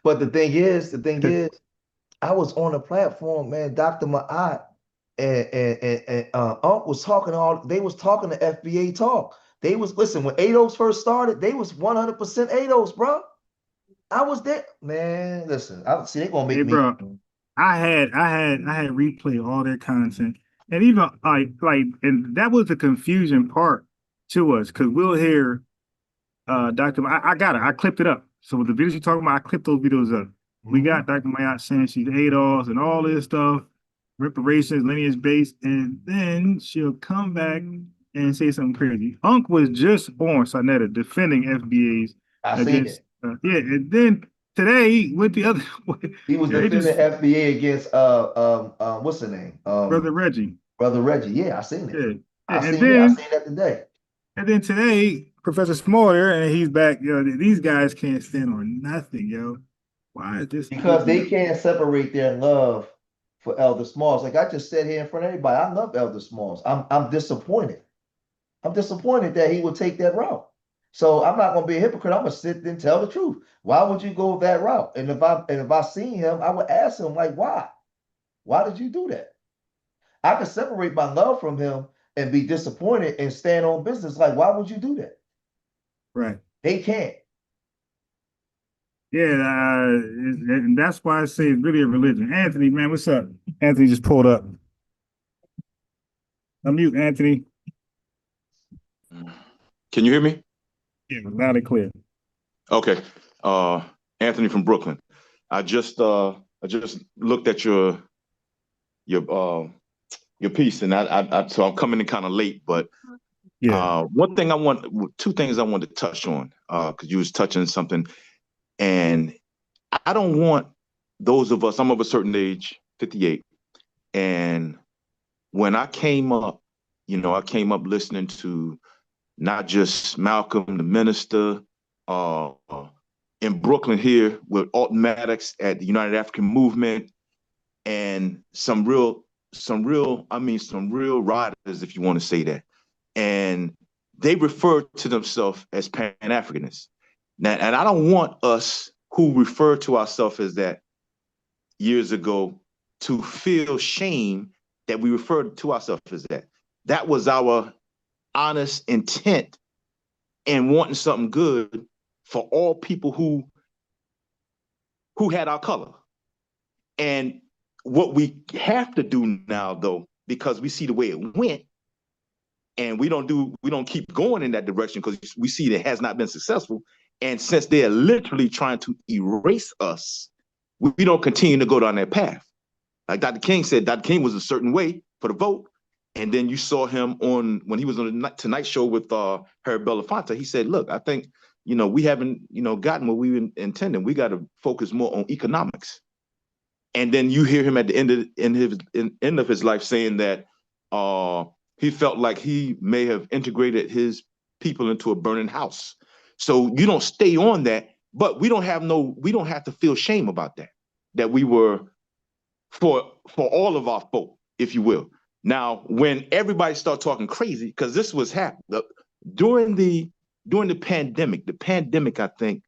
But the thing is, I was on a platform, man. Dr. Ma'at and Unc was talking they was talking to FBA talk. They was, listen, when ADOS first started, they was 100% ADOS, bro. I was there, man. Listen, they're gonna make me. Bro, I had replayed all their content, and even and that was the confusion part to us, because we'll hear Dr. I clipped it up. So with the videos you're talking about, I clipped those videos up. We got Dr. Mayat saying she's ADOS and all this stuff, reparations, lineage based, and then she'll come back and say something crazy. Unc was just on Sonetta defending FBAs against. And then today with the other, he was defending FBA against what's the name? Brother Reggie. Brother Reggie, yeah, I seen it. Yeah. I seen that today. And then today, Professor Smaller, and he's back. These guys can't stand on nothing, yo. Why is this? Because they can't separate their love for Elder Smalls. Like I just said here in front of everybody, I love Elder Smalls. I'm disappointed. I'm disappointed that he would take that route. So I'm not gonna be a hypocrite. I'm gonna sit and tell the truth. Why would you go that route? And if I seen him, I would ask him, like, why? Why did you do that? I could separate my love from him and be disappointed and stand on business. Like, why would you do that? Right. They can't. Yeah, and that's why I say it's really a religion. Anthony, man, what's up? Anthony just pulled up. Unmute, Anthony. Can you hear me? Yeah, loud and clear. Okay. Anthony from Brooklyn. I just looked at your piece, and so I'm coming in kind of late, but yeah. Two things I wanted to touch on, because you was touching something, and I don't want those of us, I'm of a certain age, 58, and when I came up, I came up listening to not just Malcolm, the minister, in Brooklyn here with Alt Maddox at the United African Movement, and some real riders, if you want to say that. And they refer to themselves as Pan-Africanists. Now, and I don't want us who refer to ourselves as that years ago to feel shame that we referred to ourselves as that. That was our honest intent in wanting something good for all people who had our color. And what we have to do now, though, because we see the way it went, and we don't keep going in that direction because we see that it has not been successful. And since they are literally trying to erase us, we don't continue to go down that path. Like Dr. King said, Dr. King was a certain way for the vote. And then you saw him when he was on the Tonight Show with Herb Belafonte. He said, look, I think, we haven't, gotten what we intended. We got to focus more on economics. And then you hear him at the end of his life saying that he felt like he may have integrated his people into a burning house. So you don't stay on that, but we don't have to feel shame about that we were for all of our folk, if you will. Now, when everybody started talking crazy, because this was happening during the pandemic, I think,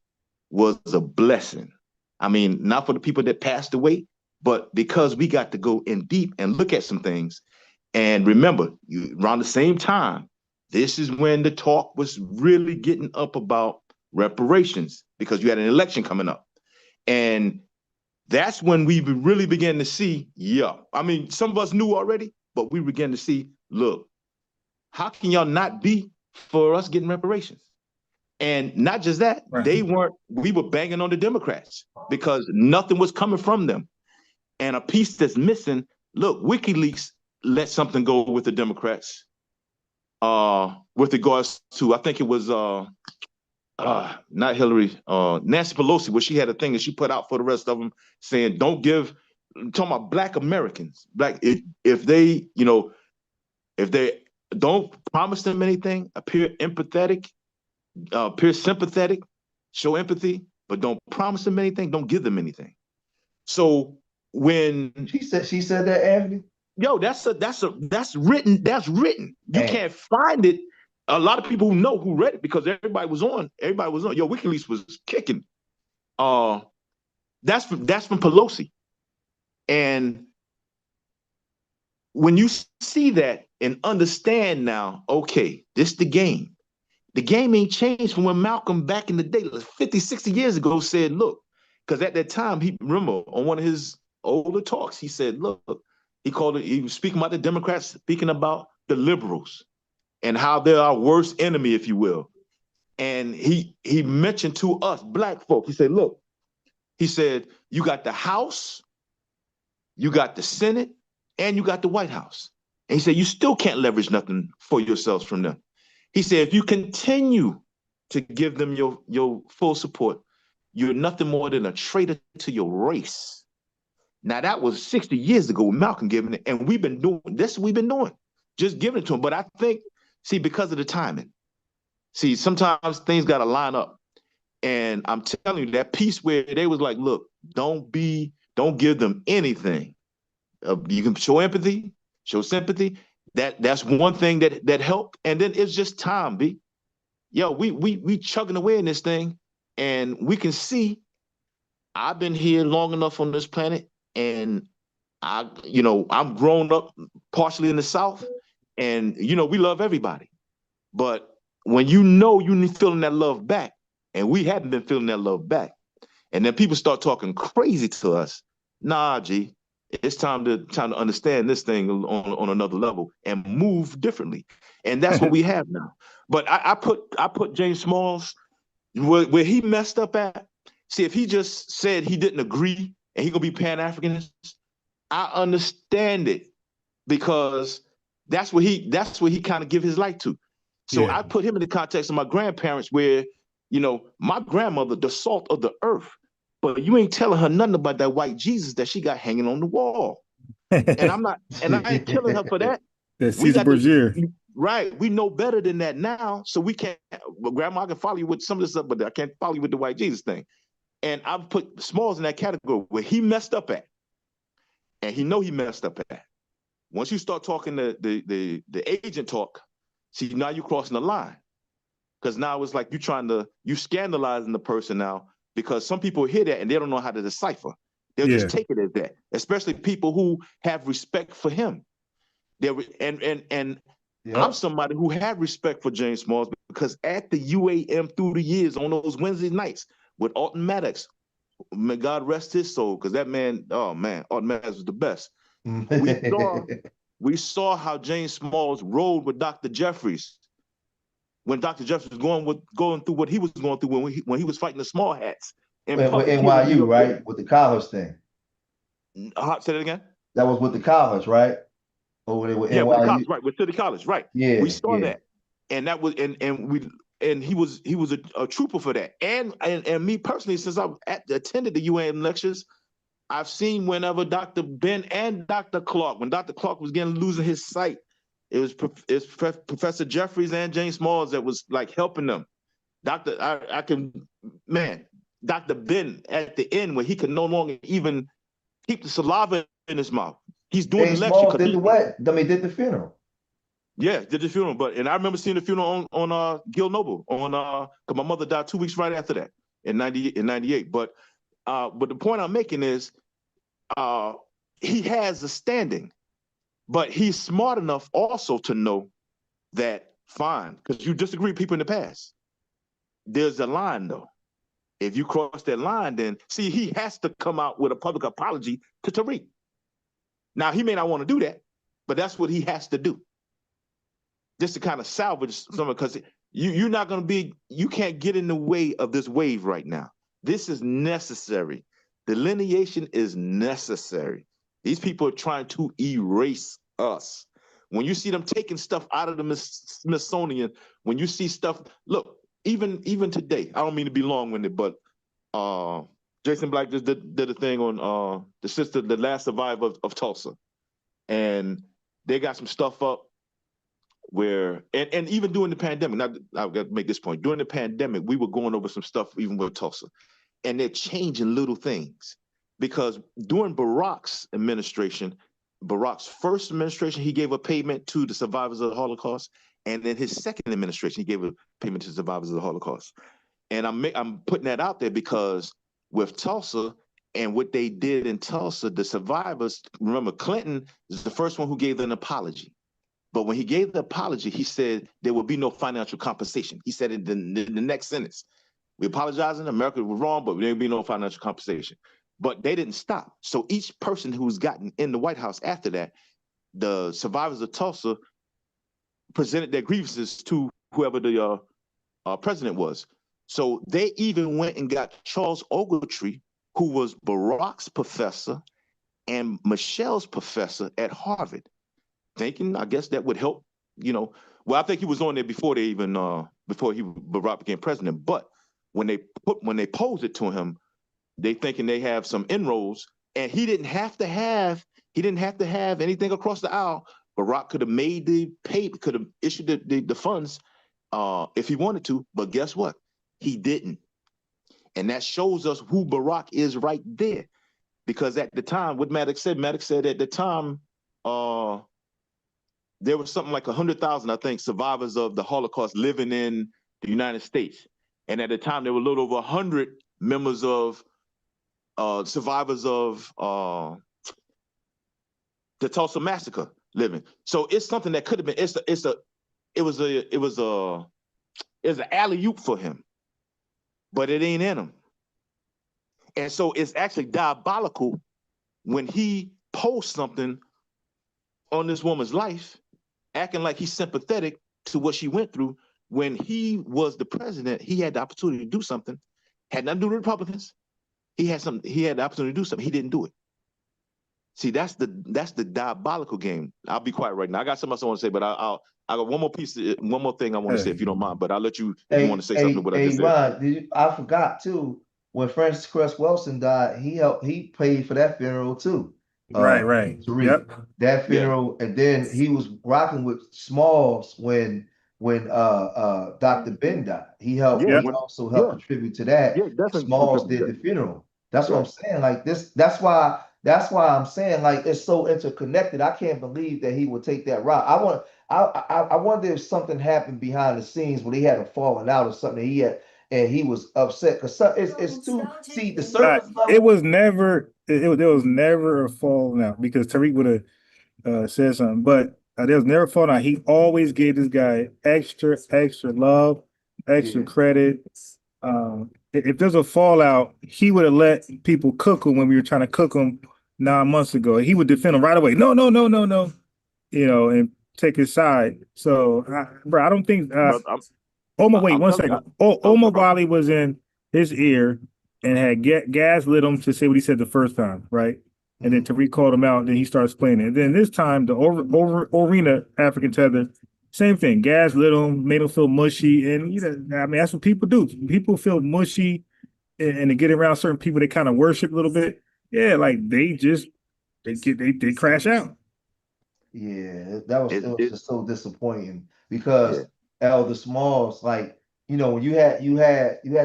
was a blessing. I mean, not for the people that passed away, but because we got to go in deep and look at some things. And remember, around the same time, this is when the talk was really getting up about reparations, because you had an election coming up. And that's when we really began to see, I mean, some of us knew already, but we began to see, look, how can y'all not be for us getting reparations? And not just that, we were banging on the Democrats because nothing was coming from them. And a piece that's missing, look, WikiLeaks let something go with the Democrats with regards to, I think it was not Hillary, Nancy Pelosi, where she had a thing that she put out for the rest of them saying, talking about Black Americans, if they don't promise them anything, appear empathetic, appear sympathetic, show empathy, but don't promise them anything, don't give them anything. So when she said that, Anthony, that's written. You can't find it. A lot of people who read it because everybody was on. Yo, WikiLeaks was kicking. That's from Pelosi. And when you see that and understand now, okay, this is the game. The game ain't changed from when Malcolm back in the day, 50, 60 years ago, said, look, because at that time, remember on one of his older talks, he said, look, he was speaking about the Democrats, speaking about the liberals and how they're our worst enemy, if you will. And he mentioned to us, Black folk, he said, look, he said, you got the House, you got the Senate, and you got the White House. And he said, you still can't leverage nothing for yourselves from them. He said, if you continue to give them your full support, you're nothing more than a traitor to your race. Now, that was 60 years ago with Malcolm giving it, and we've been doing this, just giving it to him. But I think, because of the timing, sometimes things got to line up. And I'm telling you, that piece where they was like, look, don't give them anything. You can show empathy, show sympathy. That's one thing that helped. And then it's just time, B. Yo, we chugging away in this thing, and we can see I've been here long enough on this planet, and I'm grown up partially in the South, and we love everybody. But when you need feeling that love back, and we haven't been feeling that love back, and then people start talking crazy to us, nah, G, it's time to understand this thing on another level and move differently. And that's what we have now. But I put James Smalls where he messed up at. See, if he just said he didn't agree and he gonna be Pan-Africanist, I understand it, because that's what he kind of give his life to. So I put him in the context of my grandparents, where my grandmother, the salt of the earth, but you ain't telling her nothing about that white Jesus that she got hanging on the wall. And I ain't killing her for that. That's Caesar Borgia. Right. We know better than that now. So we can't, Grandma, I can follow you with some of this stuff, but I can't follow you with the white Jesus thing. And I've put Smalls in that category where he messed up at. And he messed up at. Once you start talking the agent talk, see, now you're crossing the line. Because now it's like you scandalizing the person now, because some people hear that and they don't know how to decipher. They'll just take it as that, especially people who have respect for him. I'm somebody who had respect for James Smalls, because at the UAM through the years on those Wednesday nights with Alton Maddox, may God rest his soul, because that man, oh man, Alton Maddox was the best. We saw We saw how James Smalls rode with Dr. Jeffries when Dr. Jeffries was going through what he was going through when he was fighting the small hats. With NYU, right? With the college thing. Say that again? That was with the college, right? Over there with NYU. With the college, right? With City College, right? Yeah, we saw that, and that was and he was a trooper for that. And me personally, since I've attended the UAM lectures, I've seen whenever Dr. Ben and Dr. Clark, when Dr. Clark was losing his sight, it's Professor Jeffries and James Smalls that was like helping them. Dr. Ben at the end where he could no longer even keep the saliva in his mouth. He's doing the lecture. Did the funeral. Yeah, did the funeral. And I remember seeing the funeral on Gil Noble because my mother died 2 weeks right after that in 98. But the point I'm making is he has a standing, but he's smart enough also to know that fine, because you disagree with people in the past. There's a line though. If you cross that line, then see, he has to come out with a public apology to Tariq. Now, he may not want to do that, but that's what he has to do. Just to kind of salvage some, because you're not going to be, you can't get in the way of this wave right now. This is necessary. Delineation is necessary. These people are trying to erase us. When you see them taking stuff out of the Smithsonian, when you see stuff, look, even today, I don't mean to be long-winded, but Jason Black just did a thing on the last survivor of Tulsa. And they got some stuff up where, and even during the pandemic, I've got to make this point, during the pandemic, we were going over some stuff even with Tulsa. And they're changing little things. Because during Barack's administration, Barack's first administration, he gave a payment to the survivors of the Holocaust. And then his second administration, he gave a payment to survivors of the Holocaust. And I'm putting that out there because with Tulsa and what they did in Tulsa, the survivors, remember Clinton is the first one who gave an apology. But when he gave the apology, he said there will be no financial compensation. He said in the next sentence, we apologizing, America was wrong, but there will be no financial compensation. But they didn't stop. So each person who's gotten in the White House after that, the survivors of Tulsa presented their grievances to whoever the president was. So they even went and got Charles Ogletree, who was Barack's professor and Michelle's professor at Harvard, thinking, I guess that would help, well, I think he was on there before Barack became president. But when they posed it to him, they thinking they have some inroads, and he didn't have to have anything across the aisle. Barack could have could have issued the funds if he wanted to, but guess what? He didn't. And that shows us who Barack is right there. Because at the time, what Maddox said at the time, there was something like 100,000, I think, survivors of the Holocaust living in the United States. And at the time, there were a little over 100 members of survivors of the Tulsa Massacre living. So it's something that could have been, it was an alley-oop for him, but it ain't in him. And so it's actually diabolical when he posts something on this woman's life, acting like he's sympathetic to what she went through. When he was the president, he had the opportunity to do something, had nothing to do with Republicans. He had the opportunity to do something. He didn't do it. See, that's the diabolical game. I'll be quiet right now. I got something else I want to say, but I got one more thing I want to say, if you don't mind. But I'll let you if you want to say something. What I just said. I forgot too. When Francis Cress Wilson died, he paid for that funeral too. Right. Yep. That funeral, and then he was rocking with Smalls when Dr. Ben died. He also helped contribute to that. Smalls did the funeral. That's what I'm saying. Like this, that's why I'm saying like it's so interconnected. I can't believe that he would take that route. I wonder if something happened behind the scenes when he had a falling out or something. He was upset because it's too. See the surface level. It was never a falling out because Tariq would have said something, but there was never a falling out. He always gave this guy extra love, extra credit. If there's a fallout, he would have let people cook him when we were trying to cook him 9 months ago. He would defend him right away. No. and take his side. So, bro, I don't think. Wait one second. Omar Wally was in his ear and had gas lit him to say what he said the first time, right? And then Tariq called him out, and then he starts playing it. And then this time, the Orina African tether, same thing. Gas lit him, made him feel mushy, and I mean that's what people do. People feel mushy, and to get around certain people they kind of worship a little bit. Yeah, like they crash out. Yeah, it was just so disappointing because Elder Smalls, like, when you had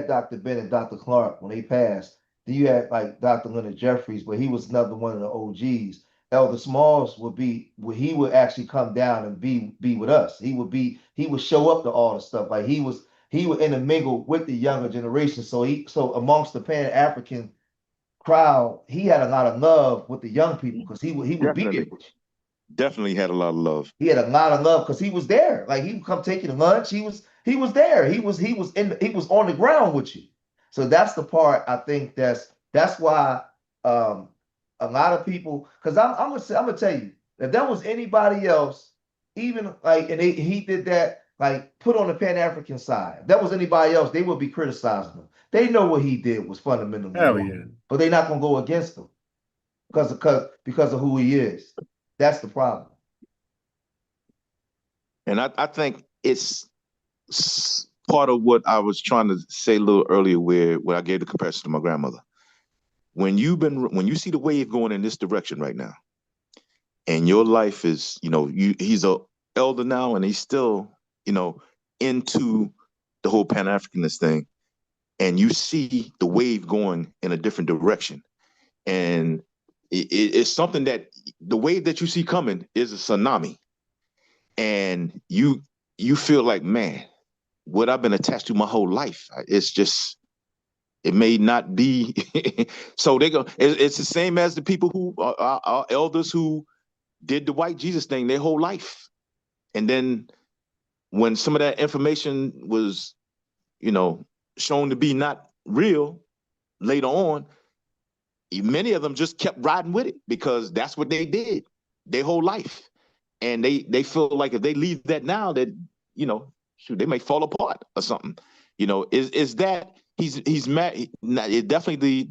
Dr. Ben and Dr. Clark when they passed, then you had like Dr. Leonard Jeffries, but he was another one of the OGs. Elder Smalls he would actually come down and be with us. He would show up to all the stuff. Like he would intermingle with the younger generation. So amongst the Pan-African crowd, he had a lot of love with the young people because he would be there. Definitely had a lot of love. He had a lot of love because he was there. Like he would come take you to lunch. He was there. He was on the ground with you. So that's the part I think that's why a lot of people, because I'm gonna tell you, if that was anybody else, even like he did that, like put on the Pan-African side. If that was anybody else, they would be criticizing him. They know what he did was fundamentally wrong, but they're not gonna go against him because of who he is. That's the problem. And I think it's part of what I was trying to say a little earlier where I gave the comparison to my grandmother. When you see the wave going in this direction right now, and your life is, he's a elder now and he's still, into the whole Pan-Africanist thing, and you see the wave going in a different direction. And it's something that the wave that you see coming is a tsunami. And you feel like, man, what I've been attached to my whole life, it may not be. So it's the same as the people who are elders who did the white Jesus thing their whole life. And then when some of that information was, shown to be not real later on, many of them just kept riding with it because that's what they did their whole life. And they feel like if they leave that now, that, they may fall apart or something. Is that he's married? Definitely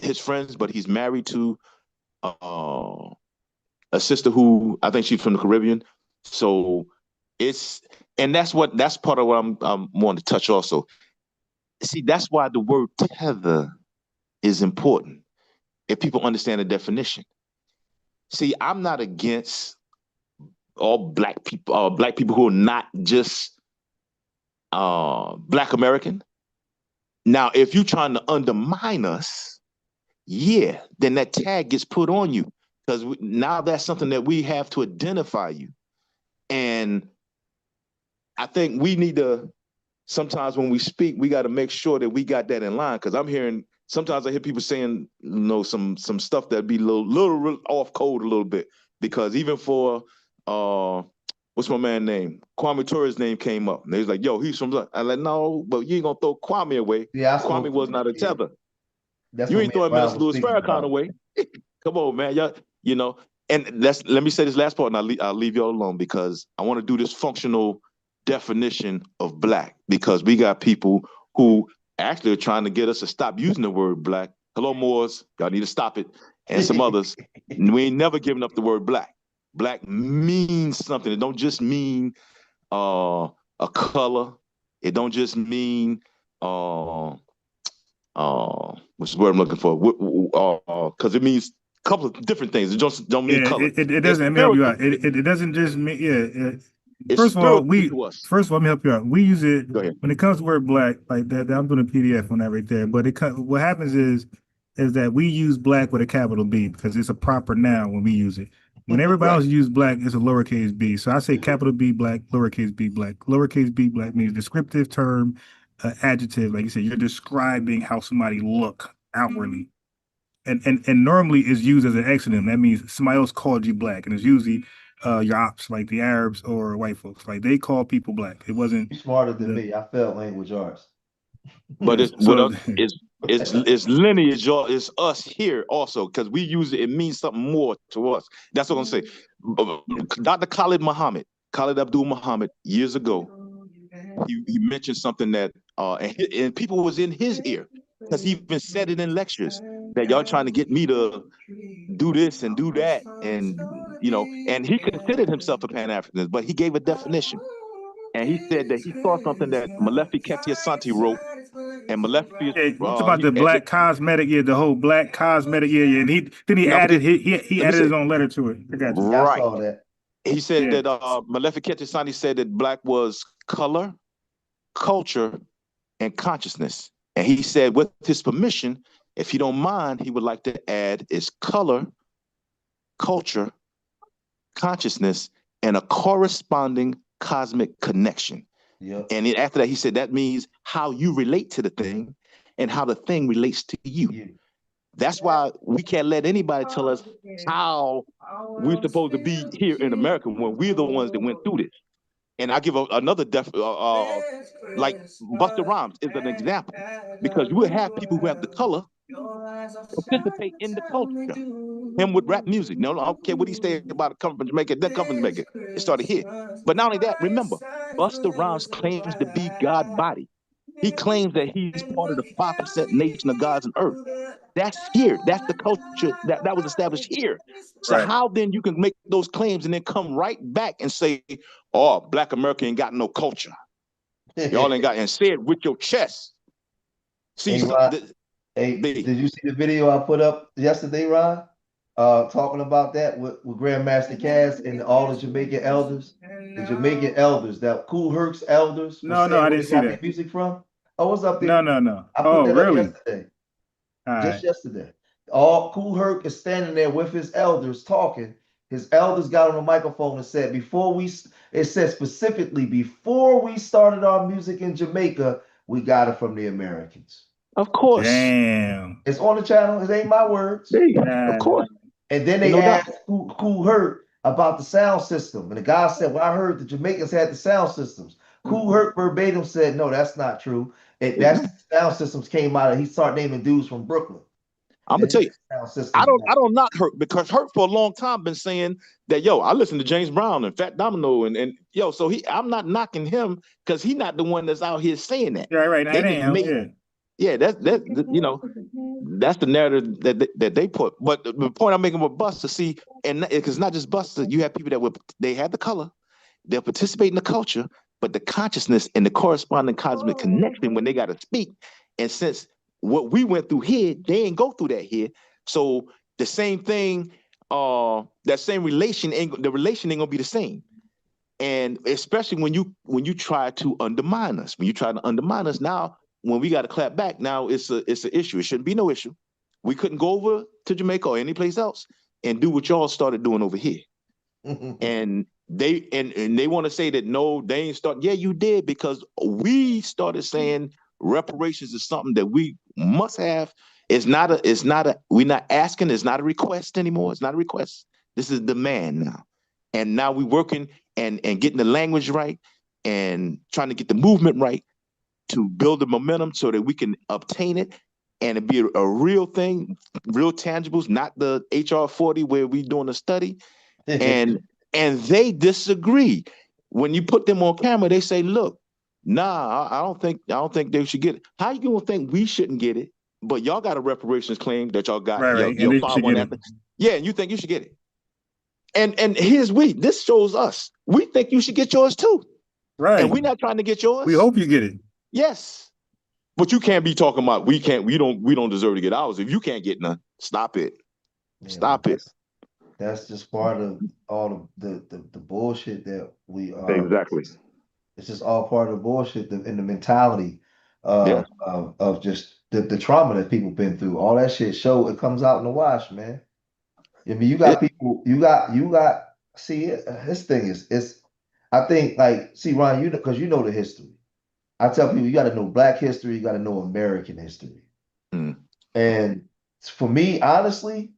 his friends, but he's married to a sister who I think she's from the Caribbean. So that's part of what I'm wanting to touch also. See, that's why the word tether is important if people understand the definition. See, I'm not against all black people who are not just Black American. Now, if you're trying to undermine us, then that tag gets put on you because now that's something that we have to identify you. And I think we need to, sometimes when we speak, we got to make sure that we got that in line, because sometimes I hear people saying, some stuff that'd be a little off code a little bit, because even for what's my man's name? Kwame Torre's name came up. And they was like, yo, he's from Black. I'm like, no, but you ain't gonna throw Kwame away. Yeah, Kwame was not a tether. You ain't throwing Minister Louis Farrakhan away. Come on, man. And let me say this last part, and I'll leave y'all alone, because I want to do this functional definition of Black, because we got people who actually are trying to get us to stop using the word Black. Hello, Moors, y'all need to stop it. And some others. We ain't never given up the word Black. Black means something. It don't just mean a color. It don't just mean what's the word I'm looking for? Because it means a couple of different things. It just don't mean color. It doesn't help you out. It doesn't just mean First of all, let me help you out. We use it when it comes to word Black, like that. I'm doing a PDF on that right there. But what happens is that we use Black with a capital B because it's a proper noun when we use it. When everybody else uses Black, it's a lowercase b. So I say capital B Black, lowercase b Black. Lowercase b Black means descriptive term, adjective. Like you said, you're describing how somebody look outwardly. And normally is used as an exonym. That means somebody else called you Black, and it's usually your ops, like the Arabs or white folks. Like they call people Black. It wasn't. You're smarter than me. I failed language arts. But it's So- with us, it's lineage, y'all. It's us here also because we use it. It means something more to us. That's what I'm saying. Dr. Khalid Abdul Muhammad, years ago, he mentioned something that and people was in his ear because he even said it in lectures that y'all trying to get me to do this and do that, and and he considered himself a Pan-Africanist, but he gave a definition. And he said that he saw something that Malefi Ketiasanti wrote, and Malefi, Yeah, you talk about the black cosmetic, the whole black cosmetic, and he added he added his own letter to it. I got you. Right. I saw that. He said that Malefi Ketiasanti said that black was color, culture, and consciousness. And he said, with his permission, if he don't mind, he would like to add is color, culture, consciousness, and a corresponding cosmic connection. Yep. And then after that, he said that means how you relate to the thing and how the thing relates to you. That's why we can't let anybody tell us how we're supposed to be here in America when we're the ones that went through this. And I give another like Busta Rhymes is an example, because you will have people who have the color participate in the culture. Him with rap music. No, I don't care what he said about it coming from Jamaica. That coming from Jamaica. It started here. But not only that, remember, Busta Rhymes claims to be God body. He claims that he's part of the 5% nation of gods and earth. That's here. That's the culture that was established here. So how then you can make those claims and then come right back and say, oh, Black America ain't got no culture. Y'all ain't got, and say it with your chest. See, did you see the video I put up yesterday, Ron? Talking about that with Grandmaster Cass and all the Jamaican elders. The Jamaican elders, that Kool Herc's elders. No, I didn't see that. Music from? I was up there. No. I put that up Really? yesterday. Just yesterday. All Kool Herc is standing there with his elders talking. His elders got on the microphone and said, it said specifically, before we started our music in Jamaica, we got it from the Americans. Of course. Damn. It's on the channel. It ain't my words. Of course. And then they asked Kool Herc about the sound system. And the guy said, well, I heard the Jamaicans had the sound systems. Kool Herc verbatim said, no, that's not true. That's the sound systems came out of, he started naming dudes from Brooklyn. I'm gonna tell you, I don't knock Herc, because Herc for a long time been saying that, yo, I listen to James Brown and Fat Domino and yo, so I'm not knocking him because he's not the one that's out here saying that. Yeah, right. They just made, that's that's the narrative that they put. But the point I'm making with Busta, see, and it's not just Busta, you have people that they have the color, they'll participate in the culture, but the consciousness and the corresponding cosmic connection when they got to speak. And since what we went through here, they ain't go through that here. So the same thing, that same relation, the relation ain't gonna be the same. And especially when you try to undermine us, now when we got to clap back, now it's an issue. It shouldn't be no issue. We couldn't go over to Jamaica or any place else and do what y'all started doing over here. And they want to say that no, they ain't start. Yeah, you did, because we started saying reparations is something that we must have. We're not asking, it's not a request anymore. It's not a request. This is demand now. And now we're working and getting the language right and trying to get the movement right to build the momentum so that we can obtain it and it be a real thing, real tangibles, not the HR 40 where we doing a study. And they disagree. When you put them on camera, they say, look, nah, I don't think they should get it. How you gonna think we shouldn't get it, but y'all got a reparations claim that y'all got your 5-1 after? Yeah, and you think you should get it. And here's this shows us. We think you should get yours too. Right. And we're not trying to get yours. We hope you get it. Yes. But you can't be talking about we don't deserve to get ours. If you can't get none, stop it. Stop it. That's just part of all the bullshit that we exactly. It's just all part of the bullshit and the mentality of just the trauma that people been through. All that shit it comes out in the wash, man. I mean, you got people, you got see, this thing is I think, like, see, Ron, because you know the history. I tell people, you got to know Black history, you got to know American history. And for me, honestly,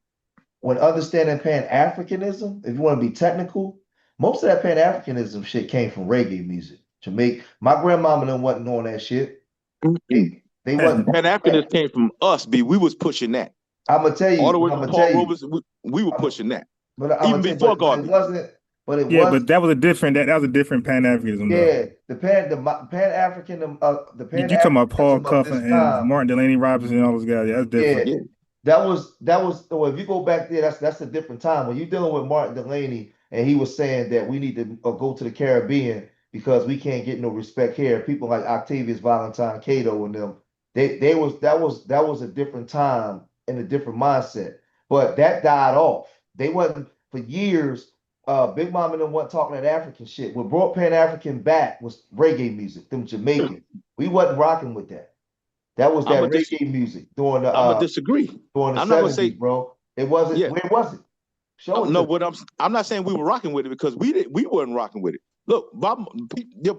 when understanding Pan-Africanism, if you want to be technical, most of that Pan-Africanism shit came from reggae music. Jamaica, my grandmama wasn't on that shit. They wasn't. Pan-Africanism came from us, B. We was pushing that. I'm gonna tell you. All the way from Paul Roberts, we were pushing that. But even before Garvey. It wasn't. But it yeah, was. but that was a different Pan-Africanism. Yeah, the Pan-African, the You talking about Paul Cuffin and time, Martin Delaney Robinson and all those guys? Yeah, that's different. Yeah, that was. So if you go back there, that's a different time when you're dealing with Martin Delaney, and he was saying that we need to go to the Caribbean because we can't get no respect here. People like Octavius Valentine, Cato, and them, that was a different time and a different mindset. But that died off. They wasn't for years. Big Mom and them wasn't talking that African shit. What brought Pan-African back was reggae music, them Jamaican. We wasn't rocking with that. That was that reggae music during the. I'm gonna disagree. During the I'm 70s, not gonna say, bro. It wasn't. Yeah. Where was it? Show it. No, what I'm not saying we were rocking with it because we weren't rocking with it. Look, Bob,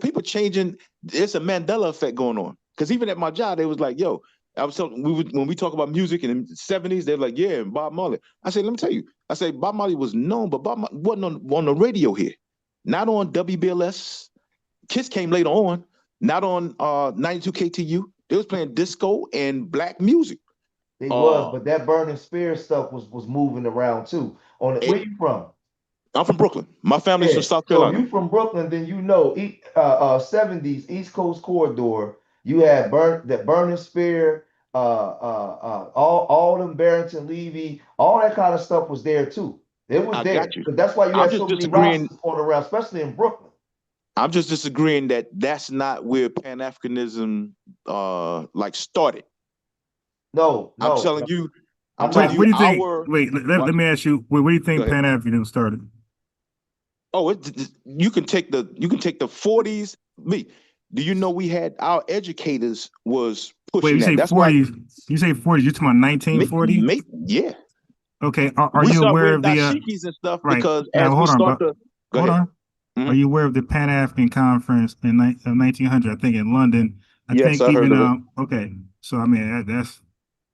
people changing. It's a Mandela effect going on. Because even at my job, they was like, "Yo," I was telling when we talk about music in the 70s, they're like, "Yeah, and Bob Marley." I said, "Let me tell you." I say Bob Marley was known, but Bob Marley wasn't on the radio here, not on WBLS. Kiss came later on, not on 92 KTU. They was playing disco and black music. They was, but that Burning Spear stuff was moving around too. Where you from? I'm from Brooklyn. My family's from South Carolina. So you from Brooklyn, then you know 70s East Coast Corridor. You had Burning Spear, all them Barrington Levy, all that kind of stuff was there too. It was there. But that's why you had so many rosters going around, especially in Brooklyn. I'm just disagreeing that that's not where Pan-Africanism like started. No, I'm telling you. What do you think? Wait, let me ask you. Where do you think Pan-Africanism started? Oh, you can take the 40s. Do you know we had our educators was pushing you say that? 40s. You say 40s. You talking about 1940? Yeah. Okay. Are you aware of the dashikis and stuff? Right. Because now, hold on. Mm-hmm. Are you aware of the Pan-African Conference in 1900? I think in London. Yes, I heard of it. Okay. So I mean that's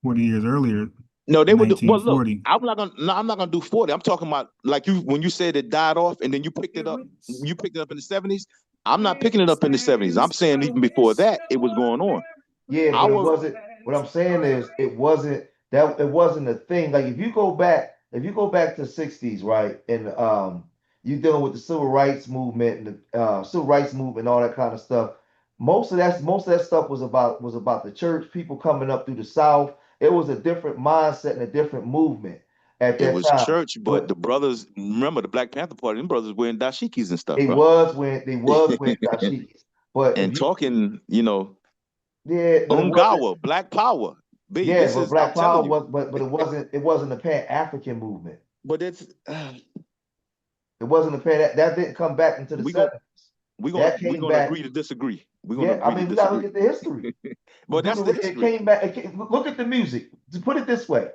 40 years earlier. No, they would. Well, look, I'm not gonna do 40. I'm talking about like when you said it died off and then you picked it up. You picked it up in the 70s. I'm not picking it up in the 70s. I'm saying even before that, it was going on. Yeah, but it wasn't. What I'm saying is, it wasn't a thing. Like if you go back to the 60s, right, and you dealing with the civil rights movement and the civil rights movement and all that kind of stuff. Most of that stuff was about the church, people coming up through the South. It was a different mindset and a different movement at that time. It was church, but the brothers, remember the Black Panther Party, them brothers wearing dashikis and stuff. They was wearing dashikis. But talking, yeah, Ungawa, Black Power. But Black Power was, but it wasn't a Pan-African movement. But it wasn't a that didn't come back into the 70s. We're gonna agree to disagree. We gotta look at the history. But that's the history. It came back. Look at the music. To put it this way,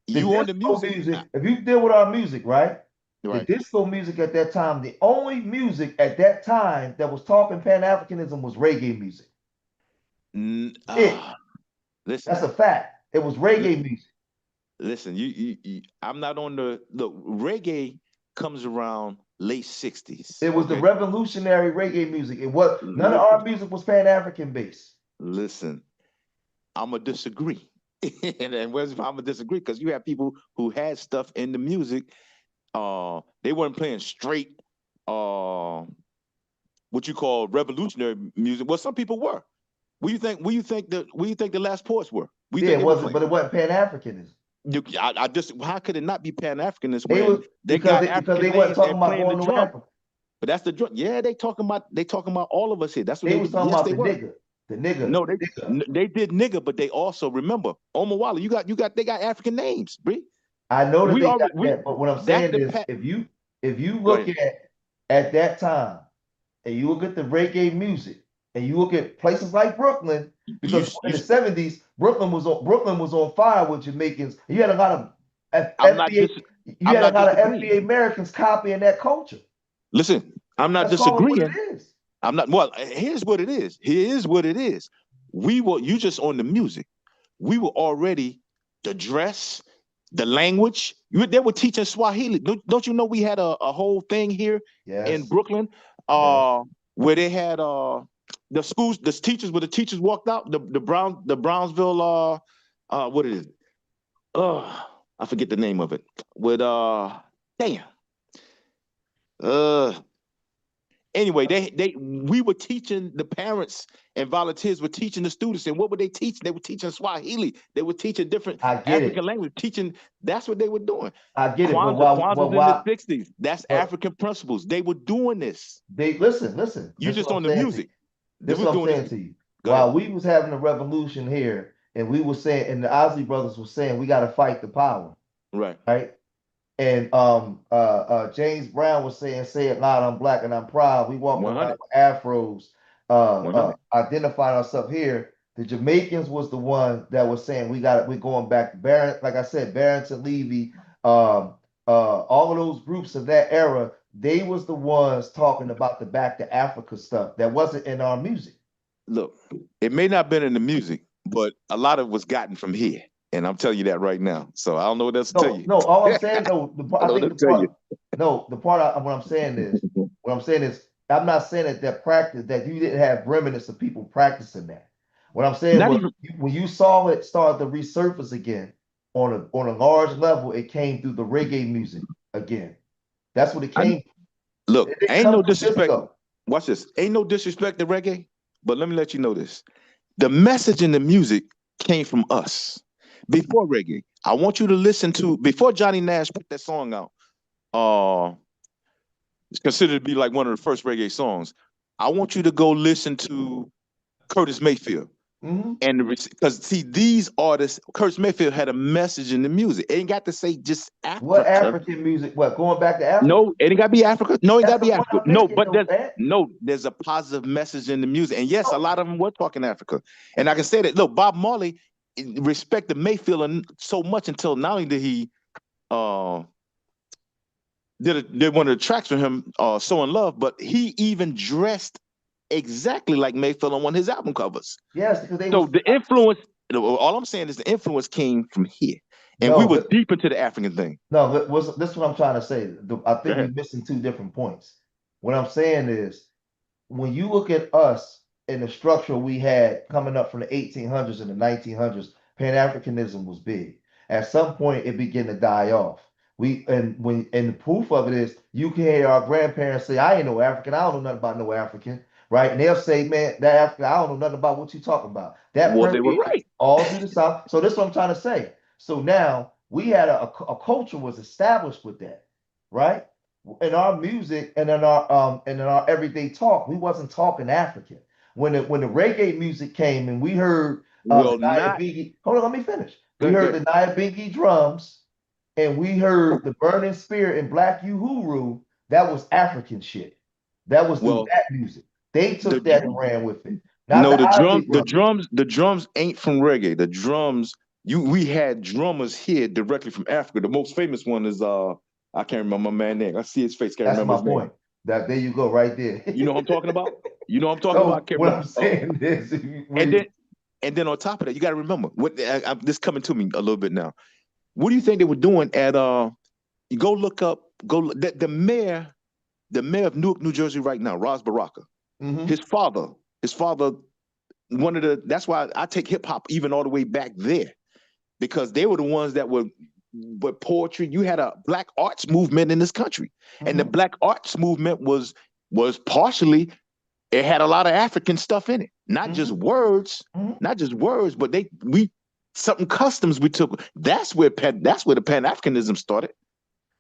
you on the music. If you deal with our music, right? The disco music at that time, the only music at that time that was talking Pan-Africanism was reggae music. Listen, that's a fact. It was reggae music. Listen, I'm not on the reggae comes around late 60s. It was the revolutionary reggae music. It was none of our music was Pan-African based. Listen, I'm gonna disagree. and where's I'm gonna disagree? Because you have people who had stuff in the music. They weren't playing straight what you call revolutionary music. Well, some people were. What do you think the last ports were? But it wasn't Pan-Africanism. How could it not be Pan-Africanist when because they weren't talking about going to Africa? But that's the drug. Yeah, they talking about all of us here. That's what they was talking about. The nigga. No, they did nigga, but they also remember Omawala. They got African names, Bree. I know that got that, but what I'm saying is, if you look at that time, and you look at the reggae music, and you look at places like Brooklyn, because in the 70s, Brooklyn was on fire with Jamaicans. You had a lot of FBA Americans copying that culture. Listen, I'm not disagreeing. I'm not. Well, here's what it is. You just on the music. We were already the dress, the language. They were teaching Swahili. Don't you know we had a whole thing here in Brooklyn where they had the schools, the teachers, where the teachers walked out, the Brownsville, what is it? I forget the name of it. With anyway, we were teaching, the parents and volunteers were teaching the students, and what were they teaching? They were teaching Swahili. They were teaching different African language, teaching. That's what they were doing. I get it, Kwanzaa's in the 60s. That's African principles. They were doing this. They listen. You just on the music. This is what I'm saying to you. While we was having a revolution here, and we were saying, and the Ozzy brothers were saying, we got to fight the power. Right. And James Brown was saying, "Say it loud, I'm black and I'm proud." We walk around with afros, identifying ourselves here. The Jamaicans was the one that was saying we're going back to Barron, like I said, Barrington Levy, all of those groups of that era. They was the ones talking about the back to Africa stuff that wasn't in our music. Look, it may not have been in the music, but a lot of it was gotten from here. And I'm telling you that right now. So I don't know what else to tell you. No, all I'm saying, what I'm saying is, I'm not saying that practice, that you didn't have remnants of people practicing that. What I'm saying was, when you saw it start to resurface again on a large level, it came through the reggae music again. That's what it came. Look, ain't no disrespect. Watch this. Ain't no disrespect to reggae, but let me let you know this. The message in the music came from us. Before reggae, I want you to listen to, before Johnny Nash put that song out, it's considered to be like one of the first reggae songs. I want you to go listen to Curtis Mayfield. And because see, these artists, Curtis Mayfield had a message in the music. It ain't got to say just Africa. What African music? What, going back to Africa? No, it ain't got to be Africa. No, it got to be Africa. No, but there's a positive message in the music. And yes, a lot of them were talking Africa. And I can say that, look, Bob Marley respected Mayfield so much until not only did he did one of the tracks for him, So in Love, but he even dressed exactly like Mayfield on one of his album covers. Yes, because the influence, all I'm saying is the influence came from here. And we were deep into the African thing. No, this is what I'm trying to say. I think we're missing two different points. What I'm saying is, when you look at us and the structure we had coming up from the 1800s and the 1900s, Pan-Africanism was big. At some point, it began to die off. And the proof of it is, you can hear our grandparents say, "I ain't no African. I don't know nothing about no African." Right? And they'll say, "Man, that African, I don't know nothing about what you talking about." That they were right. All through the South. So this is what I'm trying to say. So now we had a culture was established with that, right? In our music and in our everyday talk, we wasn't talking African. When the reggae music came and we heard hold on, let me finish. We heard the Nyabingi drums and we heard the Burning Spear and Black Uhuru. That was African shit. That was that music. They took that and ran with it. No, the drums ain't from reggae. The drums, we had drummers here directly from Africa. The most famous one is I can't remember my man's name. I see his face. Can't remember his name. Point. There you go, right there. You know what I'm talking about? You know what I'm talking about? I can't remember. I'm saying this. And then on top of that, you got to remember what this coming to me a little bit now. What do you think they were doing at you go look up the mayor of Newark, New Jersey right now, Ras Baraka. His father, that's why I take hip hop even all the way back there, because they were the ones that were poetry. You had a black arts movement in this country, and the black arts movement was partially, it had a lot of African stuff in it, not just words, but something customs we took. That's where the Pan-Africanism started.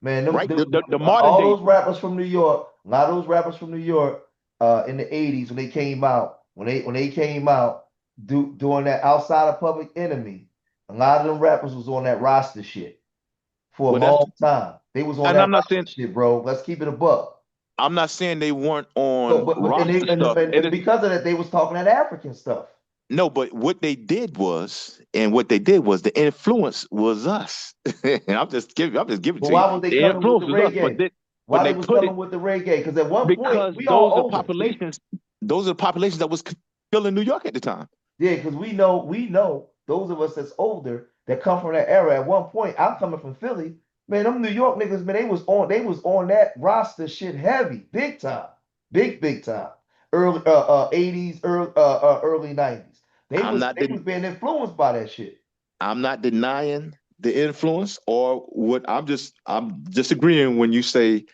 Man, right? The modern all those rappers from New York, a lot of those rappers from New York in the 80s when they came out, doing that Outside of Public Enemy, a lot of them rappers was on that roster shit for a long time. They was on that roster shit, bro. Let's keep it a buck. I'm not saying they weren't on roster stuff. And because of that, they was talking that African stuff. No, but what they did was the influence was us. And I'm just giving it to you. Why would they come with the reggae? Why they was coming with the reggae? Because at one point we all older. Those are the populations that was filling New York at the time. Yeah, because we know those of us that's older that come from that era. At one point, I'm coming from Philly. Man, them New York niggas, man, they was on that roster shit heavy, big time, big time. early 80s, early 90s. They was being influenced by that shit. I'm not denying the influence or what I'm disagreeing when you say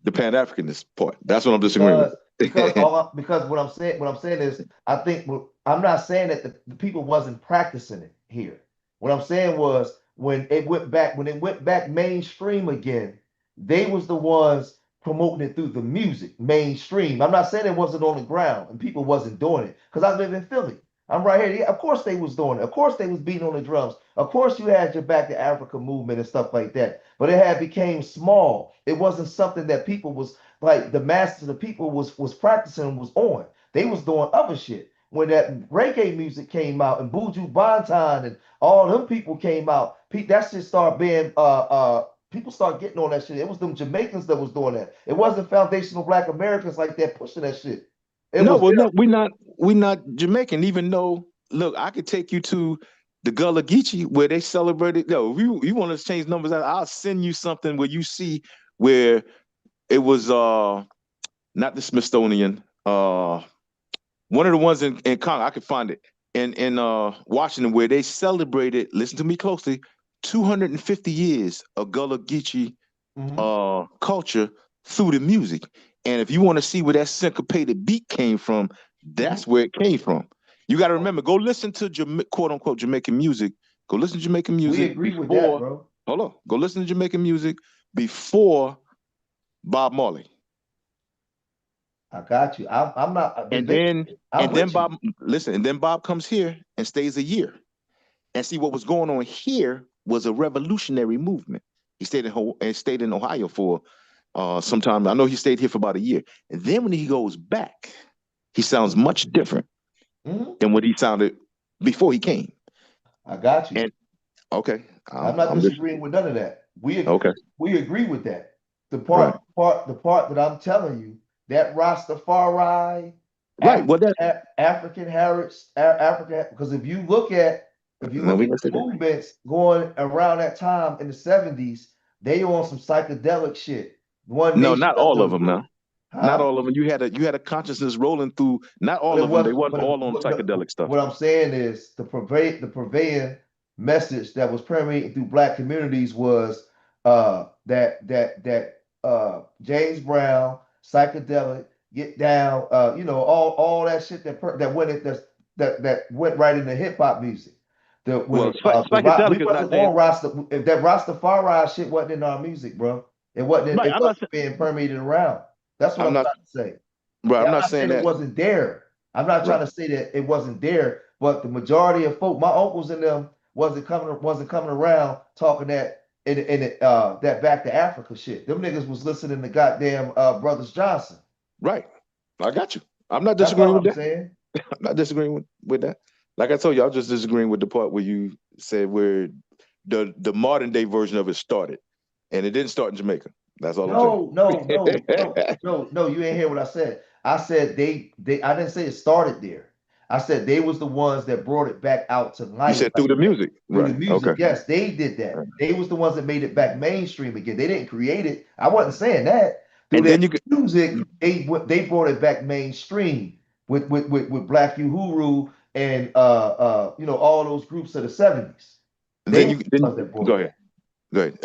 the Pan-Africanist part. That's what I'm disagreeing with. Because what I'm saying is I think I'm not saying that the people wasn't practicing it here. What I'm saying was when it went back mainstream again, they was the ones promoting it through the music mainstream. I'm not saying it wasn't on the ground and people wasn't doing it because I live in Philly. I'm right here. Yeah, of course they was doing it. Of course they was beating on the drums. Of course you had your Back to Africa movement and stuff like that. But it had became small. It wasn't something that people was like the masses of the people was practicing was on. They was doing other shit. When that reggae music came out and Buju Banton and all them people came out, that shit started being people start getting on that shit. It was them Jamaicans that was doing that. It wasn't foundational Black Americans like that pushing that shit. No, we're not Jamaican. Even though, look, I could take you to the Gullah Geechee where they celebrated. No, if you want to change numbers, I'll send you something where you see where it was not the Smithsonian, one of the ones in Congo. I could find it in Washington where they celebrated. Listen to me closely. 250 years of Gullah Geechee culture through the music. And if you want to see where that syncopated beat came from, that's where it came from. You got to remember, go listen to quote unquote Jamaican music. Go listen to Jamaican music. We agree with that, bro. Hold on. Go listen to Jamaican music before Bob Marley. I got you. I'm not. And then Bob comes here and stays a year. And see what was going on here was a revolutionary movement. He stayed in Ohio for some time. I know he stayed here for about a year. And then when he goes back, he sounds much different than what he sounded before he came. I got you. And okay. I'm not disagreeing with none of that. We agree with that. The part that I'm telling you, that Rastafari, right? African heritage, African, because if you look at the movements going around that time in the 70s, they on some psychedelic shit. Not all of them now. Not all of them. You had a consciousness rolling through. Not all of them. They weren't all on psychedelic stuff. What I'm saying is the prevailing message that was permeating through Black communities was that James Brown, psychedelic, get down, all that shit that went right into hip hop music. Psychedelic is not there. If that Rastafari shit wasn't in our music, bro, it wasn't being permeated around. That's what I'm trying to say. Right, I'm not saying that it wasn't there. I'm not trying to say that it wasn't there, but the majority of folk, my uncles and them, wasn't coming around talking that that Back to Africa shit. Them niggas was listening to goddamn Brothers Johnson. Right. I got you. I'm not disagreeing with that. Saying. I'm not disagreeing with that. Like I told you, I'm just disagreeing with the part where you said where the modern day version of it started. And it didn't start in Jamaica. That's all I'm saying. No, you ain't hear what I said. I said I didn't say it started there. I said they was the ones that brought it back out to life. You said through the music. Through the music, okay. Yes, they did that. They was the ones that made it back mainstream again. They didn't create it. I wasn't saying that. Through music, they brought it back mainstream with Black Uhuru and all those groups of the 70s. Go ahead.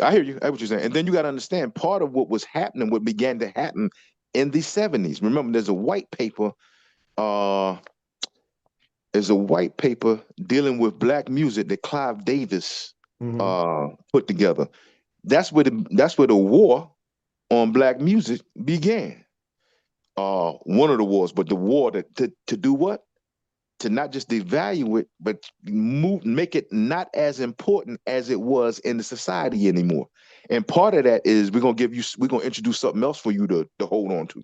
I hear you. I hear what you're saying. And then you got to understand part of what was happening, what began to happen in the 70s. Remember, there's a white paper. There's a white paper dealing with Black music that Clive Davis put together. That's where the war on Black music began. One of the wars, but the war to do what? To not just devalue it, but make it not as important as it was in the society anymore. And part of that is we're gonna introduce something else for you to hold on to.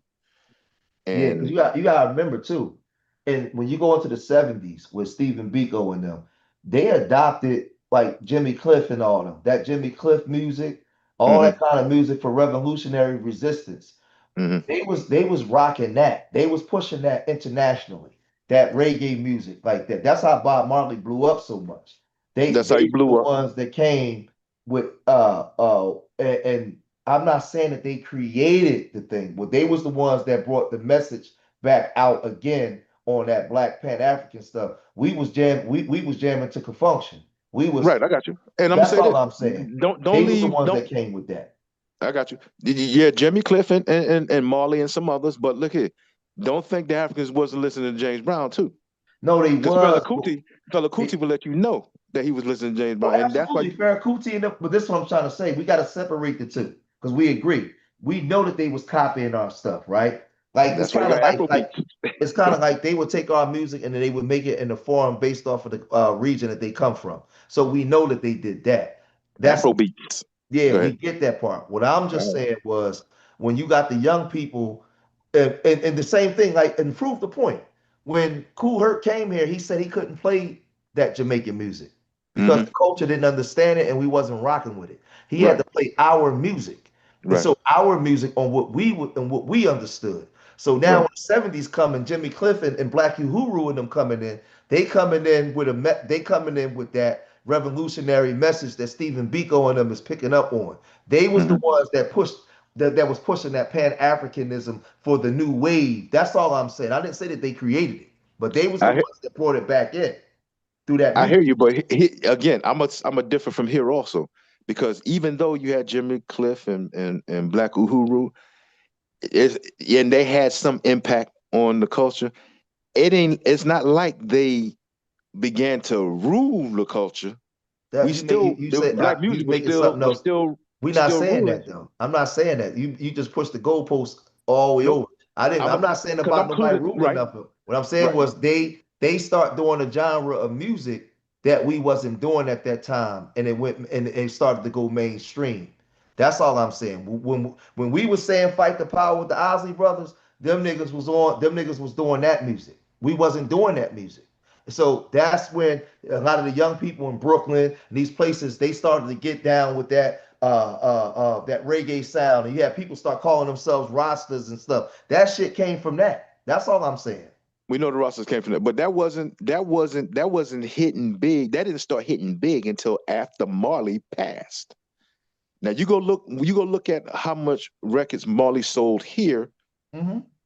And because you gotta remember too, and when you go into the 70s with Stephen Biko and them, they adopted like Jimmy Cliff and all them, that Jimmy Cliff music, all that kind of music for revolutionary resistance. They was rocking that. They was pushing that internationally. That reggae music like that. That's how Bob Marley blew up so much. That's how he blew up. Ones that came with and I'm not saying that they created the thing, but they was the ones that brought the message back out again on that Black Pan-African stuff. We was jamming to Confunction. We was right. I got you. And I'm gonna That's say all this. I'm saying. Don't They was the leave. ones Don't. that came with that. I got you. Yeah, Jimmy Cliff and Marley and some others. But look here, don't think the Africans wasn't listening to James Brown too. No, they Because was. Fela Kuti will let you know that he was listening to James Brown, Well, and that's absolutely, why. Farrah Kuti but this is what I'm trying to say. We got to separate the two because we agree. We know that they was copying our stuff, right? Like it's That's why kind you of got like Afrobeats. it's kind of like they would take our music and then they would make it in a form based off of the region that they come from. So we know that they did that. That's Afrobeats. Yeah, we get that part. What I'm just saying was when you got the young people, and the same thing, like, and prove the point. When Kool Herc came here, he said he couldn't play that Jamaican music because the culture didn't understand it and we wasn't rocking with it. He had to play our music. And so our music on what we understood. So now when the 70s coming, Jimmy Cliff and Black Uhuru and them coming in, they coming in with that revolutionary message that Stephen Biko and them is picking up on. They was the ones that pushed that was pushing that Pan-Africanism for the new wave. That's all I'm saying. I didn't say that they created it, but they was the ones that brought it back in through that I music. hear you, but again, I'm a differ from here also, because even though you had Jimmy Cliff and Black Uhuru, and they had some impact on the culture, it's not like they began to rule the culture. That We still black music was making something else. still We're not saying ruling. that though. I'm not saying that. You just pushed the goalposts all the way over. I'm not saying about nobody ruling nothing. What I'm saying was they start doing a genre of music that we wasn't doing at that time, and it went and it started to go mainstream. That's all I'm saying. When we was saying fight the power with the Osley brothers, them niggas was doing that music. We wasn't doing that music. So that's when a lot of the young people in Brooklyn and these places, they started to get down with that that reggae sound. And you had people start calling themselves Rastas and stuff. That shit came from that. That's all I'm saying. We know the Rastas came from that, but that wasn't hitting big. That didn't start hitting big until after Marley passed. Now you go look at how much records Marley sold here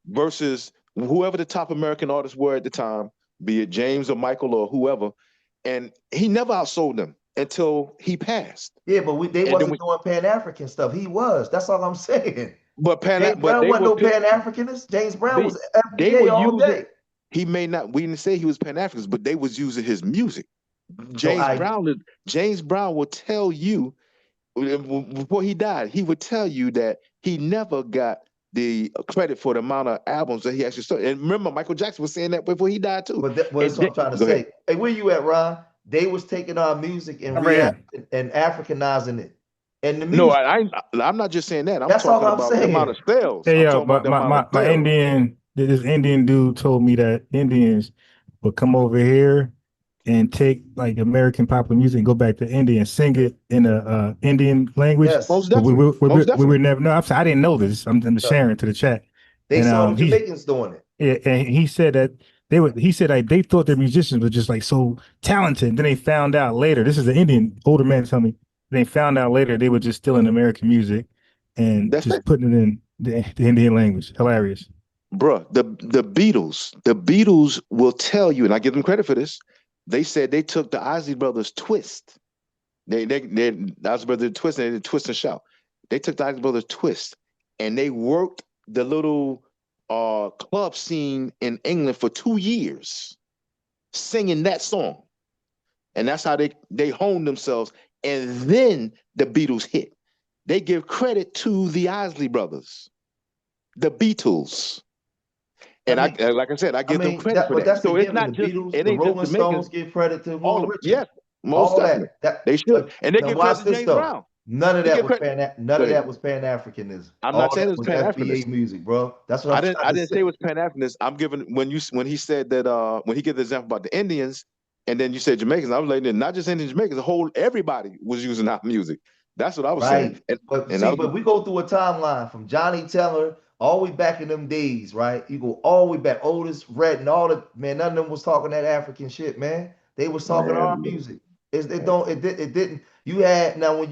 versus whoever the top American artists were at the time, be it James or Michael or whoever, and he never outsold them until he passed. Yeah, but they wasn't doing Pan-African stuff. He was. That's all I'm saying. But James Brown wasn't no Pan-Africanist. James Brown was FBA all day. He may not. We didn't say he was Pan-Africanist, but they was using his music. James Brown will tell you before he died. He would tell you that he never got the credit for the amount of albums that he actually started. And remember, Michael Jackson was saying that before he died too. But that's what I'm trying to say. Hey, where you at, Ron? They was taking our music and and Africanizing it. And the music. No, I'm not just saying that. That's talking all I'm about saying. the amount of sales. Hey, this Indian dude told me that Indians would come over here and take like American popular music and go back to India and sing it in a Indian language. Yes, most definitely. We were never. No, I didn't know this. I'm sharing to the chat. They saw the Jamaicans doing it. Yeah, and he said that he said like they thought their musicians were just like so talented. Then they found out later. This is an Indian older man telling me. They found out later they were just stealing American music and putting it in the Indian language. Hilarious. Bruh, the Beatles will tell you, and I give them credit for this. They said they took the Isley Brothers twist. The Isley Brothers twist, and they did twist and shout. They took the Isley Brothers twist and they worked the little club scene in England for 2 years, singing that song. And that's how they honed themselves. And then the Beatles hit. They give credit to the Isley Brothers, the Beatles. And like I said, I give them credit for that. So it's not just Beatles, the Rolling Stones give credit to all of it. Yes, most definitely. They should. And they give credit to James Brown. None of that was Pan-Africanism. I'm not saying it was FBA Pan-Africanist music, bro. That's what I didn't say it was Pan-Africanist. I'm giving when he said that when he gave the example about the Indians, and then you said Jamaicans, I was like, not just Indians, Jamaicans, everybody was using our music. That's what I was saying. But we go through a timeline from Johnny Teller all the way back in them days, right? You go all the way back, Otis, Red, and all the none of them was talking that African shit, man. They was talking our music. It didn't. You had now when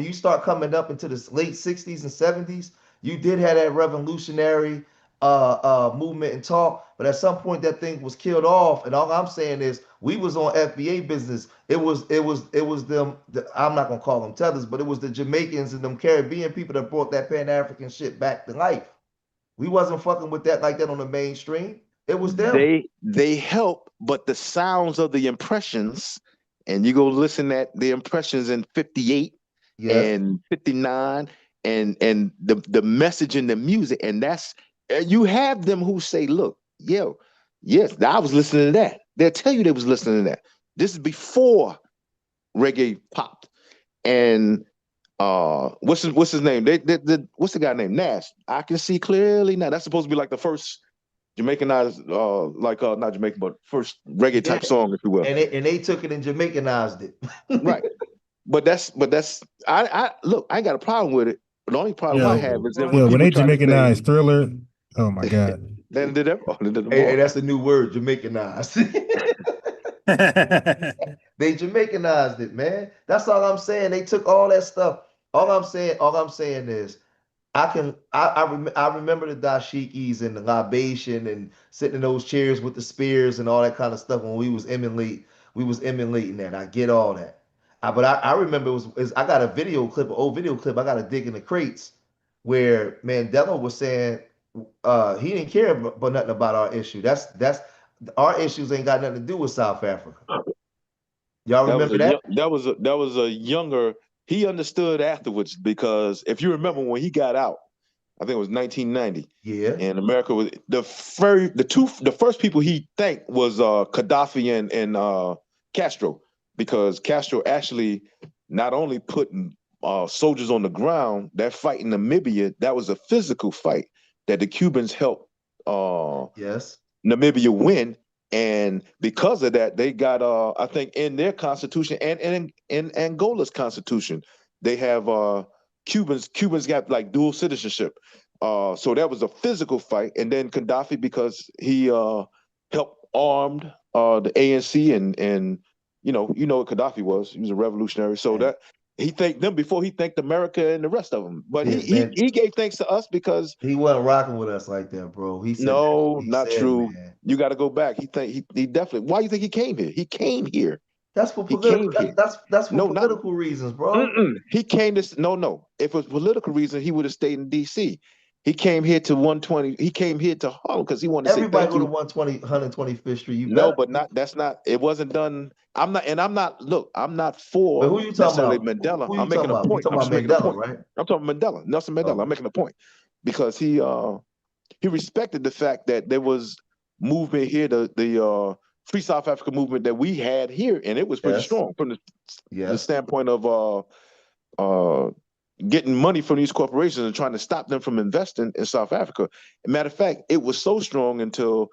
you start coming up into the late 60s and 70s, you did have that revolutionary movement and talk, but at some point that thing was killed off. And all I'm saying is we was on FBA business. It was them. I'm not gonna call them tethers, but it was the Jamaicans and them Caribbean people that brought that Pan-African shit back to life. We wasn't fucking with that like that on the mainstream. It was them. They help, but the sounds of the impressions, and you go listen at the impressions in 58 and 59, and the message in the music, and that's you have them who say, look, yo, yes, I was listening to that. They'll tell you they was listening to that. This is before reggae popped. And what's his name? What's the guy named Nash? I can see clearly now. That's supposed to be like the first Jamaicanized, not Jamaican, but first reggae type song, if you will. And they took it and Jamaicanized it. Right. But that's I look, I ain't got a problem with it. But the only problem I have is that when they Jamaicanized Thriller, oh my God. Then did that. Hey, that's a new word, Jamaicanized. They Jamaicanized it, man. That's all I'm saying. They took all that stuff. All I'm saying is I remember the dashikis and the libation and sitting in those chairs with the spears and all that kind of stuff when we was emulating that. I get all that. But I remember I got a video clip, an old video clip. I got to dig in the crates where Mandela was saying he didn't care about nothing about our issue. That's our issues ain't got nothing to do with South Africa. Y'all remember that? That was a younger. He understood afterwards, because if you remember when he got out, I think it was 1990. Yeah. And America was the first people he thanked was Gaddafi and Castro, because Castro actually not only put soldiers on the ground. That fight in Namibia, that was a physical fight that the Cubans helped Namibia win. And because of that, they got I think in their constitution and in Angola's constitution, they have Cubans got like dual citizenship. So that was a physical fight. And then Gaddafi, because he helped armed the ANC and you know what Gaddafi was. He was a revolutionary. So that he thanked them before he thanked America and the rest of them. But he gave thanks to us because he wasn't rocking with us like that, bro. He said not true. Man. You got to go back. He definitely. Why do you think he came here? He came here. That's for political. That's for political reasons, bro. He came to no. If it was political reason, he would have stayed in D.C. He came here to 120. He came here to Harlem because he wanted to say everybody go to 125th Street. But that's not. It wasn't done. I'm not. Look, I'm not for. But who you talking about? Mandela. I'm making a point. I'm talking about Mandela, right? I'm talking Mandela, Nelson Mandela. I'm making a point because he respected the fact that there was movement here, the Free South Africa movement that we had here, and it was pretty strong from the standpoint of getting money from these corporations and trying to stop them from investing in South Africa. Matter of fact, it was so strong until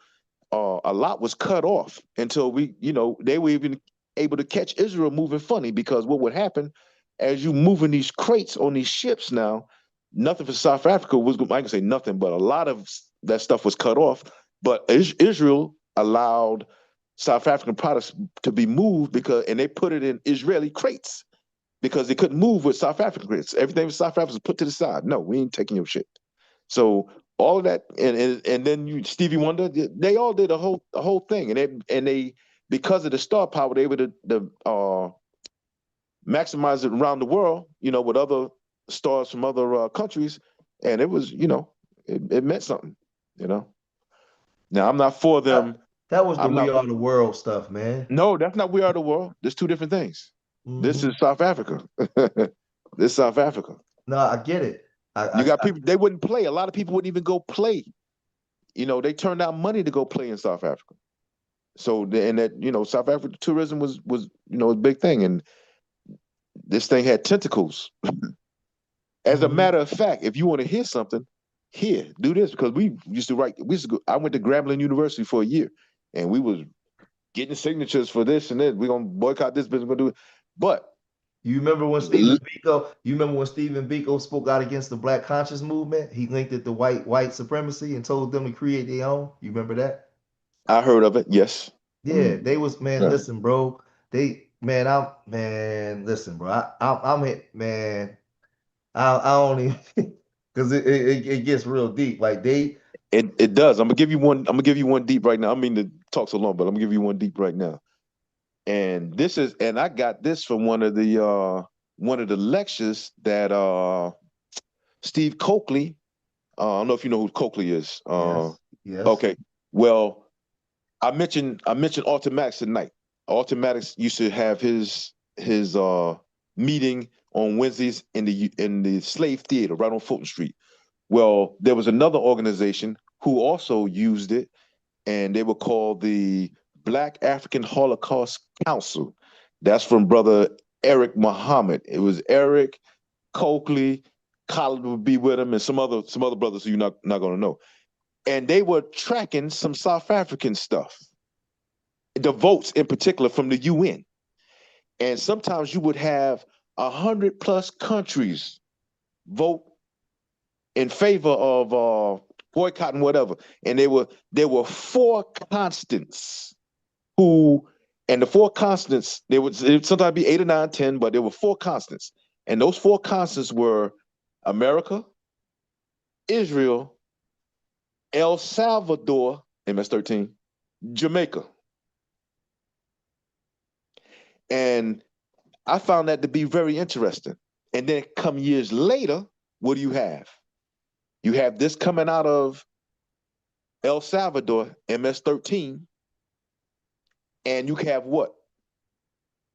a lot was cut off, until they were even able to catch Israel moving funny, because what would happen as you moving these crates on these ships now, nothing for South Africa was, I can say nothing, but a lot of that stuff was cut off. But Israel allowed South African products to be moved and they put it in Israeli crates because they couldn't move with South African crates. Everything with South Africa was put to the side. No, we ain't taking your shit. So all of that, and then Stevie Wonder, they all did a whole thing, and they because of the star power, they were able to maximize it around the world, with other stars from other countries, and it was, it meant something, Now I'm not for them. That was the We Are the World stuff, man. No, that's not We Are the World. There's two different things. This is South Africa. This is South Africa. No, I get it. You got people, they wouldn't play. A lot of people wouldn't even go play. They turned out money to go play in South Africa. So, and that, South Africa tourism was a big thing. And this thing had tentacles. As a matter of fact, if you want to hear something, do this, because we used to write. I went to Grambling University for a year, and we was getting signatures for this and that. We're gonna boycott this business. We're gonna do it. But you remember when Stephen Biko spoke out against the Black Conscious movement? He linked it to white supremacy and told them to create their own. You remember that? I heard of it. Yes. Yeah, they was Listen, bro. Listen, bro. I'm hit, man. I only because it gets real deep. Like It does. I'm gonna give you one. I'm gonna give you one deep right now. I mean to talk so long, but I'm gonna give you one deep right now. And this is, and I got this from one of the lectures that Steve Coakley. I don't know if you know who Coakley is. Yes. Okay. Well, I mentioned Automatics tonight. Automatics used to have his meeting on Wednesdays in the Slave Theater right on Fulton Street. Well, there was another organization who also used it, and they were called the Black African Holocaust Council. That's from Brother Eric Muhammad. It was Eric, Coakley, Khalid would be with him, and some other brothers who you're not going to know. And they were tracking some South African stuff, the votes in particular from the UN. And sometimes you would have 100+ countries vote in favor of boycotting whatever. And there were 4 constants and the 4 constants, it would sometimes be 8 or 9, 10, but there were 4 constants. And those 4 constants were America, Israel, El Salvador, MS-13, Jamaica. And I found that to be very interesting. And then come years later, what do you have? You have this coming out of El Salvador, MS-13, and you have what?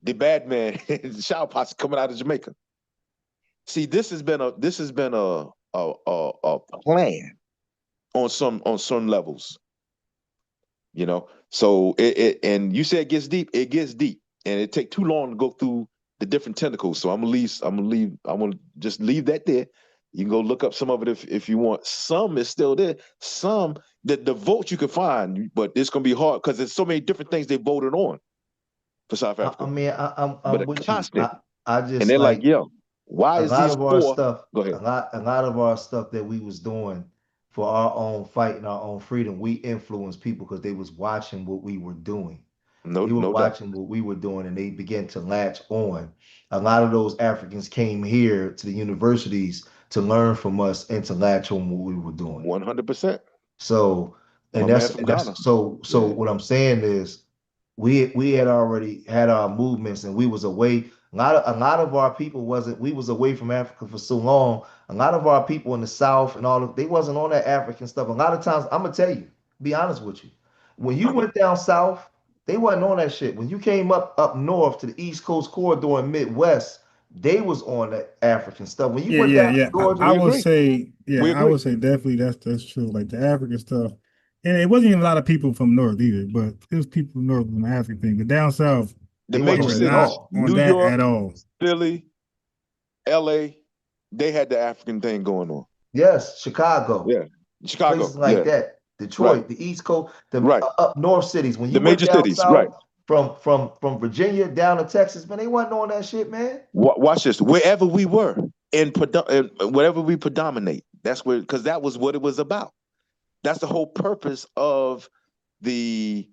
The bad man, the Shower Posse coming out of Jamaica. See, this has been a plan on some levels, you know. So and you say it gets deep, and it take too long to go through the different tentacles. So I'm gonna just leave that there. You can go look up some of it if you want. Some is still there. Some the votes you can find, but it's gonna be hard because there's so many different things they voted on for South Africa. I mean, I'm with constant. you. I just, and they're like, yo, why is these 4? Stuff, Go ahead. a lot of our stuff that we was doing for our own fight and our own freedom, we influenced people because they was watching what we were doing. They were watching what we were doing, and they began to latch on. A lot of those Africans came here to the universities to learn from us and to latch on what we were doing. 100%. So, and that's so. Yeah. What I'm saying is, we had already had our movements, and we was away. A lot of our people we was away from Africa for so long. A lot of our people in the South and they wasn't on that African stuff. A lot of times, I'm gonna tell you, be honest with you, when you went down South, they wasn't on that shit. When you came up north to the East Coast corridor and Midwest, they was on that African stuff. When you went down to Georgia, I would say definitely that's true. Like the African stuff, and it wasn't even a lot of people from North either, but it was people from North on the African thing. But down South, the major cities, New York, at all. Philly, LA, they had the African thing going on. Yes, Chicago. Yeah, Chicago. Places like that. Detroit, the East Coast, up north cities. When you the major cities, south, from Virginia down to Texas, man, they wasn't on that shit, man. Watch this. Wherever we were, wherever we predominate, that's where, because that was what it was about. That's the whole purpose of the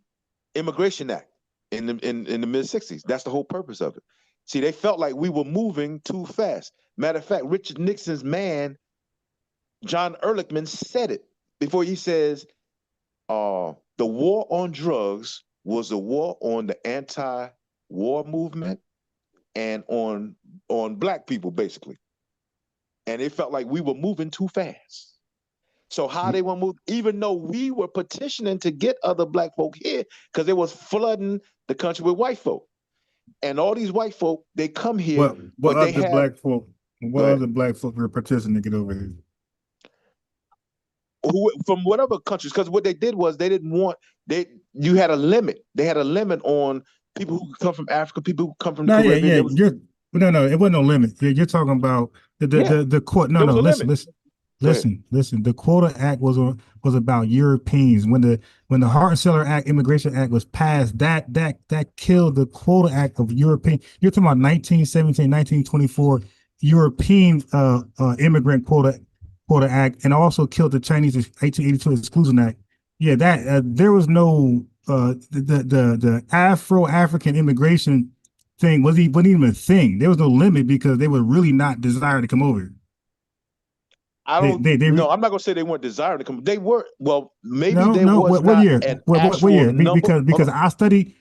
Immigration Act in the mid-60s. That's the whole purpose of it. See, they felt like we were moving too fast. Matter of fact, Richard Nixon's man, John Ehrlichman, said it before. He says, the war on drugs was a war on the anti-war movement and on black people, basically. And they felt like we were moving too fast. So how they want to move, even though we were petitioning to get other black folk here, because they was flooding the country with white folk. And all these white folk, they come here. What other black folk were petitioning to get over here? From whatever countries, because what they did was you had a limit. They had a limit on people who come from Africa, people who come from the Caribbean. No, it wasn't no limit. You're talking about the court. No, listen. The Quota Act was about Europeans. When the Hart-Celler Act, Immigration Act was passed, that killed the Quota Act of European. You're talking about 1917, 1924 European immigrant quota Act, and also killed the Chinese 1882 Exclusion Act. Yeah, that there was no the Afro-African immigration thing wasn't even a thing. There was no limit because they were really not desired to come over. I don't. No, I'm not gonna say they weren't desiring to come. They were. Well, maybe there was what not year? an What actual year? number. Because I studied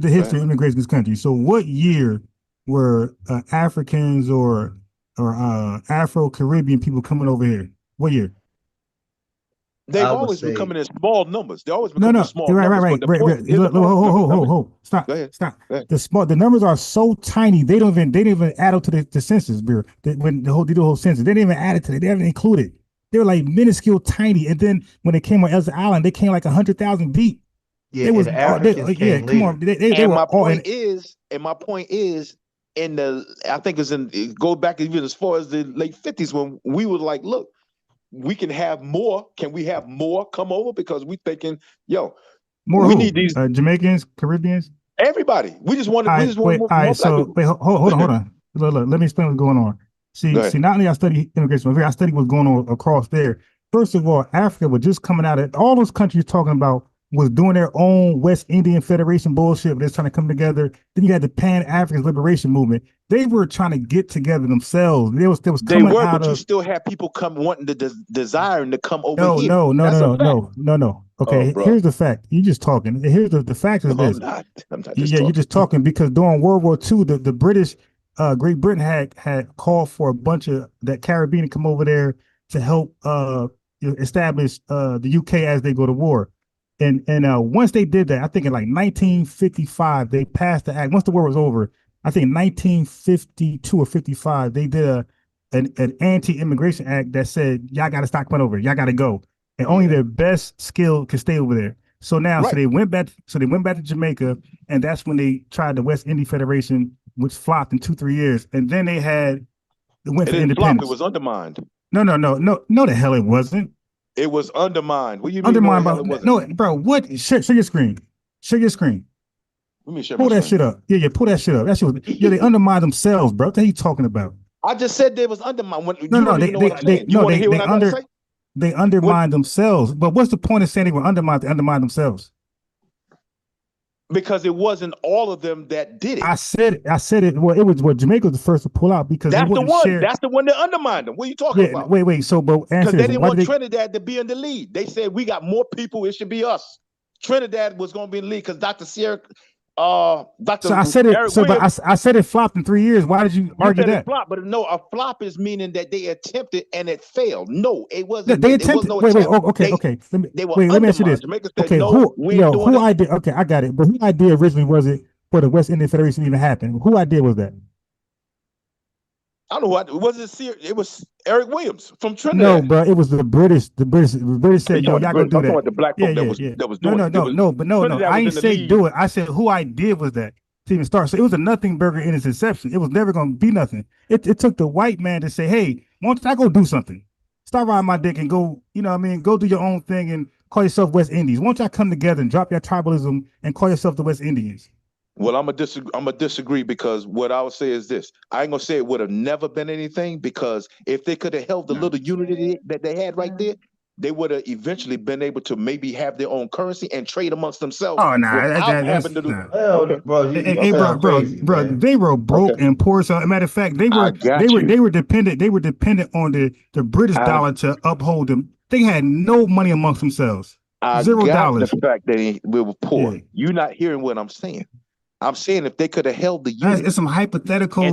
the history of immigration in this country. So what year were Africans or Afro-Caribbean people coming over here? What year? They've always been coming in small numbers. They always been coming in small numbers. Right. But the point, Hold. Stop. The numbers are so tiny. They didn't even add up to the census bureau. When they do the whole census, they didn't even add it to it. They haven't included. They were like minuscule, tiny. And then when they came on Ellis Island, they came like 100,000 deep. Yeah, and the Africans came later. Come on. They were my all point is, in the, I think it goes back even as far as the late 50s when we were like, look, we can have more. Can we have more come over? Because we thinking, we need these Jamaicans, Caribbeans, everybody. We just want more. All right, so wait, hold on. Look, let me explain what's going on. See, not only I study immigration, I study what's going on across there. First of all, Africa was just coming out of all those countries talking about was doing their own West Indian Federation bullshit. They're trying to come together. Then you had the Pan-African Liberation Movement. They were trying to get together themselves. They was coming out but you still have people come wanting to desiring to come over here. No. Okay, here's the fact. You just talking. Here's the fact is this. I'm not you're just talking because during World War II, the British, Great Britain had called for a bunch of that Caribbean to come over there to help establish the UK as they go to war. And once they did that, I think in like 1955, they passed the act. Once the war was over, I think 1952 or 55, they did an anti-immigration act that said, y'all got to stop coming over. Y'all got to go. And only their best skill can stay over there. So now, so they went back to Jamaica, and that's when they tried the West Indian Federation, which flopped in 2-3 years. And then they went for independence. It was undermined. No, the hell it wasn't. It was undermined. What do you mean? Undermined no, bro. What? Share your screen. Share your screen. Let me share pull that shit up. Yeah, pull that shit up. That shit was, they undermined themselves, bro. What are you talking about? I just said they was undermined. They undermined themselves. But what's the point of saying they were undermined? They undermined themselves. Because it wasn't all of them that did it. I said it. Well, it was Jamaica was the first to pull out because that's they the one. share. That's the one that undermined them. What are you talking about? Wait. So, but because they didn't want Trinidad to be in the lead. They said we got more people. It should be us. Trinidad was going to be in the lead because Dr. Sierra, Dr. So I said it. Eric so, Williams, but I said it flopped in 3 years. Why did you argue that? Flop, but no, a flop is meaning that they attempted and it failed. No, it wasn't. They attempted. Wait. Okay. Let me ask you this. Okay, who idea? Okay, I got it. But who idea originally was it for the West Indian Federation to even happen? Who idea was that? I don't know who it was Eric Williams from Trinidad. No, bro, it was the British. The British said, "Yo, y'all gonna do that." The black folk that was doing it. No. I ain't say do it. I said who idea was that to even start. So it was a nothing burger in its inception. It was never gonna be nothing. It took the white man to say, "Hey, why don't I go do something? Stop riding my dick and go. You know what I mean? Go do your own thing and call yourself West Indies. Why don't y'all come together and drop your tribalism and call yourself the West Indians?" Well, I'm gonna disagree because what I would say is this: I ain't gonna say it would have never been anything because if they could have held the little unity that they had right there, they would have eventually been able to maybe have their own currency and trade amongst themselves. Oh no, bro, they were broke and poor. So, as a matter of fact, they were dependent. They were dependent on the British dollar to uphold them. They had no money amongst themselves. $0. The fact that we were poor. Yeah. You're not hearing what I'm saying. I'm saying if they could have held the unit, it's some hypothetical.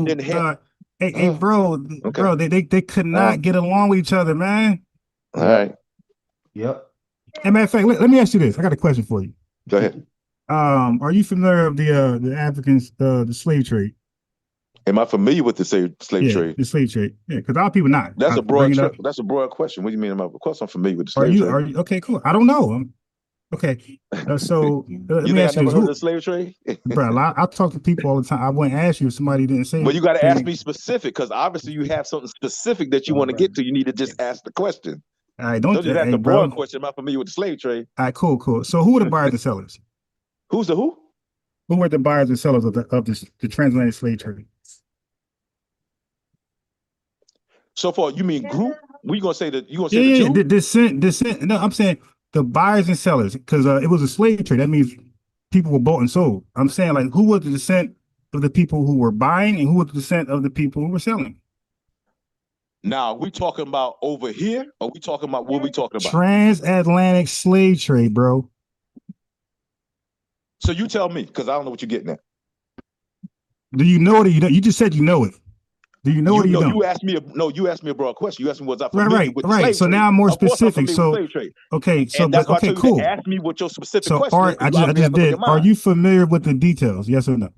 Bro, they could not get along with each other, man. All right. Yep. As a matter of fact, let me ask you this. I got a question for you. Go ahead. Are you familiar with the Africans, the slave trade? Am I familiar with the slave trade? The slave trade. Yeah, because a lot of people not. That's a broad question. What do you mean? Of course, I'm familiar with the slave trade. Are you okay? Cool. I don't know. Okay, so let me ask you: heard of the slave trade? Bro, I talk to people all the time. I wouldn't ask you if somebody didn't say. Well, you got to ask me specific because obviously you have something specific that you want to get to. You need to just ask the question. All right, don't just ask the broad question. Am I familiar with the slave trade? All right, cool. So, who are the buyers and sellers? Who's the who? Who were the buyers and sellers of the transatlantic slave trade? So far, you mean group? We gonna say that you gonna say the descent. No, I'm saying the buyers and sellers because it was a slave trade. That means people were bought and sold. I'm saying like who was the descent of the people who were buying and who was the descent of the people who were selling? Now, are we talking about over here? Or are we talking about what we talking about? Transatlantic slave trade, bro. So you tell me, because I don't know what you're getting at. Do you know it or you don't? You just said you know it. Do you know it or you don't? You asked me a broad question. You asked me was I familiar with the right. slave So trade? now I'm more Of course I'm specific. familiar with So slave trade. okay, so and that's why I okay, told you cool. to ask me what your specific So question is. I just did. Are you familiar with the details? Yes or no?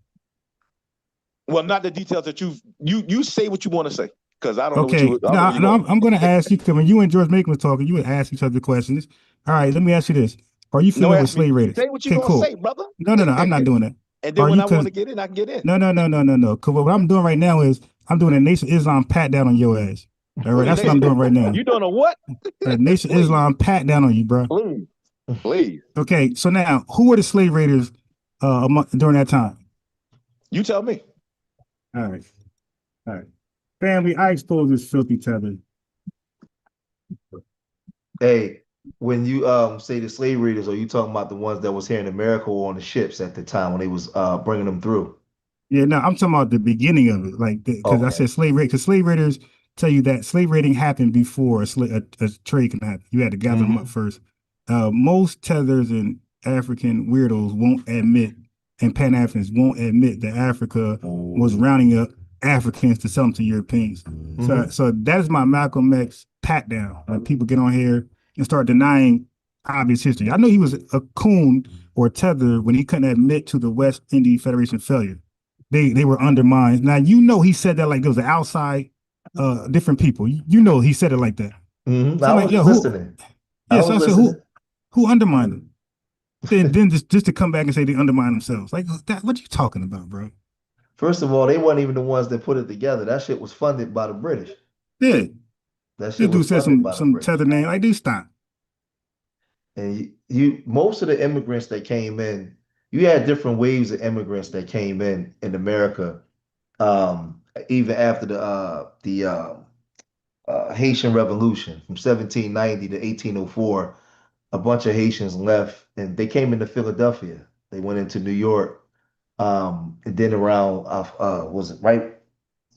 Well, not the details that you say what you want to say, because I don't know what Okay, you. I'm going to ask you, because when you and George Macon was talking, you would ask each other questions. All right, let me ask you this: are you familiar with slave raiders? Say what you Okay, gonna cool. say, brother. No, I'm not doing that. And then when I want to get in, I can get in. No. Because what I'm doing right now is I'm doing a Nation Islam pat down on your ass. All right, that's what I'm doing right now. You doing a what? A Nation Islam pat down on you, bro. Please. Okay, so now who were the slave raiders during that time? You tell me. All right. Family, I expose this filthy tether. Hey, when you say the slave raiders, are you talking about the ones that was here in America or on the ships at the time when they was bringing them through? Yeah, no, I'm talking about the beginning of it, like because I said slave raid, because slave raiders tell you that slave raiding happened before a trade can happen. You had to gather them up first. Most tethers and African weirdos won't admit, and Pan-Africans won't admit that Africa was rounding up Africans to sell them to Europeans. So that is my Malcolm X pat down. When people get on here and start denying obvious history. I know he was a coon or a tether when he couldn't admit to the West Indies Federation failure. They were undermined. Now you know he said that like there was an outside different people. You know he said it like that. Mm-hmm. So I like, was listening. So I said who undermined them? then just to come back and say they undermined themselves. Like that, what you talking about, bro? First of all, they weren't even the ones that put it together. That shit was funded by the British. Yeah. That shit was said funded by the some British. tether name. Like, dude, stop. And you most of the immigrants that came in, you had different waves of immigrants that came in America. Even after the Haitian Revolution from 1790 to 1804, a bunch of Haitians left and they came into Philadelphia. They went into New York. And then around was it right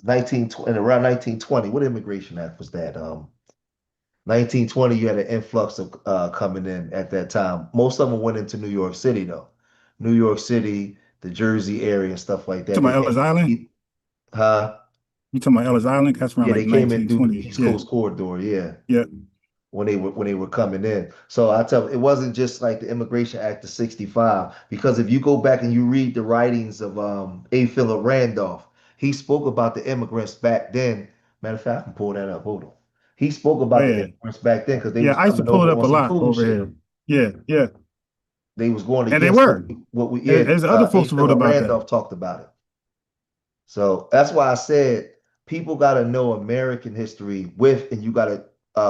around 1920? What immigration act was that? 1920, you had an influx of coming in at that time. Most of them went into New York City though. New York City, the Jersey area and stuff like that. You talking about Ellis Island? Huh? You talking about Ellis Island? That's around they came in through the East Coast corridor. Yeah. When they were coming in. So I tell you, it wasn't just like the Immigration Act of 65, because if you go back and you read the writings of A. Philip Randolph, he spoke about the immigrants back then. Matter of fact, I can pull that up. Hold on. He spoke about the immigrants back then because they was I used to pull it up a lot over here. Yeah. They was going against and they were. What we there's other folks who wrote about Randolph talked about it. So that's why I said people got to know American history and you got to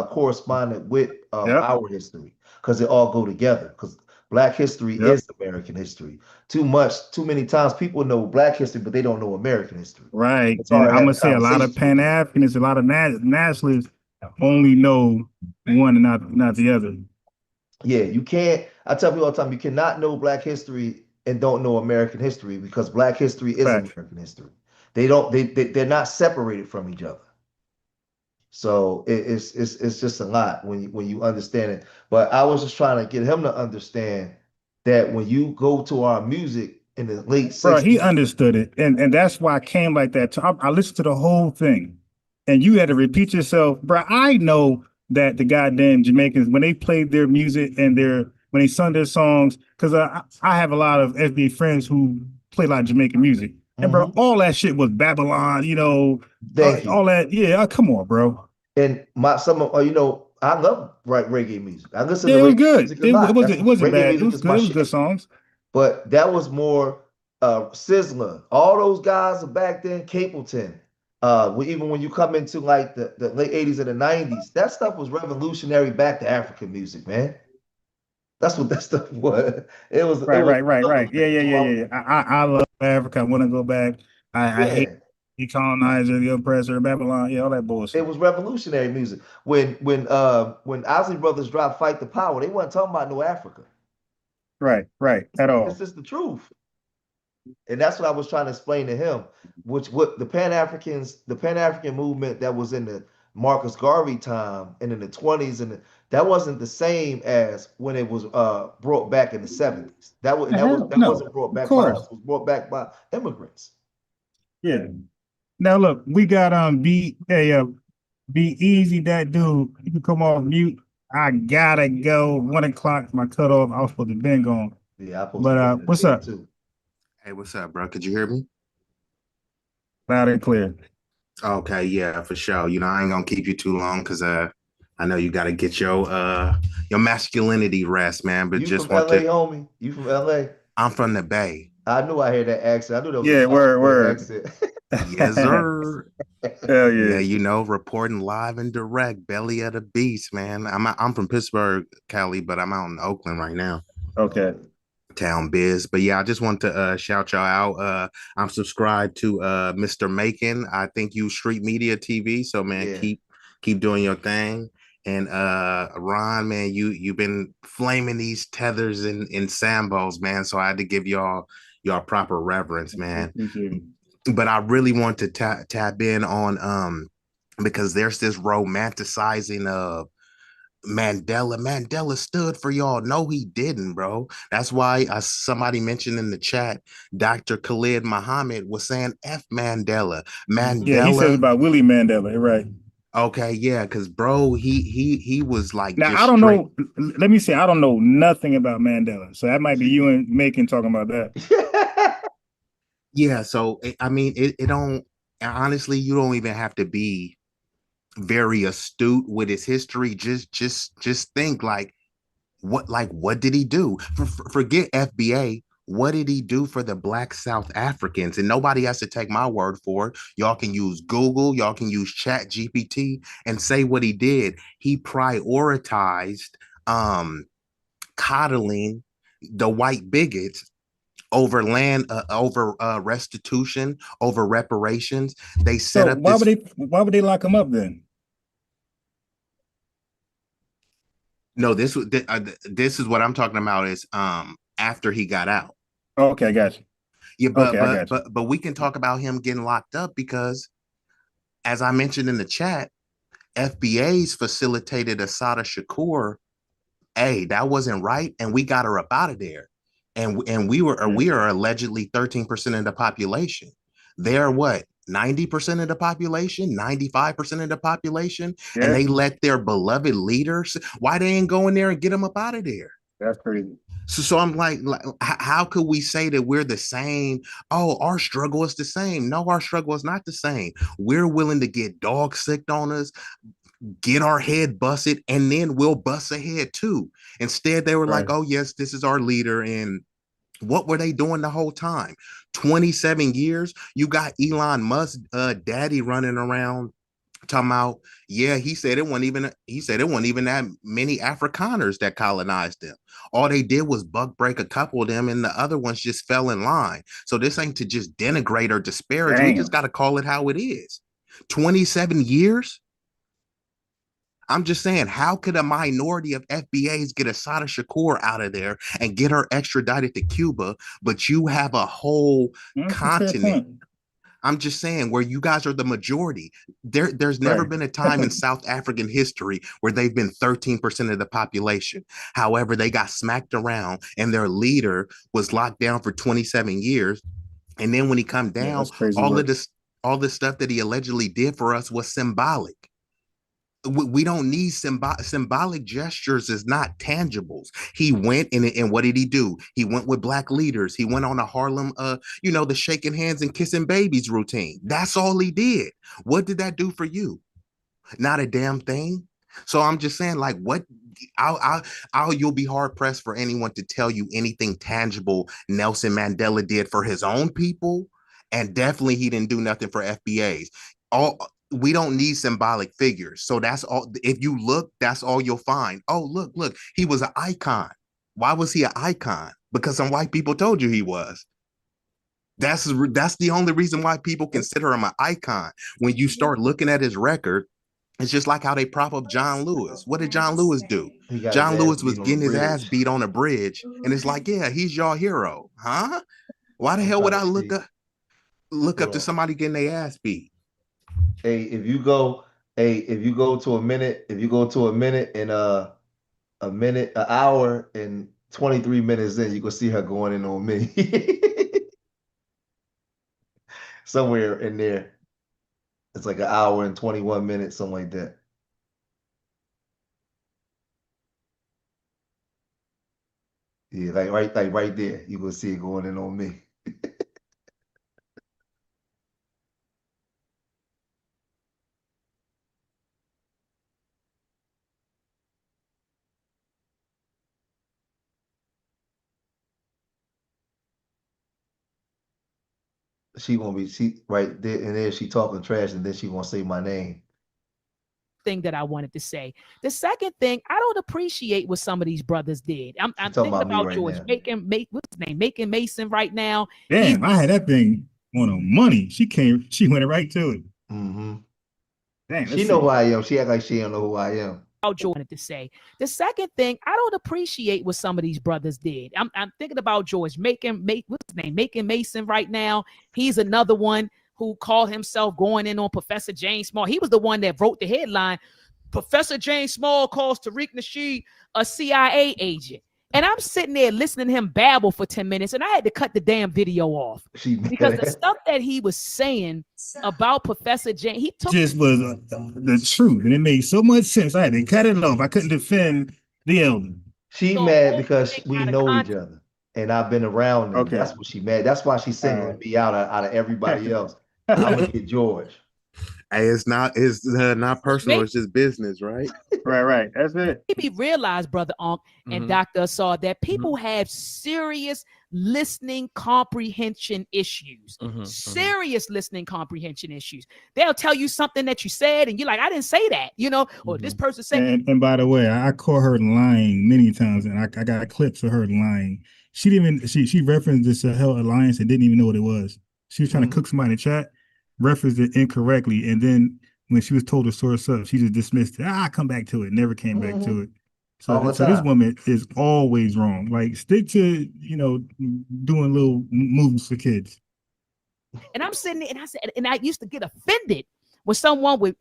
correspond it with our history, because it all go together. Because Black history is American history. Too many times people know Black history, but they don't know American history. Right. And I'm gonna say a lot of Pan-Africanists, a lot of nationalists only know one and not the other. Yeah, you can't. I tell people all the time, you cannot know Black history and don't know American history, because Black history is American history. They're not separated from each other. So it's just a lot when you understand it. But I was just trying to get him to understand that when you go to our music in the late 60s. Bro, he understood it. And that's why I came like that. I listened to the whole thing. And you had to repeat yourself. Bro, I know that the goddamn Jamaicans, when they played their music and when they sung their songs, because I have a lot of FBA friends who play a lot of Jamaican music. And bro, all that shit was Babylon, all that. Yeah, come on, bro. And I love reggae music. I listen to reggae it was good. Music a lot. It wasn't bad. It was good. It was good songs. But that was more Sizzler. All those guys back then, Capleton. Even when you come into like the late 80s and the 90s, that stuff was revolutionary back to African music, man. That's what that stuff was. It was right. Yeah. I love Africa. I want to go back. I hate the colonizer, the oppressor, Babylon. Yeah, all that bullshit. It was revolutionary music. When Ozzy Brothers dropped "Fight the Power," they wasn't talking about no Africa. Right. At all. It's just the truth. And that's what I was trying to explain to him, what the Pan-African movement that was in the Marcus Garvey time and in the 20s, and that wasn't the same as when it was brought back in the 70s. That wasn't brought back by us. It was brought back by immigrants. Yeah. Now look, we got be easy, that dude. You can come off mute. I gotta go. 1 o'clock, my cutoff. I was supposed to have been gone. Yeah, but what's up? Too. Hey, what's up, bro? Could you hear me? Loud and clear. Okay, yeah, for sure. You know, I ain't gonna keep you too long because I know you gotta get your masculinity rest, man. But you just from LA, homie? You from LA? I'm from the Bay. I knew I heard that accent. I knew that was a word. accent. Yes, sir. Hell yeah. Yeah, you know, reporting live and direct, belly of the beast, man. I'm from Pittsburgh, Cali, but I'm out in Oakland right now. Okay. Town biz. But yeah, I just want to shout y'all out. I'm subscribed to Mr. Macon. I think you Street Media TV. So man, keep doing your thing. And Ron, man, you've been flaming these tethers in Sambos, man. So I had to give y'all proper reverence, man. But I really want to tap in on because there's this romanticizing of Mandela. Mandela stood for y'all. No, he didn't, bro. That's why somebody mentioned in the chat, Dr. Khalid Muhammad was saying F Mandela. Yeah, he said about Willie Mandela, right? Okay, yeah, because bro, he was like. Now I don't know. Let me say I don't know nothing about Mandela, so that might be you and Macon talking about that. Yeah, so I mean, it don't. Honestly, you don't even have to be very astute with his history. Just think what did he do? Forget FBA. What did he do for the Black South Africans? And nobody has to take my word for it. Y'all can use Google, y'all can use Chat GPT and say what he did. He prioritized coddling the white bigots over land, over restitution, over reparations. They set up. Why would they lock him up then? No, this is what I'm talking about. Is after he got out. Okay, I got you. Yeah, but we can talk about him getting locked up because, as I mentioned in the chat, FBA's facilitated Assata Shakur. Hey, that wasn't right, and we got her up out of there. And we are allegedly 13% of the population. They're what, 90% of the population, 95% of the population, and they let their beloved leaders. Why they ain't go in there and get them up out of there? That's crazy. So I'm like, how could we say that we're the same? Oh, our struggle is the same. No, our struggle is not the same. We're willing to get dog sick on us, get our head busted, and then we'll bust a head too. Instead, they were like, oh, yes, this is our leader. And what were they doing the whole time? 27 years? You got Elon Musk, daddy running around talking about, yeah, he said it wasn't even that many Afrikaners that colonized them. All they did was buck break a couple of them, and the other ones just fell in line. So this ain't to just denigrate or disparage. We just got to call it how it is. 27 years? I'm just saying, how could a minority of FBAs get Assata Shakur out of there and get her extradited to Cuba, but you have a whole continent? I'm just saying, where you guys are the majority. There's never been a time in South African history where they've been 13% of the population. However, they got smacked around and their leader was locked down for 27 years. And then when he come down, all this stuff that he allegedly did for us was symbolic. We don't need symbolic gestures, is not tangibles. He went and what did he do? He went with black leaders. He went on a Harlem, the shaking hands and kissing babies routine. That's all he did. What did that do for you? Not a damn thing. So I'm just saying, like, what? You'll be hard pressed for anyone to tell you anything tangible Nelson Mandela did for his own people, and definitely he didn't do nothing for FBAs. We don't need symbolic figures. So that's all. If you look, that's all you'll find. Oh, look, he was an icon. Why was he an icon? Because some white people told you he was. That's the only reason why people consider him an icon. When you start looking at his record, it's just like how they prop up John Lewis. What did John Lewis do? John Lewis was getting his ass beat on a bridge, and it's like, yeah, he's your hero, huh? Why the hell would I look up to somebody getting their ass beat? Hey, if you go Hey, if you go to a minute, and an hour and 23 minutes in, you can see her going in on me. Somewhere in there. It's like an hour and 21 minutes, something like that. Yeah, like right there. You can see it going in on me. She gonna be right there, and then she talking trash, and then she gonna say my name. Thing that I wanted to say. The second thing, I don't appreciate what some of these brothers did. I'm thinking about right George now. Macon, what's his name? Macon Mason right now. Damn, I had that thing on a money. She went right to it. Mm-hmm. Damn, She know who I am. She act like she don't know who I am. Wanted to say. The second thing, I don't appreciate what some of these brothers did. I'm thinking about George Macon, what's his name? Macon Mason right now. He's another one who called himself going in on Professor James Small. He was the one that wrote the headline, Professor James Small calls Tariq Nasheed a CIA agent. And I'm sitting there listening to him babble for 10 minutes, and I had to cut the damn video off because the stuff that he was saying about Professor James, he took just was the truth, and it made so much sense. I had to cut it off. I couldn't defend the elder. She mad because we know each other, and I've been around them. Okay. That's what she mad. That's why she's singling me out of everybody else. I'm gonna get George. Hey, it's not personal. It's just business, right? Right. That's it. Maybe realize, Brother Onk and Dr. Assad, that people have serious listening comprehension issues. Serious listening comprehension issues. They'll tell you something that you said, and you're like, I didn't say that, or this person said. And by the way, I caught her lying many times, and I got clips of her lying. She didn't even she referenced this Sahel Alliance and didn't even know what it was. She was trying to cook somebody in the chat, referenced it incorrectly, and then when she was told to source up, she just dismissed it. I'll come back to it. Never came back to it. So this woman is always wrong. Like, stick to doing little moves for kids. And I'm sitting there, and I said, and I used to get offended when someone would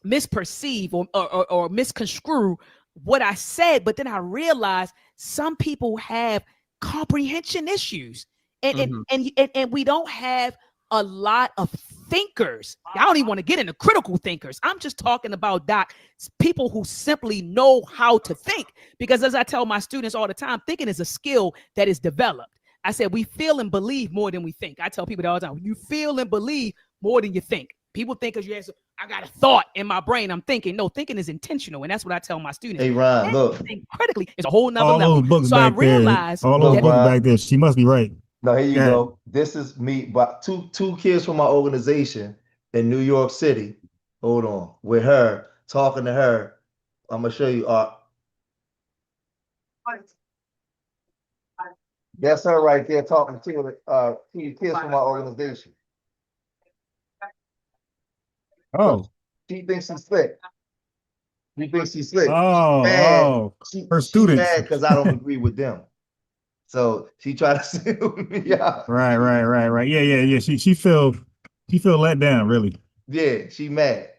misperceive or misconstrue what I said, but then I realized some people have comprehension issues, and we don't have a lot of thinkers. I don't even want to get into critical thinkers. I'm just talking about, Doc, people who simply know how to think. Because as I tell my students all the time, thinking is a skill that is developed. I said, we feel and believe more than we think. I tell people that all the time. You feel and believe more than you think. People think because you answer, I got a thought in my brain, I'm thinking. No, thinking is intentional. And that's what I tell my students. Hey, Ron, look. Think critically is a whole nother all level. Those books so I back realized there, all those books back there, she must be right. No, here you go. This is me, but two kids from my organization in New York City. Hold on, with her, talking to her. I'm gonna show you. That's her right there talking to kids from my organization. Oh, she thinks she's slick. She thinks she's slick. Her students. She's mad because I don't agree with them. So she tried to sue me out. Right. Yeah. She feel let down, really. Yeah, she mad.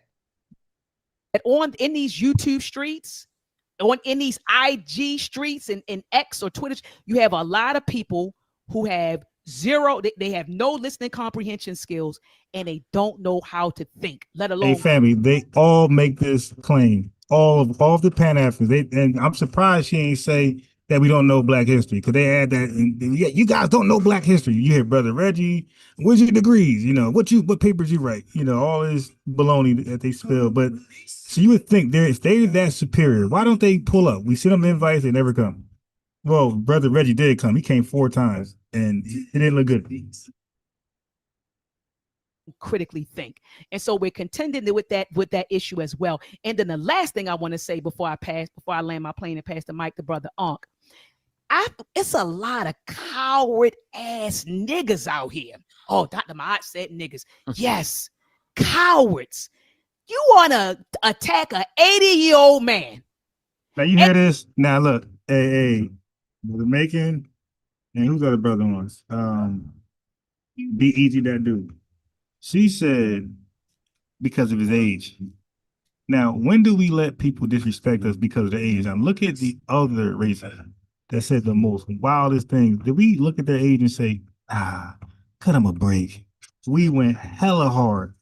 In these YouTube streets, in these IG streets and X or Twitter, you have a lot of people who have zero, they have no listening comprehension skills, and they don't know how to think, let alone. Hey, family, they all make this claim. All of the Pan-Africans. And I'm surprised she ain't say that we don't know Black history, because they add that. And yeah, you guys don't know Black history. You hear Brother Reggie, where's your degrees? What papers you write? All this baloney that they spill. But so you would think if they're that superior, why don't they pull up? We send them invites, they never come. Well, Brother Reggie did come. He came 4 times, and it didn't look good. Critically think, and so we're contending with that issue as well. And then the last thing I want to say before I land my plane and pass the mic to Brother Onk, it's a lot of coward ass niggas out here. Oh, Dr. Mahat said niggas. Yes, cowards. You want to attack an 80-year-old man? Now you hear this? Now look, hey, Brother Macon, and who's the other brother on? Be easy, that dude. She said because of his age. Now, when do we let people disrespect us because of their age? Now, look at the other races that said the most wildest things. Did we look at their age and say, cut them a break? We went hella hard.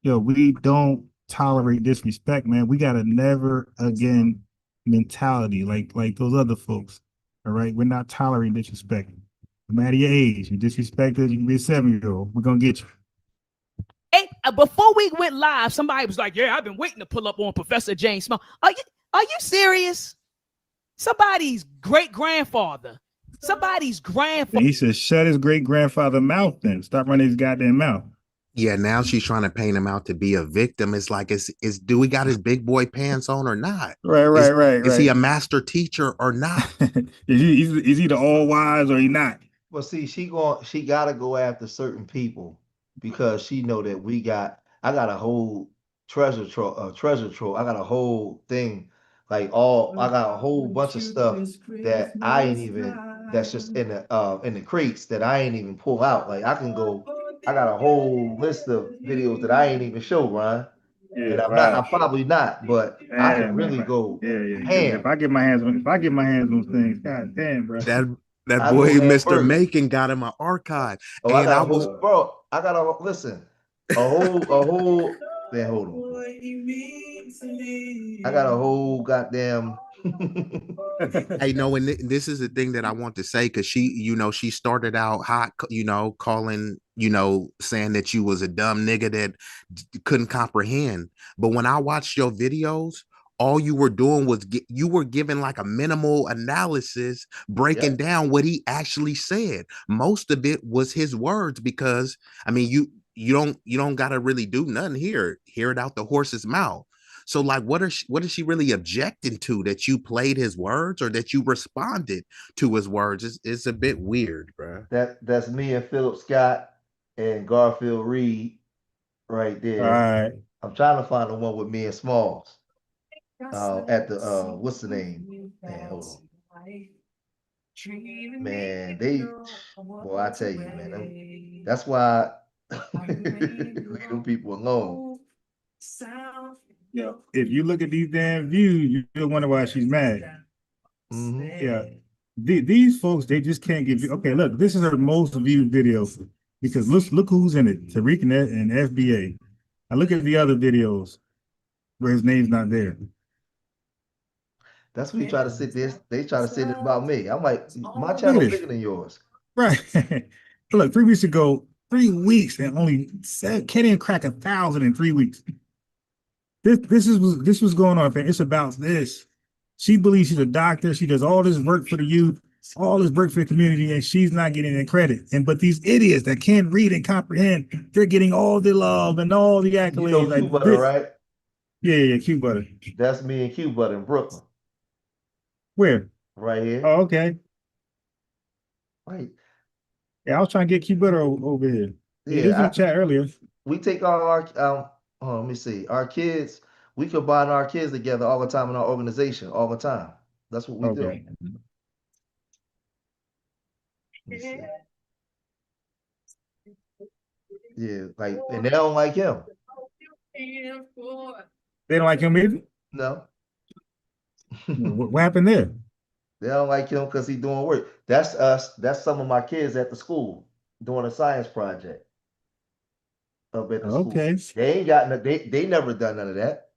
Yo, we don't tolerate disrespect, man. We got a never again mentality like those other folks. All right. We're not tolerating disrespect. No matter your age, you disrespected, you can be a 7-year-old. We're gonna get you. Hey, before we went live, somebody was like, "Yeah, I've been waiting to pull up on Professor James Small." Are you serious? Somebody's great grandfather. Somebody's grandfather. And he said, "Shut his great grandfather mouth. Then stop running his goddamn mouth." Yeah, now she's trying to paint him out to be a victim. It's like, is do we got his big boy pants on or not? Right. Is he a master teacher or not? is he the all wise or he not? Well, see, she gotta go after certain people because she know that I got a whole treasure trove. I got a whole thing, I got a whole bunch of stuff that I ain't even, that's just in the crates that I ain't even pull out. Like I got a whole list of videos that I ain't even show, Ryan. And I'm probably not, but I can really go ham. If I get my hands on things, god damn, bro. That boy, Mr. Macon, got him an archive. Oh, and I got a whole man, hold on. I got a whole goddamn Hey, no, and this is the thing that I want to say, because she started out hot, calling, saying that you was a dumb nigga that couldn't comprehend. But when I watched your videos, all you were doing was you were giving like a minimal analysis, breaking down what he actually said. Most of it was his words, because I mean, you don't gotta really do nothing here. Hear it out the horse's mouth. So like, what is she really objecting to? That you played his words or that you responded to his words? It's a bit weird, bro. That's me and Philip Scott and Garfield Reed right there. All right. I'm trying to find the one with me and Smalls. At the what's the name? Man, hold on. Man, I tell you, man, that's why leave them people alone. Yo, if you look at these damn views, you'll wonder why she's mad. Yeah, these folks, they just can't get. Okay, look, this is her most viewed video because look who's in it: Tariq and FBA. I look at the other videos where his name's not there. That's what he try to sit this. They try to say it about me. I'm like, my channel's bigger than yours. Right. Look, 3 weeks ago, 3 weeks, and only can't even crack 1,000 in 3 weeks. This was going on, man. It's about this. She believes she's a doctor. She does all this work for the youth, all this work for the community, and she's not getting any credit. But these idiots that can't read and comprehend, they're getting all the love and all the accolades. You know Q Butter, right? Yeah, Q Butter. That's me and Q Butter in Brooklyn. Where? Right here. Oh, okay. Right. Yeah, I was trying to get Q Butter over here. Yeah, he was in the chat earlier. We take all our let me see. Our kids, we combine our kids together all the time in our organization, all the time. That's what we do. Let me see. Yeah, like, and they don't like him. They don't like him either? No. What happened there? They don't like him because he's doing work. That's us. That's some of my kids at the school doing a science project up at the school. They ain't got they never done none of that.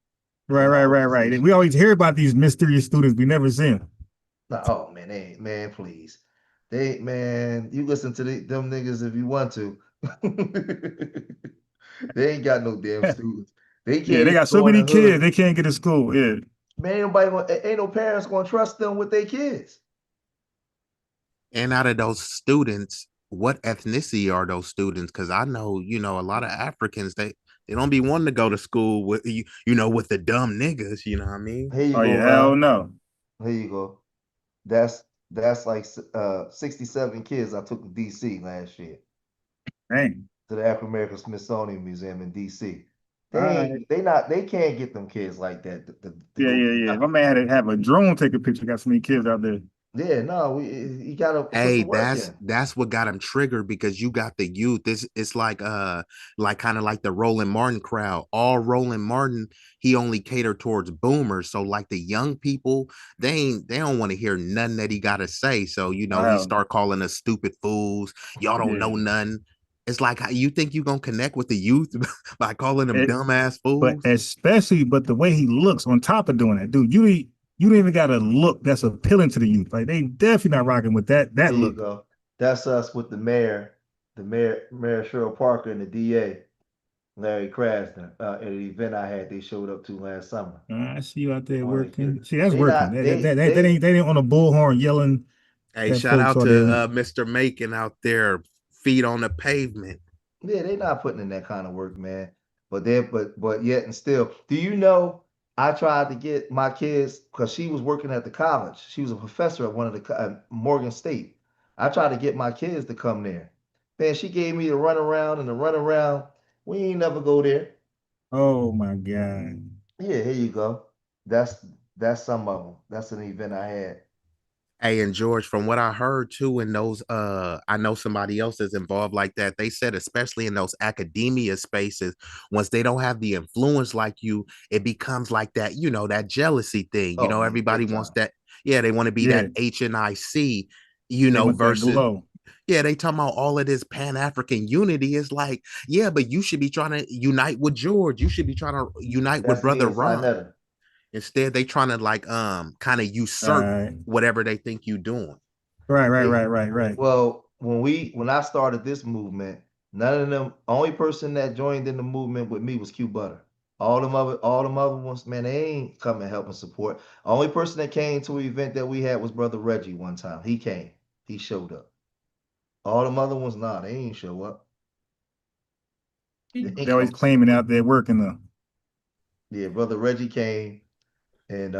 Right. We always hear about these mysterious students. We never see them. Oh man, please. You listen to them niggas if you want to. They ain't got no damn students. They can't. Yeah, they got so many kids they can't get to school. Yeah. Man, ain't no parents gonna trust them with their kids. And out of those students, what ethnicity are those students? Because I know, a lot of Africans, they don't be wanting to go to school with with the dumb niggas. You know what I mean? Here you go. Hell no. Here you go. That's like 67 kids I took to DC last year. Dang. To the African American Smithsonian Museum in DC. They can't get them kids like that. Yeah. My man had to have a drone take a picture. Got so many kids out there. Yeah, no, you gotta put Hey, some work in. that's what got him triggered because you got the youth. It's like kind of like the Roland Martin crowd. All Roland Martin, he only catered towards boomers. So like the young people, they don't want to hear nothing that he gotta say. So he Wow. start calling us stupid fools. Y'all don't know nothing. It's like how you think you gonna connect with the youth by calling them dumbass fools. But the way he looks on top of doing that, dude, you don't even got a look that's appealing to the youth. Like they definitely not rocking with that There you look. go. That's us with the mayor, Mayor Cheryl Parker, and the DA, Larry Krasner. At an event I had, they showed up to last summer. I see you out there Boy, working. See, that's they working. not- They ain't on a bullhorn yelling. Hey, at shout folks out all to day long. Mr. Macon out there, feet on the pavement. Yeah, they not putting in that kind of work, man. But yet and still, do you know? I tried to get my kids because she was working at the college. She was a professor at one of the Morgan State. I tried to get my kids to come there. Man, she gave me the runaround and the runaround. We ain't never go there. Oh my God. Yeah, here you go. That's some of them. That's an event I had. Hey, and George, from what I heard too, in those, I know somebody else is involved like that. They said, especially in those academia spaces, once they don't have the influence like you, it becomes like that, that jealousy thing. Oh, man, Everybody big wants time. that. Yeah, they want to be that HNIC, They want that versus. glow. Yeah, they talking about all of this Pan-African unity. It's like, yeah, but you should be trying to unite with George. You should be trying to unite with That's me Brother and Ron. Sinetta. Instead, they trying to like kind of usurp whatever they think you doing. Right. Well, when I started this movement, none of them. Only person that joined in the movement with me was Q Butter. All them other ones, man, they ain't come and help and support. Only person that came to an event that we had was Brother Reggie one time. He came. He showed up. All them other ones, nah, they ain't show up. They always claiming out there working though. Yeah, Brother Reggie came and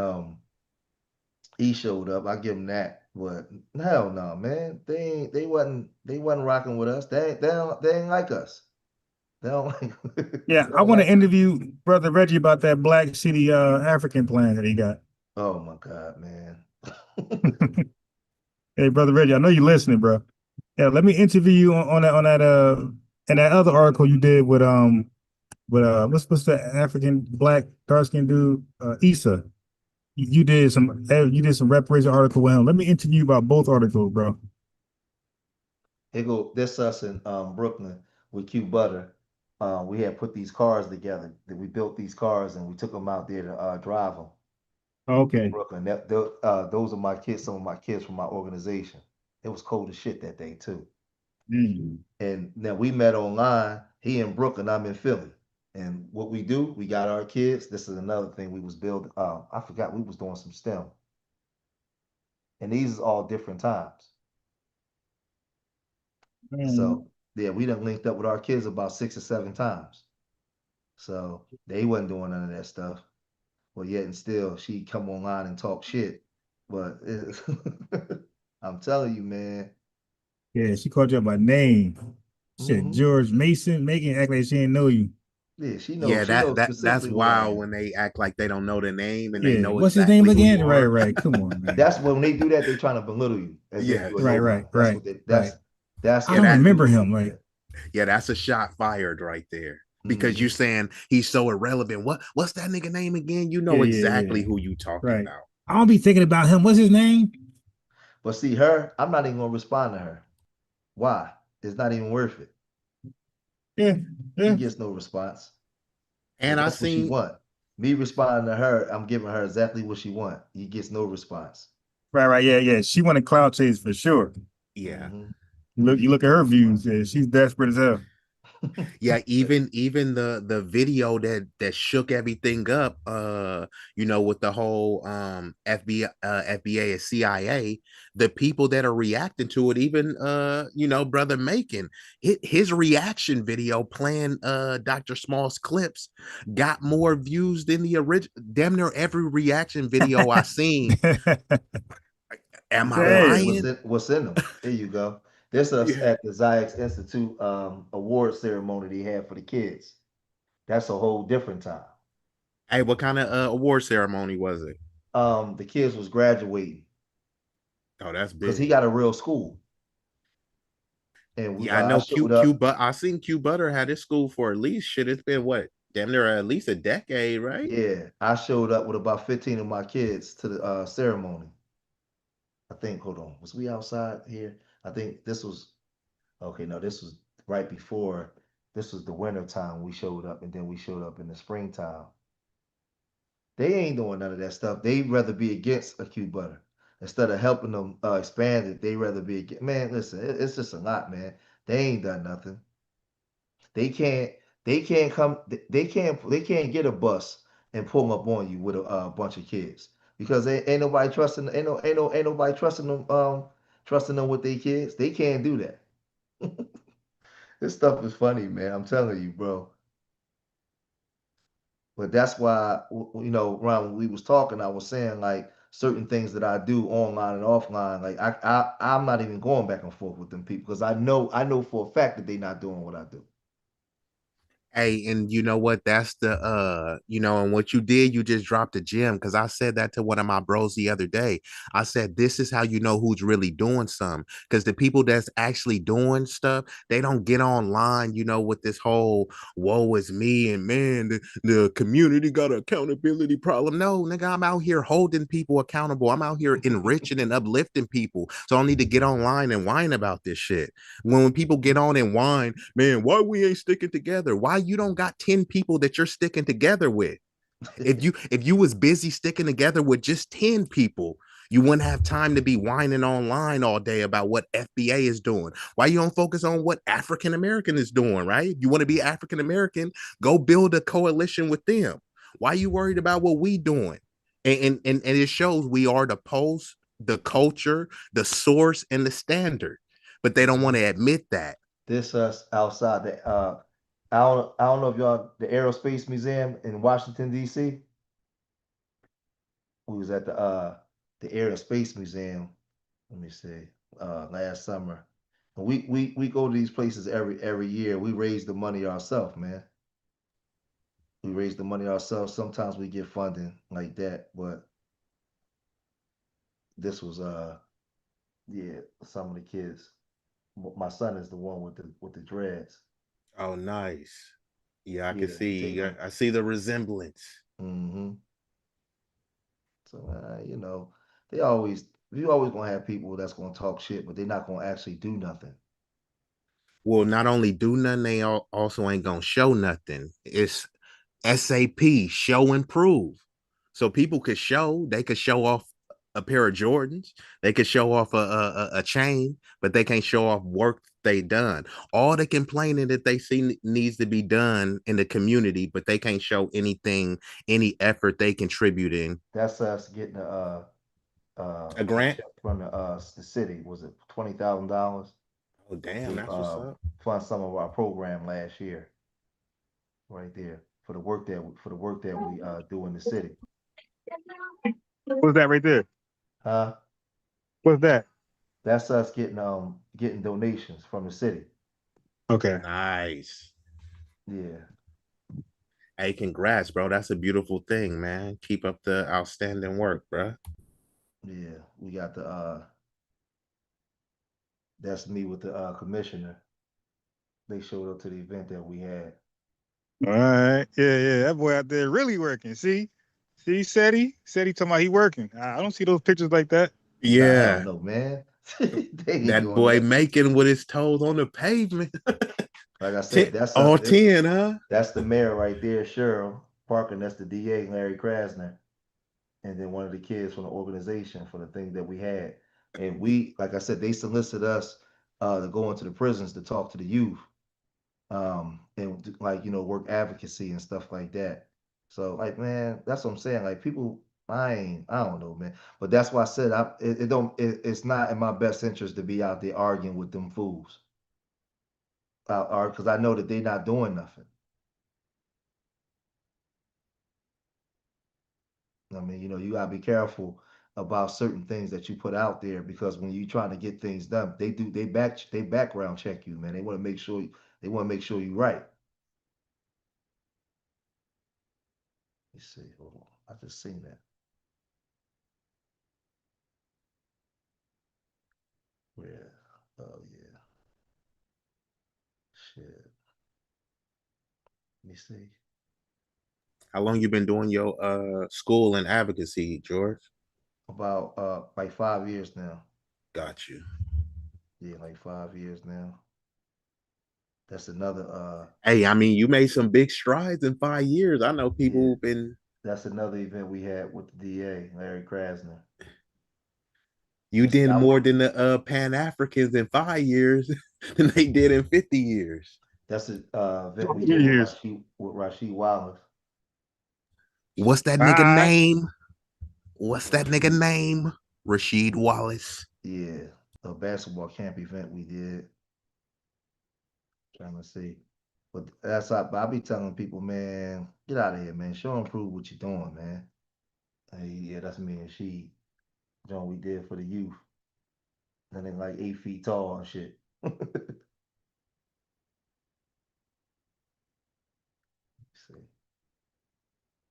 he showed up. I give him that. But hell no, man. They wasn't rocking with us. They ain't like us. They don't like Yeah, I want to interview Brother Reggie about that Black City African plan that he got. Oh my God, man. Hey, Brother Reggie, I know you're listening, bro. Yeah, let me interview you on that and that other article you did with what's the African black dark skinned dude, Issa. You did some reparation article with him. Let me interview you about both articles, bro. Here go this us in Brooklyn with Q Butter. We had put these cars together. That we built these cars and we took them out there to drive them. Okay. Brooklyn. Those are my kids. Some of my kids from my organization. It was cold as shit that day too. And now we met online. He in Brooklyn. I'm in Philly. And what we do, we got our kids. This is another thing we was building. I forgot we was doing some STEM. And these is all different times. So yeah, we done linked up with our kids about 6 or 7 times. So they wasn't doing none of that stuff. But yet and still, she come online and talk shit. But I'm telling you, man. Yeah, she called you by name. Shit, George Macon act like she didn't know you. Yeah, she knows. Yeah, She knows that's specifically who I wild am. when they act like they don't know the name and Yeah, they know what's his exactly name who again? you are. Right. Come on, man. That's when they do that. They trying to belittle you. As if you're Right. That's what they. That's. I don't remember him. Like, yeah, that's a shot fired right there. Because you saying he's so irrelevant. What's that nigga name again? You know exactly who you talking about. I don't be thinking about him. What's his name? But see her, I'm not even gonna respond to her. Why? It's not even worth it. Yeah. She gets no response. And that's what she want. Me responding to her, I'm giving her exactly what she want. He gets no response. Right. Yeah. She wanted cloud chase for sure. Yeah. You look at her views. Yeah, she's desperate as hell. Yeah, even the video that shook everything up, with the whole FBA and CIA, the people that are reacting to it, even Brother Macon, his reaction video playing Dr. Small's clips got more views than the original. Damn near every reaction video I seen. Am I lying? What's in them? There you go. This us at the Ziax Institute award ceremony they had for the kids. That's a whole different time. Hey, what kind of award ceremony was it? The kids was graduating. Oh, that's because he big. got a real school. And Yeah, I I know showed up. But I seen Q Butter had his school for at least shit. It's been what, damn near at least a decade, right? Yeah, I showed up with about 15 of my kids to the ceremony. I think, hold on, was we outside here? I think this was, okay, no, this was right before, this was the winter time we showed up, and then we showed up in the springtime. They ain't doing none of that stuff. They'd rather be against acute butter. Instead of helping them expand it, they rather be against. Man, listen, it's just a lot, man. They ain't done nothing. They can't, they can't come, they can't get a bus and pull them up on you with a bunch of kids because ain't nobody trusting, ain't nobody trusting them, trusting them with their kids. They can't do that. This stuff is funny, man. I'm telling you, bro. But that's why, Ron, when we was talking, I was saying like certain things that I do online and offline. Like I'm not even going back and forth with them people because I know for a fact that they're not doing what I do. Hey, and you know what? That's the and what you did, you just dropped a gem because I said that to one of my bros the other day. I said, this is how you know who's really doing something. Because the people that's actually doing stuff, they don't get online, with this whole woe is me and man, the community got an accountability problem. No, nigga, I'm out here holding people accountable. I'm out here enriching and uplifting people. So I don't need to get online and whine about this shit. When people get on and whine, man, why we ain't sticking together? Why you don't got 10 people that you're sticking together with? If you was busy sticking together with just 10 people, you wouldn't have time to be whining online all day about what FBA is doing. Why you don't focus on what African American is doing, right? You want to be African American, go build a coalition with them. Why you worried about what we doing? And it shows we are the pulse, the culture, the source, and the standard. But they don't want to admit that. This us outside the I don't know if y'all the Aerospace Museum in Washington D.C. We was at the Aerospace Museum. Let me see. Last summer, and we go to these places every year. We raise the money ourselves, man. We raise the money ourselves. Sometimes we get funding like that, but this was yeah, some of the kids. My son is the one with the dreads. Oh, nice. Yeah, I can Yeah, see. I see the resemblance. Mm-hmm. So they always you always gonna have people that's gonna talk shit, but they're not gonna actually do nothing. Well, not only do nothing, they also ain't gonna show nothing. It's SAP, show and prove. So people could show, they could show off a pair of Jordans, they could show off a chain, but they can't show off work they done. All the complaining that they see needs to be done in the community, but they can't show anything, any effort they contribute in. That's us getting A grant check from the city. Was it $20,000 Oh, damn, to that's what's up. fund some of our program last year? Right there for the work that we do in the city. What's that right there? Huh? What's that? That's us getting donations from the city. Okay. Nice. Yeah. Hey, congrats, bro. That's a beautiful thing, man. Keep up the outstanding work, bro. Yeah, we got that's me with the commissioner. They showed up to the event that we had. All right. Yeah. That boy out there really working. See, Said he talking about he working. I don't see those pictures like that. Yeah. No, man. They ain't That doing boy that. making with his toes on the pavement. Like I said, that's all 10, huh? That's the mayor right there, Cheryl Parker, and that's the DA, Larry Krasner. And then one of the kids from the organization for the thing that we had. And we, like I said, they solicited us to go into the prisons to talk to the youth, and like work advocacy and stuff like that. So like, man, that's what I'm saying. Like people, I don't know, man. But that's why I said it's not in my best interest to be out there arguing with them fools. Because I know that they're not doing nothing. I mean, you gotta be careful about certain things that you put out there because when you're trying to get things done, they background check you, man. They want to make sure you're right. Let's see, hold on. I just seen that. Yeah. Oh yeah. Shit. Let me see. How long you been doing your school and advocacy, George? About like 5 years now. Got you. Yeah, like 5 years now. That's another Hey, I mean, you made some big strides in 5 years. I know people who've been. That's another event we had with the DA, Larry Krasner. You did more than the Pan-Africans in 5 years than they did in 50 years. That's an event we did with Rasheed Wallace. What's that nigga name? What's that nigga name? Rasheed Wallace. Yeah, a basketball camp event we did. Trying to see. But that's I be telling people, man, get out of here, man. Show and prove what you're doing, man. Hey, yeah, that's me and she. John, we did for the youth. And they like 8 feet tall and shit. See.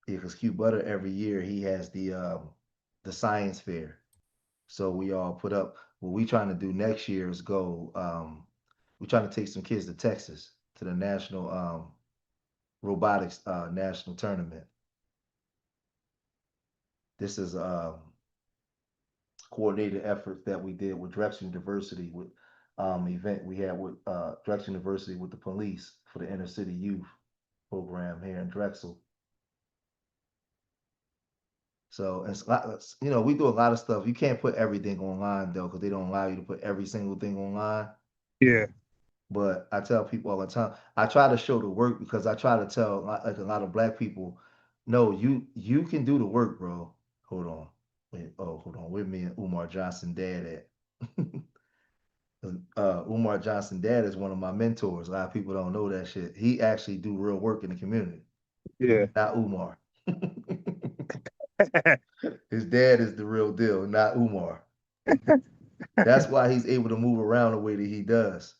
Yeah, because Q Butter every year he has the science fair. So we all put up what we trying to do next year is go we're trying to take some kids to Texas to the national robotics national tournament. This is coordinated effort that we did with Drexel University with event we had with Drexel University with the police for the inner city youth program here in Drexel. So it's we do a lot of stuff. You can't put everything online though, because they don't allow you to put every single thing online. Yeah. But I tell people all the time, I try to show the work because I try to tell like a lot of black people, no, you can do the work, bro. Hold on. Wait, hold on. Where me and Umar Johnson dad at? Umar Johnson dad is one of my mentors. A lot of people don't know that shit. He actually do real work in the community. Yeah. Not Umar. His dad is the real deal, not Umar. That's why he's able to move around the way that he does.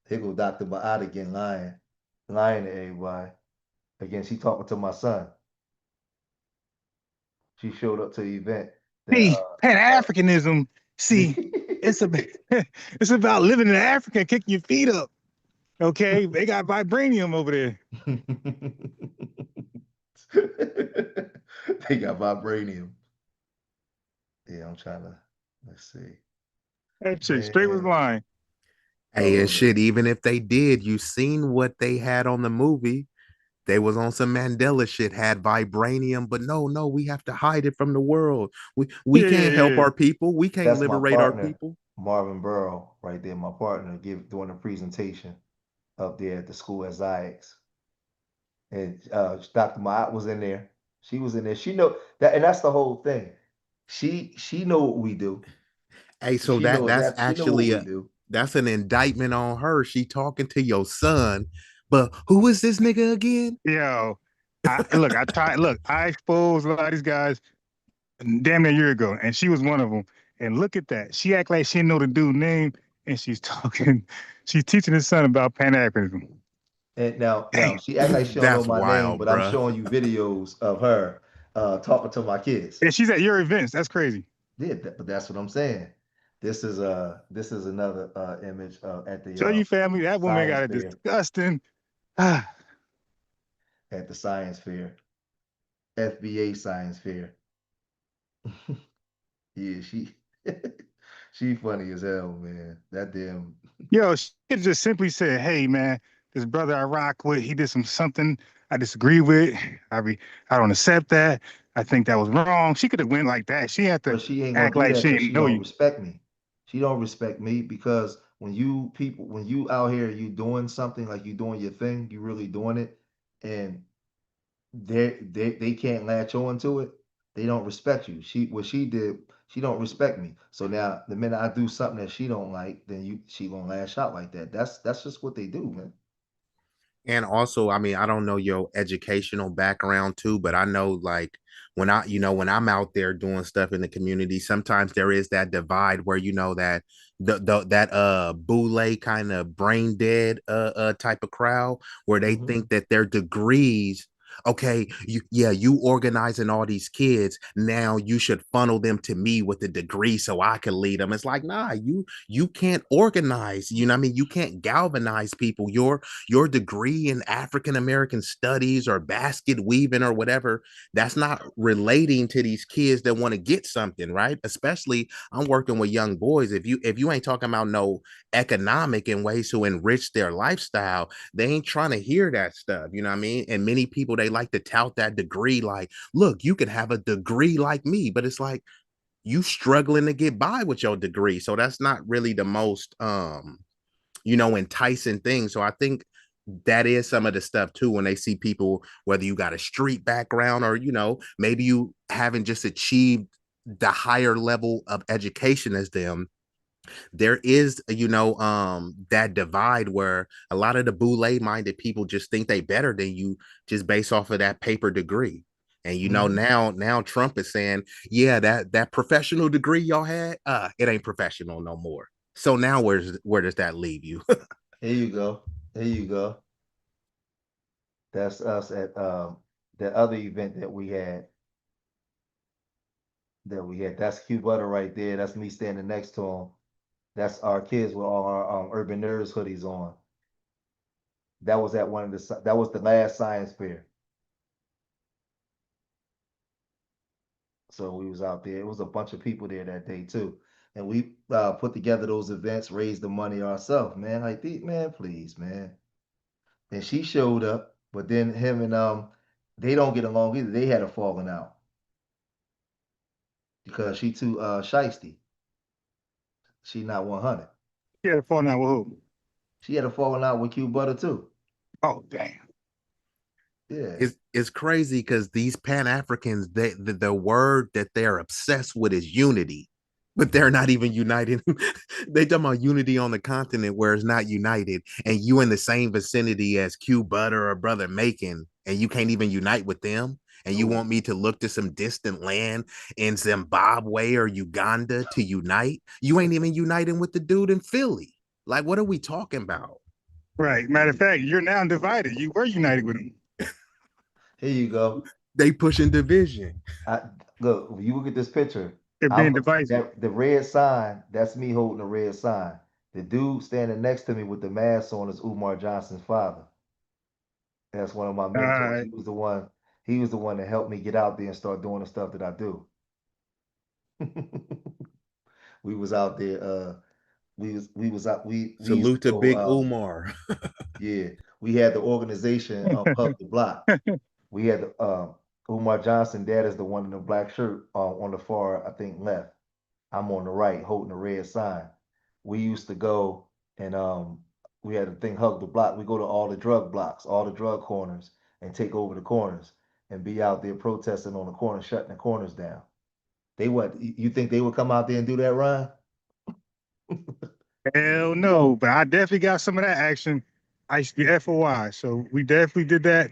Here go Dr. Ba'at again lying to everybody. Again, she talking to my son. She showed up to the event. See, Pan-Africanism. See, it's about living in Africa, kicking your feet up. Okay, they got vibranium over there. They got vibranium. Yeah, I'm trying to. Let's see. That shit straight was lying. Hey, and shit, even if they did, you seen what they had on the movie. They was on some Mandela shit, had vibranium, but no, we have to hide it from the world. We can't help our people. We can't That's Oh, liberate our people. Marvin Burrow, right there, my partner, doing a presentation up there at the school at Zayx. And Dr. Ma'at was in there. She was in there. She know that, and that's the whole thing. She know what we do. Hey, so that's actually that's an indictment on her. She talking to your son, but who is this nigga again? Yo, I exposed a lot of these guys damn near a year ago, and she was one of them. And look at that. She act like she didn't know the dude's name, and she's teaching his son about Pan-Africanism. And now she act like she don't know my name, but I'm showing you videos of her talking to my kids. And she's at your events. That's crazy. Yeah, but that's what I'm saying. This is another image at the Tell you family that woman got it disgusting. At the science fair, FBA science fair. Yeah, she funny as hell, man. That damn. Yo, she could just simply said, "Hey, man, this brother I rock with, he did something I disagree with. I don't accept that. I think that was wrong." She could have went like that. She had to act like she didn't know you. Respect me. She don't respect me because when you out here, you doing something like you doing your thing, you really doing it, and they can't latch on to it. They don't respect you. What she did, she don't respect me. So now the minute I do something that she don't like, then she gonna lash out like that. That's just what they do, man. And also, I mean, I don't know your educational background too, but I know like when I'm out there doing stuff in the community, sometimes there is that divide where that that boule kind of brain dead type of crowd where they think that their degrees okay, you organizing all these kids. Now you should funnel them to me with a degree so I can lead them. It's like, nah, you can't organize. You know what I mean? You can't galvanize people. Your degree in African American studies or basket weaving or whatever, that's not relating to these kids that want to get something, right? Especially I'm working with young boys. If you ain't talking about no economic and ways to enrich their lifestyle, they ain't trying to hear that stuff. You know what I mean? And many people, they like to tout that degree, like, look, you can have a degree like me, but it's like you struggling to get by with your degree. So that's not really the most enticing thing. So I think that is some of the stuff too, when they see people, whether you got a street background or maybe you haven't just achieved the higher level of education as them, there is that divide where a lot of the boule minded people just think they better than you just based off of that paper degree. And now Trump is saying, yeah, that professional degree y'all had, it ain't professional no more. So now where does that leave you? Here you go. That's us at the other event that we had. That's Q Butter right there. That's me standing next to him. That's our kids with all our Urban Nerds hoodies on. That was at that was the last science fair. So we was out there. It was a bunch of people there that day too. And we put together those events, raised the money ourselves, man. Like, man, please, man. And she showed up, but then him and they don't get along either. They had a falling out because she too shisty. She not 100. She had a falling out with who? She had a falling out with Q Butter too. Oh, damn. Yeah. It's crazy because these Pan-Africans, the word that they're obsessed with is unity, but they're not even united. They talking about unity on the continent where it's not united, and you in the same vicinity as Q Butter or Brother Macon, and you can't even unite with them. And you want me to look to some distant land in Zimbabwe or Uganda to unite? You ain't even uniting with the dude in Philly. Like, what are we talking about? Right. Matter of fact, you're now divided. You were united with him. Here you go. They pushing division. Look, you look at this picture. They're being divisive. The red sign, that's me holding the red sign. The dude standing next to me with the mask on is Umar Johnson's father. That's one of my mentors. He was the one that helped me get out there and start doing the stuff that I do. We was out there. Salute to Big Umar. Yeah, we had the organization Hug the Block. We had Umar Johnson. Dad is the one in the black shirt on the far, I think, left. I'm on the right, holding the red sign. We used to go and we had a thing, Hug the Block. We go to all the drug blocks, all the drug corners, and take over the corners and be out there protesting on the corner, shutting the corners down. You think they would come out there and do that, Ryan? Hell no, but I definitely got some of that action. I used to be FOI, so we definitely did that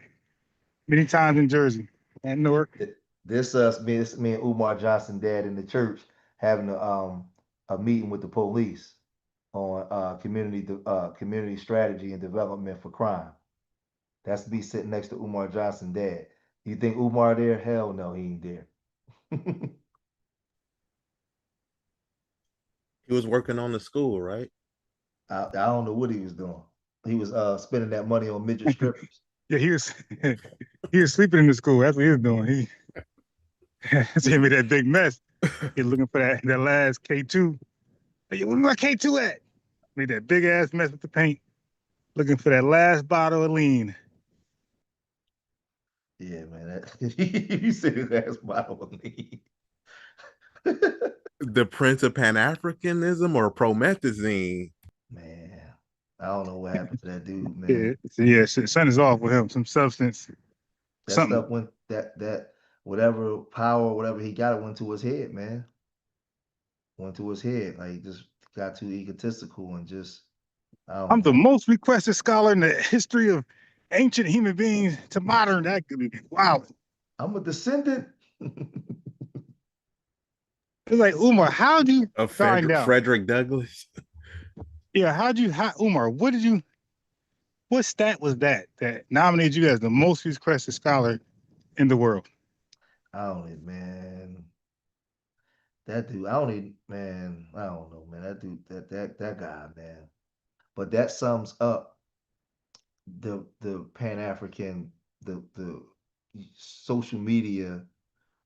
many times in Jersey and Newark. This me and Umar Johnson dad in the church having a meeting with the police on community strategy and development for crime. That's me sitting next to Umar Johnson dad. You think Umar there? Hell no, he ain't there. He was working on the school, right? I don't know what he was doing. He was spending that money on midget strippers. Yeah, he was sleeping in the school. That's what he was doing. He made that big mess. He looking for that last K2. Hey, where's my K2 at? Made that big ass mess with the paint. Looking for that last bottle of lean. Yeah, man. You said the last bottle of lean. The Prince of Pan-Africanism or promethazine? Man, I don't know what happened to that dude, man. Yeah, something is off with him. Some substance. That stuff went, that whatever power, whatever he got, it went to his head, man. Went to his head. Like, just got too egotistical and just, I'm the most requested scholar in the history of ancient human beings to modern. That could be wild. I'm a descendant. It's like, Umar, how'd you find out? Frederick Douglass? Yeah, Umar, what did you, what stat was that nominated you as the most requested scholar in the world? I don't even, man. That dude, I don't even, man. I don't know, man. That dude, that guy, man. But that sums up the Pan-African, the social media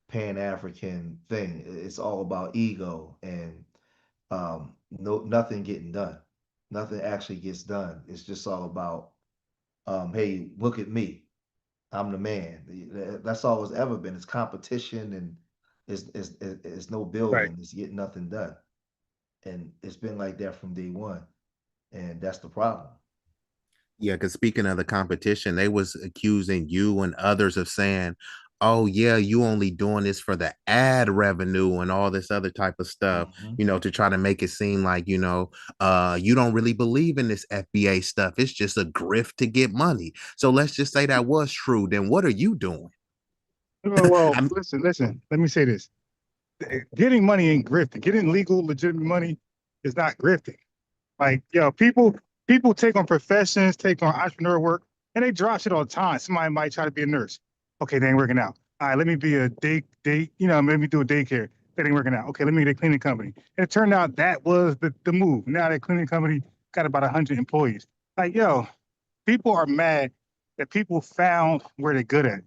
Pan-African thing. It's all about ego and nothing getting done. Nothing actually gets done. It's just all about hey, look at me. I'm the man. That's all it's ever been. It's competition and it's no Right. building. It's getting nothing done. And it's been like that from day one. And that's the problem. Yeah, because speaking of the competition, they was accusing you and others of saying, oh yeah, you only doing this for the ad revenue and all this other type of stuff, to try to make it seem like, you don't really believe in this FBA stuff. It's just a grift to get money. So let's just say that was true. Then what are you doing? Well, listen, let me say this. Getting money ain't grifting. Getting legal, legitimate money is not grifting. Like, people take on professions, take on entrepreneur work, and they drop shit all the time. Somebody might try to be a nurse. Okay, they ain't working out. All right, let me be a let me do a daycare. That ain't working out. Okay, let me get a cleaning company. And it turned out that was the move. Now that cleaning company got about 100 employees. Like, people are mad that people found where they're good at,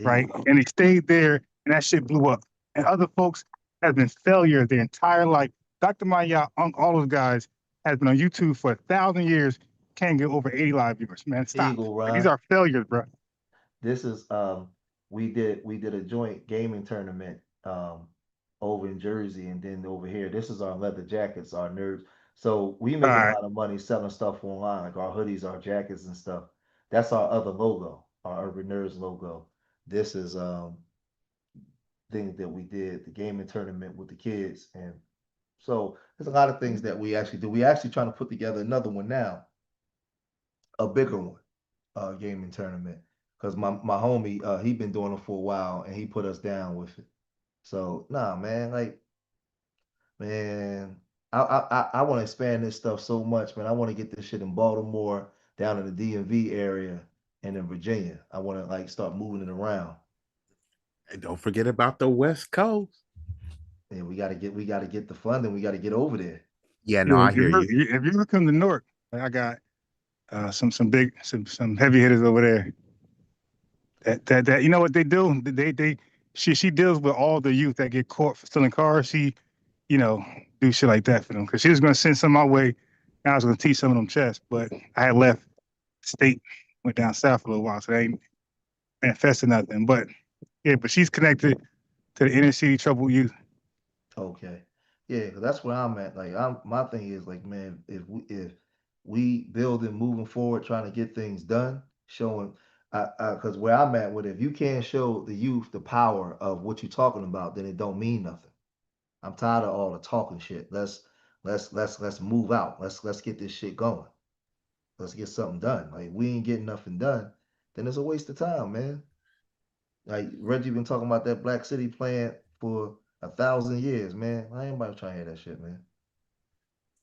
right? And they stayed there, and that shit blew up. And other folks have been failures their entire life. Dr. Maya, all those guys has been on YouTube for 1,000 years, can't get over 80 live viewers. Man, stop. These are failures, bro. This is we did a joint gaming tournament over in Jersey and then over here. This is our leather jackets, our nerds. So we make a lot of money selling stuff online, like our hoodies, our jackets and stuff. That's our other logo, our Urban Nerds logo. This is things that we did, the gaming tournament with the kids. And so there's a lot of things that we actually do. We actually trying to put together another one now, a bigger one, gaming tournament. Because my homie, he been doing it for a while and he put us down with it. So nah, man, like, man, I want to expand this stuff so much, man. I want to get this shit in Baltimore, down in the DMV area, and in Virginia. I want to like start moving it around. And don't forget about the West Coast. And we gotta get the funding. We gotta get over there. Yeah, no, I hear you. If you ever come to Newark, I got some heavy hitters over there. That you know what they do? She deals with all the youth that get caught for stealing cars. She, do shit like that for them. Because she was gonna send some my way, and I was gonna teach some of them chess. But I had left state, went down south for a little while, so they ain't manifested nothing. But yeah, but she's connected to the inner city troubled youth. Okay. Yeah, 'cause that's where I'm at. Like my thing is like, man, if we building moving forward, trying to get things done, showing because where I'm at with it, if you can't show the youth the power of what you're talking about, then it don't mean nothing. I'm tired of all the talking shit. Let's move out. Let's get this shit going. Let's get something done. Like we ain't getting nothing done, then it's a waste of time, man. Like Reggie been talking about that Black City plan for 1,000 years, man. I ain't about to try to hear that shit, man.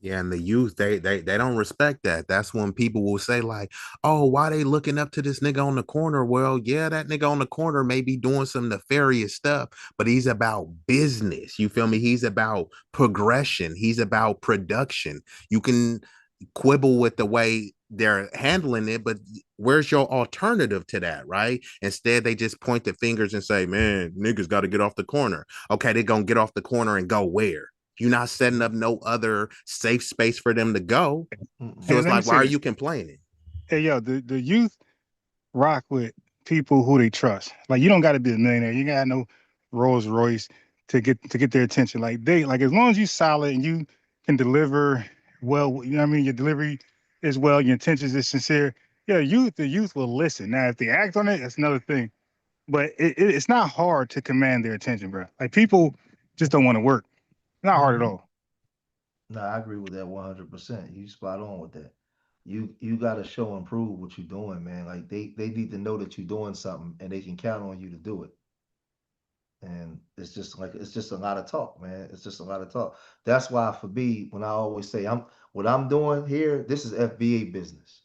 Yeah, and the youth, they don't respect that. That's when people will say, like, oh, why they looking up to this nigga on the corner? Well, yeah, that nigga on the corner may be doing some nefarious stuff, but he's about business. You feel me? He's about progression. He's about production. You can quibble with the way they're handling it, but where's your alternative to that, right? Instead, they just point the fingers and say, man, niggas got to get off the corner. Okay, they're going to get off the corner and go where? You're not setting up no other safe space for them to go. So it's like, why are you complaining? Hey, the youth rock with people who they trust. Like, you don't got to be a millionaire. You got no Rolls Royce to get their attention. Like, as long as you solid and you can deliver well, you know what I mean? Your delivery is well, your intentions is sincere. Yeah, the youth will listen. Now, if they act on it, that's another thing. But it's not hard to command their attention, bro. Like, people just don't want to work. Not hard at all. No, I agree with that 100%. You spot on with that. You got to show and prove what you're doing, man. Like they need to know that you're doing something and they can count on you to do it. And it's just a lot of talk, man. It's just a lot of talk. That's why for me, when I always say what I'm doing here, this is FBA business.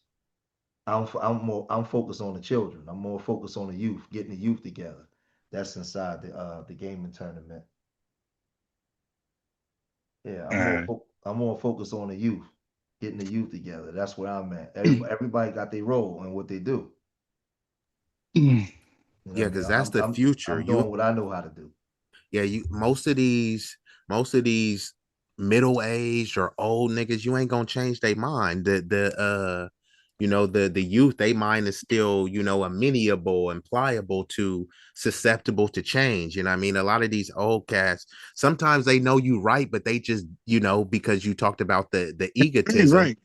I'm focused on the children. I'm more focused on the youth, getting the youth together. That's inside the gaming tournament. Yeah, I'm more focused on the youth, getting the youth together. That's where I'm at. Everybody got their role and what they do. Yeah, You know what I mean? because that's the future. I'm doing what I know how to do. Yeah, most of these middle-aged or old niggas, you ain't gonna change their mind. The youth, they mind is still, amenable and pliable to susceptible to change. You know what I mean? A lot of these old cats, sometimes they know you right, but they just, because you talked about the egotism. Right.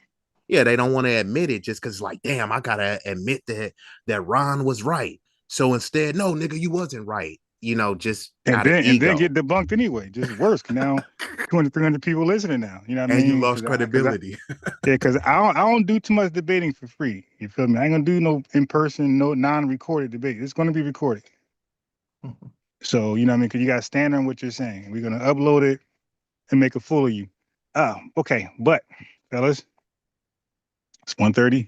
Yeah, they don't want to admit it just because, like, damn, I gotta admit that Ron was right. So instead, no, nigga, you wasn't right. Just out of ego. And then get debunked anyway. Just worse. Now 200, 300 people listening now. You know what I mean? And you lost credibility. Because I don't do too much debating for free. You feel me? I ain't gonna do no in person, no non-recorded debate. It's gonna be recorded. So you know what I mean? Because you gotta stand on what you're saying. We're gonna upload it and make a fool of you. Okay, but fellas, it's 1:30.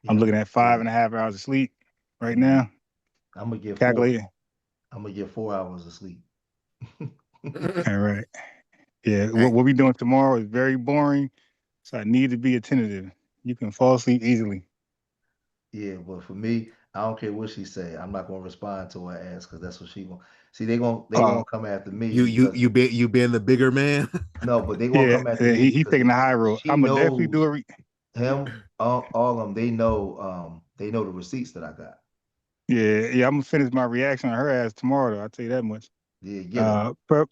I'm looking at 5.5 hours of sleep right now. I'm gonna get calculating. I'm gonna get 4 hours of sleep. All right. Yeah, what we doing tomorrow is very boring, so I need to be attentive. You can fall asleep easily. Yeah, but for me, I don't care what she say. I'm not gonna respond to her ass because that's what she gonna see. They gonna come after me. You being the bigger man. No, but they gonna come after me. He's taking the high road. I'm gonna definitely do it. Him, all of them. They know the receipts that I got. Yeah. I'm gonna finish my reaction on her ass tomorrow. Though, I'll tell you that much. Yeah,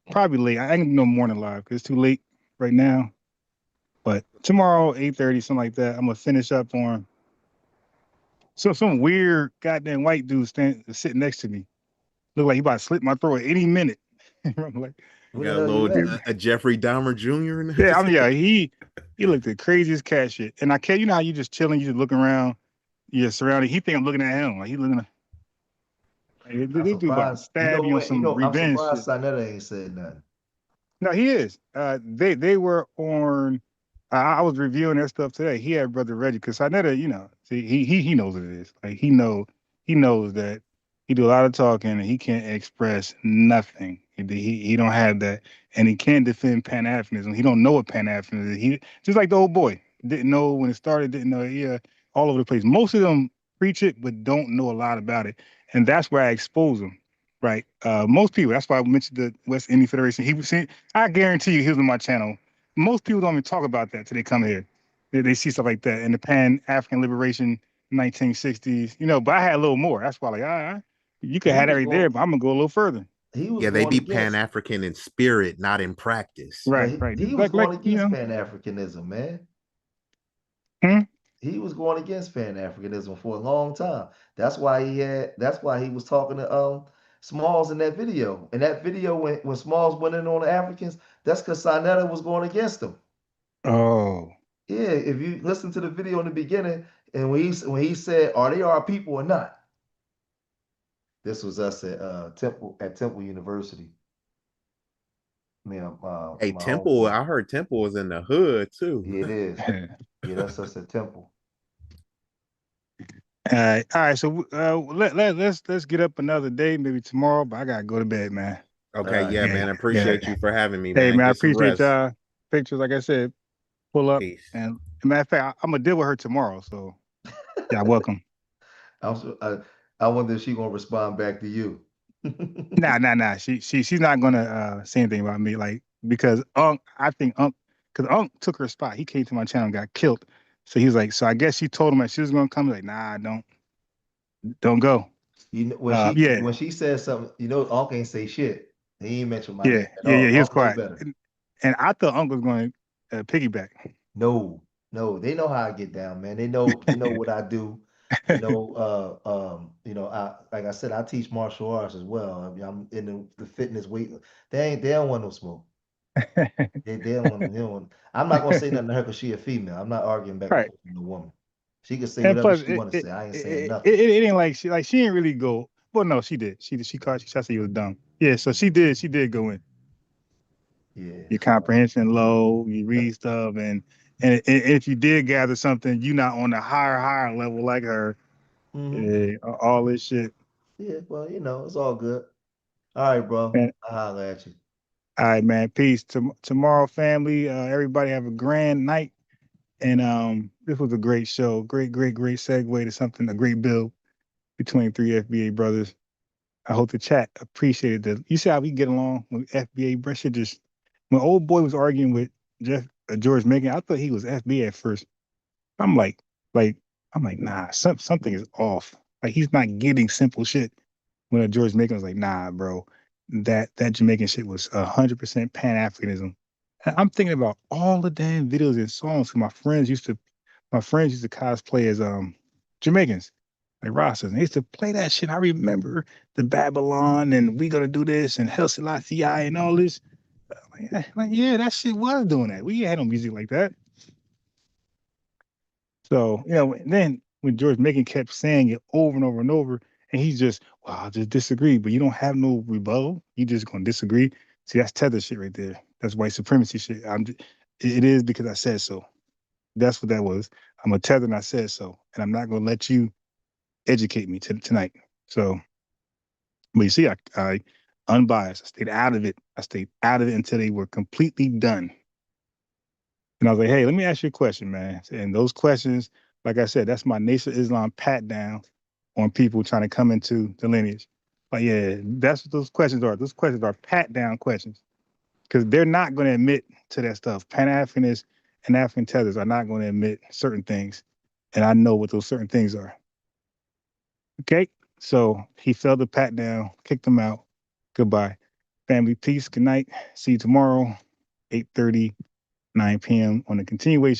probably late. I ain't gonna do no morning live because it's too late right now. But tomorrow, 8:30, something like that. I'm gonna finish up on some weird goddamn white dude sitting next to me. Look like he about to slit my throat at any minute. I'm like, you got a little a Jeffrey Dahmer Jr. in there. Yeah, he looked the craziest cat shit. And I can't, how you just chilling, you just looking around, you're surrounded. He think I'm looking at him. Like he looking at this dude about to stab you on some revenge I'm shit. surprised Sinetta ain't said nothing. No, he is. They were on. I was reviewing their stuff today. He had Brother Reggie because Sinetta, see, he knows what it is. Like he knows that he do a lot of talking and he can't express nothing. He don't have that, and he can't defend Pan-Africanism. He don't know what Pan-Africanism is. He just like the old boy didn't know when it started. Didn't know. Yeah, all over the place. Most of them preach it but don't know a lot about it, and that's where I expose them. Right. Most people. That's why I mentioned the West Indian Federation. He was saying, I guarantee you, he was on my channel. Most people don't even talk about that till they come here. They see stuff like that in the Pan-African Liberation 1960s. But I had a little more. That's why, like, you could have that right there, but I'm gonna go a little further. They be Pan-African in spirit, not in practice. Right. He was going against Pan-Africanism, man. He was going against Pan-Africanism for a long time. That's why he was talking to Smalls in that video. In that video, when Smalls went in on the Africans, that's because Sinetta was going against him. Oh. Yeah, if you listen to the video in the beginning, and when he said, "Are they our people or not?" This was us at Temple University. Hey, Temple, I heard Temple was in the hood too. Yeah, it is. Yeah, that's us at Temple. All right. So let's get up another day, maybe tomorrow. But I gotta go to bed, man. Okay, man. I appreciate you for having me, man. Hey, man, I appreciate y'all. Pictures, like I said, pull up. Peace. And matter of fact, I'm gonna deal with her tomorrow. So, yeah, welcome. I wonder if she's gonna respond back to you. Nah. She's not gonna say anything about me, like, because I think because Unc took her spot. He came to my channel and got killed. So he was like, so I guess she told him that she was gonna come. Like, nah, don't go. When she said something, Unc ain't say shit. He ain't mentioned my name at all. He was Unc quiet. Better. And I thought Unc was going to piggyback. No, they know how I get down, man. They know what I do. Like I said, I teach martial arts as well. I mean, I'm in the fitness weight. They don't want no smoke. they don't want. I'm not gonna say nothing to her because she a female. I'm not arguing back and forth with a woman. She can say whatever she want to say. I ain't saying nothing. It ain't like she didn't really go. Well, no, she did. She tried to say you was dumb. Yeah, so she did go in. Yeah. Your comprehension low. You read stuff, and And if you did gather something, you not on the higher level like her. Yeah, all this shit. Yeah, well, it's all good. All right, bro. Man. I'll holler at you. All right, man. Peace. Tomorrow, family. Everybody have a grand night. And this was a great show. Great segue to something, a great build between three FBA brothers. I hope the chat appreciated that. You see how we get along with FBA, bro? Shit just, when old boy was arguing with George Macon, I thought he was FBA at first. I'm like, nah, something is off. Like, he's not getting simple shit. When George Macon was like, nah, bro, that Jamaican shit was 100% Pan-Africanism. And I'm thinking about all the damn videos and songs. My friends used to cosplay as Jamaicans, like Rastas. And they used to play that shit. I remember the Babylon and We Gonna Do This and Haile Selassie and all this. Like, yeah, that shit was doing that. We had no music like that. So, then when George Macon kept saying it over and over and over, and he's just, well, I'll just disagree, but you don't have no rebuttal. You just gonna disagree. See, that's tether shit right there. That's white supremacy shit. It is because I said so. That's what that was. I'm a tether and I said so. And I'm not gonna let you educate me tonight. So, but you see, I unbiased. I stayed out of it. I stayed out of it until they were completely done. And I was like, hey, let me ask you a question, man. And those questions, like I said, that's my Nation of Islam pat down on people trying to come into the lineage. But yeah, that's what those questions are. Those questions are pat down questions. Because they're not going to admit to that stuff. Pan-Africanists and African tethers are not going to admit certain things. And I know what those certain things are. Okay? So he failed the pat down, kicked them out. Goodbye. Family, peace. Good night. See you tomorrow, 8:30. 9 p.m. on the continuation.